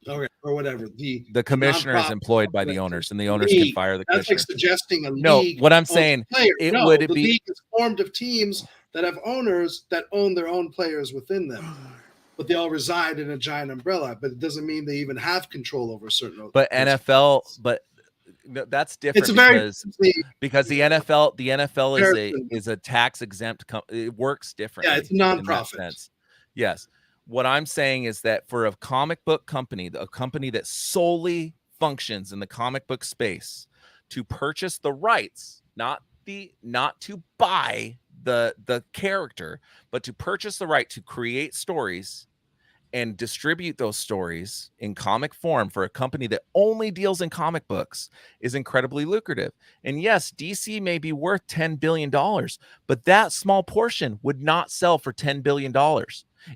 Okay, or whatever. The commissioner is employed by the owners, and the owners can fire the commissioner. That's like suggesting a league. No, what I'm saying, the league is formed of teams that have owners that own their own players within them, but they all reside in a giant umbrella. But it doesn't mean they even have control over certain. But NFL, that's different. It's because the NFL is a tax exempt. It works differently. Yeah, it's a nonprofit. Yes. What I'm saying is that for a comic book company, a company that solely functions in the comic book space, to purchase the rights, not to buy the character, but to purchase the right to create stories and distribute those stories in comic form for a company that only deals in comic books is incredibly lucrative. And yes, DC may be worth $10 billion, but that small portion would not sell for $10 billion.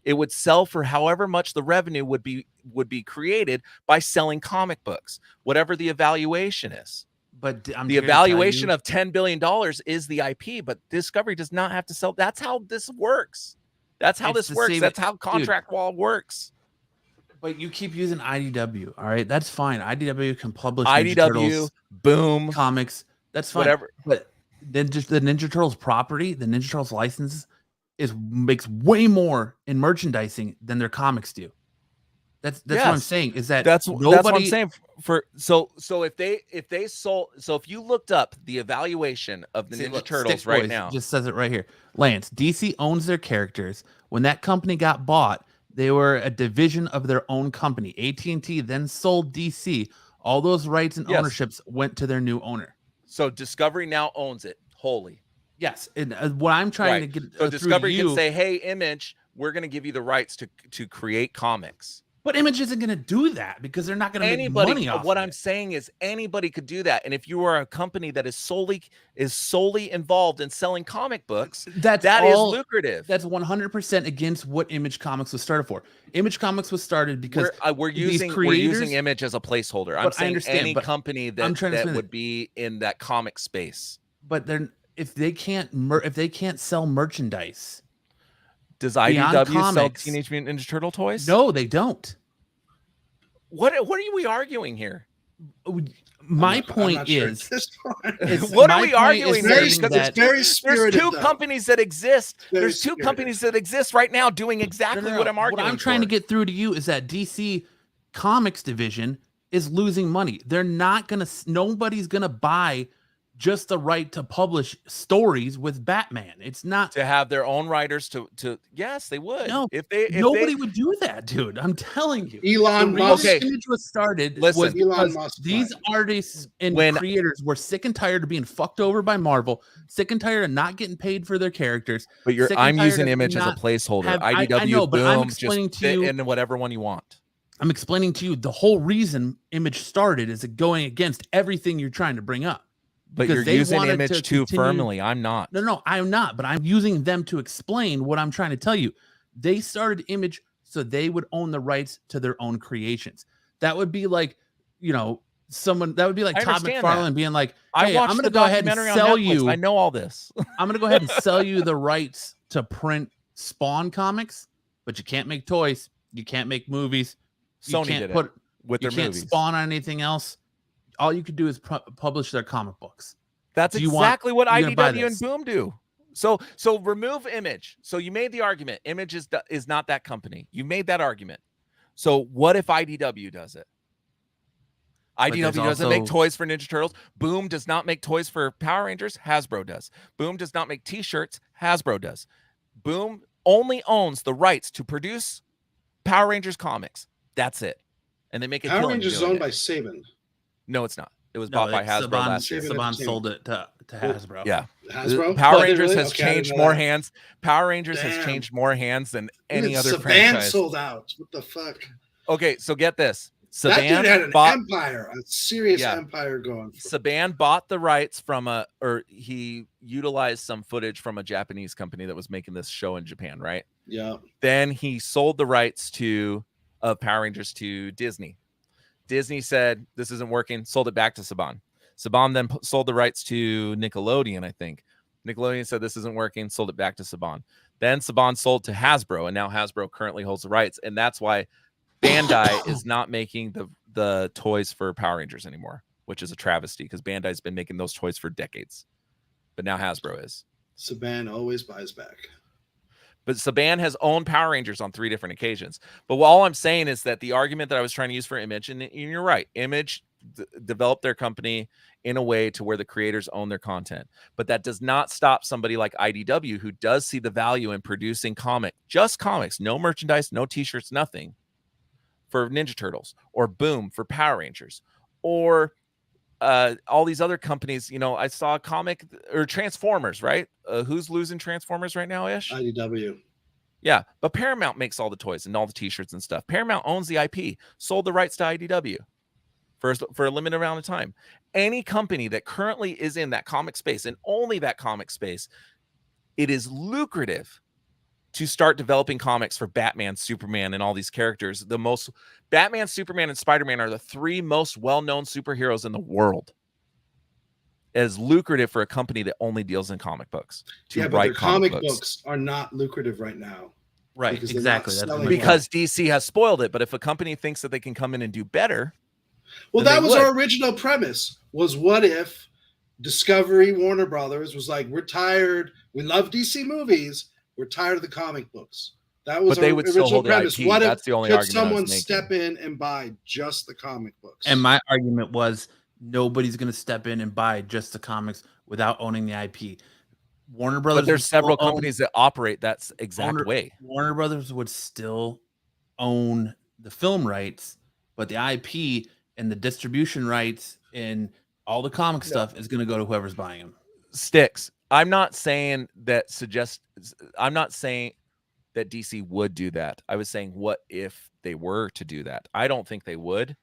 It would sell for however much the revenue would be created by selling comic books, whatever the evaluation is. But the evaluation of $10 billion is the IP, but Discovery does not have to sell. That's how this works. That's how this works. That's how contract law works. But you keep using IDW. All right, that's fine. IDW can publish IDW, Turtles, Boom comics. That's fine. Whatever. But then just the Ninja Turtles property, the Ninja Turtles license makes way more in merchandising than their comics do. That's what I'm saying. Is that that's what I'm saying. So if you looked up the evaluation of the Ninja Turtles right now, just says it right here. Lance, DC owns their characters. When that company got bought, they were a division of their own company. AT&T then sold DC. All those rights and ownerships went to their new owner. So Discovery now owns it wholly. Yes, and what I'm trying to get so Discovery can say, "Hey, Image, we're going to give you the rights to create comics." But Image isn't going to do that because they're not going to make money off. What I'm saying is anybody could do that, and if you are a company that is solely involved in selling comic books, that is lucrative. That's 100% against what Image Comics was started for. Image Comics was started because we're using Image as a placeholder. I'm saying any company that would be in that comic space. But if they can't sell merchandise. Does IDW sell Teenage Mutant Ninja Turtle toys? No, they don't. What are we arguing here? My point is, what are we arguing here? There's two companies that exist. There's two companies that exist right now doing exactly what I'm arguing. What I'm trying to get through to you is that DC Comics division is losing money. Nobody's gonna buy just the right to publish stories with Batman. It's not to have their own writers to yes, they would. No, nobody would do that, dude. I'm telling you. Elon Musk. Image was started was Elon Musk. These artists and creators were sick and tired of being fucked over by Marvel, sick and tired of not getting paid for their characters. But I'm using Image as a placeholder. IDW, I know, but I'm explaining to you in whatever one you want. I'm explaining to you the whole reason Image started is going against everything you're trying to bring up. But you're using Image too firmly. I'm not. No, I'm not. But I'm using them to explain what I'm trying to tell you. They started Image so they would own the rights to their own creations. That would be like, someone that would be like Todd McFarlane being like, "Hey, I'm going to go ahead and sell you. I know all this. I'm going to go ahead and sell you the rights to print Spawn comics, but you can't make toys. You can't make movies. Sony did it with their movies. You can't Spawn on anything else. All you could do is publish their comic books." That's exactly what IDW and Boom do. So remove Image. So you made the argument. Image is not that company. You made that argument. So what if IDW does it? IDW doesn't make toys for Ninja Turtles. Boom does not make toys for Power Rangers. Hasbro does. Boom does not make T-shirts. Hasbro does. Boom only owns the rights to produce Power Rangers comics. That's it. And they make a Power Rangers is owned by Saban. No, it's not. It was bought by Hasbro last year. Saban sold it to Hasbro. Yeah. Hasbro? Power Rangers has changed more hands. Power Rangers has changed more hands than any other Saban franchise. sold out. What the fuck? Okay, so get this. Saban That dude had an empire, a serious empire going. Saban bought the rights from he utilized some footage from a Japanese company that was making this show in Japan, right? Yeah. Then he sold the rights of Power Rangers to Disney. Disney said, this isn't working, sold it back to Saban. Saban then sold the rights to Nickelodeon, I think. Nickelodeon said, this isn't working, sold it back to Saban. Then Saban sold to Hasbro, and now Hasbro currently holds the rights. And that's why Bandai is not making the toys for Power Rangers anymore, which is a travesty because Bandai's been making those toys for decades. But now Hasbro is. Saban always buys back. But Saban has owned Power Rangers on 3 different occasions. But all I'm saying is that the argument that I was trying to use for Image, and you're right, Image developed their company in a way to where the creators own their content. But that does not stop somebody like IDW who does see the value in producing just comics, no merchandise, no t-shirts, nothing, for Ninja Turtles, or Boom for Power Rangers, or all these other companies. You know, I saw a comic, or Transformers, right? Who's losing Transformers right now, Ish? IDW. Yeah, but Paramount makes all the toys and all the t-shirts and stuff. Paramount owns the IP, sold the rights to IDW for a limited amount of time. Any company that currently is in that comic space, and only that comic space, it is lucrative to start developing comics for Batman, Superman, and all these characters. Batman, Superman, and Spider-Man are the 3 most well-known superheroes in the world. It is lucrative for a company that only deals in comic books to but write their comic books are not lucrative right now. Right, exactly. That's because DC has spoiled it. But if a company thinks that they can come in and do better, well, that was our original premise. Was what if Discovery, Warner Brothers was like, we're tired. We love DC movies. We're tired of the comic books. That was our original premise. What if could someone step in and buy just the comic books? And my argument was nobody's going to step in and buy just the comics without owning the IP. Warner Brothers. But there's several companies that operate that exact way. Warner Brothers would still own the film rights, but the IP and the distribution rights and all the comic stuff is going to go to whoever's buying them. Sticks. I'm not saying that DC would do that. I was saying, what if they were to do that? I don't think they would.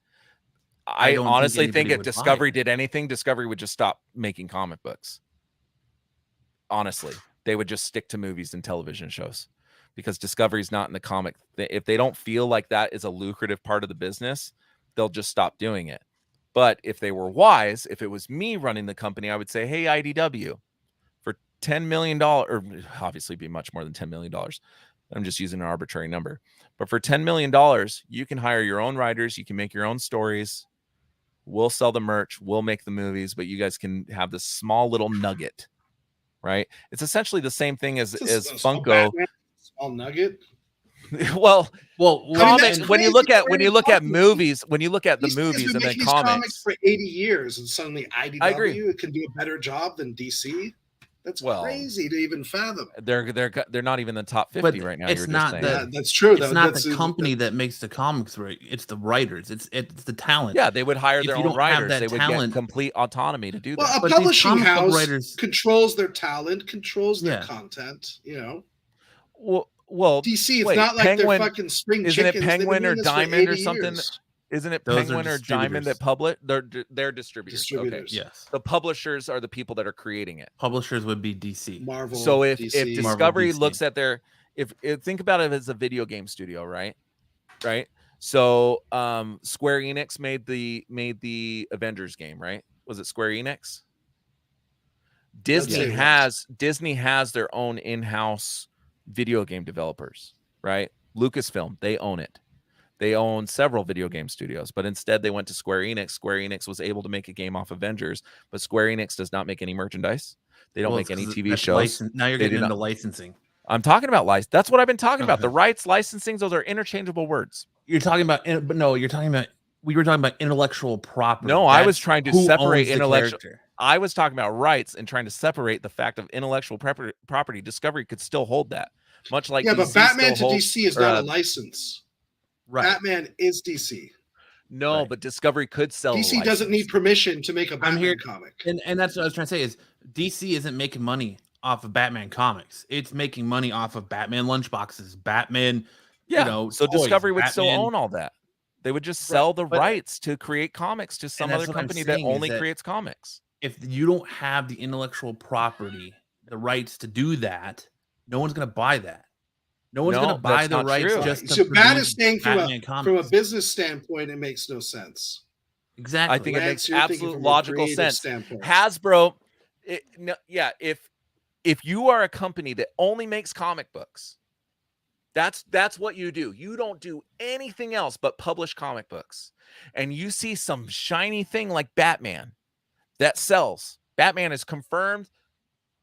I honestly think if Discovery did anything, Discovery would just stop making comic books. Honestly, they would just stick to movies and television shows because Discovery's not in the comic. If they don't feel like that is a lucrative part of the business, they'll just stop doing it. But if they were wise, if it was me running the company, I would say, hey, IDW, for $10 million, or obviously be much more than $10 million. I'm just using an arbitrary number. But for $10 million, you can hire your own writers. You can make your own stories. We'll sell the merch. We'll make the movies. But you guys can have this small little nugget, right? It's essentially the same thing as Funko. Small nugget. well, when you look at movies, when you look at the movies and then comics for 80 years, and suddenly IDW can do a better job than DC. That's crazy to even fathom. They're not even in the top 50 right now. It's not that's true. It's not the company that makes the comics. It's the writers. It's the talent. Yeah, they would hire their own writers. They would get complete autonomy to do that. Well, a publishing house controls their talent, controls their content. You know. Well, DC. It's not like they're fucking spring chickens. Isn't it Penguin or Diamond or something? Isn't it Penguin or Diamond that publish? They're distributors. Okay. Yes. The publishers are the people that are creating it. Publishers would be DC. Marvel. So if DC. Discovery looks at if think about it as a video game studio, right? So Square Enix made the Avengers game, right? Was it Square Enix? Disney has their own in-house video game developers, right? Lucasfilm, they own it. They own several video game studios, but instead they went to Square Enix. Square Enix was able to make a game off Avengers, but Square Enix does not make any merchandise. They don't make any TV shows. Now you're getting into licensing. I'm talking about license. That's what I've been talking about. The rights, licensing, those are interchangeable words. You're talking about, but no, we were talking about intellectual property. No, I was trying to separate intellectual. I was talking about rights and trying to separate the fact of intellectual property. Discovery could still hold that, much like but Batman to DC is not a license. Right. Batman is DC. No, but Discovery could sell. DC doesn't need permission to make a Batman comic. And that's what I was trying to say is DC isn't making money off of Batman comics. It's making money off of Batman lunchboxes, Batman. So toys, Discovery would still Batman. own all that. They would just sell the but- rights to create comics to some other company that only creates comics. If you don't have the intellectual property, the rights to do that, no one's going to buy that. No one's going to buy the rights just to So Matt is produce saying Batman from a business standpoint, it makes no sense. Exactly. I think it Lance, makes you're thinking absolute from a logical creative sense. standpoint. Hasbro, if you are a company that only makes comic books, that's what you do. You don't do anything else but publish comic books. And you see some shiny thing like Batman that sells. Batman is confirmed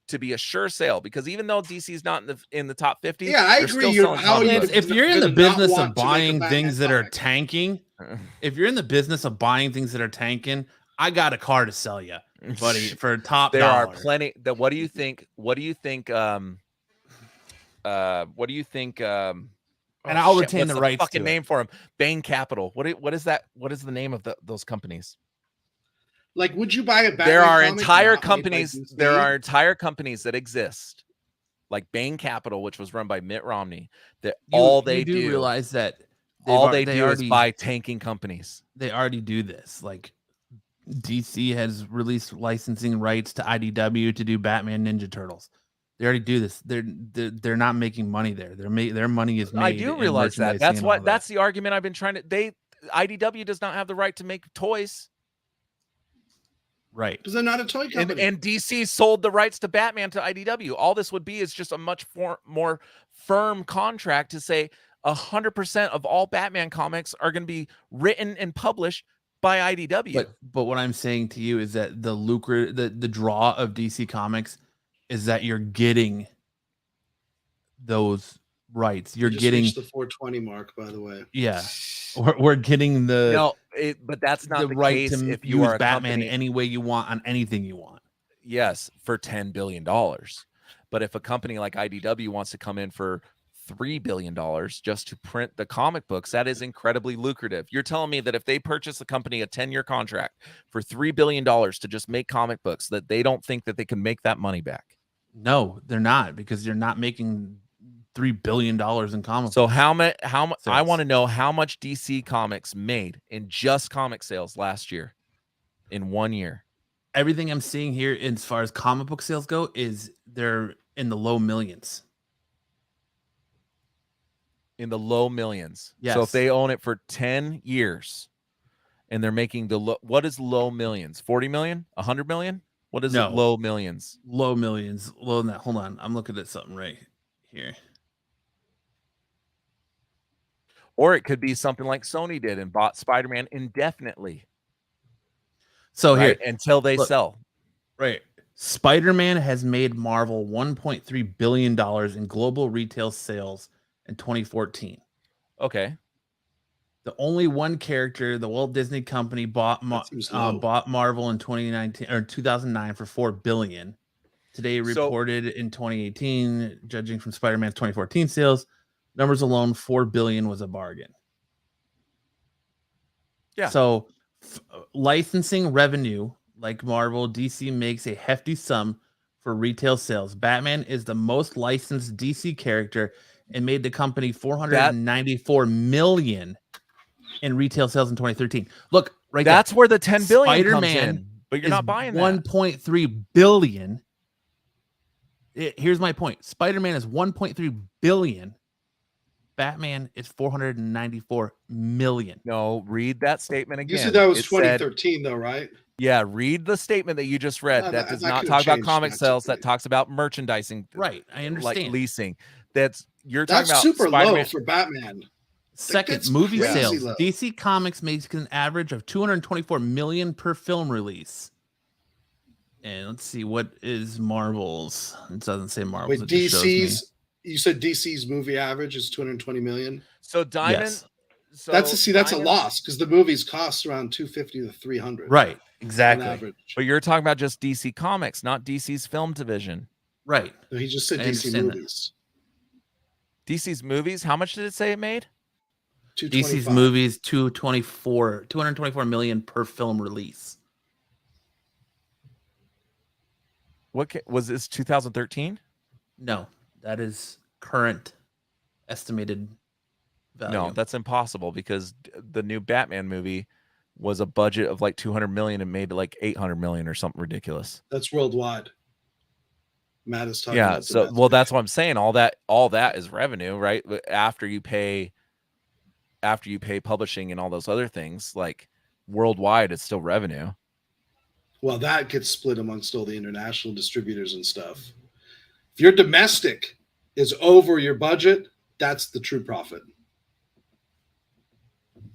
to be a sure sale because even though DC is not in the top 50, yeah, I agree. If you're in the business of buying things that are tanking, I got a car to sell you, buddy, for top there dollar. Are plenty. What do you think? What do you think? And I'll retain the rights. Fucking name for him, Bain Capital. What is that? What is the name of those companies? Like, would you buy a Batman? There are entire companies. There are entire companies that exist, like Bain Capital, which was run by Mitt Romney. That all they do realize that all they do is buy tanking companies. They already do this. Like DC has released licensing rights to IDW to do Batman Ninja Turtles. They already do this. They're not making money there. Their money is made. I do realize that. That's what. That's the argument I've been trying to. IDW does not have the right to make toys. Right. Because they're not a toy company. And DC sold the rights to Batman to IDW. All this would be is just a much more firm contract to say 100% of all Batman comics are going to be written and published by IDW. But what I'm saying to you is that the draw of DC Comics is that you're getting those rights. You're getting the 420 mark, by the way. Yeah. We're getting but that's not the right case to if you are a Batman company, any way you want on anything you want. Yes, for $10 billion. But if a company like IDW wants to come in for $3 billion just to print the comic books, that is incredibly lucrative. You're telling me that if they purchase a company a 10-year contract for $3 billion to just make comic books, that they don't think that they can make that money back? No, they're not, because you're not making $3 billion in comics. So how much? I want to know how much DC Comics made in just comic sales last year, in 1 year. Everything I'm seeing here, as far as comic book sales go, is they're in the low millions. In the low millions. Yes. So if they own it for 10 years, and they're making what is low millions? 40 million? 100 million? What is low millions? Low millions. Hold on. I'm looking at something right here. Or it could be something like Sony did and bought Spider-Man indefinitely. So right? Here, until they sell. Right. Spider-Man has made Marvel $1.3 billion in global retail sales in 2014. Okay. The only one character the Walt Disney Company bought Marvel in 2019 or 2009 for $4 billion. Today reported in 2018, judging from Spider-Man's 2014 sales, numbers alone, $4 billion was a bargain. Yeah. So licensing revenue, like Marvel, DC makes a hefty sum for retail sales. Batman is the most licensed DC character and made the company $494 million in retail sales in 2013. Look, right there. That's where the $10 billion Spider-Man comes in, but you're not buying that. 1.3 billion. Here's my point. Spider-Man is 1.3 billion. Batman is 494 million. No, read that statement again. You said that was 2013, though, right? Yeah, read the statement that you just read. That does not talk about comic sales. That talks about merchandising. Right, I understand. Like leasing. That's talking about super Spider-Man. low for Batman. Second, movie sales. Low. DC Comics makes an average of 224 million per film release. And let's see, what is Marvel's? It doesn't say Marvel's. Wait, DC's. You said DC's movie average is 220 million. So Diamond. Yes. So that's a loss because the movies cost around 250 to 300. Right. Exactly. On average. But you're talking about just DC Comics, not DC's film division. Right. No, he just said DC movies. DC's movies. How much did it say it made? DC's movies 224 million per film release. Was this 2013? No, that is current estimated value. No, that's impossible because the new Batman movie was a budget of like 200 million and made like 800 million or something ridiculous. That's worldwide. Matt is talking. Yeah, so that's what I'm saying. All that is revenue, right? After you pay publishing and all those other things, like worldwide, it's still revenue. Well, that gets split amongst all the international distributors and stuff. If your domestic is over your budget, that's the true profit.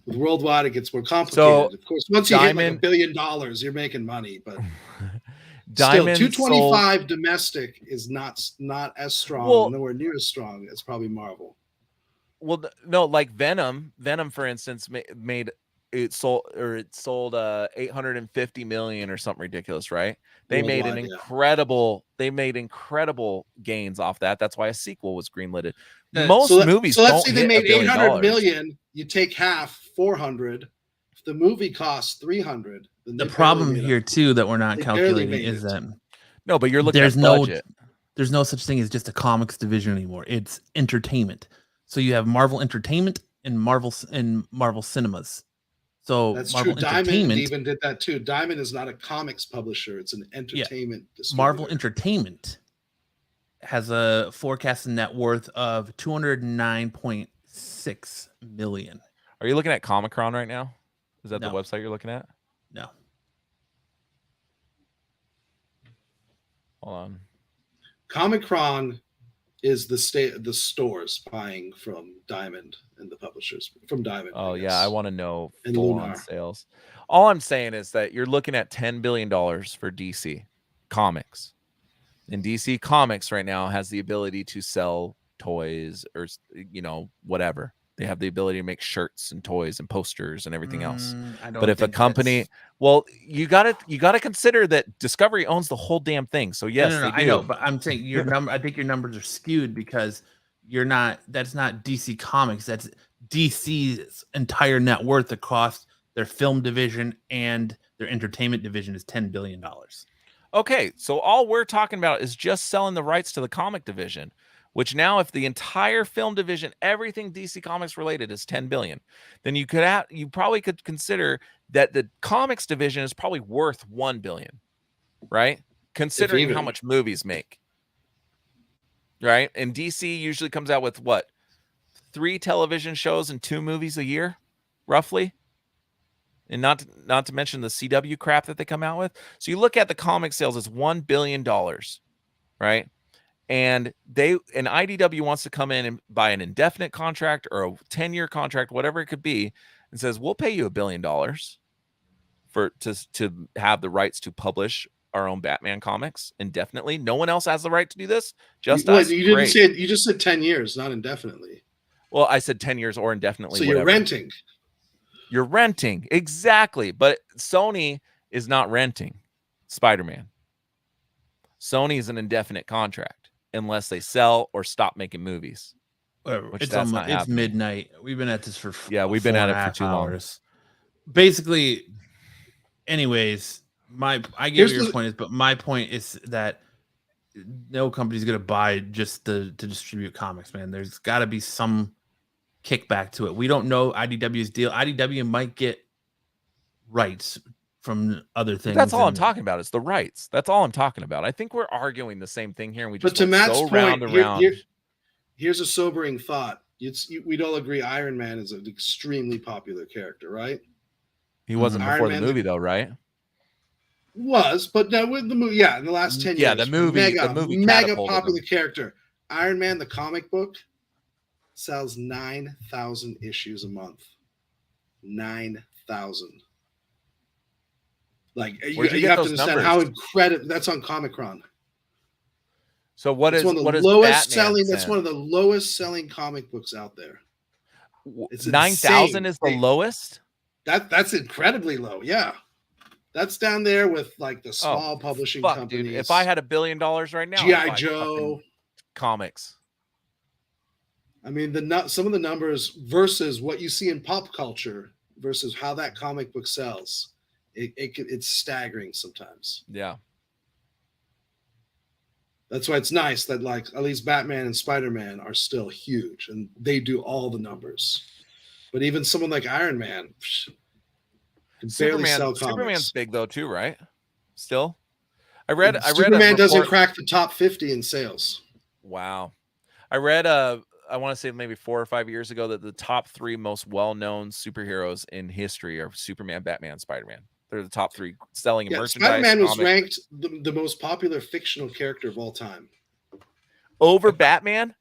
With worldwide, it gets more complicated. So, of course, once you hit like $1 billion, you're making money, but still, 225 domestic is not as strong, nowhere near as strong as probably Marvel. Well, no, like Venom, for instance, it sold 850 million or something ridiculous, right? They made incredible gains off that. That's why a sequel was greenlit. Most movies. So let's say they made 800 million. You take half, 400. If the movie costs 300, the problem here too that we're not calculating is that no, but you're looking at budget. There's no such thing as just a comics division anymore. It's entertainment. So you have Marvel Entertainment and Marvel Cinemas. So that's Marvel true. Diamond even did that too. Diamond is not a comics publisher; it's an entertainment distributor. Marvel Entertainment has a forecasted net worth of $209.6 million. Are you looking at Comic-Con right now? Is that the website you're looking at? No. Hold on. Comic-Con is the stores buying from Diamond and the publishers from Diamond. Oh yeah, I want to know full-on sales. All I'm saying is that you're looking at $10 billion for DC Comics. And DC Comics right now has the ability to sell toys or whatever. They have the ability to make shirts and toys and posters and everything else. But if a company, you gotta consider that Discovery owns the whole damn thing. So yes, no, I know, but I'm saying I think your numbers are skewed because that's not DC Comics. That's DC's entire net worth across their film division and their entertainment division is $10 billion. Okay, so all we're talking about is just selling the rights to the comic division. Which now, if the entire film division, everything DC Comics related is 10 billion, then you probably could consider that the comics division is probably worth 1 billion, right? Considering how much movies make, right? And DC usually comes out with 3 television shows and 2 movies a year, roughly. And not to mention the CW crap that they come out with. So you look at the comic sales as $1 billion, right? And IDW wants to come in and buy an indefinite contract or a 10-year contract, whatever it could be, and says, we'll pay you $1 billion to have the rights to publish our own Batman comics indefinitely. No one else has the right to do this. Just us. You didn't say it, you just said 10 years, not indefinitely. Well, I said 10 years or indefinitely. So you're renting. You're renting. Exactly. But Sony is not renting Spider-Man. Sony is an indefinite contract. Unless they sell or stop making movies. It's midnight. We've been at this for we've been at it for 2 hours. Basically, anyways, I get what your point is, but my point is that no company's gonna buy just to distribute comics, man. There's got to be some kickback to it. We don't know IDW's deal. IDW might get rights from other things. That's all I'm talking about. It's the rights. That's all I'm talking about. I think we're arguing the same thing here, and we just to Matt's point, round and round. Here's a sobering thought. We'd all agree Iron Man is an extremely popular character, right? He wasn't before the movie, though, right? Was, but no, with the movie, in the last 10 years. Yeah, the movie mega popular character. Iron Man, the comic book, sells 9,000 issues a month. 9,000. Like you have to understand numbers? How incredible that's on Comic-Con. So that's one of the lowest selling? That's one of the lowest selling comic books out there. 9,000 is the lowest. That's incredibly low. Yeah, that's down there with like the small publishing companies. Dude, if I had $1 billion right now, G.I. Joe comics. I mean, some of the numbers versus what you see in pop culture versus how that comic book sells. It's staggering sometimes. Yeah. That's why it's nice that like at least Batman and Spider-Man are still huge and they do all the numbers. But even someone like Iron Man can barely sell comics. Superman's big though too, right? Still, Superman doesn't crack the top 50 in sales. Wow, I read I want to say maybe 4 or 5 years ago that the top 3 most well-known superheroes in history are Superman, Batman, Spider-Man. They're the top 3 selling merchandise. Spider-Man was ranked the most popular fictional character of all time. Over Batman?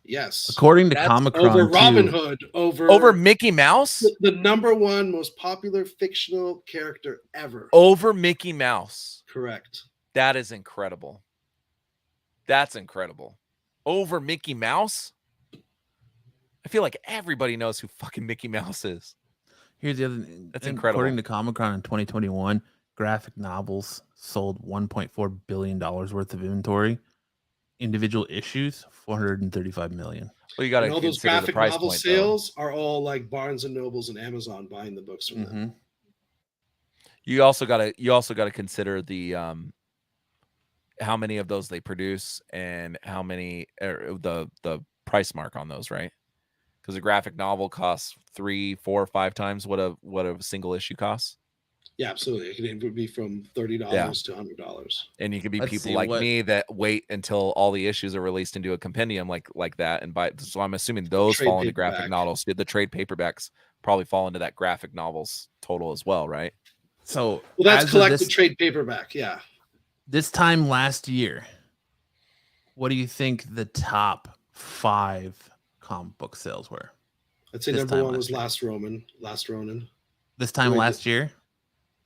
Yes. According to Comic-Con, over Robin Hood, over Mickey Mouse? The number 1 most popular fictional character ever. Over Mickey Mouse. Correct. That is incredible. That's incredible. Over Mickey Mouse? I feel like everybody knows who fucking Mickey Mouse is. Here's the other thing. That's incredible. According to Comic-Con in 2021, graphic novels sold $1.4 billion worth of inventory. Individual issues, 435 million. Well, you got to all those graphic novel sales are all like Barnes and Nobles and Amazon buying the books from them. You also got to consider the how many of those they produce and how many the price mark on those, right? Because a graphic novel costs 3, 4, 5 times what a single issue costs. Yeah, absolutely. It would be from $30 to $100. And you could be people like me that wait until all the issues are released into a compendium like that and buy. So I'm assuming those fall into graphic novels. The trade paperbacks probably fall into that graphic novels total as well, right? So that's collected trade paperback. Yeah. This time last year, what do you think the top 5 comic book sales were? I'd say number 1 was Last Ronin. This time last year?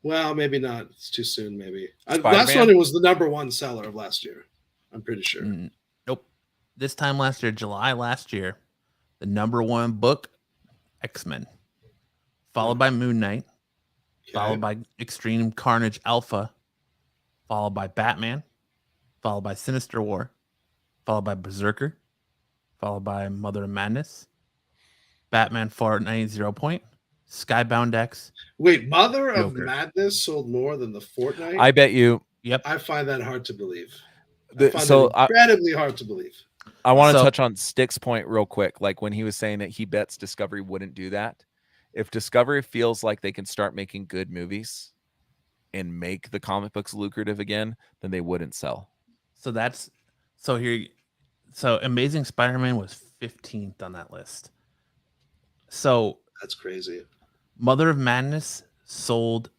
Well, maybe not. It's too soon, maybe. Last Ronin was the number 1 seller of last year. I'm pretty sure. Nope. This time last year, July last year, the number 1 book, X-Men. Followed by Moon Knight. Okay. Followed by Extreme Carnage Alpha. Followed by Batman. Followed by Sinister War. Followed by Berserker. Followed by Mother of Madness. Batman Fortnite 0 Point. Skybound X. Wait, Mother of Madness sold more than the Fortnite? I bet you. Yep. I find that hard to believe. Incredibly hard to believe. I want to touch on Stick's point real quick. Like when he was saying that he bets Discovery wouldn't do that. If Discovery feels like they can start making good movies and make the comic books lucrative again, then they wouldn't sell. So Amazing Spider-Man was 15th on that list. So that's crazy. Mother of Madness sold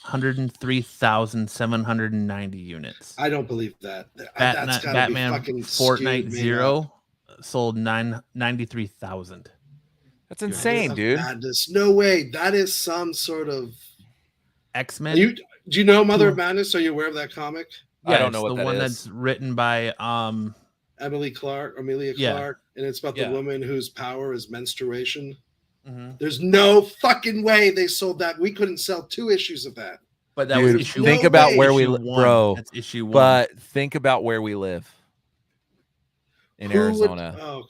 103,790 units. I don't believe that. Batman Fortnite Zero sold 93,000. That's insane, dude. Madness. No way. That is some sort of X-Men. Do you know Mother of Madness? Are you aware of that comic? Yeah, I don't know what that is. The one that's written by Amelia Clark, and it's about the woman whose power is menstruation. There's no fucking way they sold that. We couldn't sell 2 issues of that. But that was issue. Think about where we live, bro. That's issue 1. But think about where we live in Arizona. Oh,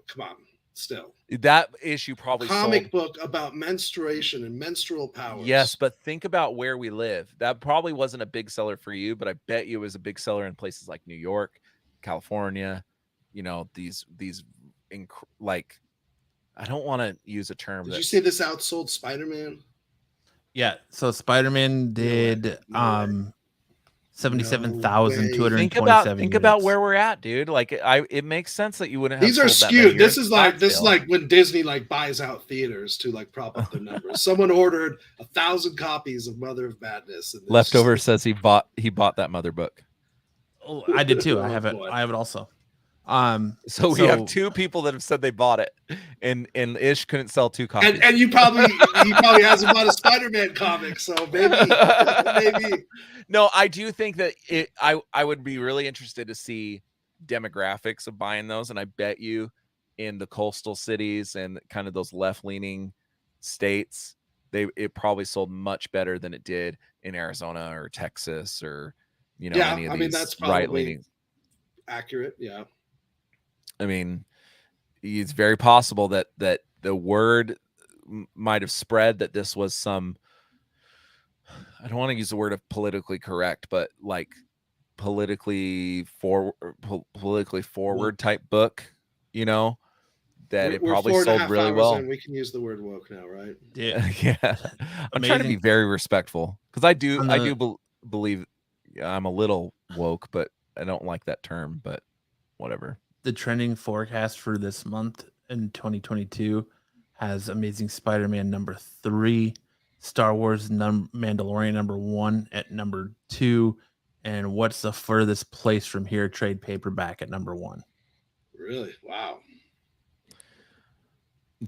come on. Still, that issue probably comic book about menstruation and menstrual powers. Yes, but think about where we live. That probably wasn't a big seller for you, but I bet you it was a big seller in places like New York, California. You know, these like. I don't want to use a term. Did you say this outsold Spider-Man? Yeah. So Spider-Man did 77,227. Think about where we're at, dude. Like it makes sense that you wouldn't have. These are skewed. This is like when Disney like buys out theaters to like prop up their numbers. Someone ordered 1,000 copies of Mother of Madness. And Leftover says he bought that Mother book. Oh, I did too. I have it. I have it also. So we have 2 people that have said they bought it, and Ish couldn't sell 2 copies. And he probably hasn't bought a Spider-Man comic, so maybe. No, I do think that I would be really interested to see demographics of buying those, and I bet you in the coastal cities and kind of those left-leaning states, it probably sold much better than it did in Arizona or Texas or any of these that's probably right-leaning. Accurate, yeah. I mean, it's very possible that the word might have spread that this was some, I don't want to use the word of politically correct, but like politically forward type book, you know, that it probably sold really well. And we can use the word woke now, right? Yeah. Yeah. I'm trying to be very respectful because I do believe I'm a little woke, but I don't like that term, but whatever. The trending forecast for this month in 2022 has Amazing Spider-Man number 3, Star Wars Mandalorian number 1 at number 2, and What's the Furthest Place from Here trade paperback at number 1. Really? Wow.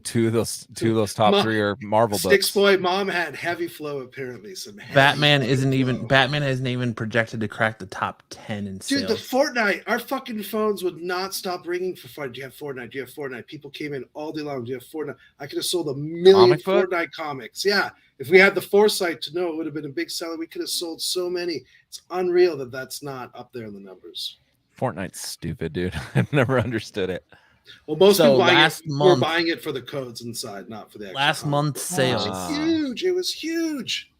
Two of those top 3 are Marvel books. Six Boy Mom had heavy flow apparently. Batman isn't even projected to crack the top 10 in sales. Dude, the Fortnite, our fucking phones would not stop ringing for Fortnite. Do you have Fortnite? Do you have Fortnite? People came in all day long. Do you have Fortnite? I could have sold 1 million Fortnite comics. Yeah. If we had the foresight to know it would have been a big seller, we could have sold so many. It's unreal that that's not up there in the numbers. Fortnite's stupid, dude. I've never understood it. Well, most people were buying it for the codes inside, not for the actual last month's sales. It was huge.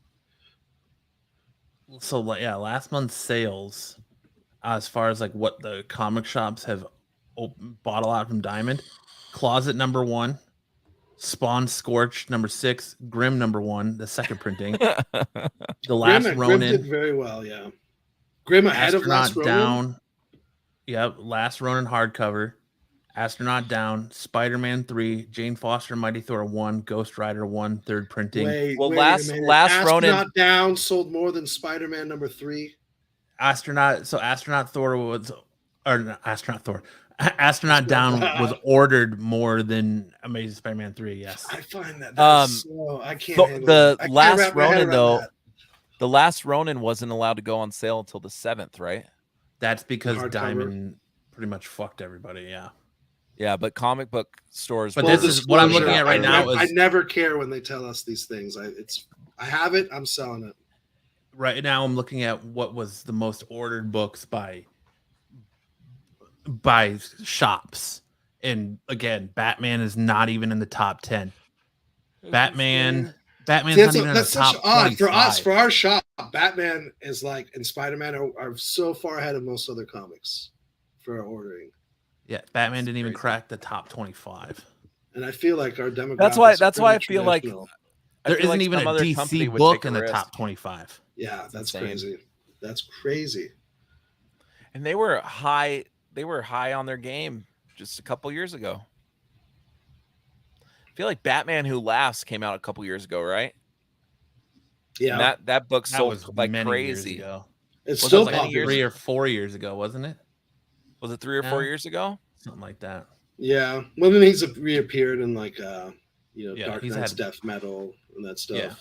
So yeah, last month's sales, as far as like what the comic shops have bought a lot from Diamond, Closet number 1, Spawn Scorched number 6, Grimm number 1, the second printing, The Last Ronin. Grimm did very well, yeah. Grimm ahead of Last Ronin. Down. Yep, Last Ronin hardcover. Astronaut Down, Spider-Man 3, Jane Foster, Mighty Thor 1, Ghost Rider 1, third printing. Last Ronin Astronaut Down sold more than Spider-Man number 3. Astronaut Down was ordered more than Amazing Spider-Man 3. Yes, I find that so I can't. The Last Ronin though, the Last Ronin wasn't allowed to go on sale until the 7th, right? That's because Diamond pretty much fucked everybody. Yeah. Yeah, but comic book stores. But this is what I'm looking at right now. I never care when they tell us these things. I have it. I'm selling it. Right now, I'm looking at what was the most ordered books by shops, and again, Batman is not even in the top 10. Batman's not even in the top 25. For our shop. Batman is like, and Spider-Man are so far ahead of most other comics for our ordering. Yeah, Batman didn't even crack the top 25. And I feel like our demographic. That's why I feel like there isn't even a DC book in the top 25. Yeah, that's crazy. That's crazy. And they were high on their game just a couple years ago. I feel like Batman Who Laughs came out a couple years ago, right? Yeah. And that book sold like crazy. It's still like 3 or 4 years ago, wasn't it? Was it 3 or 4 years ago? Something like that. Yeah. Well, then he's reappeared in like Dark Knight's Death Metal and that stuff. Yeah.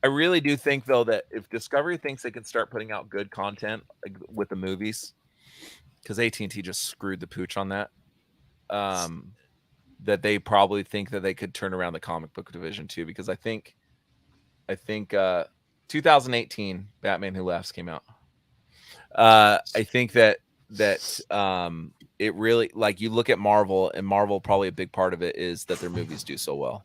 I really do think though that if Discovery thinks they can start putting out good content like, with the movies, because AT&T just screwed the pooch on that, that they probably think that they could turn around the comic book division too. Because I think 2018 Batman Who Laughs came out. I think that it really, like, you look at Marvel, and Marvel, probably a big part of it is that their movies do so well.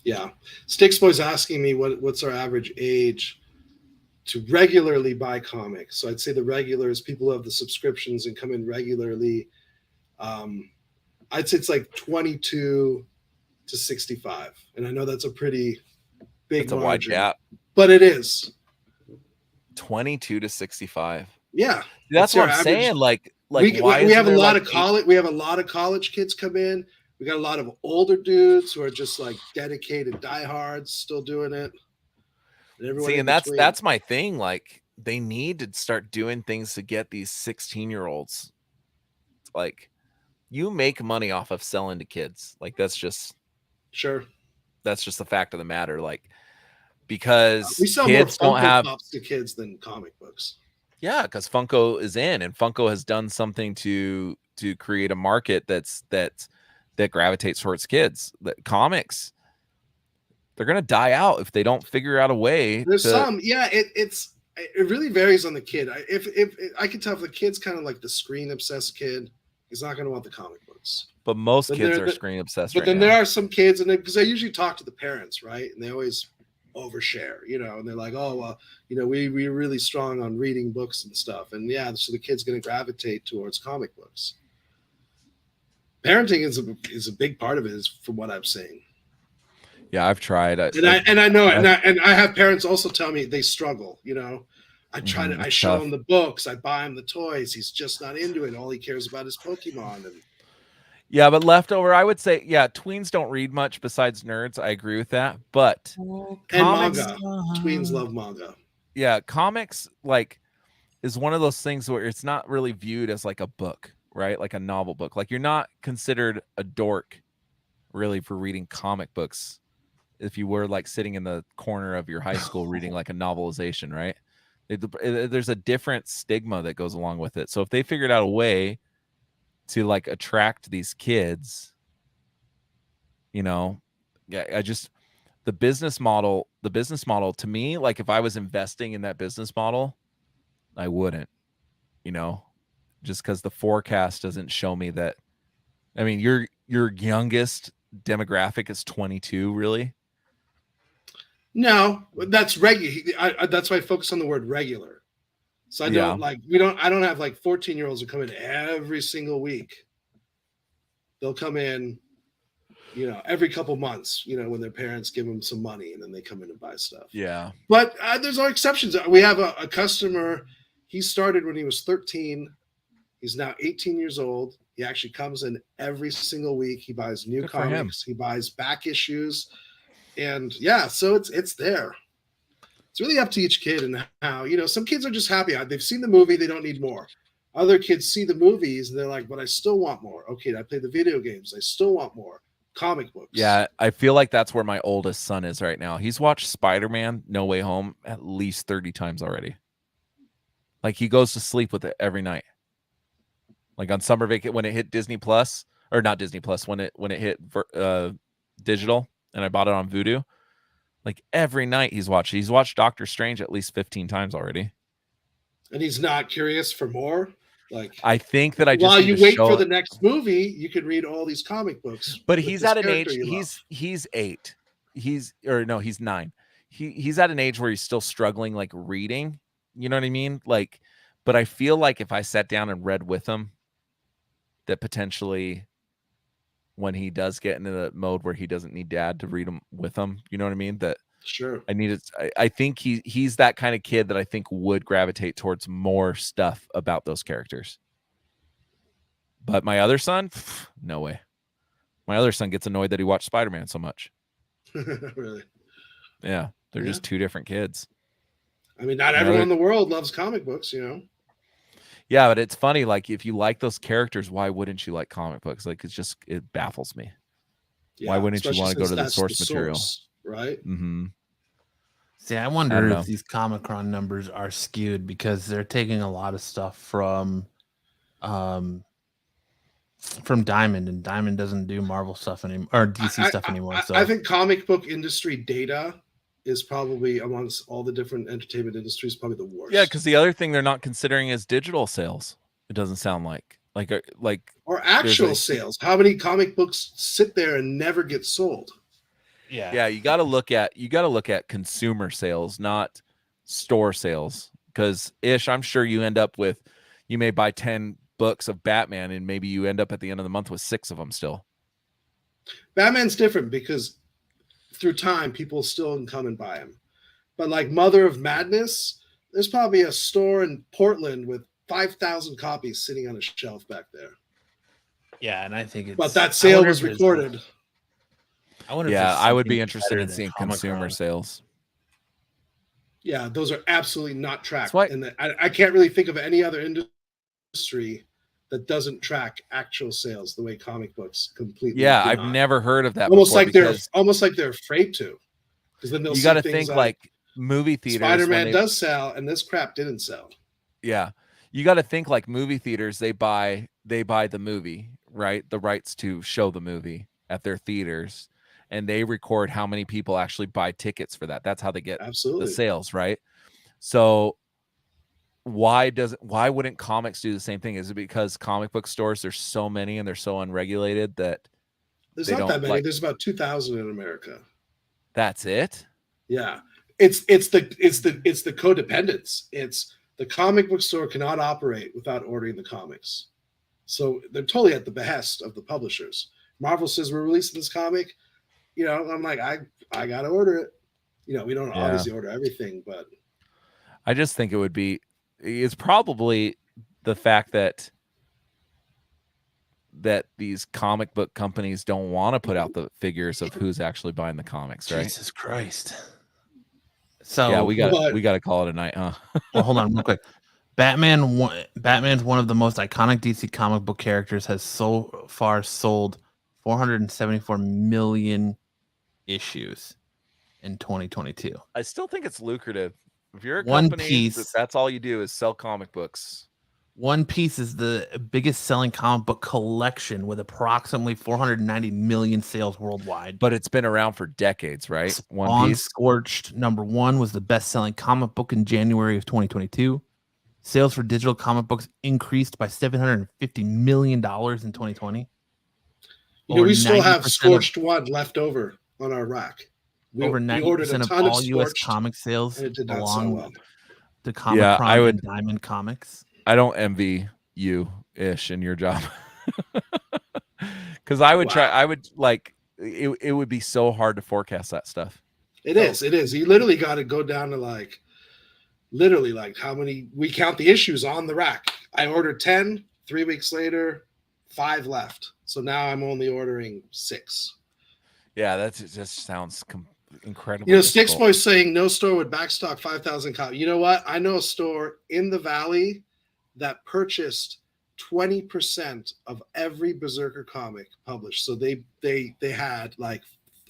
Yeah. Sticks Boy's asking me what's our average age to regularly buy comics. So I'd say the regulars, people who have the subscriptions and come in regularly. I'd say it's like 22 to 65. And I know that's a pretty big margin, wide gap. But it is. 22 to 65. Yeah. That's what I'm saying. Like we have a lot of college. We have a lot of college kids come in. We got a lot of older dudes who are just like dedicated diehards, still doing it. And that's my thing. Like, they need to start doing things to get these 16-year-olds. Like, you make money off of selling to kids. Like, that's just a fact of the matter. Like, because we sell kids more don't have Pops to kids than comic books. Yeah, because Funko is in, and Funko has done something to create a market that gravitates towards kids. That comics, they're gonna die out if they don't figure out a way. There's it really varies on the kid. If I can tell if the kid's kind of like the screen obsessed kid, he's not gonna want the comic books. But most kids are screen obsessed. But then there are some kids, and because I usually talk to the parents, right, and they always overshare, and they're like, oh, well, we're really strong on reading books and stuff. And yeah, so the kid's going to gravitate towards comic books. Parenting is a big part of it, is from what I'm saying. Yeah, I've tried. I know, and I have parents also tell me they struggle. I show him the books, I buy him the toys. He's just not into it. All he cares about is Pokemon. And yeah, but leftover, I would say, yeah, tweens don't read much besides nerds. I agree with that. But comics, manga, tweens love manga. Yeah, comics is one of those things where it's not really viewed as like a book, right? Like a novel book. Like you're not considered a dork really for reading comic books if you were like sitting in the corner of your high school reading like a novelization, right? There's a different stigma that goes along with it. So if they figured out a way to like attract these kids, the business model to me, like if I was investing in that business model, I wouldn't, just because the forecast doesn't show me that. I mean, your youngest demographic is 22, really? No, that's regular. That's why I focus on the word regular. So I don't I don't have like 14-year-olds who come in every single week. They'll come in, every couple months, when their parents give them some money and then they come in and buy stuff. Yeah. But there's all exceptions. We have a customer. He started when he was 13. He's now 18 years old. He actually comes in every single week. He buys new comics. He buys back issues. And yeah, so it's there. It's really up to each kid and how, some kids are just happy. They've seen the movie. They don't need more. Other kids see the movies and they're like, but I still want more. Okay, I play the video games. I still want more. Comic books. Yeah, I feel like that's where my oldest son is right now. He's watched Spider-Man No Way Home at least 30 times already. Like he goes to sleep with it every night. Like on summer vacation when it hit Disney Plus, or not Disney Plus, when it hit digital and I bought it on Vudu. Like every night he's watched Doctor Strange at least 15 times already. And he's not curious for more? Like I think that I just while you wait for the next movie, you could read all these comic books. But he's at an age, he's 8. He's 9. He's at an age where he's still struggling like reading. You know what I mean? Like, but I feel like if I sat down and read with him, that potentially when he does get into the mode where he doesn't need dad to read him with him, you know what I mean? That sure. I think he's that kind of kid that I think would gravitate towards more stuff about those characters. But my other son, no way. My other son gets annoyed that he watched Spider-Man so much. Really? Yeah. They're just two different kids. I mean, not everyone in the world loves comic books, Yeah, but it's funny. Like, if you like those characters, why wouldn't you like comic books? Like, it baffles me. Yeah, why wouldn't you want to go to the source material? Right? Mm-hmm. See, I wonder if these Comic-Con numbers are skewed because they're taking a lot of stuff from Diamond, and Diamond doesn't do Marvel stuff anymore or DC stuff anymore. So I think comic book industry data is probably amongst all the different entertainment industries probably the worst. Yeah, because the other thing they're not considering is digital sales. It doesn't sound like or actual sales. How many comic books sit there and never get sold? Yeah, you got to look at consumer sales, not store sales. Because I'm sure you may buy 10 books of Batman and maybe you end up at the end of the month with 6 of them still. Batman's different because through time, people still can come and buy him. But like Mother of Madness, there's probably a store in Portland with 5,000 copies sitting on a shelf back there. Yeah, and I think but that sale was recorded. I would be interested in seeing consumer sales. Yeah, those are absolutely not tracked. And I can't really think of any other industry that doesn't track actual sales the way comic books completely. Yeah, I've never heard of that. Almost like they're afraid to, because then you got to think like movie theaters. Spider-Man does sell, and this crap didn't sell. Yeah, you got to think like movie theaters. They buy the movie, right? The rights to show the movie at their theaters, and they record how many people actually buy tickets for that. That's how they get the sales, right? So why wouldn't comics do the same thing? Is it because comic book stores, there's so many and they're so unregulated that there's not that many? There's about 2,000 in America. That's it? Yeah, it's the codependence. It's the comic book store cannot operate without ordering the comics, so they're totally at the behest of the publishers. Marvel says we're releasing this comic, I'm like, I gotta order it. We don't obviously order everything, but I just think it's probably the fact that these comic book companies don't want to put out the figures of who's actually buying the comics, right? Jesus Christ. So yeah, we got to call it a night, huh? Well, hold on real quick. Batman's one of the most iconic DC comic book characters, has so far sold 474 million issues in 2022. I still think it's lucrative. If you're a One company Piece, that's all you do is sell comic books. One Piece is the biggest selling comic book collection with approximately 490 million sales worldwide. But it's been around for decades, right? Spawn Scorched #1 was the best-selling comic book in January of 2022. Sales for digital comic books increased by $750 million in 2020. We still have Scorched One left over on our rack. Over 90% of all U.S. comic sales belong to Comic-Con and Diamond Comics. I don't envy you ish in your job because I would try. I would like it would be so hard to forecast that stuff. It is. You literally got to go down to literally how many we count the issues on the rack. I ordered 10, 3 weeks later, 5 left. So now I'm only ordering 6. Yeah, that just sounds incredible. Sticks Boy saying no store would backstock 5,000 copies. You know what? I know a store in the Valley that purchased 20% of every Berserker comic published. So they had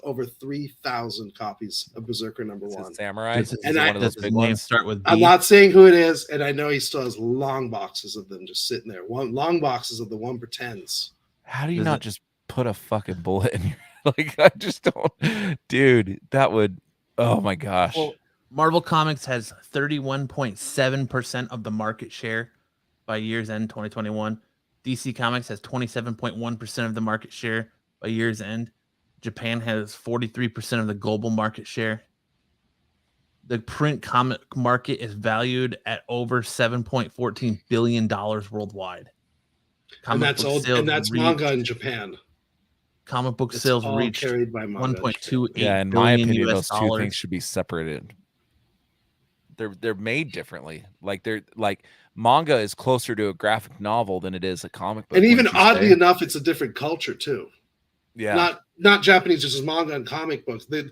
over 3,000 copies of Berserker #1. Samurai. One of those big names start with B. I'm not saying who it is, and I know he still has long boxes of them just sitting there. Long boxes of the 1/10s. How do you not just put a fucking bullet in your I just don't, dude, that would, oh my gosh. Well, Marvel Comics has 31.7% of the market share by year's end 2021. DC Comics has 27.1% of the market share by year's end. Japan has 43% of the global market share. The print comic market is valued at over $7.14 billion worldwide. And that's manga in Japan. Comic book sales reached 1.28 Yeah, in my opinion, those two things should be separated. They're made differently. Manga is closer to a graphic novel than it is a comic book. And even oddly enough, it's a different culture too. Yeah. Not Japanese, just as manga and comic books. The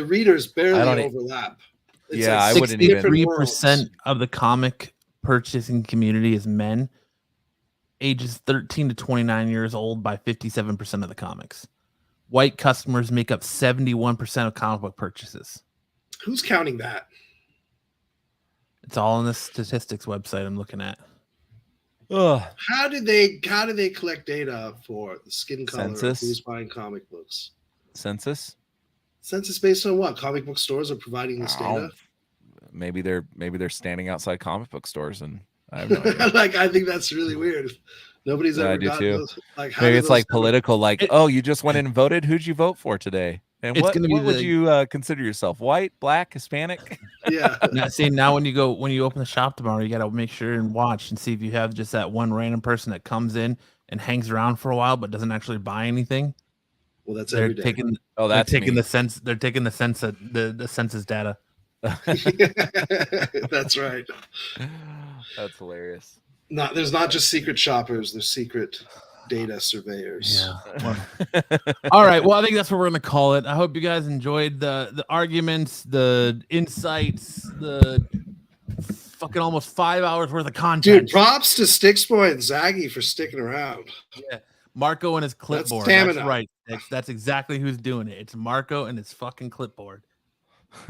readers barely overlap. It's I wouldn't even. 63% of the comic purchasing community is men, ages 13 to 29 years old by 57% of the comics. White customers make up 71% of comic book purchases. Who's counting that? It's all on the statistics website I'm looking at. Ugh. How do they collect data for the skin color of who's buying comic books? Census based on what? Comic book stores are providing this data? Maybe they're standing outside comic book stores and I have no idea. I think that's really weird. Nobody's ever got those. Maybe it's political. You just went in and voted. Who'd you vote for today? And what would you consider yourself? White, black, Hispanic? Yeah. Now when you open the shop tomorrow, you got to make sure and watch and see if you have just that one random person that comes in and hangs around for a while but doesn't actually buy anything. Well, that's they're taking the census data. That's right. That's hilarious. There's not just secret shoppers, there's secret data surveyors. Yeah. All right. Well, I think that's what we're gonna call it. I hope you guys enjoyed the arguments, the insights, the fucking almost 5 hours worth of content. Dude, props to Sticksboy and Zaggy for sticking around. Yeah. Marco and his clipboard. That's right. That's exactly who's doing it. It's Marco and his fucking clipboard.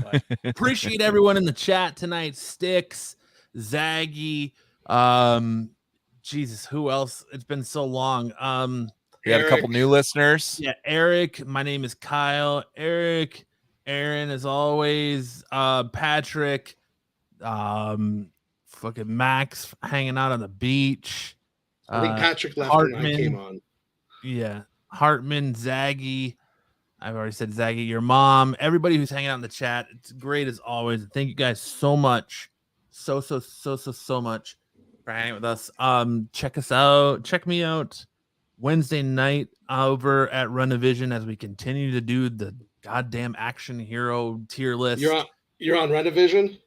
But appreciate everyone in the chat tonight. Sticks, Zaggy, Jesus, who else? It's been so long. We had a couple new listeners. Yeah, Eric. My name is Kyle. Eric, Aaron, as always. Patrick, fucking Max hanging out on the beach. I think Patrick left when I came on. Yeah, Hartman, Zaggy, I've already said Zaggy, your mom, everybody who's hanging out in the chat. It's great as always. Thank you guys so much. So much for hanging with us. Check us out. Check me out Wednesday night over at Renovision as we continue to do the goddamn action hero tier list. You're on Renovision?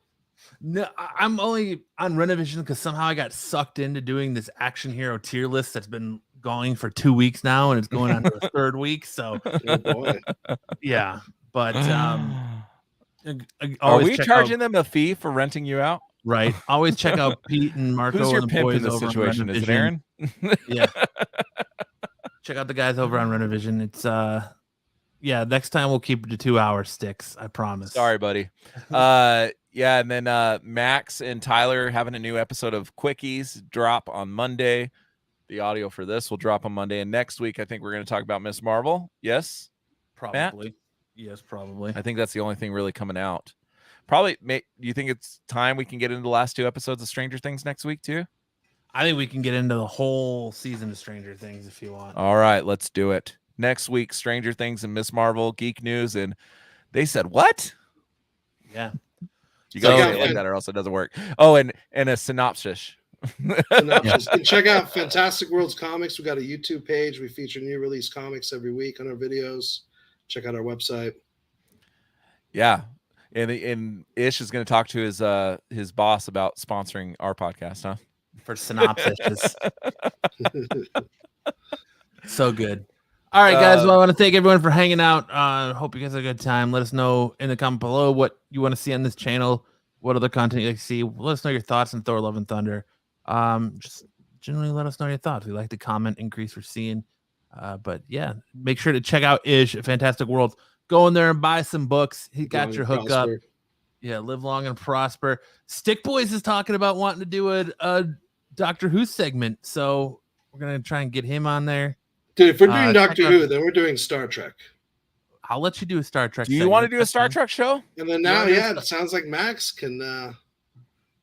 No, I'm only on Renovision because somehow I got sucked into doing this action hero tier list that's been going for 2 weeks now, and it's going on to the third week. So, Oh boy. Yeah, but are we charging them a fee for renting you out? Right. Always check out Pete and Marco. Who's your and the pimp boys in this over situation? Is it Aaron? Yeah. Check out the guys over on Renovision. It's next time we'll keep it to 2 hour sticks. I promise. Sorry, buddy. And then Max and Tyler having a new episode of Quickies drop on Monday. The audio for this will drop on Monday. And next week, I think we're going to talk about Ms. Marvel. Yes? Probably. Matt? Yes, probably. I think that's the only thing really coming out. Probably. Do you think it's time we can get into the last 2 episodes of Stranger Things next week, too? I think we can get into the whole season of Stranger Things if you want. All right, let's do it. Next week, Stranger Things and Ms. Marvel, Geek News. And they said, what? Yeah. You got to say it like that or else it doesn't work. Oh, and a synopsis. And check out Fantastic Worlds Comics. We got a YouTube page. We feature new release comics every week on our videos. Check out our website. Yeah, and Ish is going to talk to his boss about sponsoring our podcast, huh? For synopsis. So good. All right, guys. Well, I want to thank everyone for hanging out. Hope you guys had a good time. Let us know in the comment below what you want to see on this channel. What other content you like to see. Let us know your thoughts on Thor: Love and Thunder. Just generally let us know your thoughts. We like to comment, increase we're seeing. But yeah, make sure to check out Ish at Fantastic Worlds. Go in there and buy some books. He got your hookup. Yeah, live long and prosper. Stick Boys is talking about wanting to do a Doctor Who segment, so we're gonna try and get him on there. Dude, if we're doing Doctor Who, then we're doing Star Trek. I'll let you do a Star Trek. Do you want to do a Star Trek show? And then now, it sounds like Max can.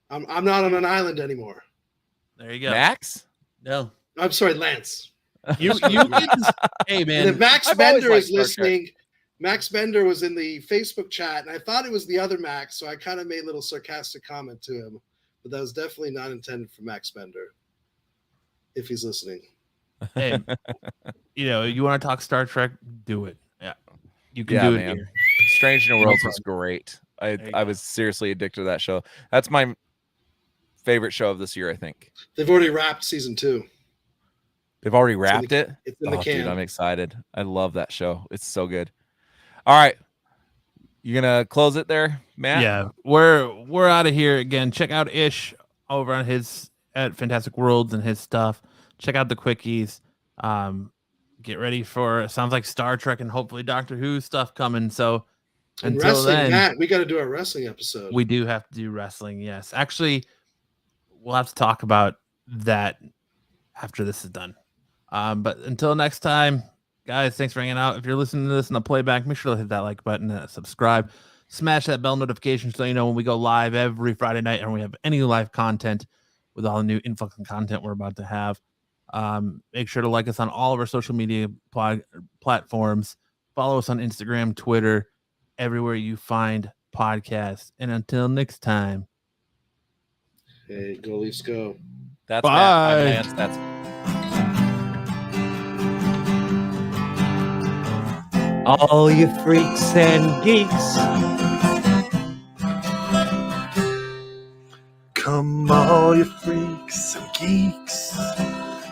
I'm not on an island anymore. There you go, Max. No, I'm sorry, Lance. You hey man, and if Max Bender is listening. Max Bender was in the Facebook chat, and I thought it was the other Max, so I kind of made a little sarcastic comment to him. But that was definitely not intended for Max Bender, if he's listening. Hey, you want to talk Star Trek? Do it. Yeah, you can do it here. Strange New Worlds was great. I was seriously addicted to that show. That's my favorite show of this year, I think. They've already wrapped season 2. They've already wrapped it? It's in the can. Dude, I'm excited. I love that show. It's so good. All right. You gonna close it there, Matt? Yeah, we're out of here again. Check out Ish over on at Fantastic Worlds and his stuff. Check out the Quickies. Get ready for sounds like Star Trek and hopefully Doctor Who stuff coming. So until wrestling, then, Matt, we got to do our wrestling episode. We do have to do wrestling. Yes, actually, we'll have to talk about that after this is done. But until next time. Guys, thanks for hanging out. If you're listening to this in the playback, make sure to hit that like button and subscribe. Smash that bell notification so you know when we go live every Friday night and we have any live content with all the new influx and content we're about to have. Make sure to like us on all of our social media platforms. Follow us on Instagram, Twitter, everywhere you find podcasts. And until next time. Hey, go Leafs go. That's bye. Matt. I'm Lance. That's all you freaks and geeks. Come all you freaks and geeks.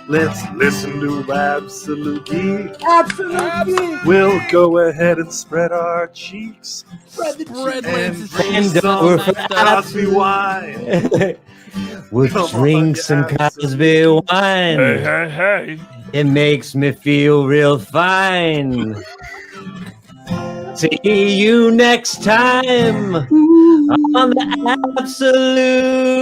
Let's listen to Absolute Geek. Absolute Geek. We'll go ahead and spread our cheeks. Spread and drink some Cosby wine. We'll drink some Cosby wine. Hey. It makes me feel real fine. See you next time on the Absolute